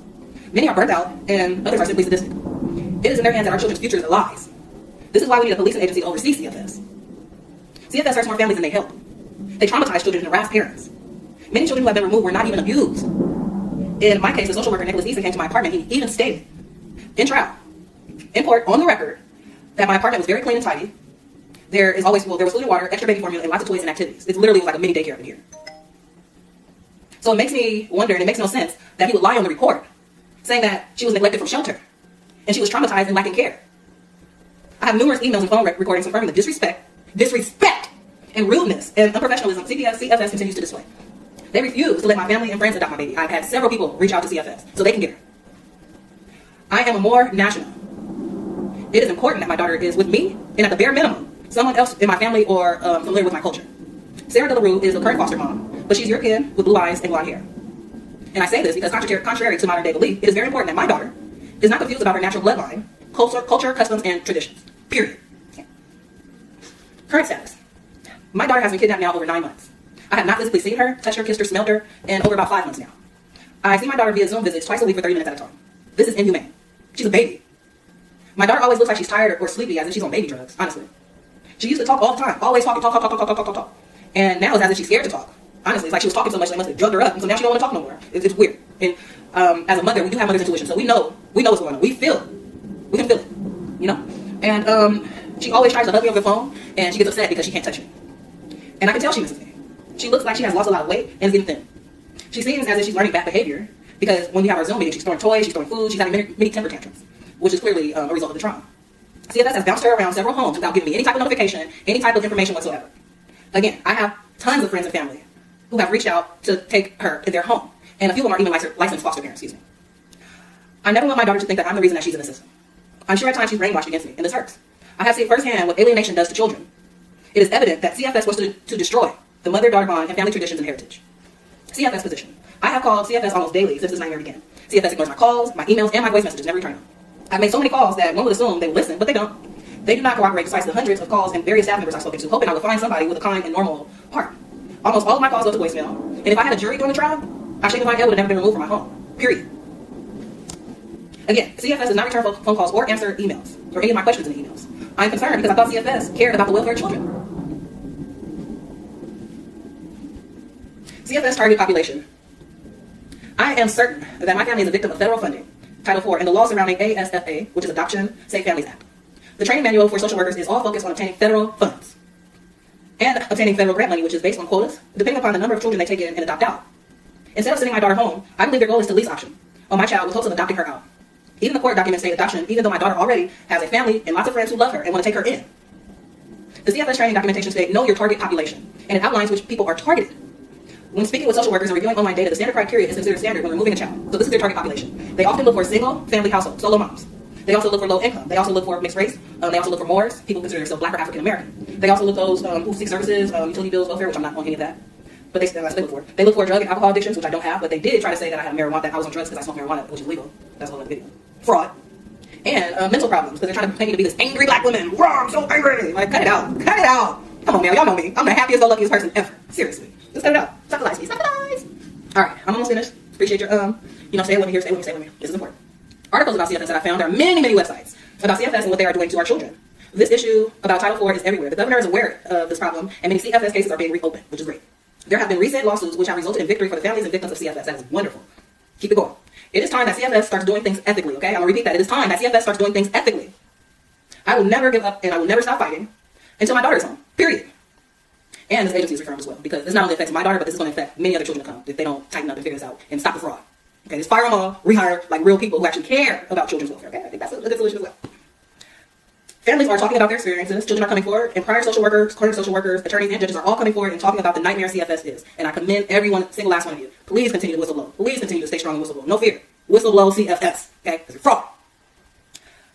Many are burnt out, and others are simply sadistic. It is in their hands that our children's future lies. This is why we need a policing agency to oversee CFS. CFS hurts more families than they help. They traumatize children and harass parents. Many children who have been removed were not even abused. In my case, the social worker Nicholas Eason came to my apartment. He even stated, in trial, in court, on the record, that my apartment was very clean and tidy. There was food and water, extra baby formula, and lots of toys and activities. It literally was like a mini daycare in here. So it makes me wonder, and it makes no sense, that he would lie on the report, saying that she was neglected from shelter, and she was traumatized and lacking care. I have numerous emails and phone recordings confirming the disrespect, and rudeness and unprofessionalism CFS continues to display. They refuse to let my family and friends adopt my baby. I've had several people reach out to CFS so they can get her. I am a more national. It is important that my daughter is with me, and at the bare minimum, someone else in my family or familiar with my culture. Sarah DeLaRue is a current foster mom, but she's European with blue eyes and blonde hair. And I say this because contrary to modern day belief, it is very important that my daughter is not confused about her natural bloodline, culture, customs, and traditions. Period. Current status. My daughter has been kidnapped now over 9 months. I have not physically seen her, touched her, kissed her, smelled her in over about 5 months now. I see my daughter via Zoom visits twice a week for 30 minutes at a time. This is inhumane. She's a baby. My daughter always looks like she's tired or sleepy, as if she's on baby drugs, honestly. She used to talk all the time, always talking, talk. And now it's as if she's scared to talk. Honestly, it's like she was talking so much they must have drugged her up, and so now she don't want to talk no more. It's weird. And as a mother, we do have mother's intuition, so we know what's going on. We can feel it, you know? And she always tries to hug me over the phone, and she gets upset because she can't touch me. And I can tell she misses me. She looks like she has lost a lot of weight and is getting thin. She seems as if she's learning bad behavior, because when we have our Zoom meeting, she's throwing toys, she's throwing food, she's having many temper tantrums, which is clearly a result of the trauma. CFS has bounced her around several homes without giving me any type of notification, any type of information whatsoever. Again, I have tons of friends and family who have reached out to take her in their home, and a few of them are even licensed foster parents, I never want my daughter to think that I'm the reason that she's in the system. I'm sure at times she's brainwashed against me, and this hurts. I have seen firsthand what alienation does to children. It is evident that CFS was to destroy the mother-daughter bond and family traditions and heritage. CFS position. I have called CFS almost daily since this nightmare began. CFS ignores my calls, my emails, and my voice messages, never return them. I've made so many calls that one would assume they would listen, but they don't. They do not cooperate despite the hundreds of calls and various staff members I've spoken to, hoping I would find somebody with a kind and normal heart. Almost all of my calls go to voicemail, and if I had a jury during the trial, Ashayna would have never been removed from my home. Period. Again, CFS does not return phone calls or answer emails, or any of my questions in the emails. I'm concerned because I thought CFS cared about the welfare of children. CFS target population. I am certain that my family is a victim of federal funding, Title IV, and the law surrounding ASFA, which is Adoption Safe Families Act. The training manual for social workers is all focused on obtaining federal funds and obtaining federal grant money, which is based on quotas, depending upon the number of children they take in and adopt out. Instead of sending my daughter home, I believe their goal is to lease option on my child with hopes of adopting her out. Even the court documents say adoption, even though my daughter already has a family and lots of friends who love her and want to take her in. The CFS training documentation states, know your target population, and it outlines which people are targeted. When speaking with social workers and reviewing online data, the standard criteria is considered standard when removing a child. So this is their target population. They often look for single family households, solo moms. They also look for low income. They also look for mixed race. They also look for Moors, people who consider themselves Black or African American. They also look those who seek services, utility bills, welfare, which I'm not on any of that. But that's what they look for. They look for drug and alcohol addictions, which I don't have, but they did try to say that I had marijuana, that I was on drugs because I smoked marijuana, which is legal. That's all in the video. Fraud. And mental problems, because they're trying to paint me to be this angry Black woman. Raw, I'm so angry. Like, cut it out. Cut it out. Come on, man. Y'all know me. I'm the happiest, luckiest person ever. Seriously. Just cut it out. Stop the lies, please. Stop the lies. All right. I'm almost finished. Appreciate your, stay with me here. Stay with me. This is important. Articles about CFS that I found. There are many, many websites about CFS and what they are doing to our children. This issue about Title IV is everywhere. The governor is aware of this problem, and many CFS cases are being reopened, which is great. There have been recent lawsuits which have resulted in victory for the families and victims of CFS. That is wonderful. Keep it going. It is time that CFS starts doing things ethically, okay? I'm going to repeat that. It is time that CFS starts doing things ethically. I will never give up, and I will never stop fighting until my daughter is home, period. And this agency is reformed as well, because this not only affects my daughter, but this is going to affect many other children to come if they don't tighten up and figure this out and stop the fraud. Okay, just fire them all, rehire like real people who actually care about children's welfare, okay? I think that's a good solution as well. Families are talking about their experiences. Children are coming forward, and prior social workers, current social workers, attorneys, and judges are all coming forward and talking about the nightmare CFS is. And I commend everyone, single last one of you. Please continue to whistleblow. Please continue to stay strong and whistleblow. No fear. Whistleblow CFS, okay? Because you're fraud.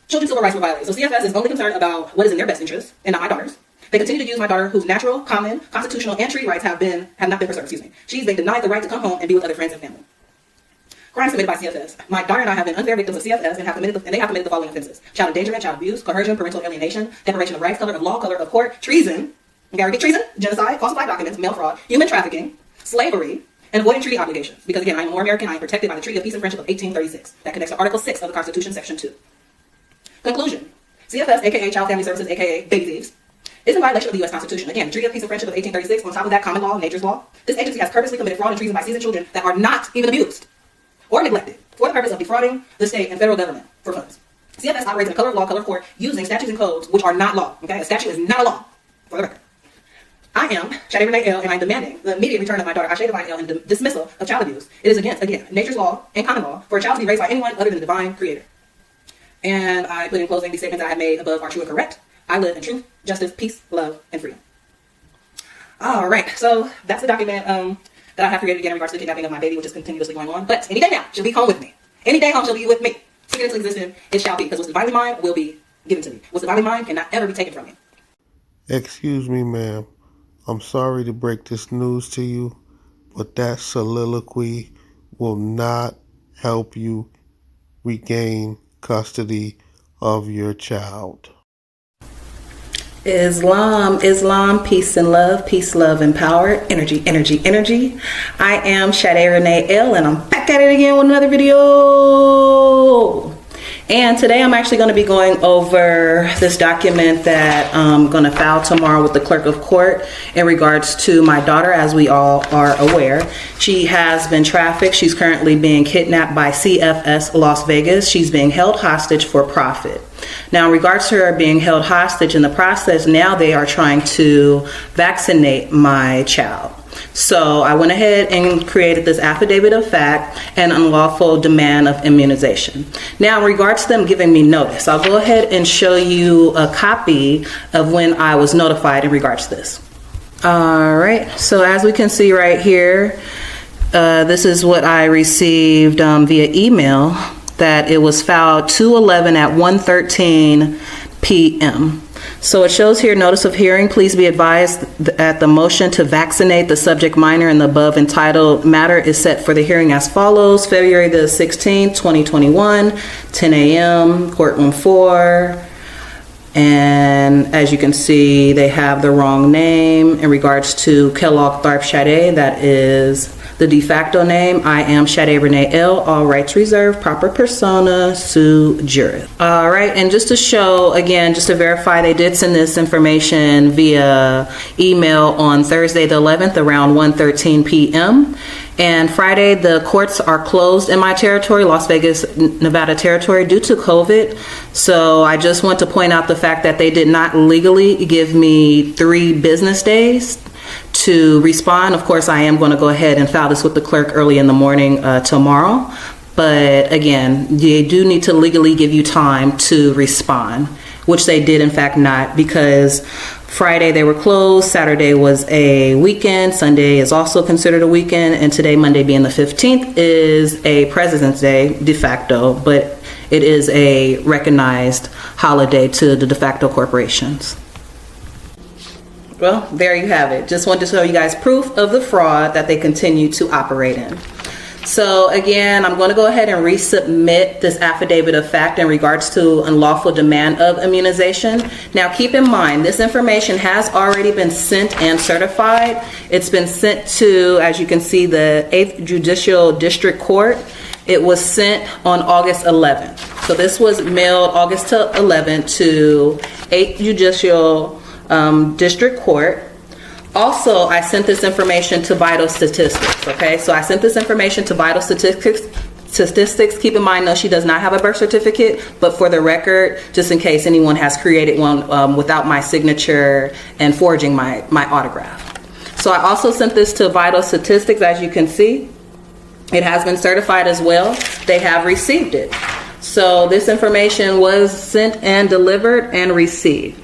Children's civil rights were violated. So CFS is only concerned about what is in their best interest, and not my daughter's. They continue to use my daughter, whose natural, common, constitutional, and treaty rights have not been preserved. She's been denied the right to come home and be with other friends and family. Crimes committed by CFS. My daughter and I have been unfair victims of CFS and they have committed the following offenses: child endangerment, child abuse, coercion, parental alienation, deprivation of rights, color of law, color of court, treason, okay, I repeat, treason, genocide, falsified documents, mail fraud, human trafficking, slavery, and avoiding treaty obligations. Because again, I am more American, I am protected by the Treaty of Peace and Friendship of 1836. That connects to Article 6 of the Constitution, Section 2. Conclusion. CFS, aka Child Family Services, aka Baby Thieves, is in violation of the U.S. Constitution. Again, the Treaty of Peace and Friendship of 1836, on top of that, common law, nature's law. This agency has purposely committed fraud and treason by seizing children that are not even abused or neglected for the purpose of defrauding the state and federal government for funds. CFS operates in color of law, color of court, using statutes and codes which are not law. Okay, a statute is not a law, for the record. I am Shadi Renee L, and I'm demanding the immediate return of my daughter Ashayna Divine L and dismissal of child abuse. It is against, again, nature's law and common law for a child to be raised by anyone other than the divine creator. And I put in closing these statements that I have made above are true and correct. I live in truth, justice, peace, love, and freedom. All right, so that's the document that I have created again in regards to the kidnapping of my baby, which is continuously going on. But any day now, she'll be home with me. Any day home, she'll be with me. Speaking into existence, it shall be. Because what's divinely mine will be given to me. What's divinely mine cannot ever be taken from me. Excuse me, ma'am. I'm sorry to break this news to you, but that soliloquy will not help you regain custody of your child. Islam, peace and love, peace, love, and power, energy, energy, energy. I am Sade Renee L, and I'm back at it again with another video. And today I'm actually going to be going over this document that I'm going to file tomorrow with the clerk of court in regards to my daughter. As we all are aware, she has been trafficked. She's currently being kidnapped by CFS Las Vegas. She's being held hostage for profit. Now, in regards to her being held hostage in the process, now they are trying to vaccinate my child. So I went ahead and created this affidavit of fact and unlawful demand of immunization. Now, in regards to them giving me notice, I'll go ahead and show you a copy of when I was notified in regards to this. All right, so as we can see right here, this is what I received via email, that it was filed 2/11 at 1:13 p.m. So it shows here, notice of hearing. Please be advised that the motion to vaccinate the subject minor in the above entitled matter is set for the hearing as follows: February the 16th, 2021, 10 a.m., courtroom 4. And as you can see, they have the wrong name in regards to Kellogg Tharp Sade. That is the de facto name. I am Sade Renee L, all rights reserved, proper persona, sue juris. All right, and just to show, again, just to verify, they did send this information via email on Thursday the 11th around 1:13 p.m. And Friday, the courts are closed in my territory, Las Vegas, Nevada territory, due to COVID. So I just want to point out the fact that they did not legally give me 3 business days to respond. Of course, I am going to go ahead and file this with the clerk early in the morning tomorrow. But again, they do need to legally give you time to respond, which they did in fact not, because Friday they were closed, Saturday was a weekend, Sunday is also considered a weekend, and today, Monday being the 15th, is a President's Day de facto, but it is a recognized holiday to the de facto corporations. Well, there you have it. Just wanted to show you guys proof of the fraud that they continue to operate in. So again, I'm going to go ahead and resubmit this affidavit of fact in regards to unlawful demand of immunization. Now keep in mind, this information has already been sent and certified. It's been sent to, as you can see, the 8th Judicial District Court. It was sent on August 11th. So this was mailed August 11th to 8th Judicial District Court. Also, I sent this information to Vital Statistics, okay? So I sent this information to Vital Statistics. Keep in mind, though, she does not have a birth certificate, but for the record, just in case anyone has created one without my signature and forging my autograph. So I also sent this to Vital Statistics, as you can see. It has been certified as well. They have received it. So this information was sent and delivered and received.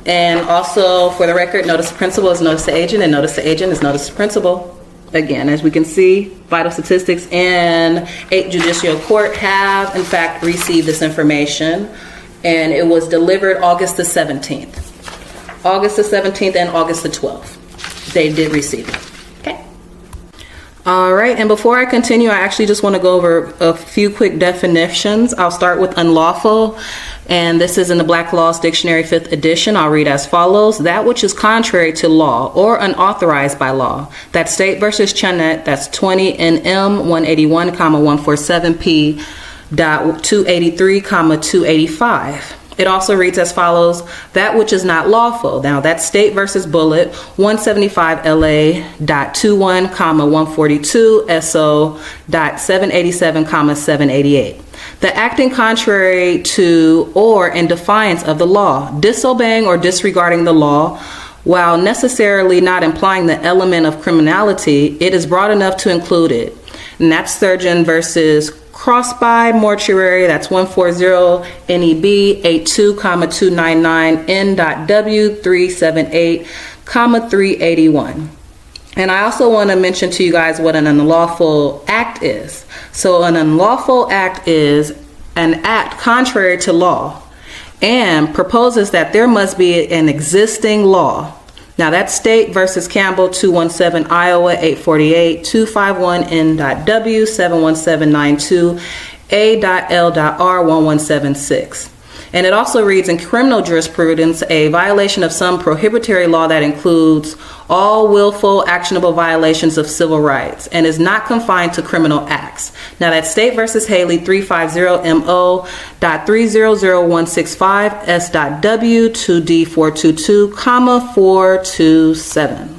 And also, for the record, notice to principal is notice to agent, and notice to agent is notice to principal. Again, as we can see, Vital Statistics and 8th Judicial Court have, in fact, received this information, and it was delivered August the 17th. August the 17th and August the 12th. They did receive it. Okay. All right, and before I continue, I actually just want to go over a few quick definitions. I'll start with unlawful. And this is in the Black Laws Dictionary 5th edition. I'll read as follows: that which is contrary to law or unauthorized by law. That's State versus Canaanite. That's 20 NM 181, 147P. 283, 285. It also reads as follows: that which is not lawful. Now that's State versus Bullet 175 LA.21, 142 SO.787, 788. The acting contrary to or in defiance of the law, disobeying or disregarding the law, while necessarily not implying the element of criminality, it is broad enough to include it. And that's Surgeon versus Crossby Mortuary. That's 140 NEB 82, 299 N.W 378, 381. And I also want to mention to you guys what an unlawful act is. So an unlawful act is an act contrary to law and proposes that there must be an existing law. Now that's State versus Campbell 217 Iowa 848 251 N.W 71792 A.L.R 1176. And it also reads, in criminal jurisprudence, a violation of some prohibitory law that includes all willful, actionable violations of civil rights and is not confined to criminal acts. Now that's State versus Haley 350MO.300165 S.W 2D422, 427.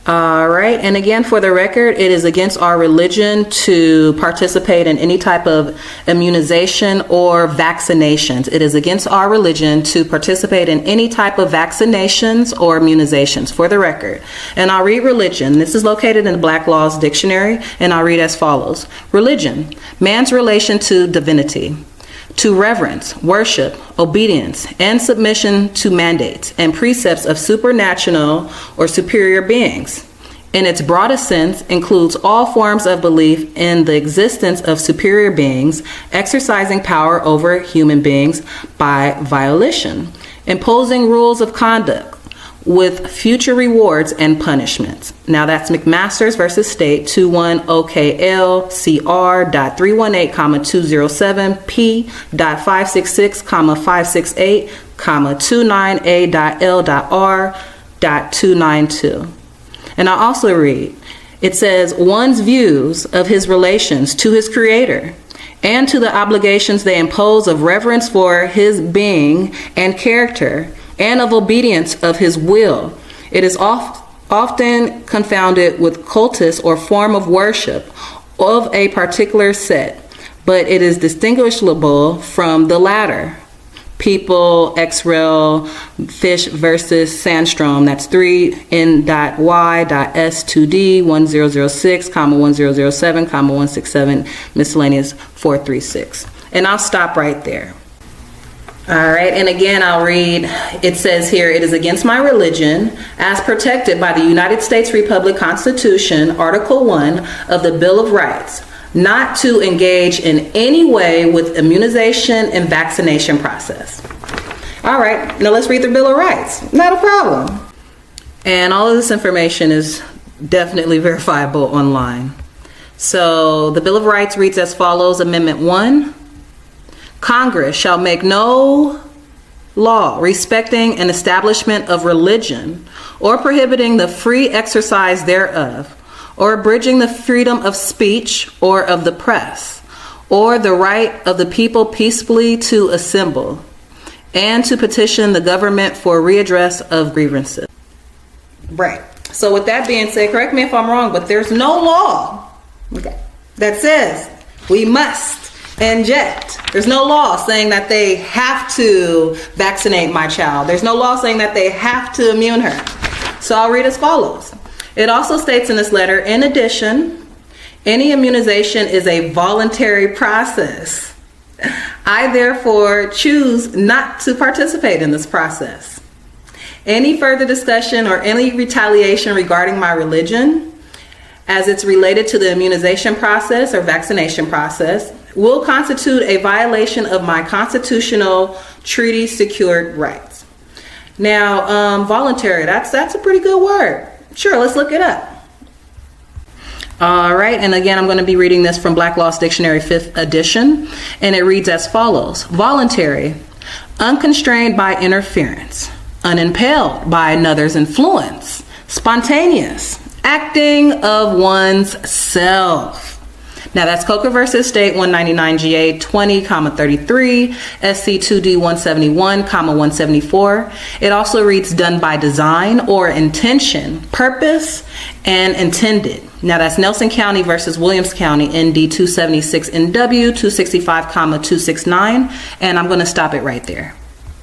All right, and again, for the record, it is against our religion to participate in any type of immunization or vaccinations. It is against our religion to participate in any type of vaccinations or immunizations, for the record. And I'll read religion. This is located in the Black Laws Dictionary, and I'll read as follows. Religion, man's relation to divinity, to reverence, worship, obedience, and submission to mandates and precepts of supernatural or superior beings. In its broadest sense, includes all forms of belief in the existence of superior beings exercising power over human beings by violation, imposing rules of conduct with future rewards and punishments. Now that's McMasters versus State 21OKL.CR.318, 207P.566, 568, 29A.L.R.292. And I also read, it says, one's views of his relations to his creator and to the obligations they impose of reverence for his being and character and of obedience of his will. It is often confounded with cultus or form of worship of a particular set, but it is distinguishable from the latter. People, XREL, Fish versus Sandstrom, that's 3N.Y.S2D 1006, 1007, 167, miscellaneous 436. And I'll stop right there. All right, and again, I'll read, it says here, it is against my religion, as protected by the United States Republic Constitution, Article 1 of the Bill of Rights, not to engage in any way with immunization and vaccination process. All right, now let's read the Bill of Rights. Not a problem. And all of this information is definitely verifiable online. So the Bill of Rights reads as follows, Amendment 1. Congress shall make no law respecting an establishment of religion or prohibiting the free exercise thereof, or abridging the freedom of speech or of the press, or the right of the people peaceably to assemble and to petition the government for redress of grievances. Right. So with that being said, correct me if I'm wrong, but there's no law that says we must inject. There's no law saying that they have to vaccinate my child. There's no law saying that they have to immune her. So I'll read as follows. It also states in this letter, in addition, any immunization is a voluntary process. I therefore choose not to participate in this process. Any further discussion or any retaliation regarding my religion, as it's related to the immunization process or vaccination process, will constitute a violation of my constitutional treaty secured rights. Now, voluntary, that's a pretty good word. Sure, let's look it up. All right, and again, I'm going to be reading this from Black Laws Dictionary 5th edition, and it reads as follows. Voluntary, unconstrained by interference, unimpelled by another's influence, spontaneous, acting of one's self. Now that's Coker versus State 199 GA 20, 33, SC 2D 171, 174. It also reads done by design or intention, purpose, and intended. Now that's Nelson County versus Williams County, ND 276 NW 265, 269. And I'm going to stop it right there.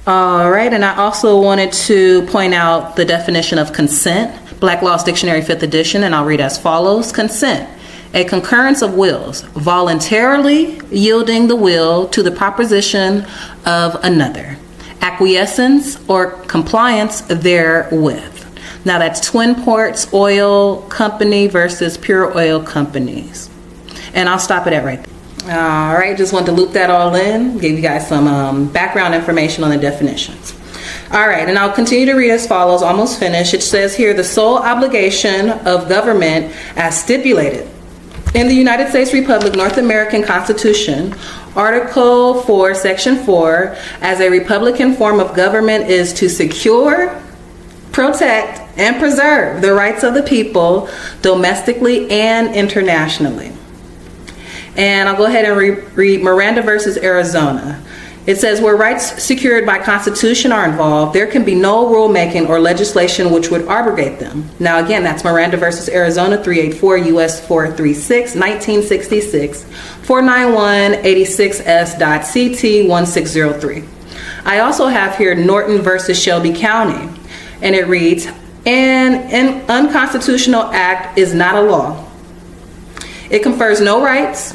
All right, and I also wanted to point out the definition of consent, Black Laws Dictionary 5th edition, and I'll read as follows. Consent. A concurrence of wills, voluntarily yielding the will to the proposition of another. Acquiescence or compliance therewith. Now that's Twin Ports Oil Company versus Pure Oil Companies. And I'll stop it at right there. All right, just wanted to loop that all in, give you guys some background information on the definitions. All right, and I'll continue to read as follows, almost finished. It says here, the sole obligation of government as stipulated in the United States Republic North American Constitution, Article 4, Section 4, as a republican form of government is to secure, protect, and preserve the rights of the people domestically and internationally. And I'll go ahead and read Miranda versus Arizona. It says, where rights secured by Constitution are involved, there can be no rulemaking or legislation which would abrogate them. Now again, that's Miranda versus Arizona, 384 U.S. 436, 1966, 491 86S.CT1603. I also have here Norton versus Shelby County, and it reads, an unconstitutional act is not a law. It confers no rights,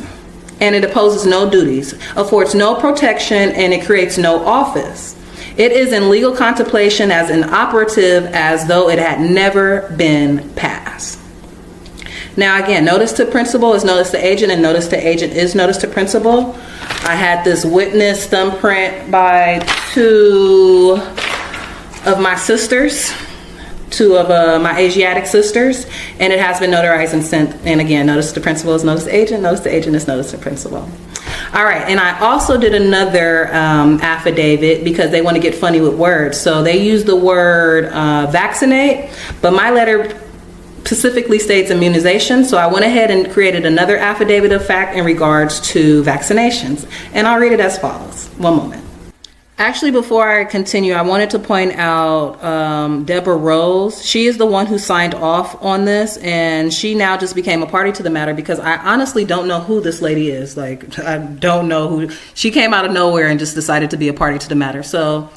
and it opposes no duties, affords no protection, and it creates no office. It is in legal contemplation as inoperative as though it had never been passed. Now again, notice to principal is notice to agent, and notice to agent is notice to principal. I had this witness thumbprint by two of my sisters, two of my Asiatic sisters, and it has been notarized and sent. And again, notice to principal is notice to agent is notice to principal. All right, and I also did another affidavit because they want to get funny with words. So they use the word vaccinate, but my letter specifically states immunization. So I went ahead and created another affidavit of fact in regards to vaccinations. And I'll read it as follows. One moment. Actually, before I continue, I wanted to point out Deborah Rose. She is the one who signed off on this, and she now just became a party to the matter because I honestly don't know who this lady is. Like, I don't know who. She came out of nowhere and just decided to be a party to the matter. So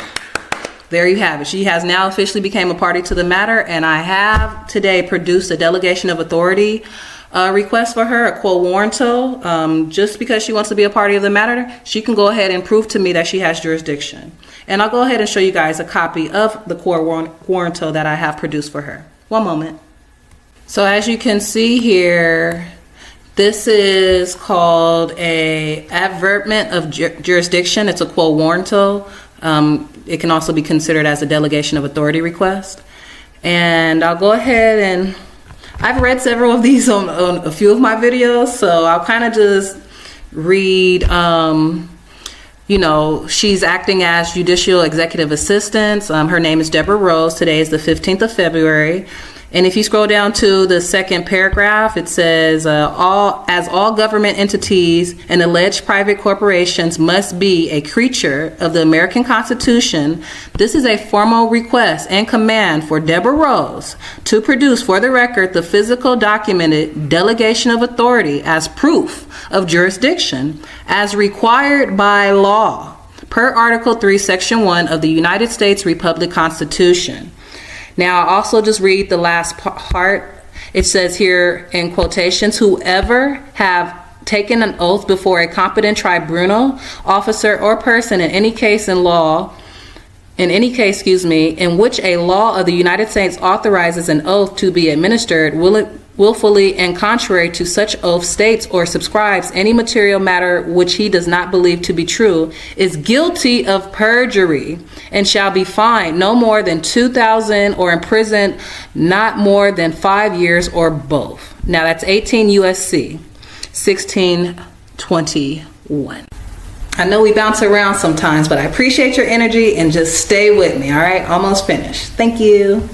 there you have it. She has now officially became a party to the matter, and I have today produced a delegation of authority request for her, a quo warranto. Just because she wants to be a party of the matter, she can go ahead and prove to me that she has jurisdiction. And I'll go ahead and show you guys a copy of the quo warranto that I have produced for her. One moment. So as you can see here, this is called a averment of jurisdiction. It's a quo warranto. It can also be considered as a delegation of authority request. And I'll go ahead and I've read several of these on a few of my videos, so I'll kind of just read, she's acting as judicial executive assistant. Her name is Deborah Rose. Today is the 15th of February. And if you scroll down to the second paragraph, it says, all government entities and alleged private corporations must be a creature of the American Constitution. This is a formal request and command for Deborah Rose to produce for the record the physical documented delegation of authority as proof of jurisdiction as required by law per Article 3, Section 1 of the United States Republic Constitution. Now, I'll also just read the last part. It says here in quotations, whoever have taken an oath before a competent tribunal, officer, or person in any case in which a law of the United States authorizes an oath to be administered, willfully and contrary to such oath states or subscribes any material matter which he does not believe to be true, is guilty of perjury and shall be fined no more than $2,000 or imprisoned not more than 5 years or both. Now that's 18 USC 1621. I know we bounce around sometimes, but I appreciate your energy and just stay with me. All right, almost finished. Thank you.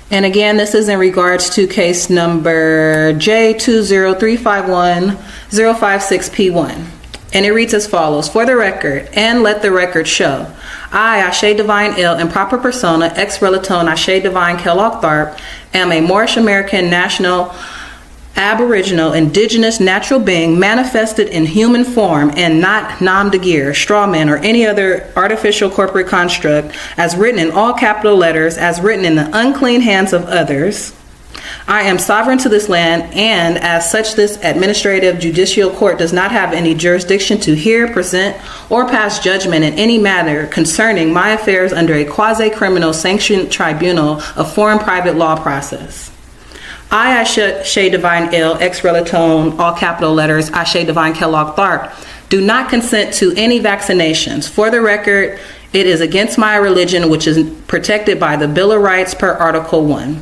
And again, this is in regards to case number J20351-056P1. And it reads as follows. For the record, and let the record show, I, Ashe Divine Il, in proper persona, ex relaton Ashe Divine Kellogg Tharp, am a Moorish American national aboriginal indigenous natural being manifested in human form and not nam de gear, straw man, or any other artificial corporate construct, as written in all capital letters, as written in the unclean hands of others. I am sovereign to this land, and as such this administrative judicial court does not have any jurisdiction to hear, present, or pass judgment in any matter concerning my affairs under a quasi-criminal sanctioned tribunal of foreign private law process. I, Ashe Divine Il, ex relaton, all capital letters, Ashe Divine Kellogg Tharp, do not consent to any vaccinations. For the record, it is against my religion, which is protected by the Bill of Rights per Article 1.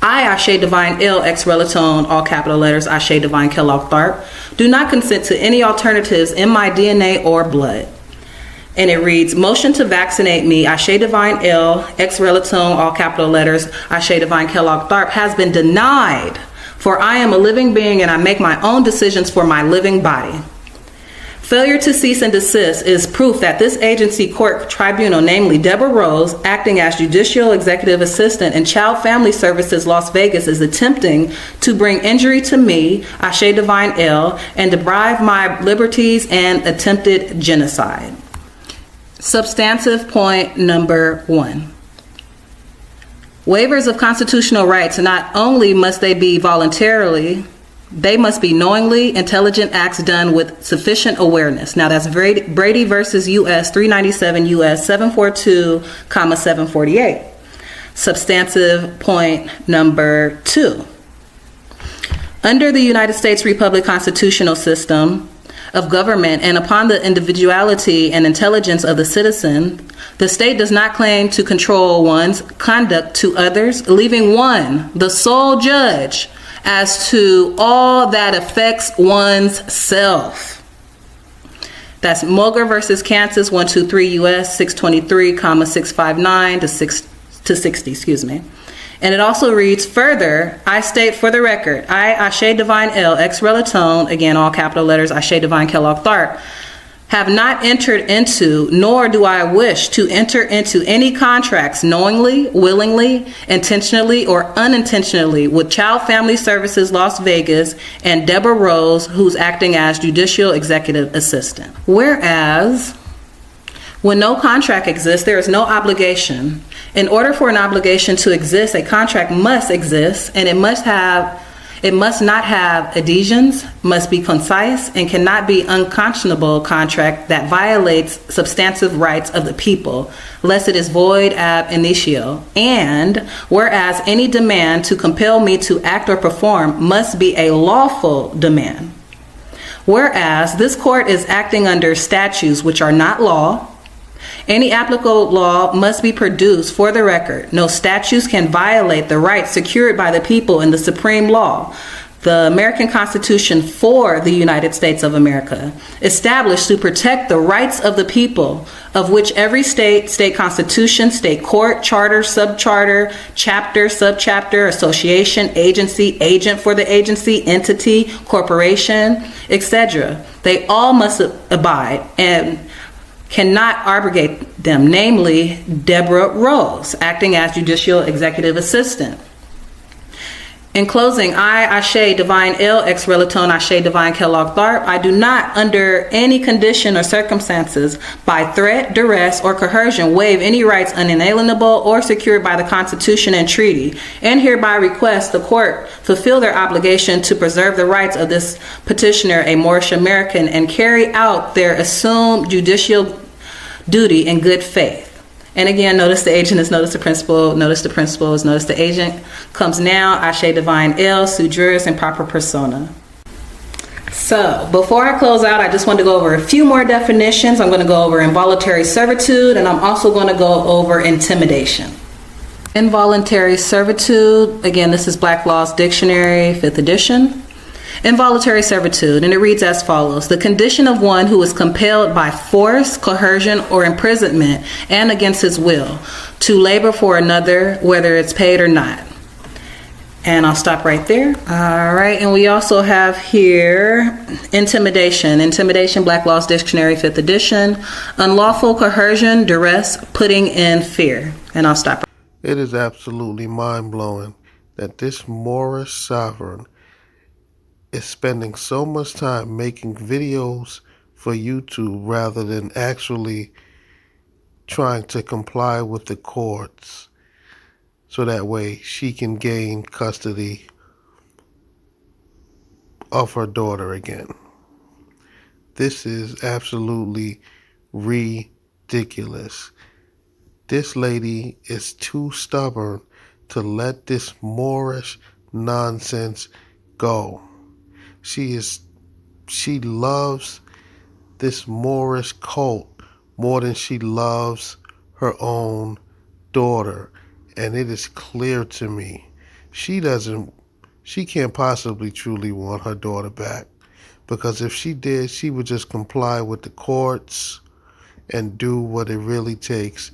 I, Ashe Divine Ill, ex Relatone, all capital letters, Ashe Divine Kellogg Tharp, do not consent to any alternatives in my DNA or blood. And it reads, motion to vaccinate me, Ashe Divine Ill, ex Relatone, all capital letters, Ashe Divine Kellogg Tharp, has been denied, for I am a living being and I make my own decisions for my living body. Failure to cease and desist is proof that this agency court tribunal, namely Deborah Rose, acting as judicial executive assistant in Child Family Services Las Vegas, is attempting to bring injury to me, Ashe Divine Ill, and deprive my liberties and attempted genocide. Substantive point number 1. Waivers of constitutional rights, not only must they be voluntarily, they must be knowingly intelligent acts done with sufficient awareness. Now that's Brady versus U.S. 397 U.S. 742, 748. Substantive point number 2. Under the United States Republic constitutional system of government and upon the individuality and intelligence of the citizen, the state does not claim to control one's conduct to others, leaving one the sole judge as to all that affects one's self. That's Mulger versus Kansas 123 U.S. 623, 659 to 60, excuse me. And it also reads, further, I state for the record, I, Ashe Divine L, ex Relatone, again, all capital letters, Ashe Divine Kellogg Tharp, have not entered into, nor do I wish to enter into any contracts knowingly, willingly, intentionally, or unintentionally with Child Family Services Las Vegas and Deborah Rose, who's acting as judicial executive assistant. Whereas, when no contract exists, there is no obligation. In order for an obligation to exist, a contract must exist, and it must not have adhesions, must be concise, and cannot be unconscionable contract that violates substantive rights of the people, lest it is void ab initio. And whereas any demand to compel me to act or perform must be a lawful demand. Whereas this court is acting under statutes which are not law, any applicable law must be produced for the record. No statutes can violate the rights secured by the people in the supreme law, the American Constitution for the United States of America, established to protect the rights of the people, of which every state, state constitution, state court, charter, subcharter, chapter, subchapter, association, agency, agent for the agency, entity, corporation, etc. They all must abide and cannot abrogate them, namely Deborah Rose, acting as judicial executive assistant. In closing, I, Ashe Divine L, ex Relatone, Ashe Divine Kellogg Tharp, I do not, under any condition or circumstances, by threat, duress, or coercion, waive any rights unalienable or secured by the Constitution and treaty, and hereby request the court fulfill their obligation to preserve the rights of this petitioner, a Moorish American, and carry out their assumed judicial duty in good faith. And again, notice the agent is notice the principal, notice the principal is notice the agent. Comes now, Ashe Divine L, sui juris, and proper persona. So, before I close out, I just want to go over a few more definitions. I'm going to go over involuntary servitude, and I'm also going to go over intimidation. Involuntary servitude, again, this is Black Law's Dictionary, 5th edition. Involuntary servitude, and it reads as follows: the condition of one who is compelled by force, coercion, or imprisonment and against his will to labor for another, whether it's paid or not. And I'll stop right there. All right, and we also have here intimidation. Intimidation, Black Law's Dictionary, 5th edition. Unlawful coercion, duress, putting in fear. And I'll stop. It is absolutely mind-blowing that this Moorish sovereign is spending so much time making videos for YouTube rather than actually trying to comply with the courts so that way she can gain custody of her daughter again. This is absolutely ridiculous. This lady is too stubborn to let this Moorish nonsense go. She loves this Moorish cult more than she loves her own daughter. And it is clear to me she can't possibly truly want her daughter back, because if she did, she would just comply with the courts and do what it really takes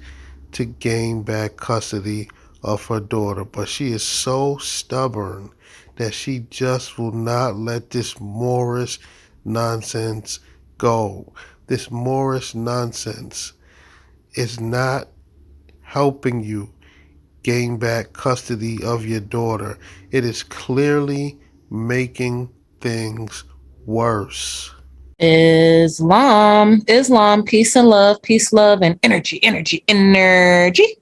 to gain back custody of her daughter. But she is so stubborn that she just will not let this Moorish nonsense go. This Moorish nonsense is not helping you gain back custody of your daughter. It is clearly making things worse. Islam, peace and love, and energy, energy, energy.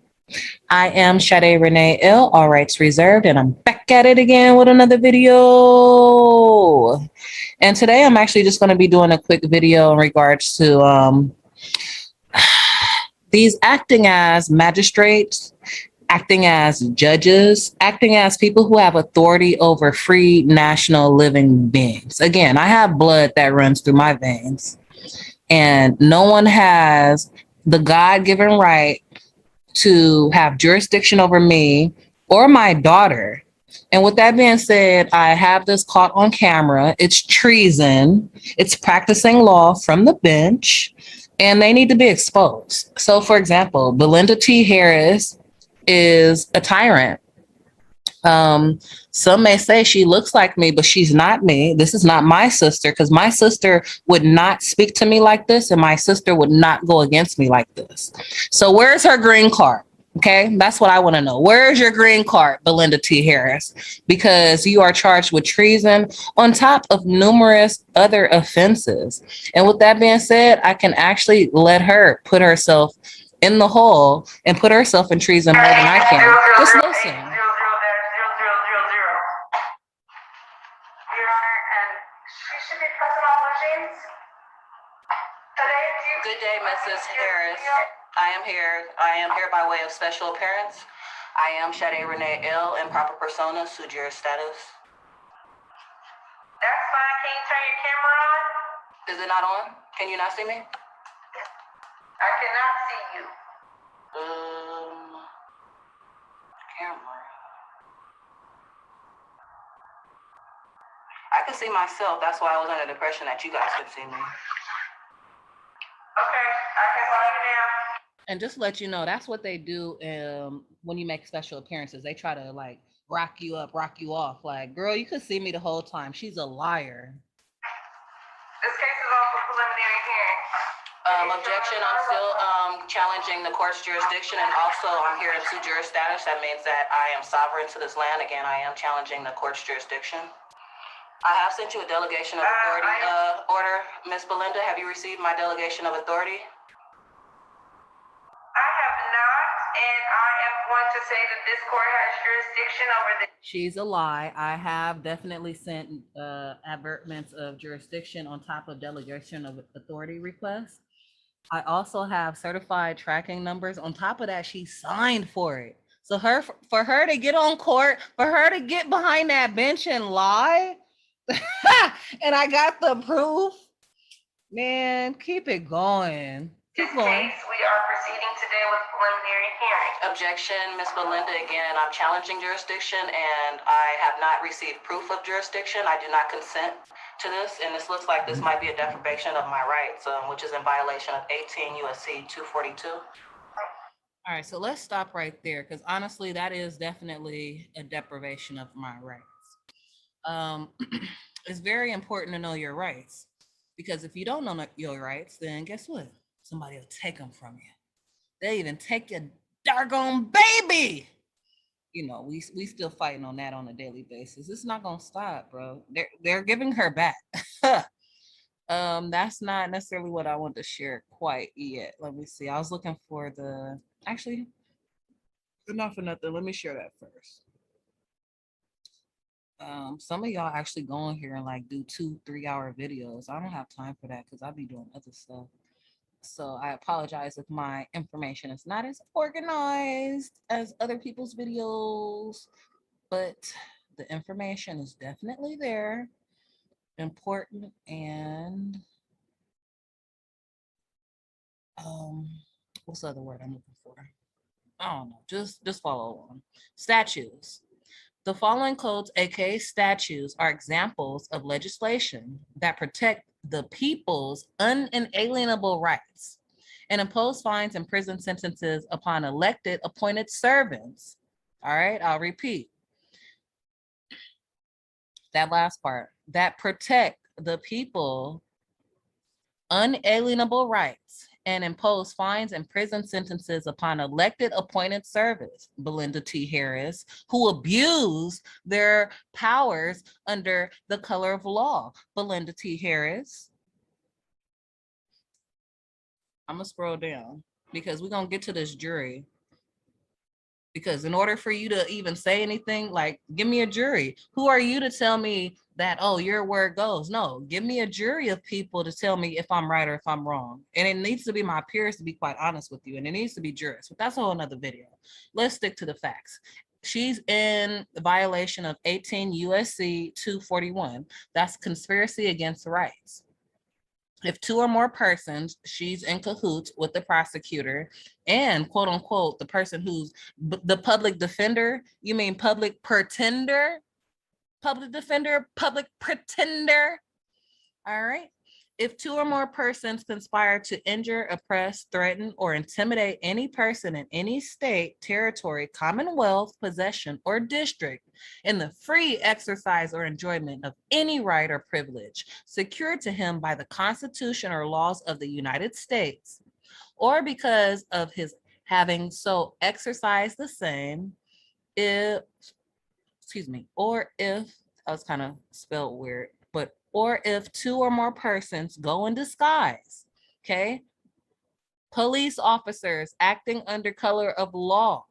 I am Sade Renee L, all rights reserved, and I'm back at it again with another video. And today I'm actually just going to be doing a quick video in regards to these acting as magistrates, acting as judges, acting as people who have authority over free national living beings. Again, I have blood that runs through my veins, and no one has the God-given right to have jurisdiction over me or my daughter. And with that being said, I have this caught on camera. It's treason. It's practicing law from the bench, and they need to be exposed. So, for example, Belinda T. Harris is a tyrant. Some may say she looks like me, but she's not me. This is not my sister, because my sister would not speak to me like this, and my sister would not go against me like this. So where's her green card? Okay, that's what I want to know. Where's your green card, Belinda T. Harris? Because you are charged with treason on top of numerous other offenses. And with that being said, I can actually let her put herself in the hole and put herself in treason more than I can. Just listen. Good day, Mrs. Harris. I am here by way of special appearance. I am Sade Renee L, in proper persona, sui juris status. That's fine. Can you turn your camera on? Is it not on? Can you not see me? I cannot see you. Camera. I can see myself. That's why I was under the impression that you guys could see me. Okay, I can find you now. And just to let you know, that's what they do when you make special appearances. They try to like rock you up, rock you off. Like, girl, you could see me the whole time. She's a liar. This case is on for preliminary hearing. Objection, I'm still challenging the court's jurisdiction, and also I'm here in sui juris status. That means that I am sovereign to this land. Again, I am challenging the court's jurisdiction. I have sent you a delegation of authority order. Ms. Belinda, have you received my delegation of authority? I have not, and I am going to say that this court has jurisdiction over this. She's a lie. I have definitely sent advertments of jurisdiction on top of delegation of authority requests. I also have certified tracking numbers. On top of that, she signed for it. So for her to get on court, for her to get behind that bench and lie, and I got the proof. Man, keep it going. Keep going. We are proceeding today with preliminary hearing. Objection, Ms. Belinda. Again, I'm challenging jurisdiction, and I have not received proof of jurisdiction. I do not consent to this, and this looks like this might be a deprivation of my rights, which is in violation of 18 USC 242. All right, so let's stop right there, because honestly, that is definitely a deprivation of my rights. It's very important to know your rights, because if you don't know your rights, then guess what? Somebody will take them from you. They even take your doggone baby. You know, we still fighting on that on a daily basis. It's not gonna stop, bro. They're giving her back. That's not necessarily what I want to share quite yet. Let me see. I was looking for actually, enough for nothing. Let me share that first. Some of y'all actually go on here and like do 2-3 hour videos. I don't have time for that because I'll be doing other stuff. So I apologize if my information is not as organized as other people's videos, but the information is definitely there, important, and what's the other word I'm looking for? I don't know. Just follow along. Statues. The following codes, aka statutes, are examples of legislation that protect the people's unalienable rights and impose fines and prison sentences upon elected appointed servants. All right, I'll repeat that last part. That protect the people unalienable rights and impose fines and prison sentences upon elected appointed servants, Belinda T. Harris, who abuse their powers under the color of law, Belinda T. Harris. I'm gonna scroll down because we're gonna get to this jury. Because in order for you to even say anything, like, give me a jury. Who are you to tell me that, oh, your word goes? No, give me a jury of people to tell me if I'm right or if I'm wrong. And it needs to be my peers, to be quite honest with you. And it needs to be jurists, but that's a whole nother video. Let's stick to the facts. She's in violation of 18 USC 241. That's conspiracy against rights. If two or more persons, she's in cahoots with the prosecutor and quote unquote, the person who's the public defender, you mean public pretender, public defender, public pretender. All right. If two or more persons conspire to injure, oppress, threaten, or intimidate any person in any state, territory, commonwealth, possession, or district in the free exercise or enjoyment of any right or privilege secured to him by the Constitution or laws of the United States, or because of his having so exercised the same, if, or if, I was kind of spelled weird, but or if two or more persons go in disguise, okay? Police officers acting under color of law,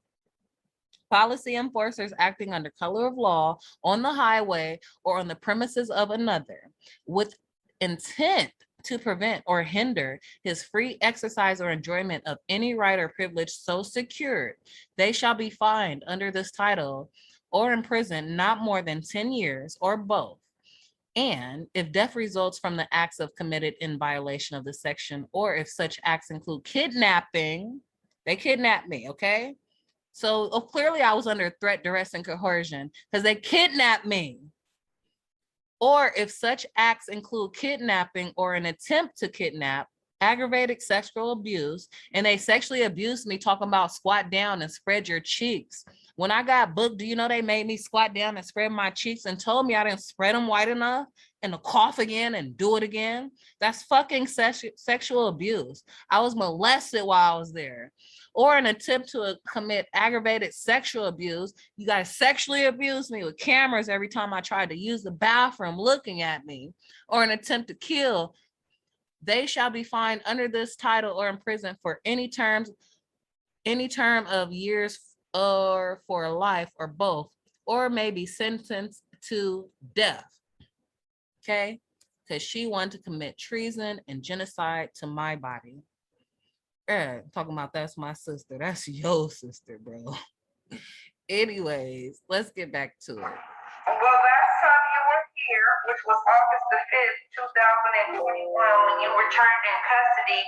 policy enforcers acting under color of law on the highway or on the premises of another with intent to prevent or hinder his free exercise or enjoyment of any right or privilege so secured, they shall be fined under this title or imprisoned not more than 10 years or both. And if death results from the acts of committed in violation of the section, or if such acts include kidnapping, they kidnapped me, okay? So clearly I was under threat, duress, and coercion because they kidnapped me. Or if such acts include kidnapping or an attempt to kidnap, aggravated sexual abuse, and they sexually abused me talking about squat down and spread your cheeks. When I got booked, do you know they made me squat down and spread my cheeks and told me I didn't spread them wide enough and to cough again and do it again? That's fucking sexual abuse. I was molested while I was there. Or an attempt to commit aggravated sexual abuse. You guys sexually abused me with cameras every time I tried to use the bathroom looking at me. Or an attempt to kill. They shall be fined under this title or imprisoned for any term of years or for life or both, or may be sentenced to death. Okay? Because she wanted to commit treason and genocide to my body. Talking about that's my sister. That's your sister, bro. Anyways, let's get back to it. Well, last time you were here, which was August the 5th, 2021, when you returned in custody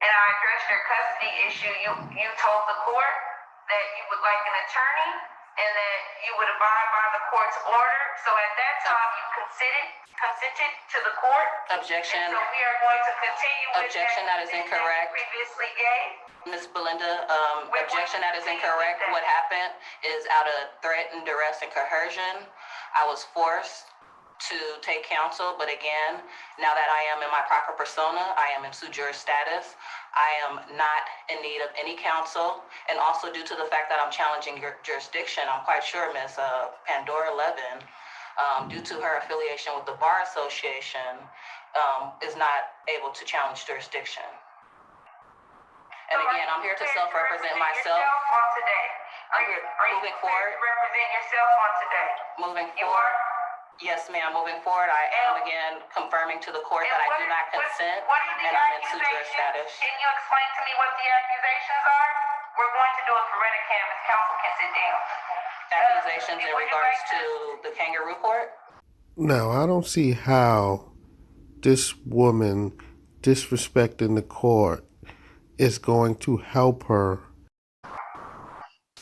and I addressed your custody issue, you told the court that you would like an attorney and that you would abide by the court's order. So at that time, you consented to the court. Objection. And so we are going to continue with objection. That is incorrect. Previously gave. Ms. Belinda, objection. That is incorrect. What happened is out of threat and duress and coercion, I was forced to take counsel. But again, now that I am in my proper persona, I am in sui juris status. I am not in need of any counsel. And also due to the fact that I'm challenging your jurisdiction, I'm quite sure Ms. Pandora Levin, due to her affiliation with the Bar Association, is not able to challenge jurisdiction. And again, I'm here to self-represent myself. Are you moving forward? Represent yourself on today. Moving forward. Yes, ma'am. Moving forward, I am again confirming to the court that I do not consent, and I'm in sui juris status. Can you explain to me what the accusations are? We're going to do it for Rena Canvas. Counsel can sit down. Accusations in regards to the kangaroo court? Now, I don't see how this woman disrespecting the court is going to help her.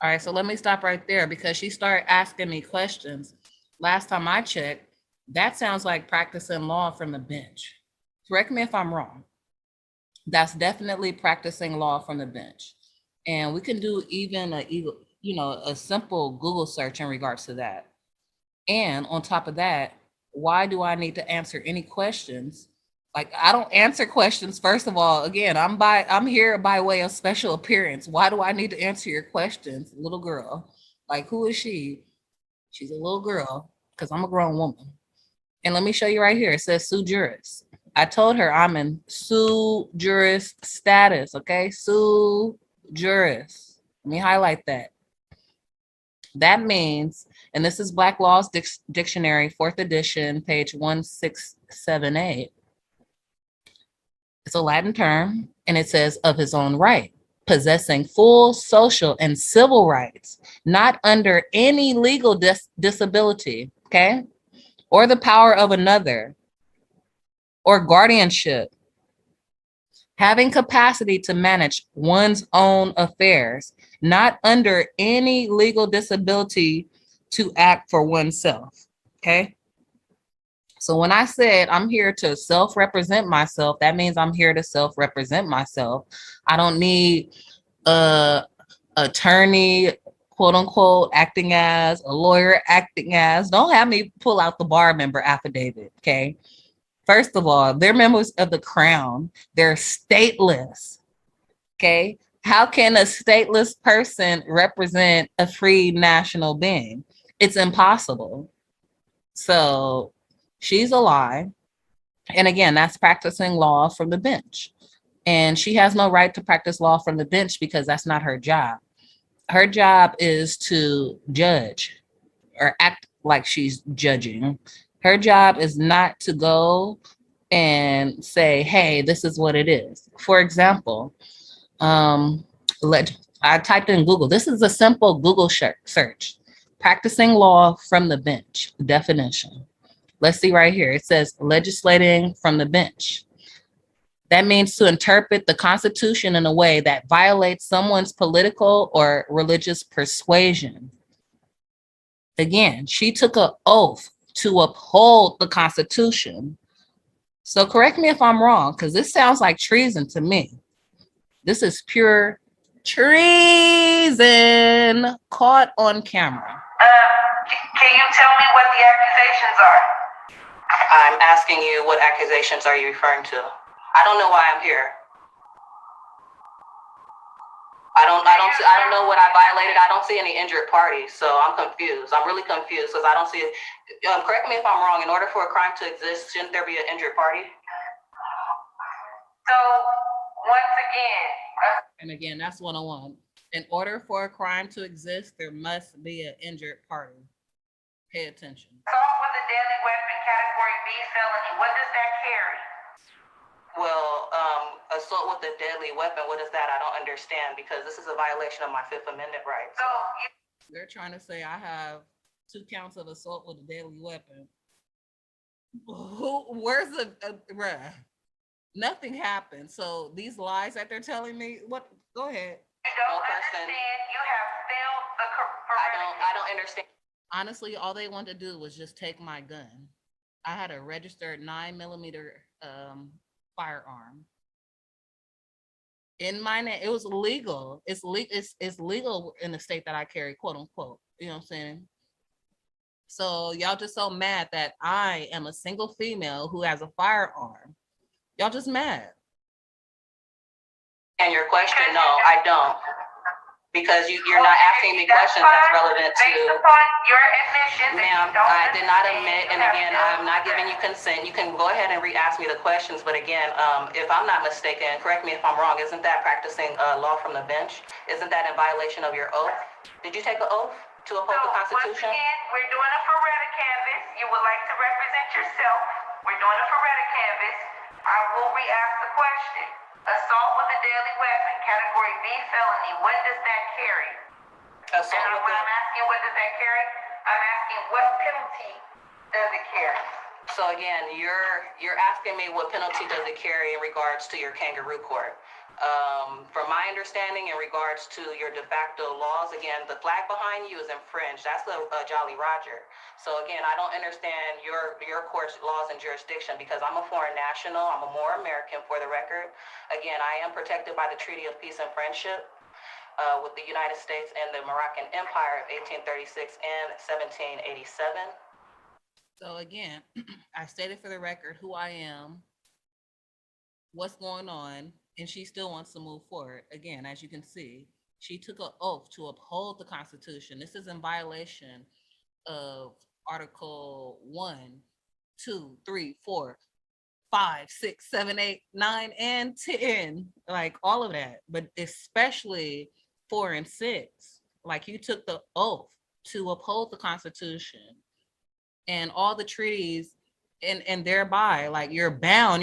All right, so let me stop right there because she started asking me questions. Last time I checked, that sounds like practicing law from the bench. Correct me if I'm wrong. That's definitely practicing law from the bench. And we can do even a simple Google search in regards to that. And on top of that, why do I need to answer any questions? Like, I don't answer questions. First of all, again, I'm here by way of special appearance. Why do I need to answer your questions, little girl? Like, who is she? She's a little girl because I'm a grown woman. And let me show you right here. It says sue juris. I told her I'm in sue juris status. Okay, sue juris. Let me highlight that. That means, and this is Black Laws Dictionary, 4th edition, page 1678. It's a Latin term, and it says of his own right, possessing full social and civil rights, not under any legal disability, okay, or the power of another, or guardianship, having capacity to manage one's own affairs, not under any legal disability to act for oneself, okay? So when I said I'm here to self-represent myself, that means I'm here to self-represent myself. I don't need a attorney, quote unquote, acting as, a lawyer acting as. Don't have me pull out the bar member affidavit, okay? First of all, they're members of the Crown. They're stateless, okay? How can a stateless person represent a free national being? It's impossible. So she's a lie. And again, that's practicing law from the bench. And she has no right to practice law from the bench because that's not her job. Her job is to judge or act like she's judging. Her job is not to go and say, hey, this is what it is. For example, I typed in Google. This is a simple Google search. Practicing law from the bench, definition. Let's see right here. It says legislating from the bench. That means to interpret the Constitution in a way that violates someone's political or religious persuasion. Again, she took an oath to uphold the Constitution. So correct me if I'm wrong, because this sounds like treason to me. This is pure treason caught on camera. Can you tell me what the accusations are? I'm asking you, what accusations are you referring to? I don't know why I'm here. I don't know what I violated. I don't see any injured parties, so I'm confused. I'm really confused because I don't see it. Correct me if I'm wrong. In order for a crime to exist, shouldn't there be an injured party? So, once again. And again, that's 101. In order for a crime to exist, there must be an injured party. Pay attention. Assault with a deadly weapon, category B felony. What does that carry? Well, assault with a deadly weapon, what is that? I don't understand because this is a violation of my Fifth Amendment rights. So they're trying to say I have 2 counts of assault with a deadly weapon. Where's bruh? Nothing happened. So these lies that they're telling me, what? Go ahead. You don't understand. You have failed the I don't understand. Honestly, all they wanted to do was just take my gun. I had a registered 9mm firearm in my name. It was legal. It's legal in the state that I carry, quote unquote. You know what I'm saying? So y'all just so mad that I am a single female who has a firearm. Y'all just mad. And your question, no, I don't. Because you're not asking me questions that's relevant to. Based upon your admission, ma'am, I did not admit, and again, I'm not giving you consent. You can go ahead and re-ask me the questions, but again, if I'm not mistaken, correct me if I'm wrong, isn't that practicing law from the bench? Isn't that in violation of your oath? Did you take an oath to uphold the Constitution? Once again, we're doing a Faretta canvas. You would like to represent yourself. We're doing a Faretta canvas. I will re-ask the question. Assault with a deadly weapon, category B felony, what does that carry? Assault and when I'm asking what does that carry, I'm asking what penalty does it carry? So again, you're asking me what penalty does it carry in regards to your kangaroo court? From my understanding, in regards to your de facto laws, again, the flag behind you is infringed. That's the Jolly Roger. So again, I don't understand your court's laws and jurisdiction because I'm a foreign national. I'm a Moorish American, for the record. Again, I am protected by the Treaty of Peace and Friendship with the United States and the Moroccan Empire of 1836 and 1787. So again, I stated for the record who I am, what's going on, and she still wants to move forward. Again, as you can see, she took an oath to uphold the Constitution. This is in violation of Article 1, 2, 3, 4, 5, 6, 7, 8, 9, and 10. Like all of that, but especially 4 and 6. Like you took the oath to uphold the Constitution and all the treaties. And thereby, like, you're bound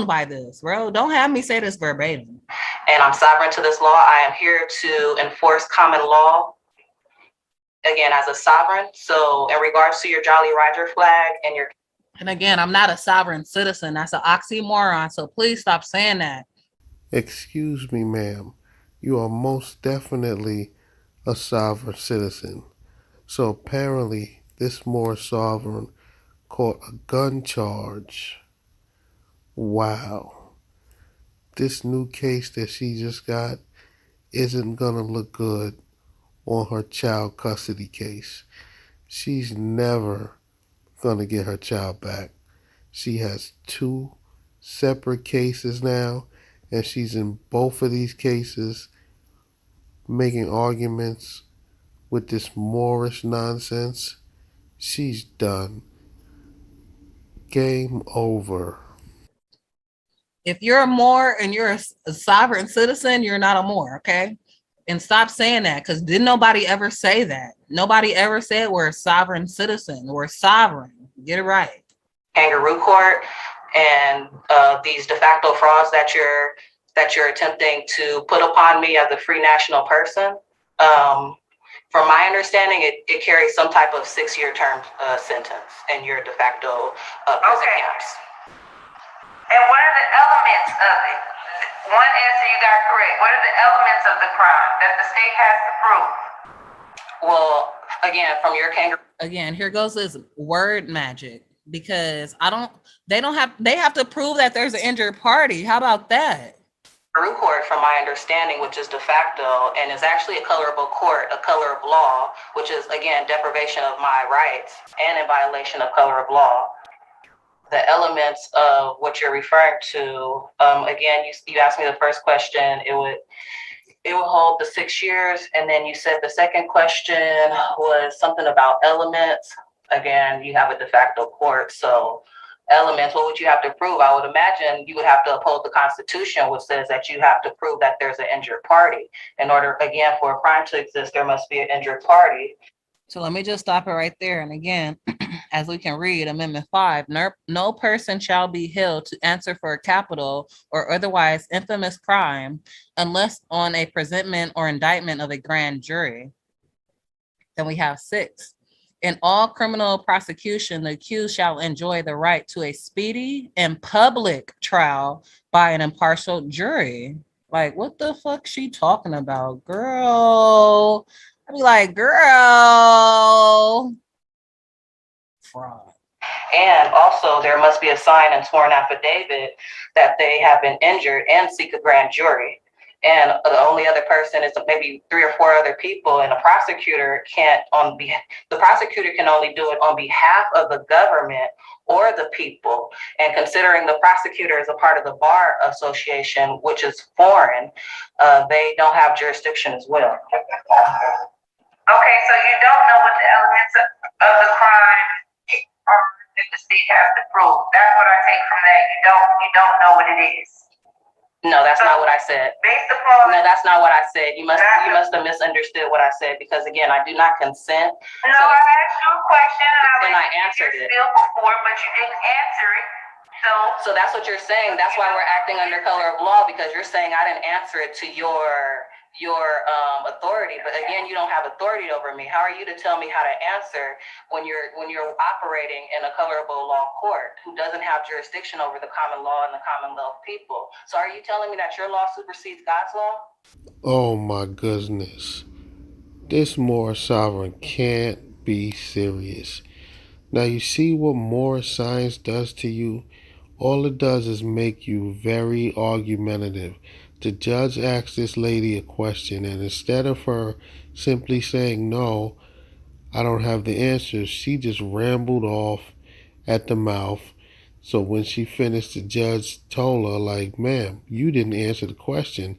by this, bro. Don't have me say this verbatim. And I'm sovereign to this law. I am here to enforce common law, again, as a sovereign. So in regards to your Jolly Roger flag and again, I'm not a sovereign citizen. That's an oxymoron. So please stop saying that. Excuse me, ma'am. You are most definitely a sovereign citizen. So apparently, this Moorish sovereign caught a gun charge. Wow. This new case that she just got isn't gonna look good on her child custody case. She's never gonna get her child back. She has 2 separate cases now, and she's in both of these cases making arguments with this Moorish nonsense. She's done. Game over. If you're a Moor and you're a sovereign citizen, you're not a Moor, okay? And stop saying that, because didn't nobody ever say that? Nobody ever said we're a sovereign citizen. We're sovereign. Get it right. Kangaroo court and these de facto frauds that you're attempting to put upon me as a free national person. From my understanding, it carries some type of 6-year term sentence in your de facto prison camps. And what are the elements of it? One answer you got correct. What are the elements of the crime that the state has to prove? Well, again, from your kangaroo. Again, here goes this word magic, because they have to prove that there's an injured party. How about that? Kangaroo court, from my understanding, which is de facto and is actually a colorable court, a color of law, which is, again, deprivation of my rights and in violation of color of law. The elements of what you're referring to, again, you asked me the first question, it would hold the 6 years. And then you said the second question was something about elements. Again, you have a de facto court. So elements, what would you have to prove? I would imagine you would have to uphold the Constitution, which says that you have to prove that there's an injured party. In order, again, for a crime to exist, there must be an injured party. So let me just stop it right there. And again, as we can read, Amendment 5, no person shall be held to answer for a capital or otherwise infamous crime unless on a presentment or indictment of a grand jury. Then we have 6. In all criminal prosecution, the accused shall enjoy the right to a speedy and public trial by an impartial jury. Like, what the fuck she talking about, girl? I'd be like, girl. Fraud. And also, there must be a signed and sworn affidavit that they have been injured and seek a grand jury. And the only other person is maybe 3 or 4 other people, and the prosecutor can only do it on behalf of the government or the people. And considering the prosecutor is a part of the Bar Association, which is foreign, they don't have jurisdiction as well. Okay, so you don't know what the elements of the crime are that the state has to prove. That's what I take from that. You don't know what it is. No, that's not what I said. Based upon No, that's not what I said. You must have misunderstood what I said, because again, I do not consent. No, I asked you a question and I answered it. Before, but you didn't answer it. So that's what you're saying. That's why we're acting under color of law, because you're saying I didn't answer it to your your authority. But again, you don't have authority over me. How are you to tell me how to answer when you're operating in a colorable law court who doesn't have jurisdiction over the common law and the common law of people? So are you telling me that your law supersedes God's law? Oh my goodness. This Moorish sovereign can't be serious. Now you see what Moorish science does to you? All it does is make you very argumentative. The judge asked this lady a question, and instead of her simply saying, no, I don't have the answer, she just rambled off at the mouth. So when she finished, the judge told her, like, ma'am, you didn't answer the question.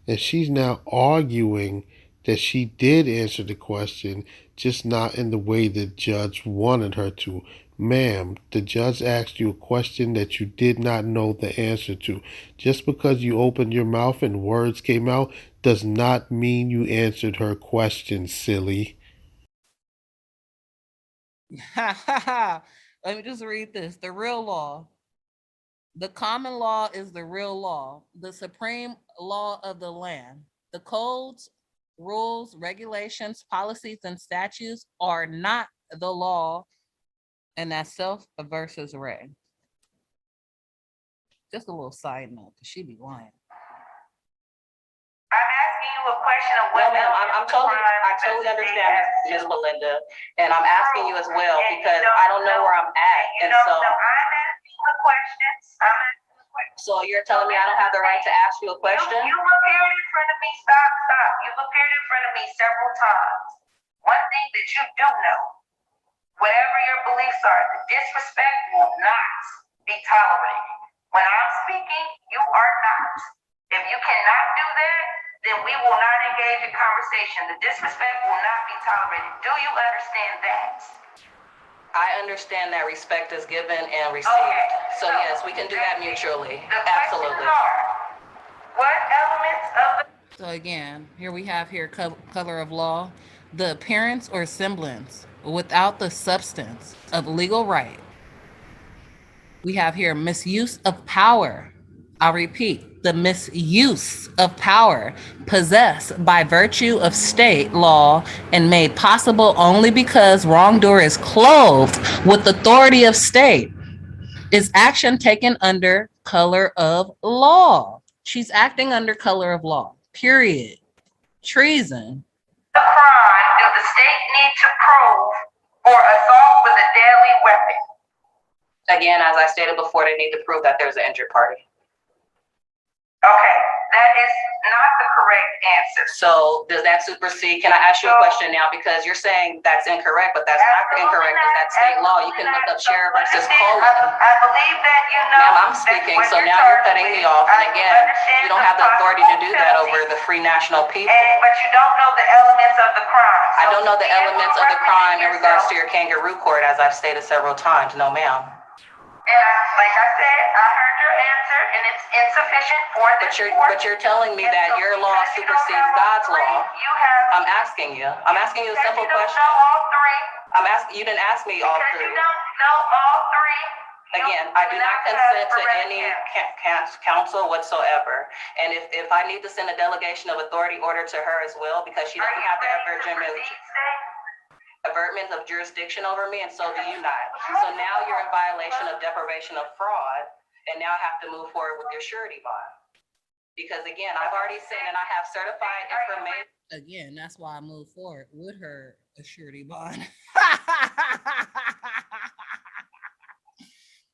And she's now arguing that she did answer the question, just not in the way the judge wanted her to. Ma'am, the judge asked you a question that you did not know the answer to. Just because you opened your mouth and words came out does not mean you answered her question, silly. Let me just read this. The real law. The common law is the real law, the supreme law of the land. The codes, rules, regulations, policies, and statutes are not the law, and that's self versus Ray. Just a little side note, because she be lying. I'm asking you a question of what I totally understand, Ms. Melinda, and I'm asking you as well because I don't know where I'm at, and so I'm asking you questions. so you're telling me I don't have the right to ask you a question? You appeared in front of me. Stop. You've appeared in front of me several times. One thing that you do know, whatever your beliefs are, the disrespect will not be tolerated. When I'm speaking, you are not. If you cannot do that, then we will not engage in conversation. The disrespect will not be tolerated. Do you understand that? I understand that respect is given and received. Okay. So yes, we can do that mutually. The Absolutely. questions are, what elements of the... So again, here we have color of law, the appearance or semblance without the substance of legal right. We have here misuse of power. I'll repeat, the misuse of power possessed by virtue of state law and made possible only because wrongdoer is clothed with authority of state is action taken under color of law. She's acting under color of law, period. Treason. The crime do the state need to prove for assault with a deadly weapon? Again, as I stated before, they need to prove that there's an injured party. Okay, that is not the correct answer. So does that supersede? Can I ask you a question now? Because you're saying that's incorrect, but that's not incorrect because that's state law. You can look up sheriff versus Coleman. I believe that you know. Ma'am, I'm speaking, so now you're cutting me off. And again, you don't have the authority to do that over the free national people. But you don't know the elements of the crime. I don't know the elements of the crime in regards to your kangaroo court, as I've stated several times. No, ma'am. And like I said, I heard your answer, and it's insufficient for this court. But you're telling me that your law supersedes God's law. I'm asking you a simple question. You don't know all three. I'm asking. You didn't ask me all three. You don't know all three. Again, I do not consent to any counsel whatsoever. And if I need to send a delegation of authority order to her as well, because she doesn't have the avertment of jurisdiction over me, and so do you not. So now you're in violation of deprivation of fraud, and now I have to move forward with your surety bond. Because again, I've already said, and I have certified information. Again, that's why I moved forward with her a surety bond.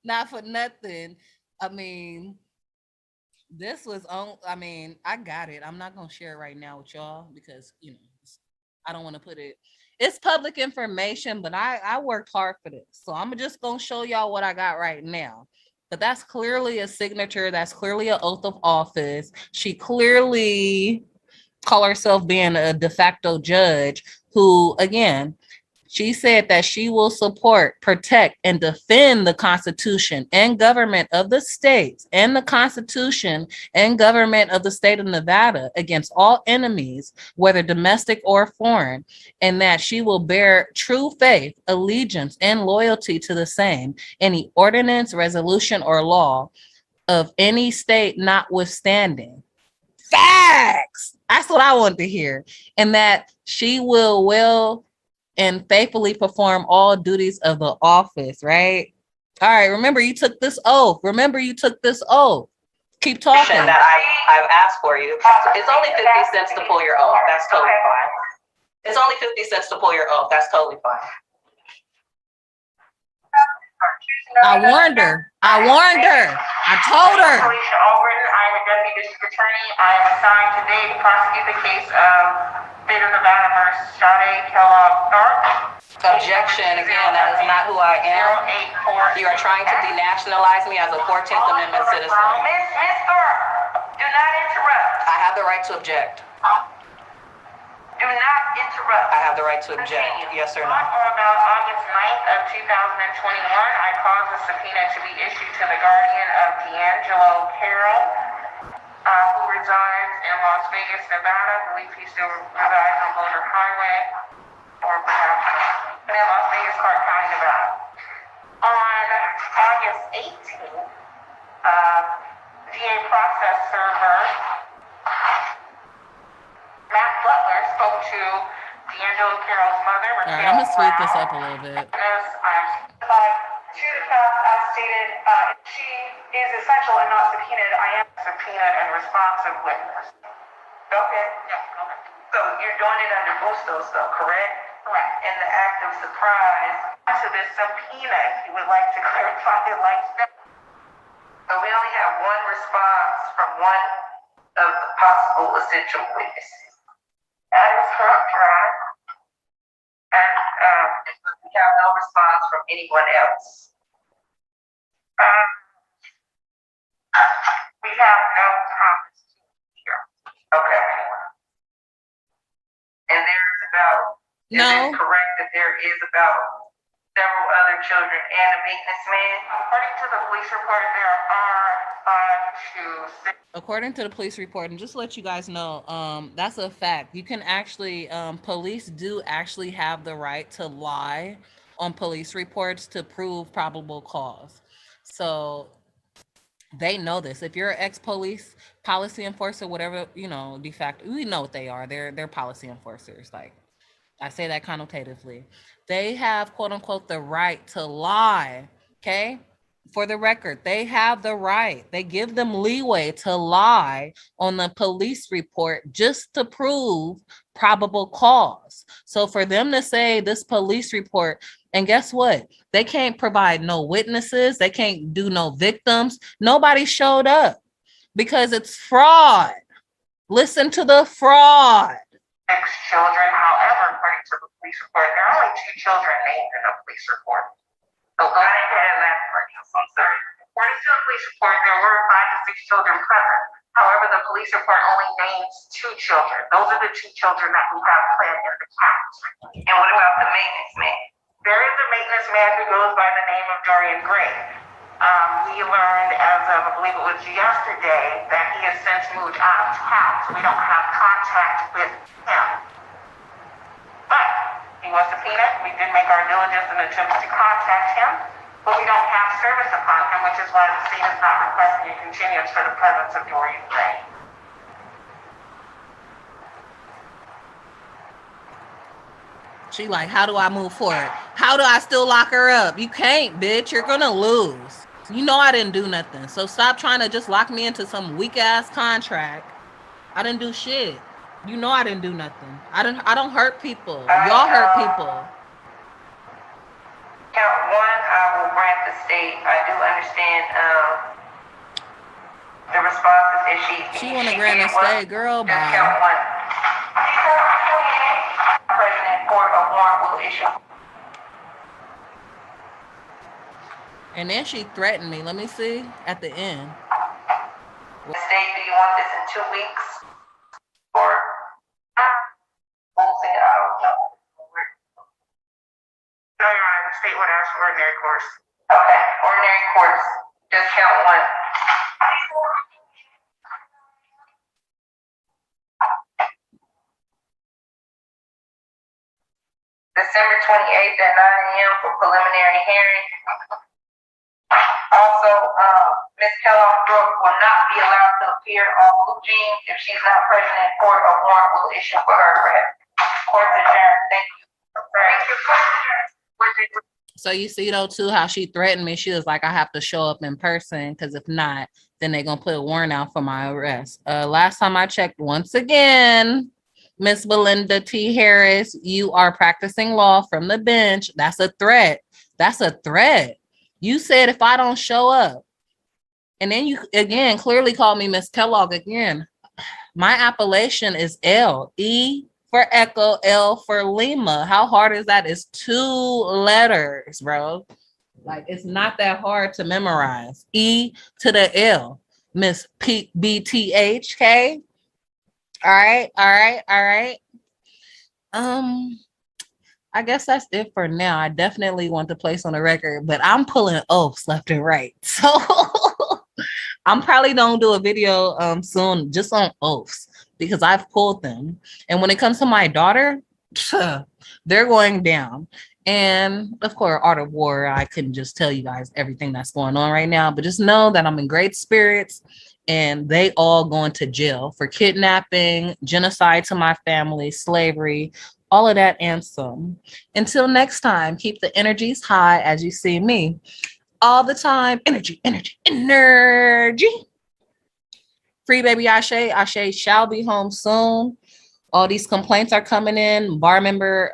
Not for nothing. I mean, this was on. I mean, I got it. I'm not gonna share it right now with y'all because I don't want to put it. It's public information, but I worked hard for this. So I'm just going to show y'all what I got right now. But that's clearly a signature. That's clearly an oath of office. She clearly call herself being a de facto judge who, again, she said that she will support, protect, and defend the Constitution and government of the states and the Constitution and government of the state of Nevada against all enemies, whether domestic or foreign, and that she will bear true faith, allegiance, and loyalty to the same, any ordinance, resolution, or law of any state notwithstanding. Facts! That's what I wanted to hear. And that she will well and faithfully perform all duties of the office, right? All right, remember you took this oath. Keep talking. That I've asked for you. It's only 50 cents to pull your oath. That's totally fine. It's only 50 cents to pull your oath. That's totally fine. I warned her. I told her. Alicia Albright. I am a deputy district attorney. I am assigned today to prosecute the case of State of Nevada versus Sade Kellogg Stark. Objection. Again, that is not who I am. You are trying to denationalize me as a 14th Amendment citizen. Miss Stark, do not interrupt. I have the right to object. Do not interrupt. I have the right to object. Yes or no? On or about August 9th of 2021, I caused a subpoena to be issued to the guardian of D'Angelo Carroll, who resides in Las Vegas, Nevada. I believe he still resides on Boulder Highway, or perhaps in Las Vegas, Clark County, Nevada. On August 18th, DA process server Matt Butler spoke to D'Angelo Carroll's mother. All right, I'm gonna speed this up a little bit. As stated, she is essential and not subpoenaed. I am a subpoenaed and responsive witness. Okay. Yeah, okay. So you're doing it under Bustos, though, correct? Correct. In the act of surprise to this subpoena, if you would like to clarify it like that. So we only have one response from one of the possible essential witnesses. That is correct, right? And we have no response from anyone else. We have no comments here. Okay. And there's about, is it correct that there is about several other children and a maintenance man? According to the police report, there are 5 to 6. According to the police report, and just to let you guys know, that's a fact. You can actually, police do actually have the right to lie on police reports to prove probable cause. So they know this. If you're an ex-police policy enforcer, whatever, de facto, we know what they are. They're policy enforcers. Like, I say that connotatively. They have, quote unquote, the right to lie. Okay. For the record, they have the right. They give them leeway to lie on the police report just to prove probable cause. So for them to say this police report, and guess what? They can't provide no witnesses. They can't do no victims. Nobody showed up because it's fraud. Listen to the fraud. Children, however, according to the police report, there are only 2 children named in the police report. So go ahead and elaborate. I'm sorry. According to the police report, there were 5 to 6 children present. However, the police report only names 2 children. Those are the 2 children that we have planned in the count. And what about the maintenance man? There is a maintenance man who goes by the name of Dorian Gray. We learned as of, I believe it was yesterday, that he has since moved out of town, so we don't have contact with him. But he was subpoenaed. We did make our diligence and attempts to contact him, but we don't have service upon him, which is why the state is not requesting a continuance for the presence of Dorian Gray. She like, how do I move forward? How do I still lock her up? You can't, bitch. You're gonna lose. You know I didn't do nothing. So stop trying to just lock me into some weak ass contract. I didn't do shit. You know I didn't do nothing. I don't hurt people. Y'all hurt people. Count 1, I will grant the state. I do understand the responses. She want to grant a stay, girl. Bye. Count 1. President Court of Warrant will issue. And then she threatened me. Let me see at the end. The state, do you want this in 2 weeks? Or we'll say, I don't know. No, Your Honor, the state would ask for ordinary course. Okay, ordinary course. Just count 1. December 28th at 9 a.m. for preliminary hearing. Also, Ms. Kellogg Brooks will not be allowed to appear on Eugene if she's not present in court. A warrant will issue for her arrest. Court adjourned. Thank you. So you see though too how she threatened me. She was like, I have to show up in person because if not, then they're gonna put a warrant out for my arrest. Last time I checked, once again, Miss Belinda T. Harris, you are practicing law from the bench. That's a threat. That's a threat. You said if I don't show up, and then you again clearly called me Miss Kellogg again. My appellation is L. E for Echo, L for Lima. How hard is that? It's 2 letters, bro. Like, it's not that hard to memorize. E to the L. Miss P B T H K. All right. I guess that's it for now. I definitely want to place on the record, but I'm pulling oaths left and right. So I'm probably gonna do a video soon just on oaths because I've pulled them. And when it comes to my daughter, they're going down. And of course, Art of War, I couldn't just tell you guys everything that's going on right now, but just know that I'm in great spirits and they all going to jail for kidnapping, genocide to my family, slavery, all of that and some. Until next time, keep the energies high as you see me all the time. Energy. Free baby Ashe. Ashe shall be home soon. All these complaints are coming in. Bar member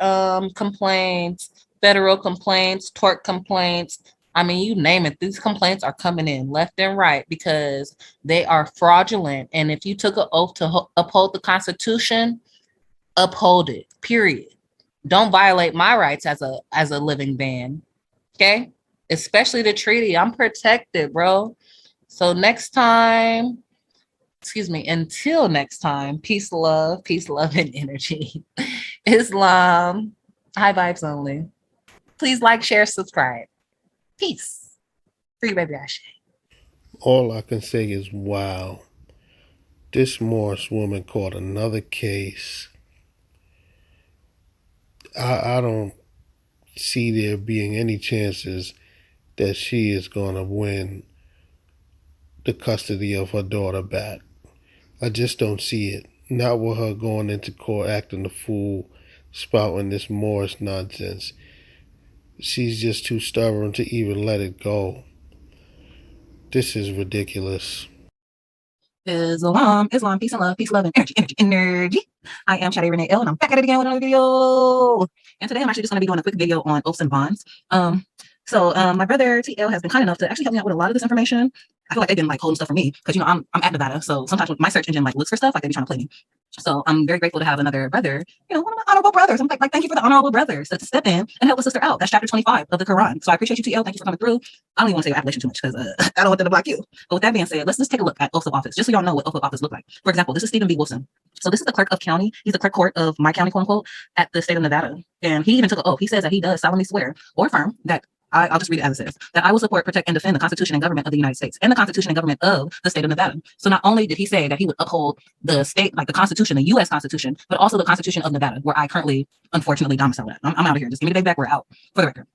complaints, federal complaints, tort complaints. I mean, you name it. These complaints are coming in left and right because they are fraudulent. And if you took an oath to uphold the Constitution, uphold it, period. Don't violate my rights as a living man, okay? Especially the treaty. I'm protected, bro. So until next time, peace, love, and energy. Islam, high vibes only. Please like, share, subscribe. Peace. Free baby Ashe. All I can say is, wow. This Moorish woman caught another case. I don't see there being any chances that she is going to win the custody of her daughter back. I just don't see it. Not with her going into court acting the fool, spouting this Moorish nonsense. She's just too stubborn to even let it go. This is ridiculous. Islam, peace and love, and energy. I am Shadi Renee L, and I'm back at it again with another video. And today I'm actually just going to be doing a quick video on oaths and bonds. So my brother TL has been kind enough to actually help me out with a lot of this information. I feel like they've been like holding stuff for me because I'm at Nevada, so sometimes when my search engine like looks for stuff, like they be trying to play me. So I'm very grateful to have another brother, one of my honorable brothers. I'm like thank you for the honorable brothers to step in and help a sister out. That's chapter 25 of the Quran. So I appreciate you, TL. Thank you for coming through. I don't even want to say your appellation too much because I don't want them to block you. But with that being said, let's just take a look at oaths of office, just so y'all know what oath of office look like. For example, this is Stephen B. Wilson. So this is the clerk of county. He's the clerk court of my county, quote unquote, at the state of Nevada. And he even took an oath. He says that he does solemnly swear or affirm that I'll just read it as it says, that I will support, protect, and defend the Constitution and government of the United States and the Constitution and government of the state of Nevada. So not only did he say that he would uphold the state, like the Constitution, the U.S. Constitution, but also the Constitution of Nevada, where I currently, unfortunately, domicile at. I'm out of here. Just give me the day back. We're out, for the record.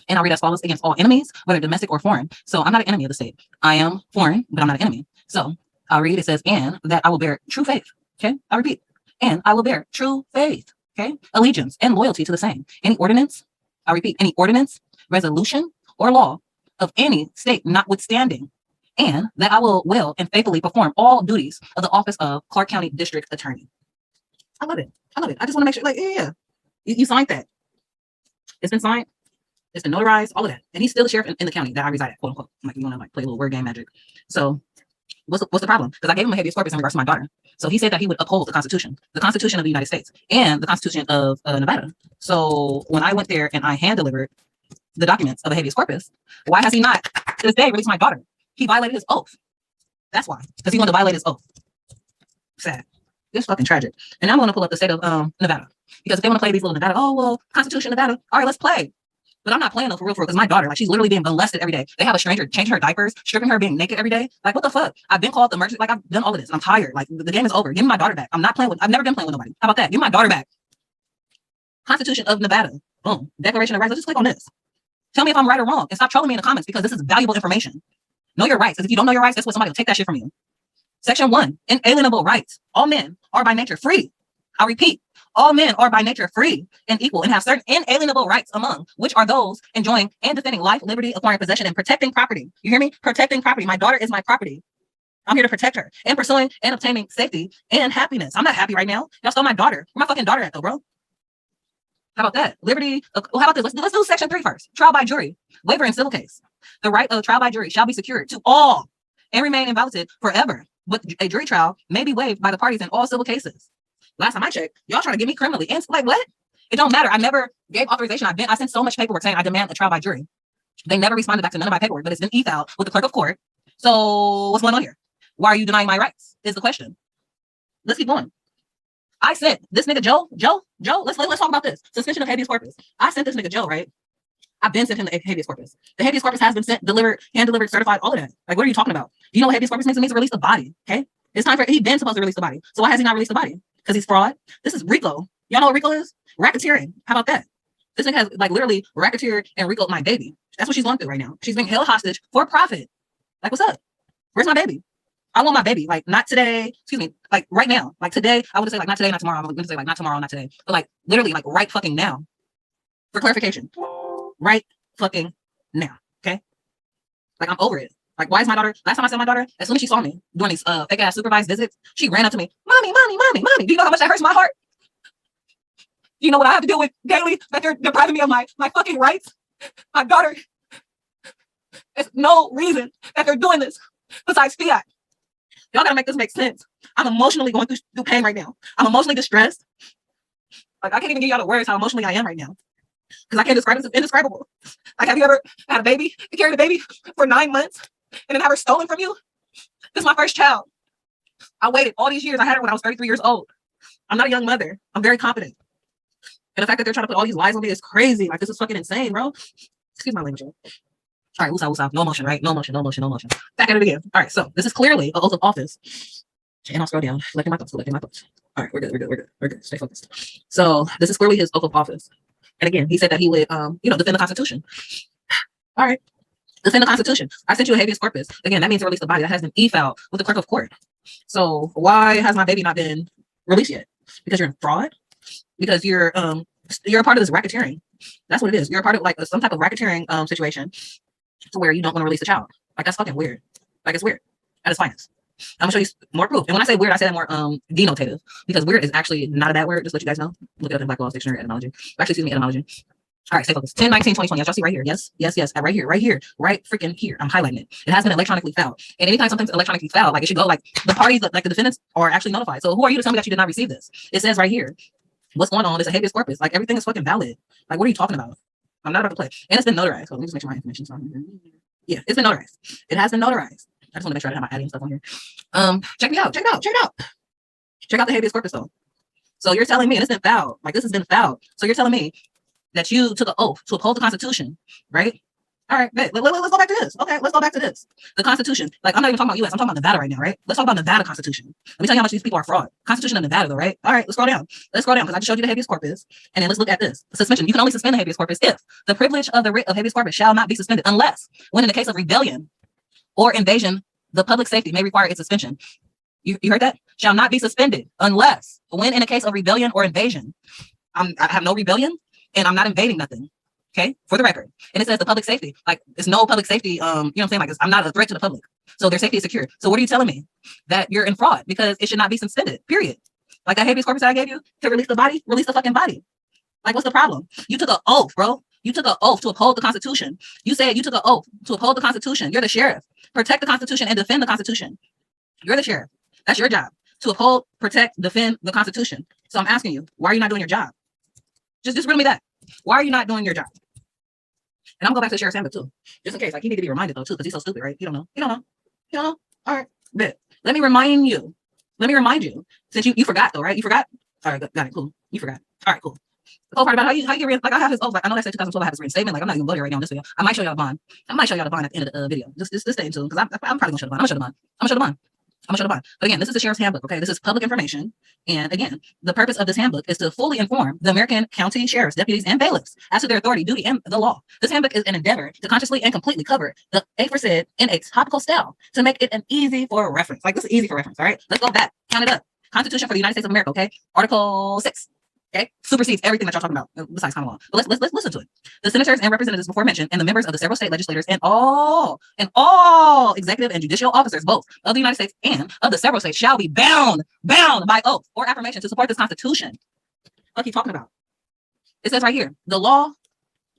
And I'll read as follows: against all enemies, whether domestic or foreign. So I'm not an enemy of the state. I am foreign, but I'm not an enemy. So I'll read, it says, and that I will bear true faith. Okay, I repeat, and I will bear true faith. Okay, allegiance and loyalty to the same. Any ordinance, I repeat, any ordinance, resolution, or law of any state notwithstanding, and that I will well and faithfully perform all duties of the office of Clark County District Attorney. I love it. I just want to make sure, like, yeah. You signed that. It's been signed. It's been notarized, all of that. And he's still the sheriff in the county that I reside at, quote unquote. Like, you want to like play a little word game magic. So what's the problem? Because I gave him a habeas corpus in regards to my daughter. So he said that he would uphold the Constitution of the United States and the Constitution of Nevada. So when I went there and I hand delivered the documents of a habeas corpus, why has he not to this day released my daughter? He violated his oath. That's why, because he wanted to violate his oath. Sad. It's fucking tragic. And now I'm going to pull up the state of Nevada, because if they want to play these little Nevada, oh well, Constitution Nevada, all right, let's play. But I'm not playing though, for real, because my daughter, like, she's literally being molested every day. They have a stranger changing her diapers, stripping her, being naked every day. Like, what the fuck? I've been called the emergency. Like, I've done all of this, and I'm tired. Like, the game is over. Give me my daughter back. I've never been playing with nobody. How about that? Give me my daughter back. Constitution of Nevada. Boom. Declaration of Rights. Let's just click on this. Tell me if I'm right or wrong, and stop trolling me in the comments, because this is valuable information. Know your rights. Because if you don't know your rights, that's what somebody will take that shit from you. Section 1, inalienable rights. All men are by nature free. I'll repeat. All men are by nature free and equal and have certain inalienable rights, among which are those enjoying and defending life, liberty, acquiring possession, and protecting property. You hear me? Protecting property. My daughter is my property. I'm here to protect her and pursuing and obtaining safety and happiness. I'm not happy right now. Y'all stole my daughter. Where my fucking daughter at though, bro? How about that? Liberty. Well, how about this? Let's do section 3 first. Trial by jury. Waiver in civil case. The right of trial by jury shall be secured to all and remain invalid forever. But a jury trial may be waived by the parties in all civil cases. Last time I checked, y'all trying to get me criminally. And like, what? It don't matter. I never gave authorization. I sent so much paperwork saying I demand a trial by jury. They never responded back to none of my paperwork, but it's been e-filed with the clerk of court. So what's going on here? Why are you denying my rights? Is the question. Let's keep going. I sent this nigga Joe. Let's talk about this. Suspension of habeas corpus. I sent this nigga Joe, right? I've been sent him the habeas corpus. The habeas corpus has been sent, delivered, hand delivered, certified, all of that. Like, what are you talking about? Do you know what habeas corpus means? It means to release the body. Okay. It's time for he's been supposed to release the body. So why has he not released the body? Because he's fraud. This is RICO. Y'all know what RICO is? Racketeering. How about that? This nigga has like literally racketeered and RICO'd my baby. That's what she's going through right now. She's being held hostage for profit. Like, what's up? Where's my baby? I want my baby. Like, not today. Excuse me. Like, right now. Like, today. I would say, like, not today, not tomorrow. I'm going to say, like, not tomorrow, not today. But, like, literally, like, right fucking now. For clarification. Right fucking now. Okay? Like, I'm over it. Like, why is my daughter, last time I saw my daughter, as soon as she saw me doing these fake ass supervised visits, she ran up to me, mommy. Do you know how much that hurts my heart? Do you know what I have to deal with daily? That they're depriving me of my fucking rights? My daughter, there's no reason that they're doing this besides fiat. Y'all gotta make this make sense. I'm emotionally going through pain right now. I'm emotionally distressed. Like, I can't even give y'all the words how emotionally I am right now. Because I can't describe it. It's indescribable. Like, have you ever had a baby? You carried a baby for 9 months and then have her stolen from you? This is my first child. I waited all these years. I had her when I was 33 years old. I'm not a young mother. I'm very competent. And the fact that they're trying to put all these lies on me is crazy. Like, this is fucking insane, bro. Excuse my language. All right, what's up? No emotion, right? No emotion. Back at it again. All right, so this is clearly an oath of office. And I'll scroll down. Collecting my thoughts. All right, we're good. Stay focused. So this is clearly his oath of office. And again, he said that he would, defend the Constitution. All right, defend the Constitution. I sent you a habeas corpus. Again, that means to release the body. That has been e-filed with the clerk of court. So why has my baby not been released yet? Because you're in fraud? Because you're a part of this racketeering. That's what it is. You're a part of like some type of racketeering situation to where you don't want to release the child. Like, that's fucking weird. Like, it's weird at its finest. I'm gonna show you more proof. And when I say weird, I say that more denotative, because weird is actually not a bad word. Just to let you guys know. Look it up in Black Law's Dictionary, etymology. Actually, excuse me, etymology. All right, stay focused. 10/19/2020. As y'all see right here. Yes. Right here. Right freaking here. I'm highlighting it. It has been electronically filed. And anytime something's electronically filed, like, it should go like the parties, like the defendants, are actually notified. So who are you to tell me that you did not receive this? It says right here, what's going on? It's a habeas corpus. Like, everything is fucking valid. Like, what are you talking about? I'm not about to play. And it's been notarized. So let me just make sure my information's on here. Yeah, it's been notarized. It has been notarized. I just want to make sure I have my adding stuff on here. Check me out. Check out the habeas corpus though. So you're telling me, and it's been filed. Like, this has been filed. So you're telling me that you took an oath to uphold the Constitution, right? All right, let's go back to this. Okay, let's go back to this. The Constitution. Like, I'm not even talking about U.S. I'm talking about Nevada right now, right? Let's talk about Nevada Constitution. Let me tell you how much these people are fraud. Constitution of Nevada, though, right? All right, let's scroll down. Because I just showed you the habeas corpus, and then let's look at this. Suspension. You can only suspend the habeas corpus if the privilege of the writ of habeas corpus shall not be suspended, unless, when in the case of rebellion or invasion, the public safety may require its suspension. You heard that? Shall not be suspended, unless, when in a case of rebellion or invasion. I have no rebellion, and I'm not invading nothing. Okay, for the record. And it says the public safety. Like, it's no public safety. You know what I'm saying? Like, I'm not a threat to the public. So their safety is secure. So what are you telling me? That you're in fraud because it should not be suspended, period. Like, that habeas corpus I gave you to release the body, release the fucking body. Like, what's the problem? You took an oath, bro. You took an oath to uphold the Constitution. You said you took an oath to uphold the Constitution. You're the sheriff. Protect the Constitution and defend the Constitution. You're the sheriff. That's your job. To uphold, protect, defend the Constitution. So I'm asking you, why are you not doing your job? Just riddle me that. Why are you not doing your job? And I'm going to go back to the sheriff's handbook too. Just in case. Like, he need to be reminded though too, because he's so stupid, right? You don't know. All right. Bet. Let me remind you. Since you forgot though, right? You forgot? All right, got it. Cool. You forgot. All right, cool. The whole part about how you get like, I have his oath. Like, I know that said 2012 I have his reinstatement. Like, I'm not even bloody right now in this video. I might show y'all the bond. I might show y'all the bond at the end of the video. Just stay tuned, because I'm probably gonna show the bond. I'm gonna show the bond. I'm gonna show the bond. But again, this is the sheriff's handbook, okay? This is public information. And again, the purpose of this handbook is to fully inform the American county sheriffs, deputies, and bailiffs as to their authority, duty, and the law. This handbook is an endeavor to consciously and completely cover the aforesaid in a topical style to make it an easy for reference. Like, this is easy for reference, all right? Let's go back, count it up. Constitution for the United States of America, okay? Article 6. Okay, supersedes everything that y'all talking about besides common law. But let's listen to it. The senators and representatives before mentioned, and the members of the several state legislators, and all executive and judicial officers, both of the United States and of the several states, shall be bound by oath or affirmation to support this Constitution. What are you talking about? It says right here, the law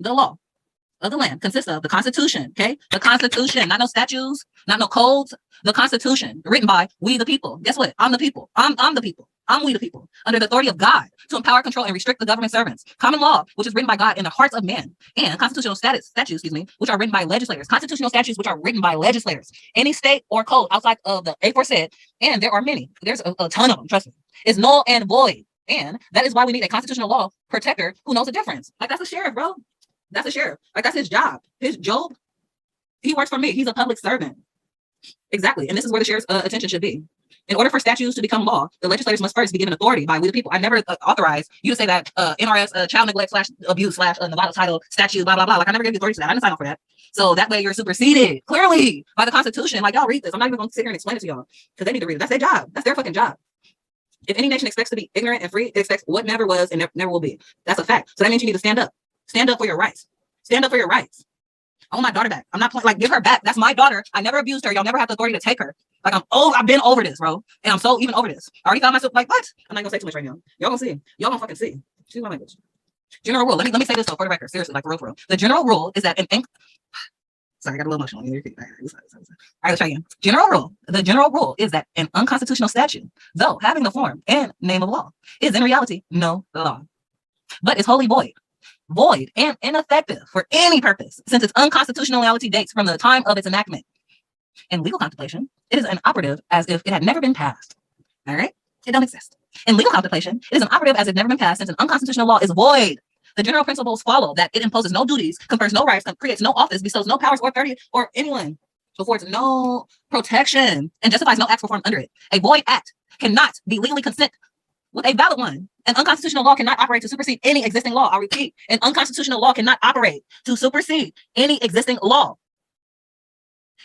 of the land consists of the Constitution. Okay, the Constitution, not no statutes, not no codes. The Constitution, written by we the people. Guess what? I'm the people. I'm the people. I'm we the people, under the authority of God, to empower, control, and restrict the government servants. Common law, which is written by God in the hearts of men, and constitutional statutes, which are written by legislators. Constitutional statutes, which are written by legislators. Any state or code outside of the aforesaid, and there are many. There's a ton of them. Trust me. Is null and void, and that is why we need a constitutional law protector who knows the difference. Like, that's a sheriff, bro. That's a sheriff. Like, that's his job. His job. He works for me. He's a public servant. Exactly, and this is where the sheriff's attention should be. In order for statutes to become law, the legislators must first be given authority by we the people. I never authorize you to say that NRS child neglect / abuse / Nevada title statute, blah, blah, blah. Like, I never gave you authority to that. I didn't sign up for that. So that way you're superseded clearly by the Constitution. Like, y'all read this. I'm not even going to sit here and explain it to y'all because they need to read it. That's their job. That's their fucking job. If any nation expects to be ignorant and free, it expects what never was and never will be. That's a fact. So that means you need to stand up. Stand up for your rights. Stand up for your rights. I want my daughter back. I'm not playing, like, give her back. That's my daughter. I never abused her. Y'all never have the authority to take her. Like, I've been over this, bro. And I'm so even over this. I already found myself like, what? I'm not gonna say too much right now. Y'all gonna see. Y'all gonna fucking see. Excuse my language. General rule. Let me say this though, for the record. Seriously, like, for real. The general rule is that sorry, I got a little emotional. All right, let's try again. General rule. The general rule is that an unconstitutional statute, though having the form and name of law, is in reality no law, but is wholly void and ineffective for any purpose, since its unconstitutionality dates from the time of its enactment. In legal contemplation, it is inoperative as if it had never been passed. All right? It don't exist. In legal contemplation, it is inoperative as if it never been passed, since an unconstitutional law is void. The general principles follow that it imposes no duties, confers no rights, creates no office, bestows no powers or authority or anyone, affords no protection, and justifies no acts performed under it. A void act cannot be legally consent with a valid one. An unconstitutional law cannot operate to supersede any existing law. I'll repeat, an unconstitutional law cannot operate to supersede any existing law.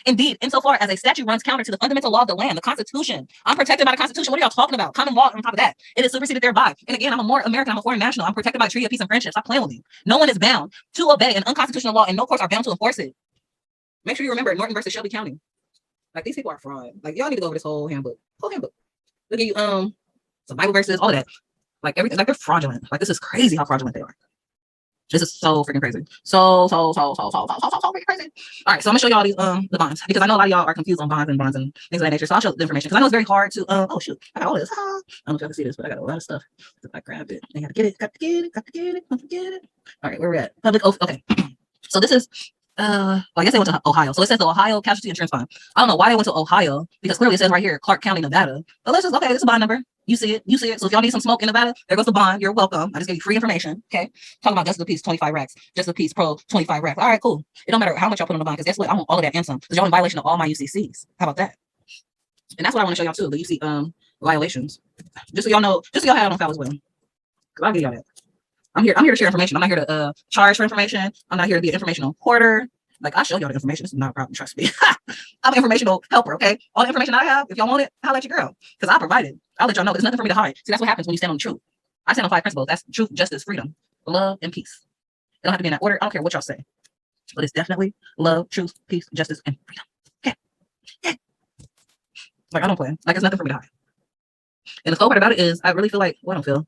Indeed, insofar as a statute runs counter to the fundamental law of the land, the Constitution. I'm protected by the Constitution. What are y'all talking about? Common law on top of that. It is superseded thereby. And again, I'm a more American, I'm a foreign national. I'm protected by the Treaty of Peace and Friendship. Stop playing with me. No one is bound to obey an unconstitutional law, and no courts are bound to enforce it. Make sure you remember Norton versus Shelby County. Like, these people are fraud. Like, y'all need to go over this whole handbook. Look at you, some Bible verses, all of that. Like, everything, like, they're fraudulent. Like, this is crazy how fraudulent they are. This is so freaking crazy. So freaking crazy. All right, so I'm gonna show y'all these the bonds, because I know a lot of y'all are confused on bonds and things of that nature. So I'll show the information because I know it's very hard to oh shoot, I got all this. I don't know if y'all can see this, but I got a lot of stuff. If I grabbed it, I gotta get it, don't forget it. All right, where we're at. Public oath. Okay. So this is well, I guess they went to Ohio. So it says the Ohio Casualty Insurance Fund. I don't know why they went to Ohio, because clearly it says right here, Clark County, Nevada. But let's just, okay, this is a bond number. You see it. So if y'all need some smoke in Nevada, there goes the bond. You're welcome. I just gave you free information. Okay. Talking about Justice of the Peace, 25 racks. Justice of the Peace Pro, 25 racks. All right, cool. It don't matter how much y'all put on the bond, because guess what? I want all of that and some. Because y'all in violation of all my UCCs. How about that? And that's what I want to show y'all too, the UC violations. Just so y'all know, just so y'all have it on file as well. Because I'll give y'all that. I'm here to share information. I'm not here to charge for information. I'm not here to be an informational hoarder. Like, I'll show y'all the information. This is not a problem. Trust me. I'm an informational helper, okay? All the information I have, if y'all want it, I'll let your girl. Because I provide it. I'll let y'all know. There's nothing for me to hide. See, that's what happens when you stand on the truth. I stand on 5 principles. That's truth, justice, freedom, love, and peace. It don't have to be in that order. I don't care what y'all say. But it's definitely love, truth, peace, justice, and freedom. Okay. Yeah. Like, I don't play. Like, there's nothing for me to hide. And the cool part about it is, I really feel like, well, I don't feel.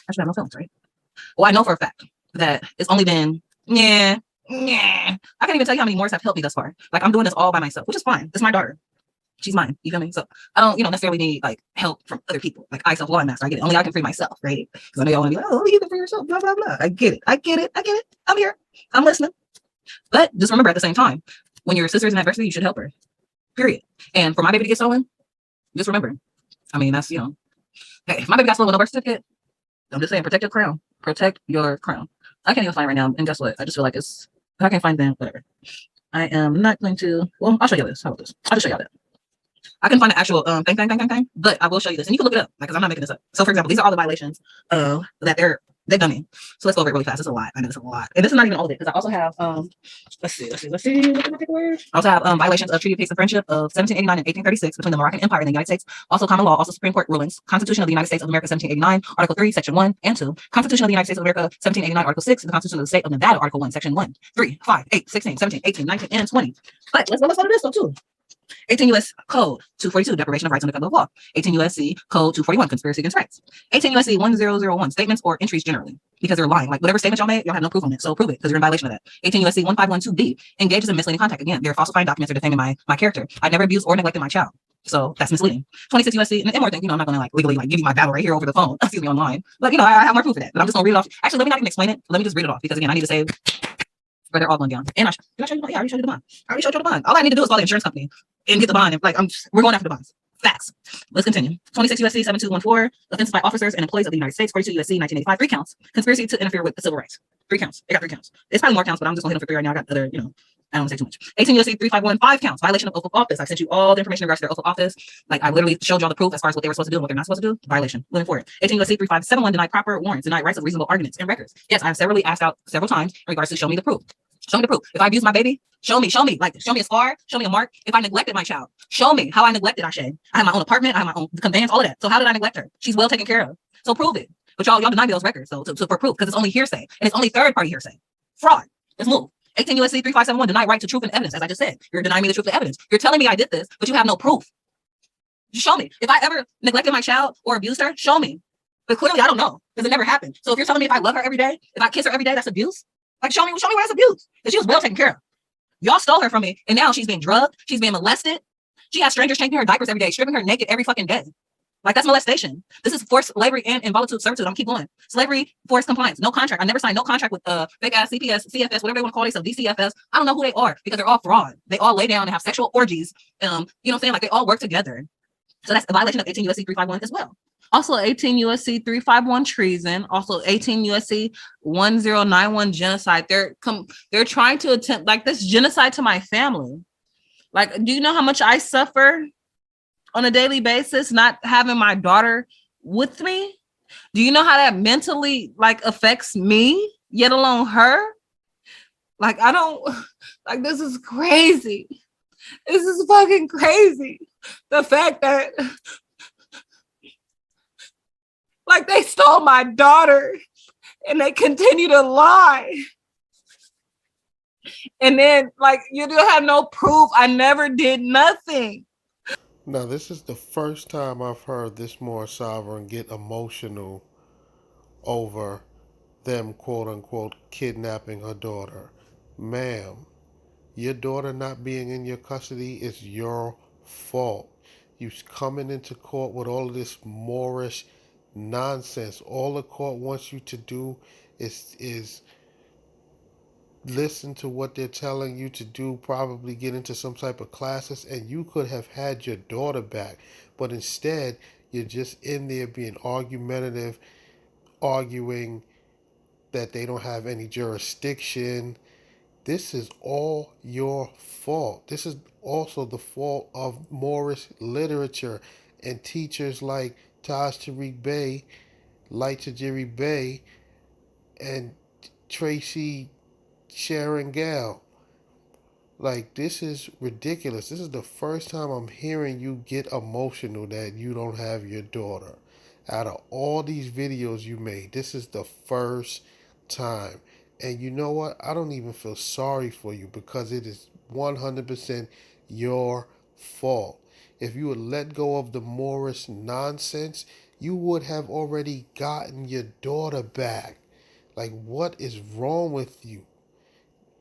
I should have no feelings, right? Well, I know for a fact that it's only been, I can't even tell you how many Moors have helped me thus far. Like, I'm doing this all by myself, which is fine. It's my daughter. She's mine. You feel me? So I don't, necessarily need like help from other people. Like, I self-law master. I get it. Only I can free myself, right? Because I know y'all want to be like, oh, you can free yourself, blah, blah, blah. I get it. I'm here. I'm listening. But just remember, at the same time, when your sister is in adversity, you should help her. Period. And for my baby to get stolen, just remember. I mean, that's, hey, if my baby got stolen with no birth certificate, I'm just saying, protect your crown. Protect your crown. I can't even find right now. And guess what? I just feel like if I can't find them, whatever. I am not going to, well, I'll show you this. How about this? I'll just show y'all that. I couldn't find the actual thing, but I will show you this, and you can look it up, like, because I'm not making this up. So, for example, these are all the violations that they've done me. So let's go over it really fast. It's a lot. I know it's a lot, and this is not even all of it, because I also have let's see. I also have violations of Treaty of Peace and Friendship of 1789 and 1836 between the Moroccan Empire and the United States. Also common law, also Supreme Court rulings. Constitution of the United States of America 1789, Article 3, Section 1 and 2. Constitution of the United States of America 1789, Article 6. The Constitution of the State of Nevada, Article 1, Section 1, 3, 5, 8, 16, 17, 18, 19, and 20. But let's go to this one too. 18 U.S. Code 242, deprivation of rights under federal law. 18 U.S.C. Code 241, conspiracy against rights. 18 U.S.C. 1001, statements or entries generally, because they're lying. Like, whatever statements y'all made, y'all have no proof on it, so prove it, because you're in violation of that. 18 U.S.C. 1512b, engages in misleading contact. Again, they're falsifying documents or defaming my character. I never abused or neglected my child, so that's misleading. 26 U.S.C. and more thing, I'm not gonna like legally like give you my battle right here over the phone, excuse me, online, but I have more proof of that. But I'm just gonna read it off. Actually, let me not even explain it. Let me just read it off, because again, I need to save where they're all going down. And did I show you? Yeah, I already showed you the bond. All I need to do is call the insurance company and get the bond. And like, we're going after the bonds. Facts. Let's continue. 26 U.S.C. 7214, offenses by officers and employees of the United States. 42 U.S.C. 1985, 3 counts. Conspiracy to interfere with the civil rights. 3 counts. They got 3 counts. It's probably more counts, but I'm just gonna hit them for 3 right now. I got other, I don't want to say too much. 18 U.S.C. 351, 5 counts. Violation of oath of office. I sent you all the information in regards to their oath of office. Like, I literally showed y'all the proof as far as what they were supposed to do and what they're not supposed to do. Violation. Moving forward. 18 U.S.C. 3571, denied proper warrants, denied rights of reasonable arguments and records. Yes, I have severally asked out several times in regards to show me the proof. Show me the proof. If I abuse my baby, show me, like, show me a scar, show me a mark. If I neglected my child, show me how I neglected Ashay. I have my own apartment, I have my own conveyance, all of that. So how did I neglect her? She's well taken care of. So prove it. But y'all deny me those records, so for proof, because it's only hearsay, and it's only third-party hearsay. Fraud. Let's move. 18 U.S.C. 3571, deny right to truth and evidence, as I just said. You're denying me the truth and evidence. You're telling me I did this, but you have no proof. Just show me. If I ever neglected my child or abused her, show me. But clearly I don't know, because it never happened. So if you're telling me if I love her every day, if I kiss her every day, that's abuse? Like, show me where that's abuse. Because she was well taken care of. Y'all stole her from me, and now she's being drugged. She's being molested. She has strangers changing her diapers every day, stripping her naked every fucking day. Like, that's molestation. This is forced slavery and involuntary servitude. I'm keep going. Slavery, forced compliance, no contract. I never signed no contract with fake ass CPS, CFS, whatever they want to call themselves, DCFS. I don't know who they are, because they're all fraud. They all lay down and have sexual orgies. You know what I'm saying? Like, they all work together. So that's a violation of 18 U.S.C. 351 as well. Also 18 U.S.C. 351 treason. Also 18 U.S.C. 1091 genocide. They're trying to attempt, like, this genocide to my family. Like, do you know how much I suffer on a daily basis not having my daughter with me? Do you know how that mentally, like, affects me, yet alone her? Like, I don't, like, this is crazy. This is fucking crazy. The fact that, like, they stole my daughter and they continue to lie. And then, like, you don't have no proof. I never did nothing. Now, this is the first time I've heard this Moorish sovereign get emotional over them, quote unquote, kidnapping her daughter. Ma'am, your daughter not being in your custody is your fault. You coming into court with all of this Moorish nonsense. All the court wants you to do is listen to what they're telling you to do, probably get into some type of classes, and you could have had your daughter back. But instead, you're just in there being argumentative, arguing that they don't have any jurisdiction. This is all your fault. This is also the fault of Moorish literature and teachers like Taj Tariq Bey, Light Tajiri Bey, and Tracy Sharon Gale. Like, this is ridiculous. This is the first time I'm hearing you get emotional that you don't have your daughter. Out of all these videos you made, this is the first time. And you know what? I don't even feel sorry for you, because it is 100% your fault. If you would let go of the Moorish nonsense, you would have already gotten your daughter back. Like, what is wrong with you?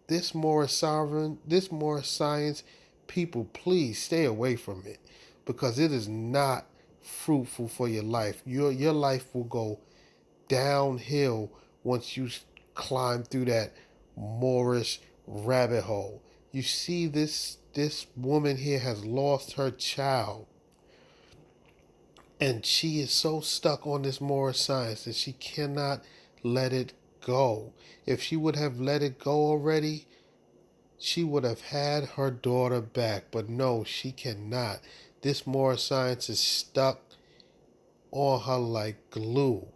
This Moorish sovereign, this Moorish science, people, please stay away from it, because it is not fruitful for your life. Your life will go downhill once you climb through that Moorish rabbit hole. You see, this woman here has lost her child, and she is so stuck on this Moorish science that she cannot let it go. If she would have let it go already, she would have had her daughter back. But no, she cannot. This Moorish science is stuck on her like glue.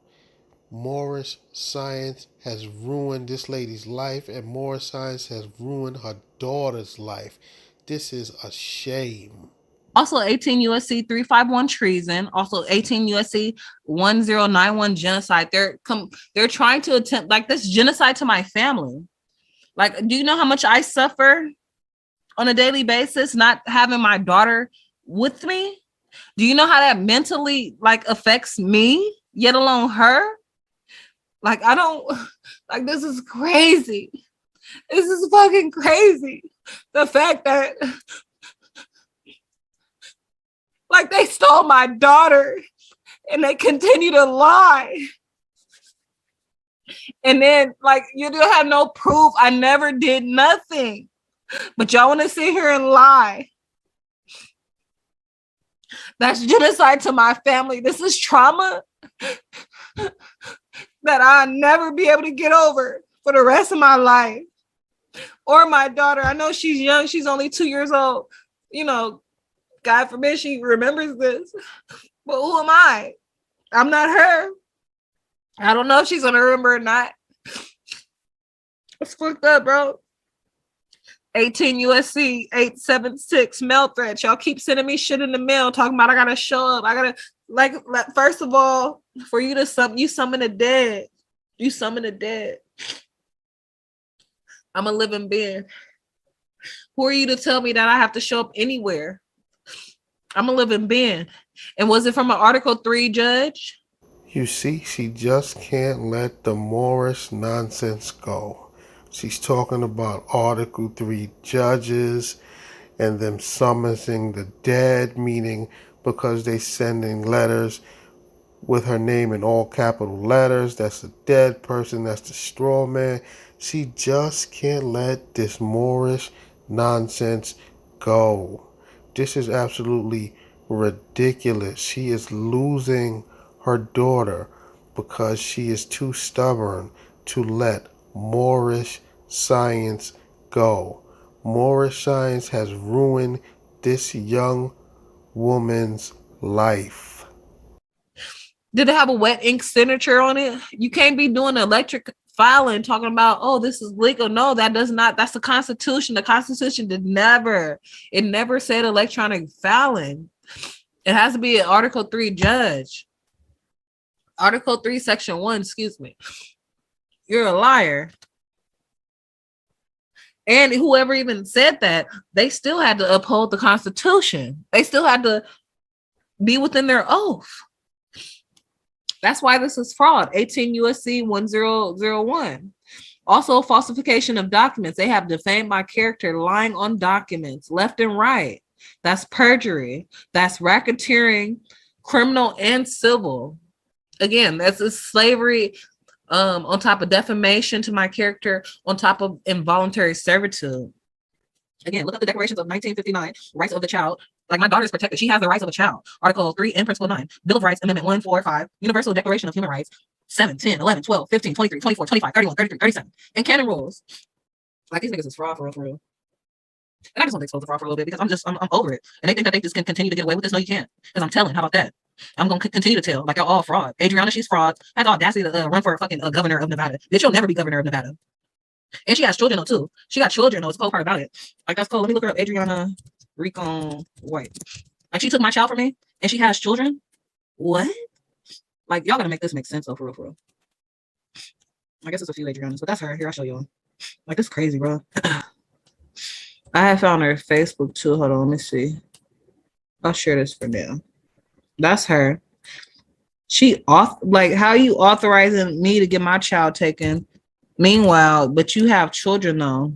Moorish science has ruined this lady's life, and Moorish science has ruined her daughter's life. This is a shame. Also 18 USC 351 treason. Also 18 USC 1091 genocide. They're trying to attempt like this genocide to my family. Like, do you know how much I suffer on a daily basis not having my daughter with me? Do you know how that mentally like affects me, yet alone her? Like, I don't like, this is crazy. This is fucking crazy. The fact that like they stole my daughter and they continue to lie. And then like you don't have no proof. I never did nothing. But y'all want to sit here and lie. That's genocide to my family. This is trauma that I'll never be able to get over for the rest of my life. Or my daughter. I know she's young. She's only 2 years old. You know, God forbid she remembers this. But who am I? I'm not her. I don't know if she's going to remember or not. It's fucked up, bro. 18 USC 876 mail threats. Y'all keep sending me shit in the mail talking about I gotta show up. I gotta like first of all, for you to summon the dead. You summon the dead. I'm a living being. Who are you to tell me that I have to show up anywhere? I'm a living being. And was it from an Article 3 judge? You see, she just can't let the Moorish nonsense go. She's talking about Article 3 judges and them summoning the dead, meaning because they sending letters with her name in all capital letters. That's the dead person. That's the straw man. She just can't let this Moorish nonsense go. This is absolutely ridiculous. She is losing her daughter because she is too stubborn to let Moorish science go. Moorish science has ruined this young woman's life. Did it have a wet ink signature on it? You can't be doing electric filing talking about, oh, this is legal. No, that does not. That's the Constitution. The Constitution never said electronic filing. It has to be an Article 3 judge. Article 3, Section 1, excuse me. You're a liar. And whoever even said that, they still had to uphold the Constitution. They still had to be within their oath. That's why this is fraud. 18 USC 1001. Also, falsification of documents. They have defamed my character, lying on documents, left and right. That's perjury. That's racketeering, criminal and civil. Again, that's a slavery on top of defamation to my character, on top of involuntary servitude. Again, look at the declarations of 1959, rights of the child. Like, my daughter is protected. She has the rights of a child. Article 3 and Principle 9. Bill of Rights, Amendment 1, 4, 5. Universal Declaration of Human Rights, 7, 10, 11, 12, 15, 23, 24, 25, 31, 33, 37. And canon rules. Like, these niggas is fraud for real. And I just want to expose the fraud for a little bit because I'm over it. And they think that they just can continue to get away with this. No, you can't. Because I'm telling. How about that? I'm going to continue to tell. Like, y'all all fraud. Adriana, she's fraud. Had the audacity to run for a fucking governor of Nevada. Bitch, you'll never be governor of Nevada. And she has children, though, too. She got children, though. It's the cool part about it. Like, that's cool. Let me look her up. Adriana Recon White. Like, she took my child from me, and she has children? What? Like, y'all gotta make this make sense, though, for real. I guess it's a few Adrianas, but that's her. Here, I'll show y'all. Like, this is crazy, bro. I have found her Facebook, too. Hold on, let me see. I'll share this for now. That's her. Like, how you authorizing me to get my child taken? Meanwhile, but you have children, though.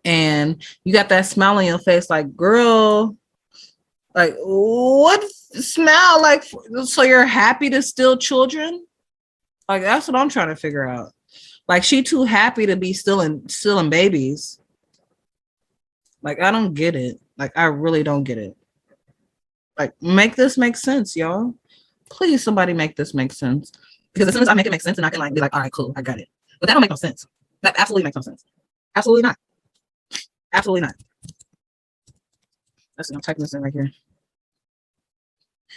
And you got that smile on your face, like, girl, like, what smile? Like, so you're happy to steal children? Like, that's what I'm trying to figure out. Like, she too happy to be stealing babies. Like, I don't get it. Like, I really don't get it. Like, make this make sense, y'all. Please, somebody make this make sense. Because as soon as I make it make sense, and I can, like, be like, all right, cool, I got it. But that don't make no sense. That absolutely makes no sense. Absolutely not. Absolutely not. Let's see, I'm typing this in right here.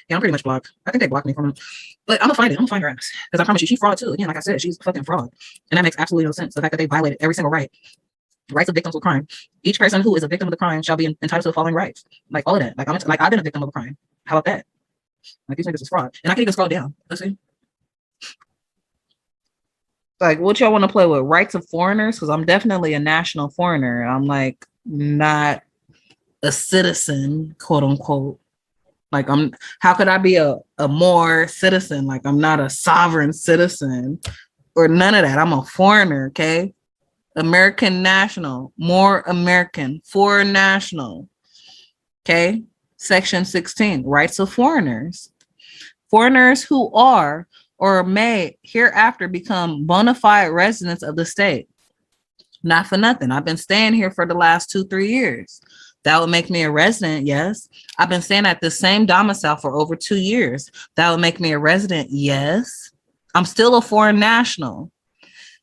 Yeah, I'm pretty much blocked. I think they blocked me from it. But I'm gonna find it. I'm gonna find her ass. Because I promise you, she's fraud too. Again, like I said, she's a fucking fraud. And that makes absolutely no sense. The fact that they violated every single rights of victims of crime. Each person who is a victim of the crime shall be entitled to the following rights. Like all of that. Like I've been a victim of a crime. How about that? Like these niggas is fraud. And I can even scroll down. Let's see. Like, what y'all want to play with? Rights of foreigners? Because I'm definitely a national foreigner. I'm like not a citizen, quote unquote. Like how could I be a Moor citizen? Like I'm not a sovereign citizen or none of that. I'm a foreigner, okay? American national, Moor American, foreign national. Okay? Section 16, rights of foreigners. Foreigners who are or may hereafter become bona fide residents of the state. Not for nothing. I've been staying here for the last 2-3 years. That would make me a resident, yes. I've been staying at the same domicile for over 2 years. That would make me a resident, yes. I'm still a foreign national.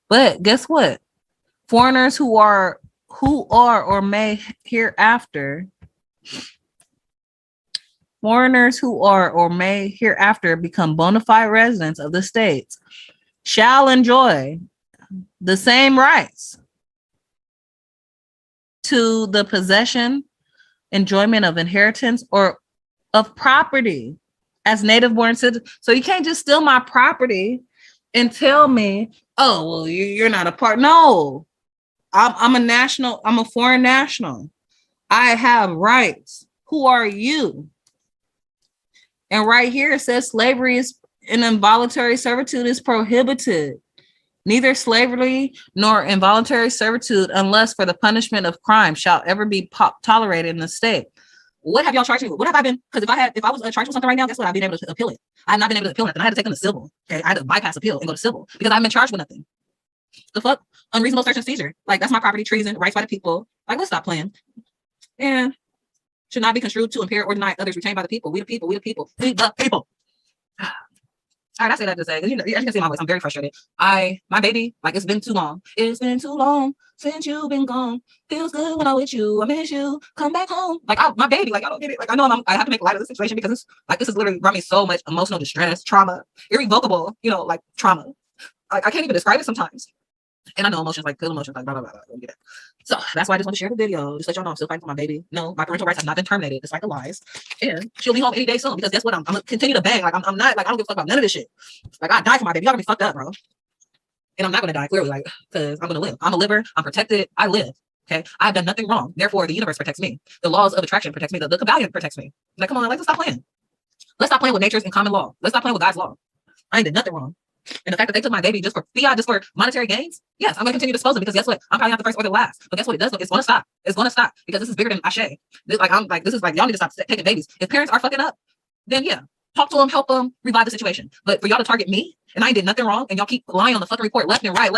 But guess what? Foreigners who are or may hereafter become bona fide residents of the states shall enjoy the same rights to the possession, enjoyment of inheritance, or of property as native born citizens. So you can't just steal my property and tell me, oh, well, you're not a part. No, I'm a national. I'm a foreign national. I have rights. Who are you? And right here it says slavery is an involuntary servitude is prohibited. Neither slavery nor involuntary servitude, unless for the punishment of crime, shall ever be tolerated in the state. What have y'all charged me with? What have I been? Because if I was charged with something right now, guess what? I've been able to appeal it. I've not been able to appeal nothing. I had to take them to civil. Okay, I had to bypass appeal and go to civil because I've been charged with nothing. The fuck? Unreasonable search and seizure. Like that's my property, treason, rights by the people. Like let's stop playing. And should not be construed to impair or deny others retained by the people. We the people. We the people. We the people. All right, I say that to say, because as you can see my voice, I'm very frustrated. My baby, like it's been too long. It's been too long since you've been gone. Feels good when I'm with you. I miss you. Come back home. Like my baby, like I don't get it. Like I know I have to make light of the situation because it's like this has literally brought me so much emotional distress, trauma, irrevocable, like trauma. Like I can't even describe it sometimes. And I know emotions, like good emotions, like blah blah blah. Don't get it. So that's why I just want to share the video. Just let y'all know I'm still fighting for my baby. No, my parental rights have not been terminated, despite the lies. And she'll be home any day soon because guess what? I'm gonna continue to bang. Like I'm not like I don't give a fuck about none of this shit. Like I die for my baby. Y'all gonna be fucked up, bro. And I'm not gonna die clearly, like because I'm gonna live. I'm a liver. I'm protected. I live. Okay, I've done nothing wrong. Therefore, the universe protects me. The laws of attraction protects me. The Kabbalion protects me. Like come on, let's stop playing. Let's stop playing with nature's and common law. Let's stop playing with God's law. I ain't did nothing wrong. And the fact that they took my baby just for fiat, just for monetary gains, yes, I'm going to continue to dispose of it because guess what? I'm probably not the first or the last. But guess what it does? It's going to stop. It's going to stop because this is bigger than Ashe. This is like y'all need to stop taking babies. If parents are fucking up, then yeah, talk to them, help them, revive the situation. But for y'all to target me and I did nothing wrong and y'all keep lying on the fucking report left and right,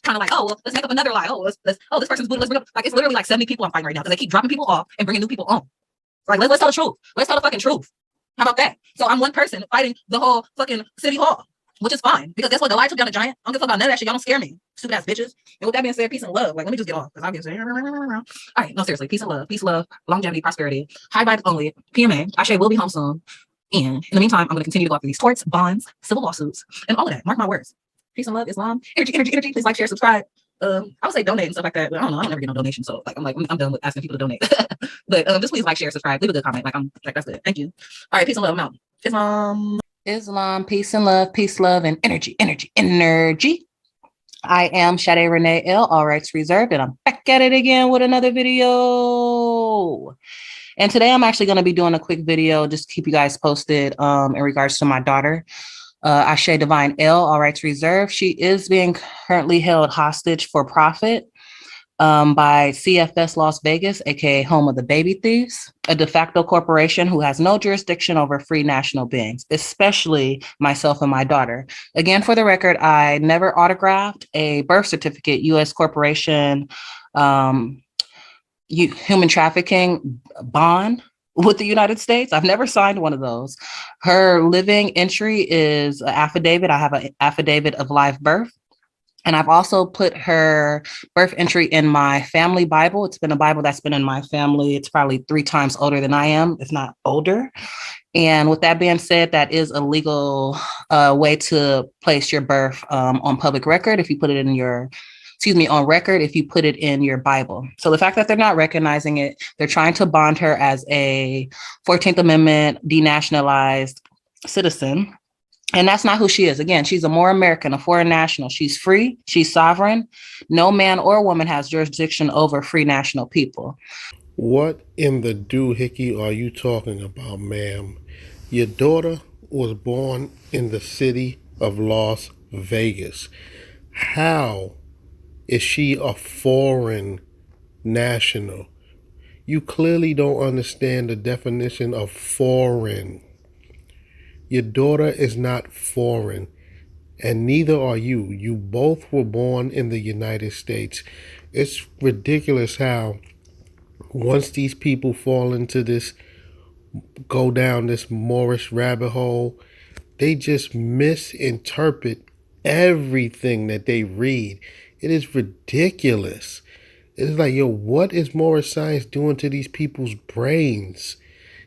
kind of like, oh, well, let's make up another lie. Oh, this person's blue. Let's bring up like it's literally like 70 people I'm fighting right now because they keep dropping people off and bringing new people on. Like let's tell the truth. Let's tell the fucking truth. How about that? So I'm one person fighting the whole fucking city hall. Which is fine because guess what? The lie took down a giant. I don't give a fuck about none of that shit. Y'all don't scare me, stupid ass bitches. And with that being said, peace and love. Like, let me just get off because I'm getting. All right, no, seriously, peace, love, longevity, prosperity, high vibes only. PMA. Ashe will be home soon. And in the meantime, I'm going to continue to go after these torts, bonds, civil lawsuits, and all of that. Mark my words. Peace and love, Islam, energy. Please like, share, subscribe. I would say donate and stuff like that, but I don't know. I don't ever get no donation, so like I'm done with asking people to donate. But just please like, share, subscribe, leave a good comment. Like that's good. Thank you. All right, peace and love. I'm out. Islam, peace and love, and energy. I am Sade Renee L, all rights reserved, and I'm back at it again with another video. And today I'm actually going to be doing a quick video just to keep you guys posted in regards to my daughter, Ashe Divine L, all rights reserved. She is being currently held hostage for profit by CFS Las Vegas, aka home of the baby thieves, a de facto corporation who has no jurisdiction over free national beings, especially myself and my daughter. Again, for the record, I never autographed a birth certificate, U.S. corporation, human trafficking bond with the United States. I've never signed one of those. Her living entry is an affidavit. I have an affidavit of live birth. And I've also put her birth entry in my family Bible. It's been a Bible that's been in my family. It's probably 3 times older than I am, if not older. And with that being said, that is a legal way to place your birth on public record if you put it in your, on record if you put it in your Bible. So the fact that they're not recognizing it, they're trying to bond her as a 14th Amendment denationalized citizen. And that's not who she is. Again, she's a Moorish American, a foreign national. She's free. She's sovereign. No man or woman has jurisdiction over free national people. What in the doohickey are you talking about, ma'am? Your daughter was born in the city of Las Vegas. How is she a foreign national? You clearly don't understand the definition of foreign. Your daughter is not foreign, and neither are you. You both were born in the United States. It's ridiculous how once these people fall into this, go down this Moorish rabbit hole, they just misinterpret everything that they read. It is ridiculous. It's like, yo, what is Moorish science doing to these people's brains?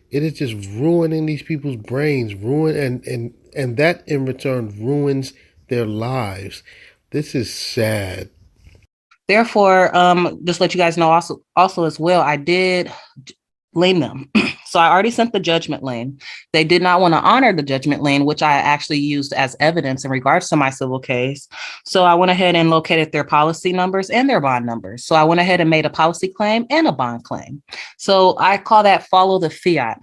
It is just ruining these people's brains, and that in return ruins their lives. This is sad. Therefore, just let you guys know also as well, I did lien them. So I already sent the judgment lien. They did not want to honor the judgment lien, which I actually used as evidence in regards to my civil case. So I went ahead and located their policy numbers and their bond numbers. So I went ahead and made a policy claim and a bond claim. So I call that follow the fiat.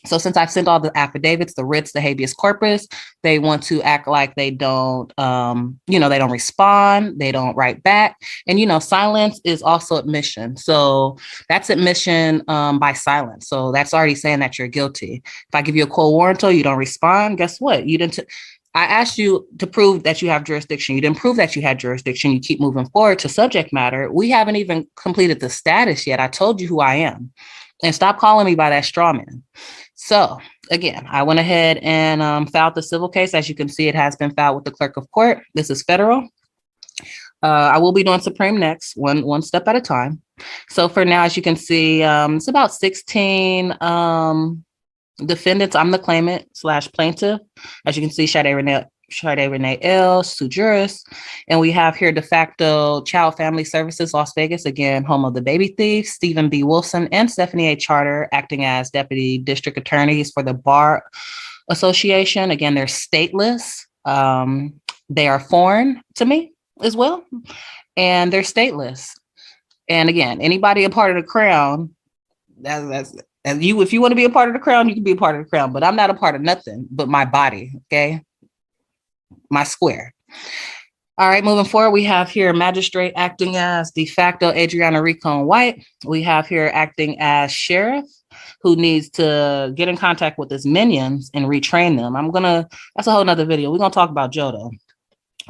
So since I've sent all the affidavits, the writs, the habeas corpus, they want to act like they don't, they don't respond, they don't write back. And, silence is also admission. So that's admission by silence. So that's already saying that you're guilty. If I give you a quo warranto, you don't respond, guess what? I asked you to prove that you have jurisdiction. You didn't prove that you had jurisdiction. You keep moving forward to subject matter. We haven't even completed the status yet. I told you who I am. And stop calling me by that straw man. So again, I went ahead and filed the civil case. As you can see, it has been filed with the clerk of court. This is federal. I will be doing Supreme next, one step at a time. So for now, as you can see, it's about 16 defendants. I'm the claimant / plaintiff. As you can see, Sade Renee L., Sue Juris. And we have here de facto Child Family Services, Las Vegas, again, home of the baby thief, Stephen B. Wilson and Stephanie A. Charter, acting as deputy district attorneys for the Bar Association. Again, they're stateless. They are foreign to me as well. And they're stateless. And again, anybody a part of the crown, if you want to be a part of the crown, you can be a part of the crown. But I'm not a part of nothing but my body, okay? My square. All right, moving forward, we have here magistrate acting as de facto Adriana Recon White. We have here acting as sheriff who needs to get in contact with his minions and retrain them. That's a whole nother video. We're going to talk about Joe though.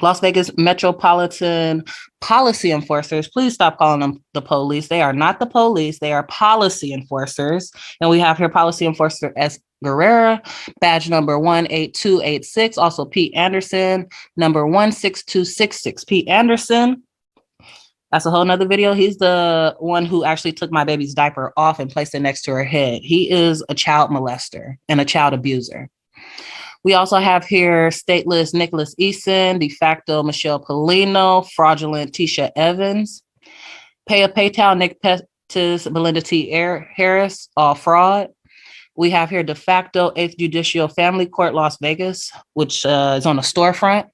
Las Vegas Metropolitan Policy Enforcers. Please stop calling them the police. They are not the police. They are policy enforcers. And we have here Policy Enforcer S. Guerrera, badge number 18286. Also Pete Anderson, number 16266. Pete Anderson. That's a whole nother video. He's the one who actually took my baby's diaper off and placed it next to her head. He is a child molester and a child abuser. We also have here stateless Nicholas Eason, de facto Michelle Polino, fraudulent Tisha Evans, PayTal Nick Pettis, Belinda T. Harris, all fraud. We have here de facto 8th Judicial Family Court, Las Vegas, which is on a storefront.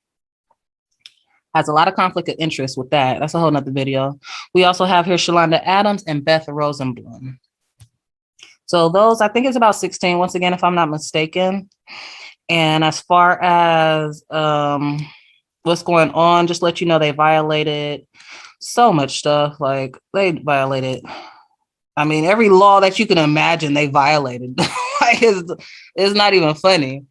Has a lot of conflict of interest with that. That's a whole nother video. We also have here Shalonda Adams and Beth Rosenblum. So those, I think it's about 16, once again, if I'm not mistaken. And as far as what's going on, just let you know, they violated so much stuff. Like they violated, every law that you can imagine, they violated. Like it's not even funny.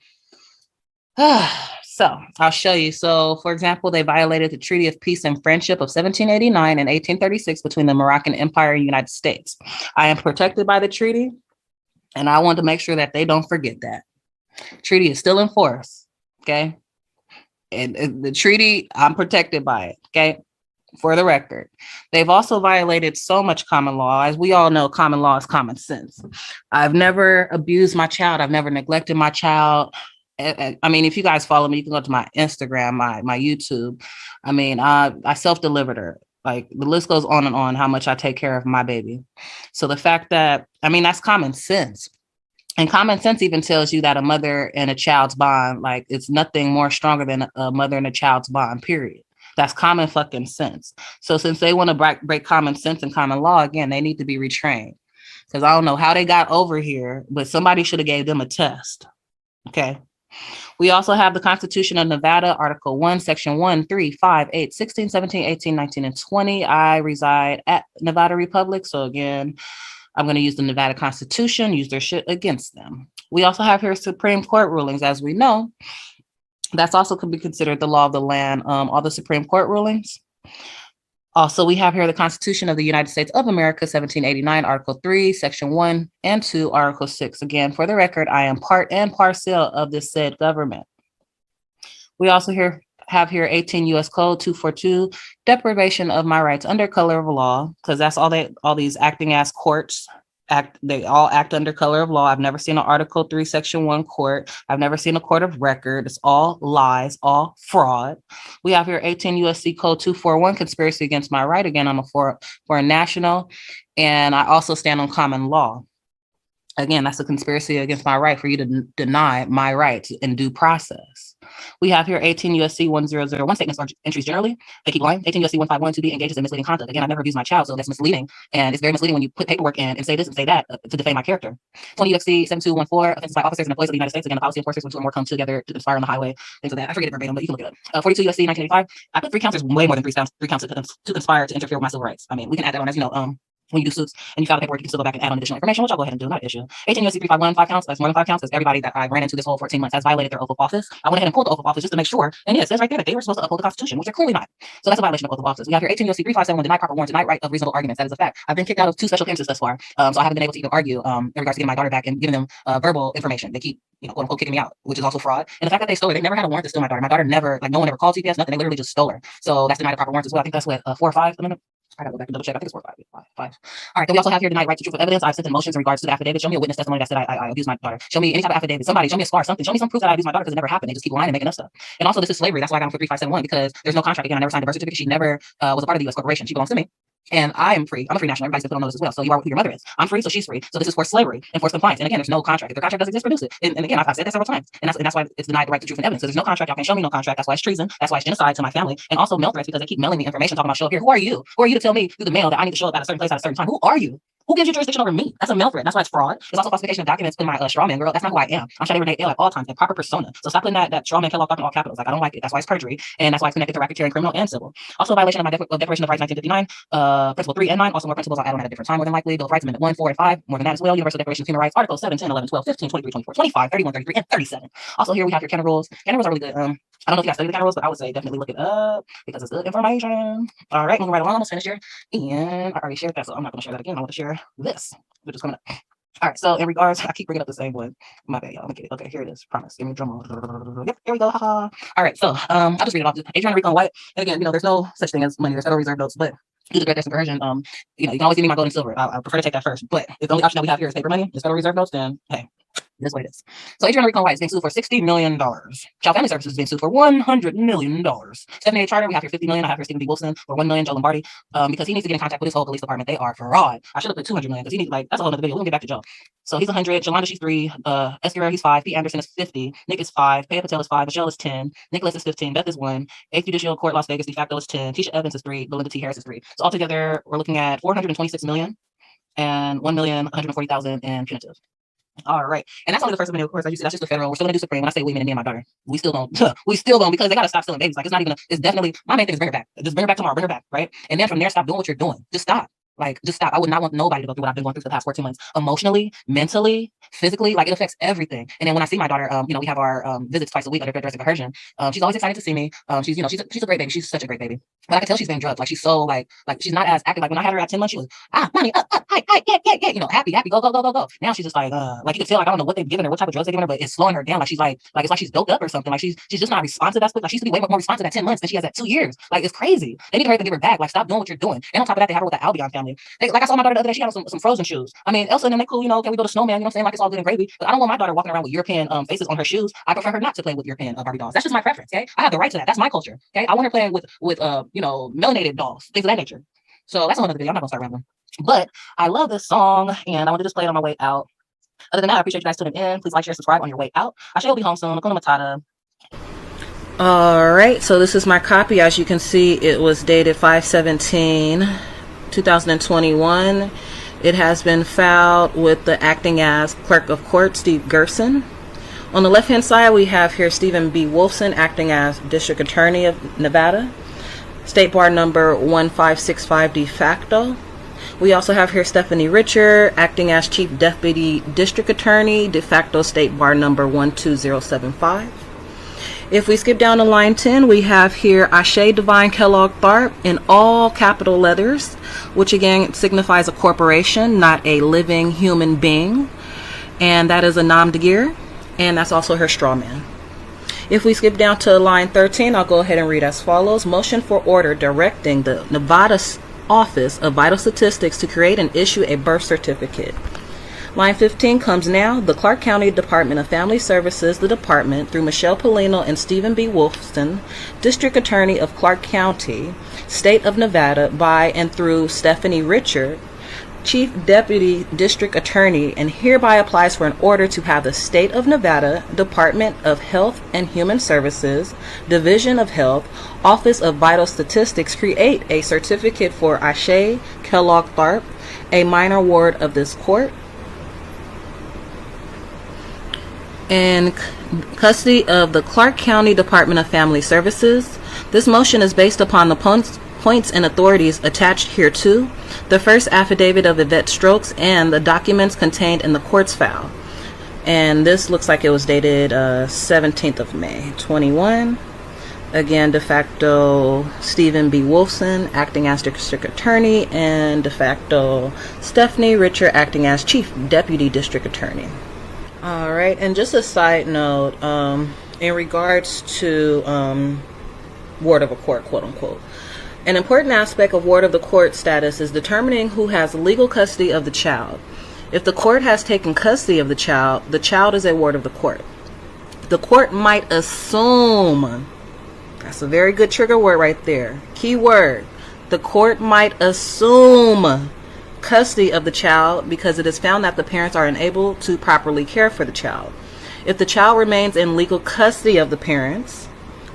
So I'll show you. So for example, they violated the Treaty of Peace and Friendship of 1789 and 1836 between the Moroccan Empire and the United States. I am protected by the treaty, and I want to make sure that they don't forget that. Treaty is still in force, okay? and the treaty, I'm protected by it. Okay. For the record, they've also violated so much common law. As we all know, common law is common sense. I've never abused my child. I've never neglected my child. I mean, if you guys follow me, you can go to my Instagram, my YouTube. I mean, I self-delivered her. Like, the list goes on and on how much I take care of my baby. So the fact that, I mean, that's common sense. And common sense even tells you that a mother and a child's bond, like, it's nothing more stronger than a mother and a child's bond, period. That's common fucking sense. So since they want to break common sense and common law, again, they need to be retrained. Because I don't know how they got over here, but somebody should have gave them a test. Okay. We also have the Constitution of Nevada, Article 1, Section 1, 3, 5, 8, 16, 17, 18, 19, and 20. I reside at Nevada Republic. So again, I'm going to use the Nevada Constitution, use their shit against them. We also have here Supreme Court rulings, as we know. That's also could be considered the law of the land, all the Supreme Court rulings. Also, we have here the Constitution of the United States of America, 1789, Article 3, Section 1 and 2, Article 6. Again, for the record, I am part and parcel of this said government. We also have here 18 U.S. Code 242, deprivation of my rights under color of law, because that's all these acting as courts they all act under color of law. I've never seen an Article 3, Section 1 court. I've never seen a court of record. It's all lies, all fraud. We have here 18 U.S.C. Code 241, conspiracy against my right. Again, I'm a foreign national, and I also stand on common law. Again, that's a conspiracy against my right for you to deny my rights in due process. We have here 18 U.S.C. 1001, statements or entries generally. They keep going. 18 U.S.C. 1512B, engages in misleading conduct. Again, I've never abused my child, so that's misleading. And it's very misleading when you put paperwork in and say this and say that to defame my character. 20 U.S.C. 7214, offenses by officers and employees of the United States. Again, the policy enforcers when two or more come together to conspire on the highway, things like that. I forget it verbatim, but you can look it up. 42 U.S.C. 1985. I put 3 counts. There's way more than 3 counts to conspire to interfere with my civil rights. I mean, we can add that on, as you know, when you do suits and you file the paperwork, you can still go back and add on additional information, which I'll go ahead and do, not an issue. 18 U.S.C. 351, 5 counts. That's more than 5 counts, because everybody that I ran into this whole 14 months has violated their oath of office. I went ahead and pulled the oath of office just to make sure. And yeah, it says right there that they were supposed to uphold the Constitution, which they're clearly not. So that's a violation of oath of office. We have here 18 U.S.C. 357, deny proper warrant, deny right of reasonable arguments. That is a fact. I've been kicked out of 2 special appearances thus far. So I haven't been able to even argue in regards to getting my daughter back and giving them verbal information. They keep, quote unquote, kicking me out, which is also fraud. And the fact that they stole her, they never had a warrant to steal my daughter. My daughter never, no one ever called CPS, nothing. They literally just stole her. So that's denied a proper warrant as well. I think that's what 4 or 5 amendment. I gotta go back and double check. I think it's 4 or 5. All right. Then we also have here denied right to truth of evidence. I've sent in motions in regards to the affidavit. Show me a witness testimony that said I abused my daughter. Show me any type of affidavit. Somebody show me a scar, something. Show me some proof that I abused my daughter, because it never happened. They just keep lying and making up stuff. And also, this is slavery. That's why I got him for 3571, because there's no contract. Again, I never signed a birth certificate. She never was a part of the U.S. corporation. She belongs to me. And I am free. I'm a free national. Everybody's going to know this as well. So you are who your mother is. I'm free, so she's free. So this is for slavery and forced compliance. And again, there's no contract. If the contract doesn't exist, produce it. And again, I've said that several times. And that's why it's denied the right to truth and evidence. So there's no contract. Y'all can't show me no contract. That's why it's treason. That's why it's genocide to my family. And also mail threats, because they keep mailing me information talking about show up here. Who are you? Who are you to tell me through the mail that I need to show up at a certain place at a certain time? Who are you? Who gives you jurisdiction over me? That's a mail threat. That's why it's fraud. It's also falsification of documents in my straw man, girl. That's not who I am. I'm Shadi Renee L at all times, a proper persona. So stop putting that straw man Kellogg in all capitals. Like, I don't like it. That's why it's perjury. And that's why it's connected to racketeering, criminal, and civil. Also a violation of my Declaration of Rights 1959, Principle 3 and 9. Also more principles I'll add on at a different time, more than likely. Bill of Rights Amendment 1, 4, and 5. More than that as well. Universal Declaration of Human Rights, Articles 7, 10, 11, 12, 15, 23, 24, 25, 31, 33, and 37. Also here we have your Canada rules. Canada rules are really good. I don't know if you guys study the Canada rules, but I would say definitely look it up, because it's good information. All right, moving right along. Almost finished here. And I already shared that, so I'm not going to share that again. I want to share this, which is coming up. All right, so in regards, I keep bringing up the same one. My bad, y'all. Let me get it. Okay, here it is. Promise. Give me a drum roll. Yep, here we go. Haha. All right, so I'll just read it off. Adrian Rico White. And again, there's no such thing as money. There's Federal Reserve notes, but due to great conversion, you can always give me my gold and silver. I prefer to take that first. But if the only option that we have here is paper money, is Federal Reserve notes, then hey, that's what it is. So Adrian Rico White is being sued for $60 million. Child Family Services is being sued for $100 million. Stephanie A. Charter, we have here $50 million. I have here Stephen D. Wilson for $1 million. Joe Lombardi, because he needs to get in contact with his whole police department. They are fraud. I should have put $200 million, because he needs, that's a whole other video. We'll get back to Joe. So he's 100. Jolanda, she's 3. Esquire, he's 5. Pete Anderson is 50. Nick is 5. Paya Patel is 5. Michelle is 10. Nicholas is 15. Beth is 1. 8th Judicial Court, Las Vegas, de facto is 10. Tisha Evans is 3. Belinda T. Harris is 3. So altogether, we're looking at $426 million and $1,140,000 in punitive. All right. And that's only the first amendment, of course. As you see, that's just the federal. We're still gonna do Supreme. When I say we, mean me and my daughter. We still don't, because they gotta stop stealing babies. Like, it's not even it's definitely, my main thing is bring her back. Just bring her back tomorrow, bring her back, right? And then from there, stop doing what you're doing. Just stop. Just stop. I would not want nobody to go through what I've been going through for the past 14 months, emotionally, mentally, physically, like it affects everything. And then when I see my daughter, we have our visits twice a week under dressing coercion. She's always excited to see me. She's a great baby. She's such a great baby. But I can tell she's being drugged. Like she's so like she's not as active. Like when I had her at 10 months, she was mommy, hi, yeah, happy, go. Now she's just like you can tell, like I don't know what they've given her, what type of drugs they've given her, but it's slowing her down. Like she's like it's like she's doped up or something. Like she's just not responsive as quick. Like she used to be way more responsive at 10 months than she has at 2 years. Like it's crazy. They need to hurry up and give her back. Like stop doing what you're doing. And on top of that, they have her with the Albion family. Like I saw my daughter the other day, she had some Frozen shoes. I mean, Elsa and them, they cool, can we build a snowman? You know what I'm saying? Like it's all good and gravy. But I don't want my daughter walking around with European faces on her shoes. I prefer her not to play with European Barbie dolls. That's just my preference. Okay, I have the right to that. That's my culture. Okay, I want her playing with melanated dolls, things of that nature. So that's another video. I'm not gonna start rambling. But I love this song, and I want to just play it on my way out. Other than that, I appreciate you guys tuning in. Please like, share, subscribe on your way out. I shall be home soon. Hakuna Matata. All right, so this is my copy. As you can see, it was dated 5/17/2021. It has been filed with the acting as clerk of court, Steve Gerson. On the left-hand side, we have here Stephen B. Wolfson acting as district attorney of Nevada, State Bar number 1565 de facto. We also have here Stephanie Richard acting as chief deputy district attorney, de facto, State Bar number 12075. If we skip down to line 10, we have here Ashe Divine Kellogg Tharp in all capital letters, which again signifies a corporation, not a living human being. And that is a Nam Dagir, and that's also her straw man. If we skip down to line 13, I'll go ahead and read as follows. Motion for order directing the Nevada Office of Vital Statistics to create and issue a birth certificate. Line 15 comes now. The Clark County Department of Family Services, the department, through Michelle Polino and Stephen B. Wolfson, District Attorney of Clark County, State of Nevada, by and through Stephanie Richard, Chief Deputy District Attorney, and hereby applies for an order to have the State of Nevada Department of Health and Human Services, Division of Health, Office of Vital Statistics create a certificate for Ashe Kellogg Tharp, a minor ward of this court, in custody of the Clark County Department of Family Services. This motion is based upon the points and authorities attached hereto, the first affidavit of Yvette Stokes, and the documents contained in the court's file. And this looks like it was dated 17th of May, 21. Again, de facto Stephen B. Wolfson acting as district attorney, and de facto Stephanie Richard acting as chief deputy district attorney. All right, and just a side note, in regards to ward of a court, quote unquote, an important aspect of ward of the court status is determining who has legal custody of the child. If the court has taken custody of the child is a ward of the court. The court might assume, that's a very good trigger word right there, key word, the court might assume custody of the child because it is found that the parents are unable to properly care for the child. If the child remains in legal custody of the parents,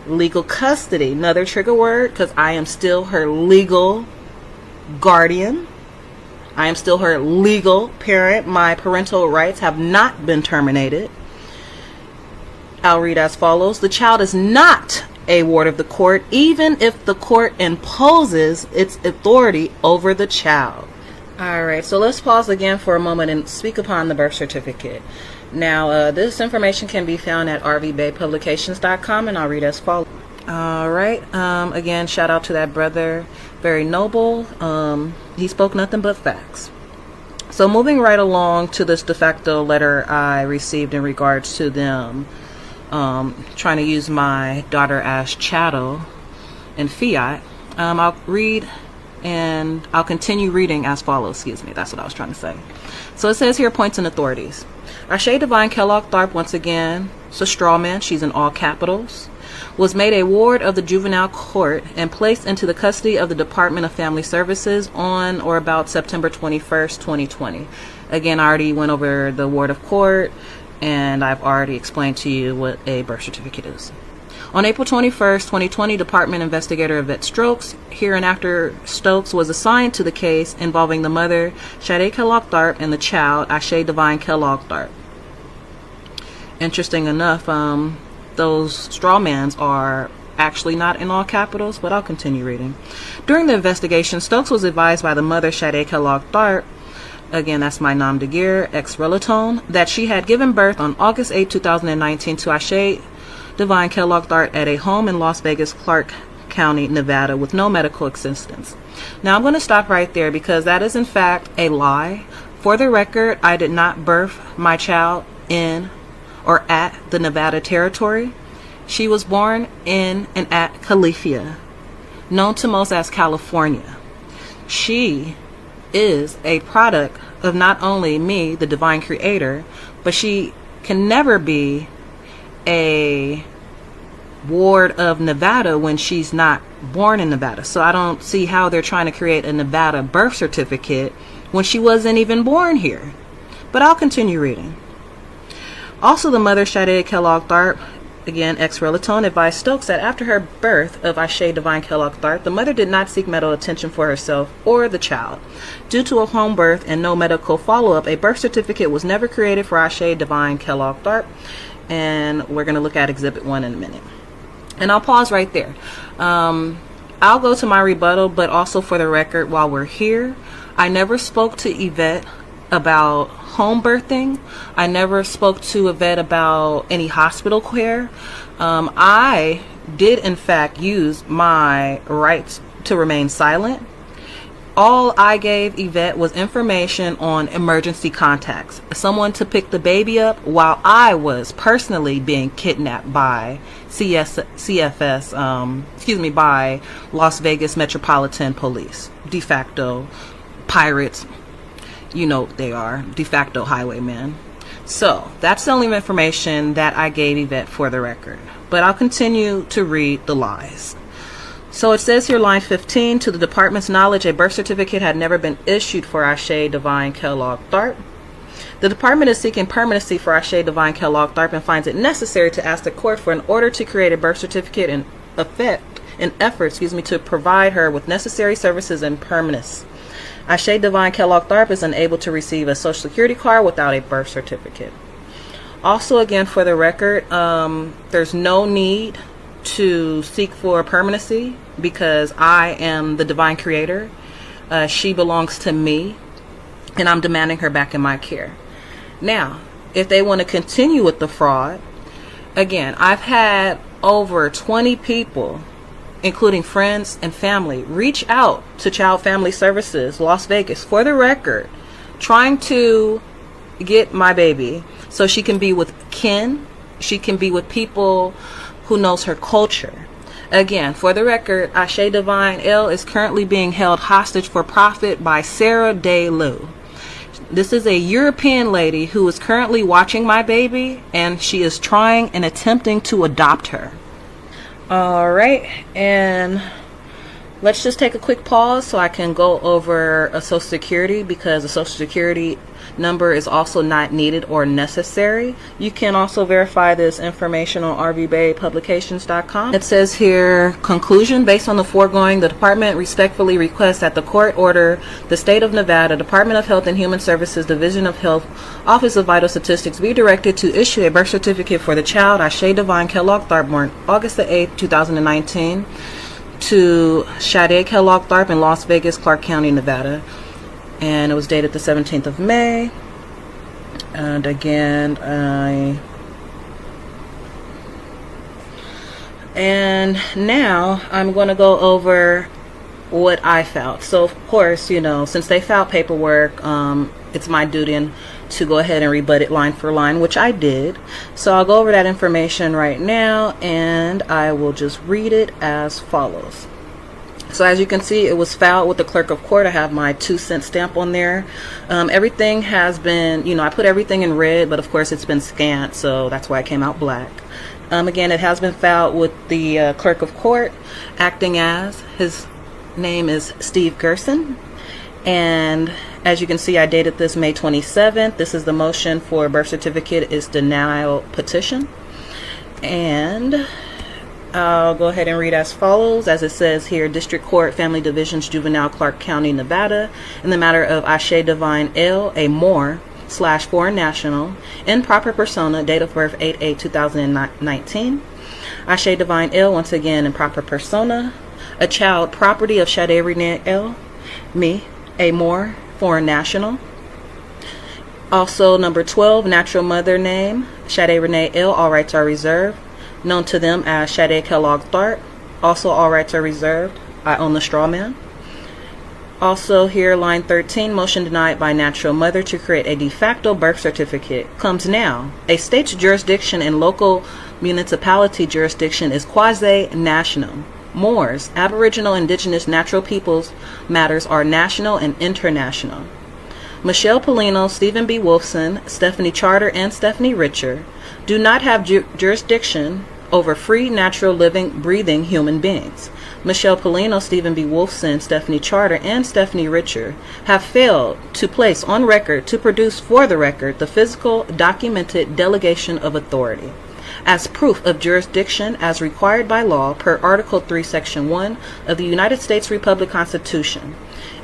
legal custody, another trigger word, because I am still her legal guardian. I am still her legal parent. My parental rights have not been terminated. I'll read as follows. The child is not a ward of the court, even if the court imposes its authority over the child. All right, so let's pause again for a moment and speak upon the birth certificate. Now, this information can be found at rvbaypublications.com, and I'll read as follows. All right, again, shout out to that brother, very noble. He spoke nothing but facts. So moving right along to this de facto letter I received in regards to them trying to use my daughter as chattel in fiat, I'll read and I'll continue reading as follows. Excuse me, that's what I was trying to say. So it says here, points and authorities. Ashe Divine Kellogg Tharp, once again, it's a straw man, she's in all capitals, was made a ward of the juvenile court and placed into the custody of the Department of Family Services on or about September 21st, 2020. Again, I already went over the ward of court, and I've already explained to you what a birth certificate is. On April 21st, 2020, Department Investigator Yvette Stokes, hereinafter Stokes, was assigned to the case involving the mother, Sade Kellogg Tharp, and the child, Ashe Divine Kellogg Tharp. Interesting enough, those straw mans are actually not in all capitals, but I'll continue reading. During the investigation, Stokes was advised by the mother, Sade Kellogg Tharp, again, that's my nom de guerre, ex-relatone, that she had given birth on August 8, 2019 to Ashe Divine Kellogg Thart at a home in Las Vegas, Clark County, Nevada, with no medical assistance. Now I'm going to stop right there because that is in fact a lie. For the record, I did not birth my child in or at the Nevada territory. She was born in and at Califia, known to most as California. She is a product of not only me, the divine creator, but she can never be a ward of Nevada when she's not born in Nevada. So I don't see how they're trying to create a Nevada birth certificate when she wasn't even born here. But I'll continue reading. Also, the mother, Sade Kellogg Thart, again ex-relatone, advised Stokes that after her birth of Ashe Divine Kellogg Thart, the mother did not seek medical attention for herself or the child. Due to a home birth and no medical follow-up, a birth certificate was never created for Ashe Divine Kellogg Thart. And we're going to look at Exhibit 1 in a minute. And I'll pause right there. I'll go to my rebuttal, but also for the record, while we're here, I never spoke to Yvette about home birthing. I never spoke to Yvette about any hospital care. I did, in fact, use my rights to remain silent. All I gave Yvette was information on emergency contacts, someone to pick the baby up while I was personally being kidnapped by by Las Vegas Metropolitan Police, de facto pirates. You know what they are, de facto highwaymen. So that's the only information that I gave Yvette for the record. But I'll continue to read the lies. So it says here, line 15, to the department's knowledge, a birth certificate had never been issued for Ashe Divine Kellogg Thart. The department is seeking permanency for Ashe Divine Kellogg Thart and finds it necessary to ask the court for an order to create a birth certificate in effort to provide her with necessary services and permanence. Ashe Divine Kellogg Thart is unable to receive a social security card without a birth certificate. Also, again, for the record, there's no need to seek for permanency because I am the divine creator. She belongs to me, and I'm demanding her back in my care. Now, if they want to continue with the fraud, again, I've had over 20 people, including friends and family, reach out to Child Family Services, Las Vegas, for the record, trying to get my baby so she can be with kin, she can be with people who knows her culture. Again, for the record, Ashe Divine L is currently being held hostage for profit by Sarah Day Lou. This is a European lady who is currently watching my baby, and she is trying and attempting to adopt her. All right, and let's just take a quick pause so I can go over a Social Security, because a Social Security number is also not needed or necessary. You can also verify this information on rvbaypublications.com. It says here, conclusion, based on the foregoing, the department respectfully requests that the court order the State of Nevada Department of Health and Human Services, Division of Health, Office of Vital Statistics be directed to issue a birth certificate for the child Ashe Divine Kellogg Thart, born August the 8th, 2019, to Sade Kellogg Thart in Las Vegas, Clark County, Nevada. And it was dated the 17th of May. And again, and now I'm going to go over what I filed. So of course, since they filed paperwork, it's my duty to go ahead and rebut it line for line, which I did. So I'll go over that information right now, and I will just read it as follows. So as you can see, it was filed with the clerk of court. I have my 2-cent stamp on there. Everything has been, I put everything in red, but of course it's been scanned, so that's why it came out black. Again, it has been filed with the clerk of court, acting as, his name is Steve Gerson. And as you can see, I dated this May 27th. This is the motion for birth certificate is denial petition. And I'll go ahead and read as follows. As it says here, District Court, Family Divisions, Juvenile, Clark County, Nevada, in the matter of Ashe Divine L, a Moor/foreign national, in proper persona, date of birth 8/8/2019. Ashe Divine L, once again in proper persona, a child property of Sade Renee L, me, a Moor, foreign national. Also, number 12, natural mother name, Shade Renee L. All rights are reserved. Known to them as Shade Kellogg Tharp. Also, all rights are reserved. I own the straw man. Also here, line 13, motion denied by natural mother to create a de facto birth certificate. Comes now. A state's jurisdiction and local municipality jurisdiction is quasi-national. Moors, Aboriginal, Indigenous, Natural Peoples matters are national and international. Michelle Polino, Stephen B. Wolfson, Stephanie Charter, and Stephanie Richer do not have jurisdiction over free, natural, living, breathing human beings. Michelle Polino, Stephen B. Wolfson, Stephanie Charter, and Stephanie Richer have failed to place on record, to produce for the record, the physical, documented delegation of authority as proof of jurisdiction as required by law per Article 3, Section 1 of the United States Republic Constitution.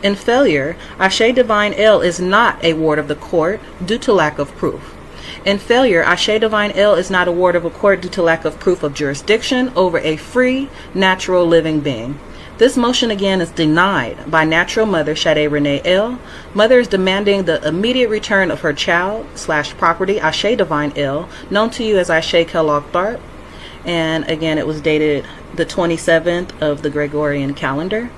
In failure, Ashe Divine L is not a ward of the court due to lack of proof. In failure, Ashe Divine L is not a ward of a court due to lack of proof of jurisdiction over a free, natural, living being. This motion again is denied by natural mother Shade Renee L. Mother is demanding the immediate return of her child/property, Ashe Divine L, known to you as Ashe Kellogg Tharp. And again, it was dated the 27th of the Gregorian calendar.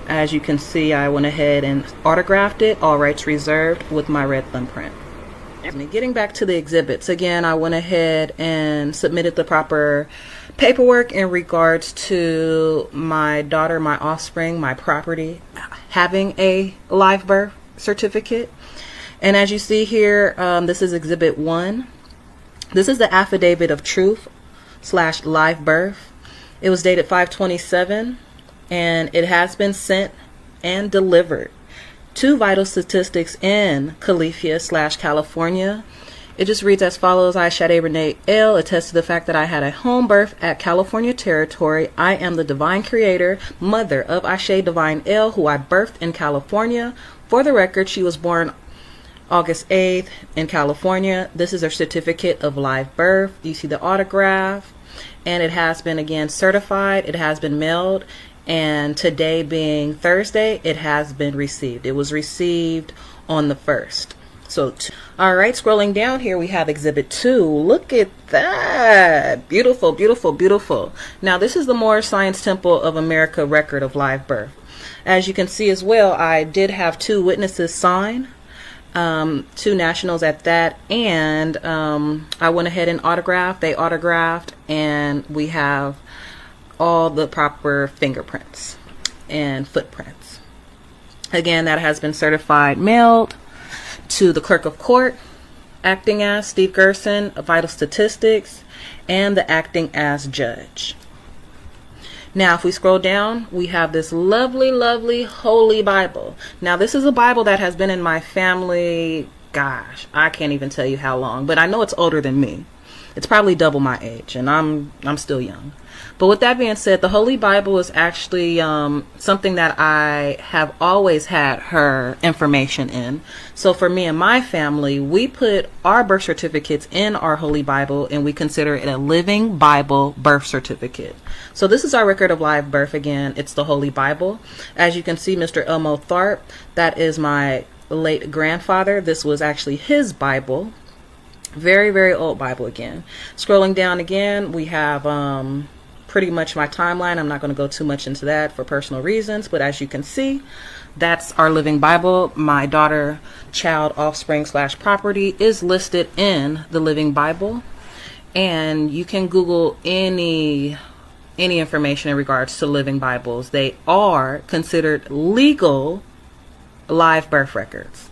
As you can see, I went ahead and autographed it, all rights reserved, with my red thumbprint. Getting back to the exhibits, again, I went ahead and submitted the proper paperwork in regards to my daughter, my offspring, my property, having a live birth certificate. And as you see here, this is Exhibit 1. This is the affidavit of truth / live birth. It was dated 5/27, and it has been sent and delivered to Vital Statistics in Califia / California. It just reads as follows. I, Shade Renee L, attest to the fact that I had a home birth at California territory. I am the divine creator, mother of Ashe Divine L, who I birthed in California. For the record, she was born August 8th in California. This is her certificate of live birth. You see the autograph, and it has been again certified. It has been mailed. And today being Thursday, it has been received. It was received on the 1st. So, all right, scrolling down here, we have Exhibit 2. Look at that. Beautiful, beautiful, beautiful. Now, this is the Moorish Science Temple of America record of live birth. As you can see as well, I did have 2 witnesses sign, 2 nationals at that, and I went ahead and autographed. They autographed, and we have all the proper fingerprints and footprints. Again, that has been certified, mailed to the clerk of court, acting as Steve Gerson of Vital Statistics, and the acting as judge. Now, if we scroll down, we have this lovely, lovely Holy Bible. Now, this is a Bible that has been in my family, gosh, I can't even tell you how long, but I know it's older than me. It's probably double my age, and I'm still young. But with that being said, the Holy Bible is actually something that I have always had her information in. So for me and my family, we put our birth certificates in our Holy Bible, and we consider it a living Bible birth certificate. So this is our record of live birth. Again, it's the Holy Bible. As you can see, Mr. Elmo Tharp, that is my late grandfather. This was actually his Bible. Very, very old Bible again. Scrolling down again, we have pretty much my timeline. I'm not going to go too much into that for personal reasons, but as you can see, that's our living Bible. My daughter, child, offspring / property is listed in the living Bible, and you can Google any information in regards to living Bibles. They are considered legal live birth records.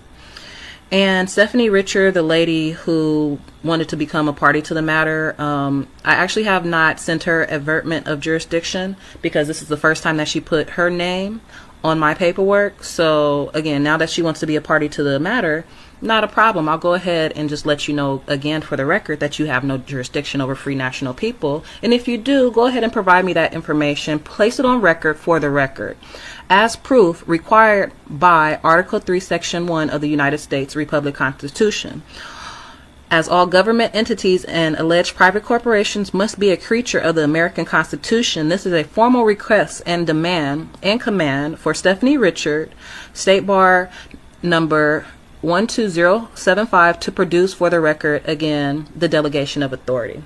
And Stephanie Richer, the lady who wanted to become a party to the matter, I actually have not sent her averment of jurisdiction because this is the first time that she put her name on my paperwork. So again, now that she wants to be a party to the matter, not a problem. I'll go ahead and just let you know again for the record that you have no jurisdiction over free national people. And if you do, go ahead and provide me that information. Place it on record for the record as proof required by Article 3, Section 1 of the United States Republic Constitution. As all government entities and alleged private corporations must be a creature of the American Constitution, this is a formal request and demand and command for Stephanie Richard, State Bar number 12075 to produce for the record, again, the delegation of authority.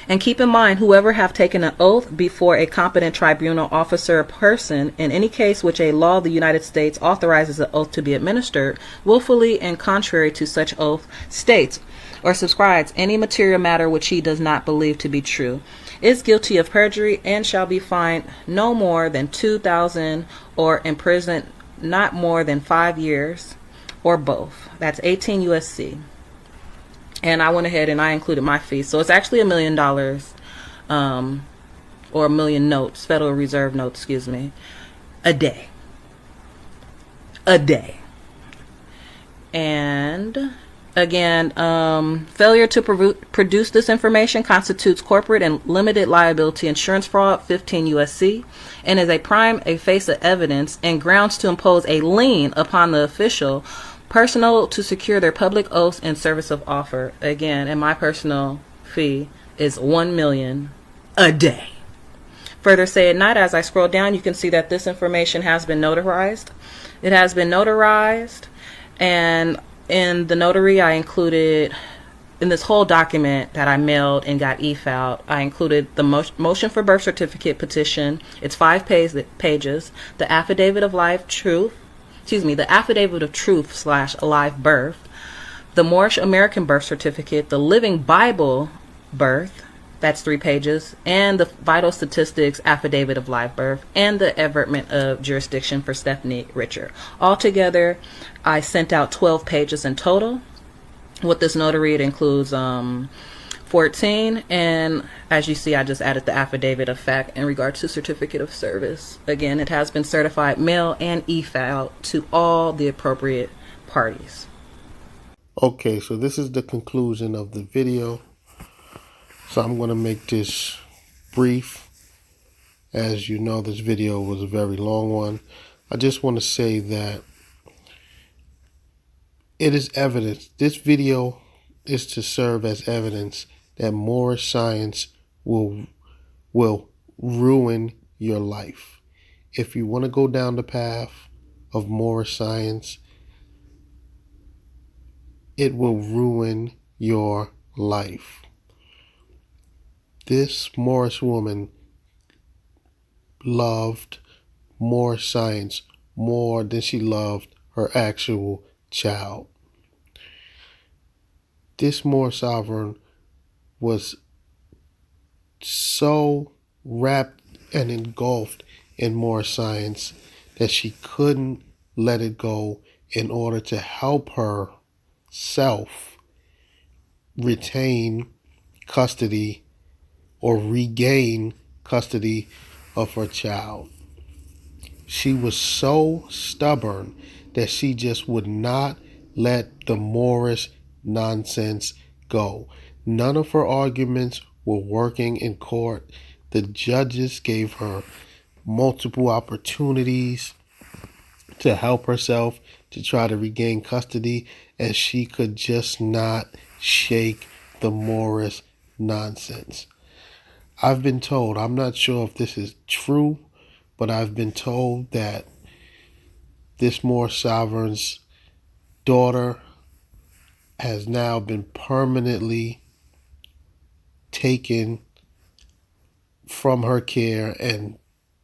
And keep in mind, whoever have taken an oath before a competent tribunal officer or person, in any case which a law of the United States authorizes the oath to be administered, willfully and contrary to such oath, states or subscribes any material matter which he does not believe to be true, is guilty of perjury and shall be fined no more than 2,000 or imprisoned not more than 5 years, or both. That's 18 USC. And I went ahead and I included my fee. So it's actually $1 million, or 1 million notes, Federal Reserve notes, excuse me, a day. A day. And again, failure to produce this information constitutes corporate and limited liability insurance fraud, 15 USC, and is a prime facie of evidence and grounds to impose a lien upon the official personal to secure their public oaths and service of offer. Again, and my personal fee is $1 million a day. Further say it not, as I scroll down, you can see that this information has been notarized. It has been notarized, and in the notary, I included, in this whole document that I mailed and got e-filed, I included the motion for birth certificate petition. It's 5 pages. The affidavit of the affidavit of truth / live birth, the Moorish American birth certificate, the Living Bible birth, that's 3 pages, and the vital statistics affidavit of live birth, and the averment of jurisdiction for Stephanie Richard. Altogether, I sent out 12 pages in total. With this notary, it includes 14, and as you see, I just added the affidavit of fact in regard to certificate of service. Again, it has been certified mail and e-filed to all the appropriate parties. Okay, so this is the conclusion of the video. So I'm going to make this brief. As you know, this video was a very long one. I just want to say that it is evidence. This video is to serve as evidence that Moorish science will ruin your life. If you want to go down the path of Moorish science, it will ruin your life. This Moorish woman loved Moorish science more than she loved her actual child. This Moorish sovereign was so wrapped and engulfed in Moorish science that she couldn't let it go in order to help herself retain custody or regain custody of her child. She was so stubborn that she just would not let the Moorish nonsense go. None of her arguments were working in court. The judges gave her multiple opportunities to help herself to try to regain custody, and she could just not shake the Moorish nonsense. I've been told, I'm not sure if this is true, but I've been told that this Moorish sovereign's daughter has now been permanently taken from her care and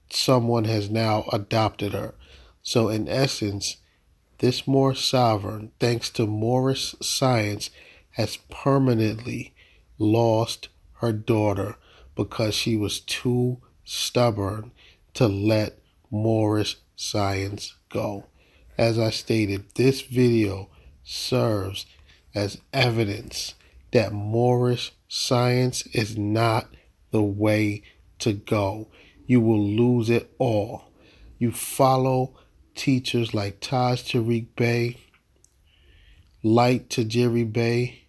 someone has now adopted her. So in essence, this Moorish sovereign, thanks to Moorish science, has permanently lost her daughter because she was too stubborn to let Moorish science go. As I stated, this video serves as evidence that Moorish science is not the way to go. You will lose it all. You follow teachers like Taj Tariq Bey, Light Tajiri Bey,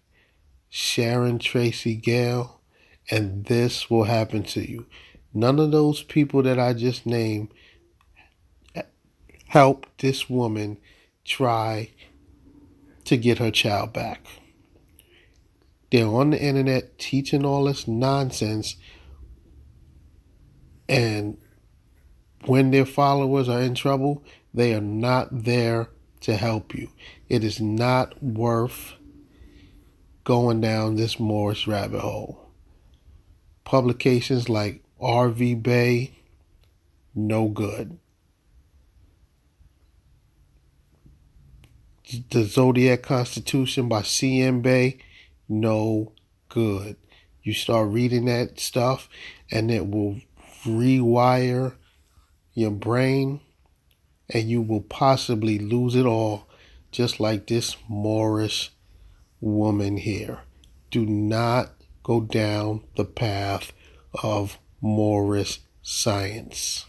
Sharon Tracy Gale, and this will happen to you. None of those people that I just named helped this woman try to get her child back. They're on the internet teaching all this nonsense, and when their followers are in trouble, they are not there to help you. It is not worth going down this Moorish rabbit hole. Publications like R.V. Bay, no good. The Zodiac Constitution by C.M. Bay, no good. You start reading that stuff and it will rewire your brain and you will possibly lose it all, just like this Moorish woman here. Do not go down the path of Moorish science.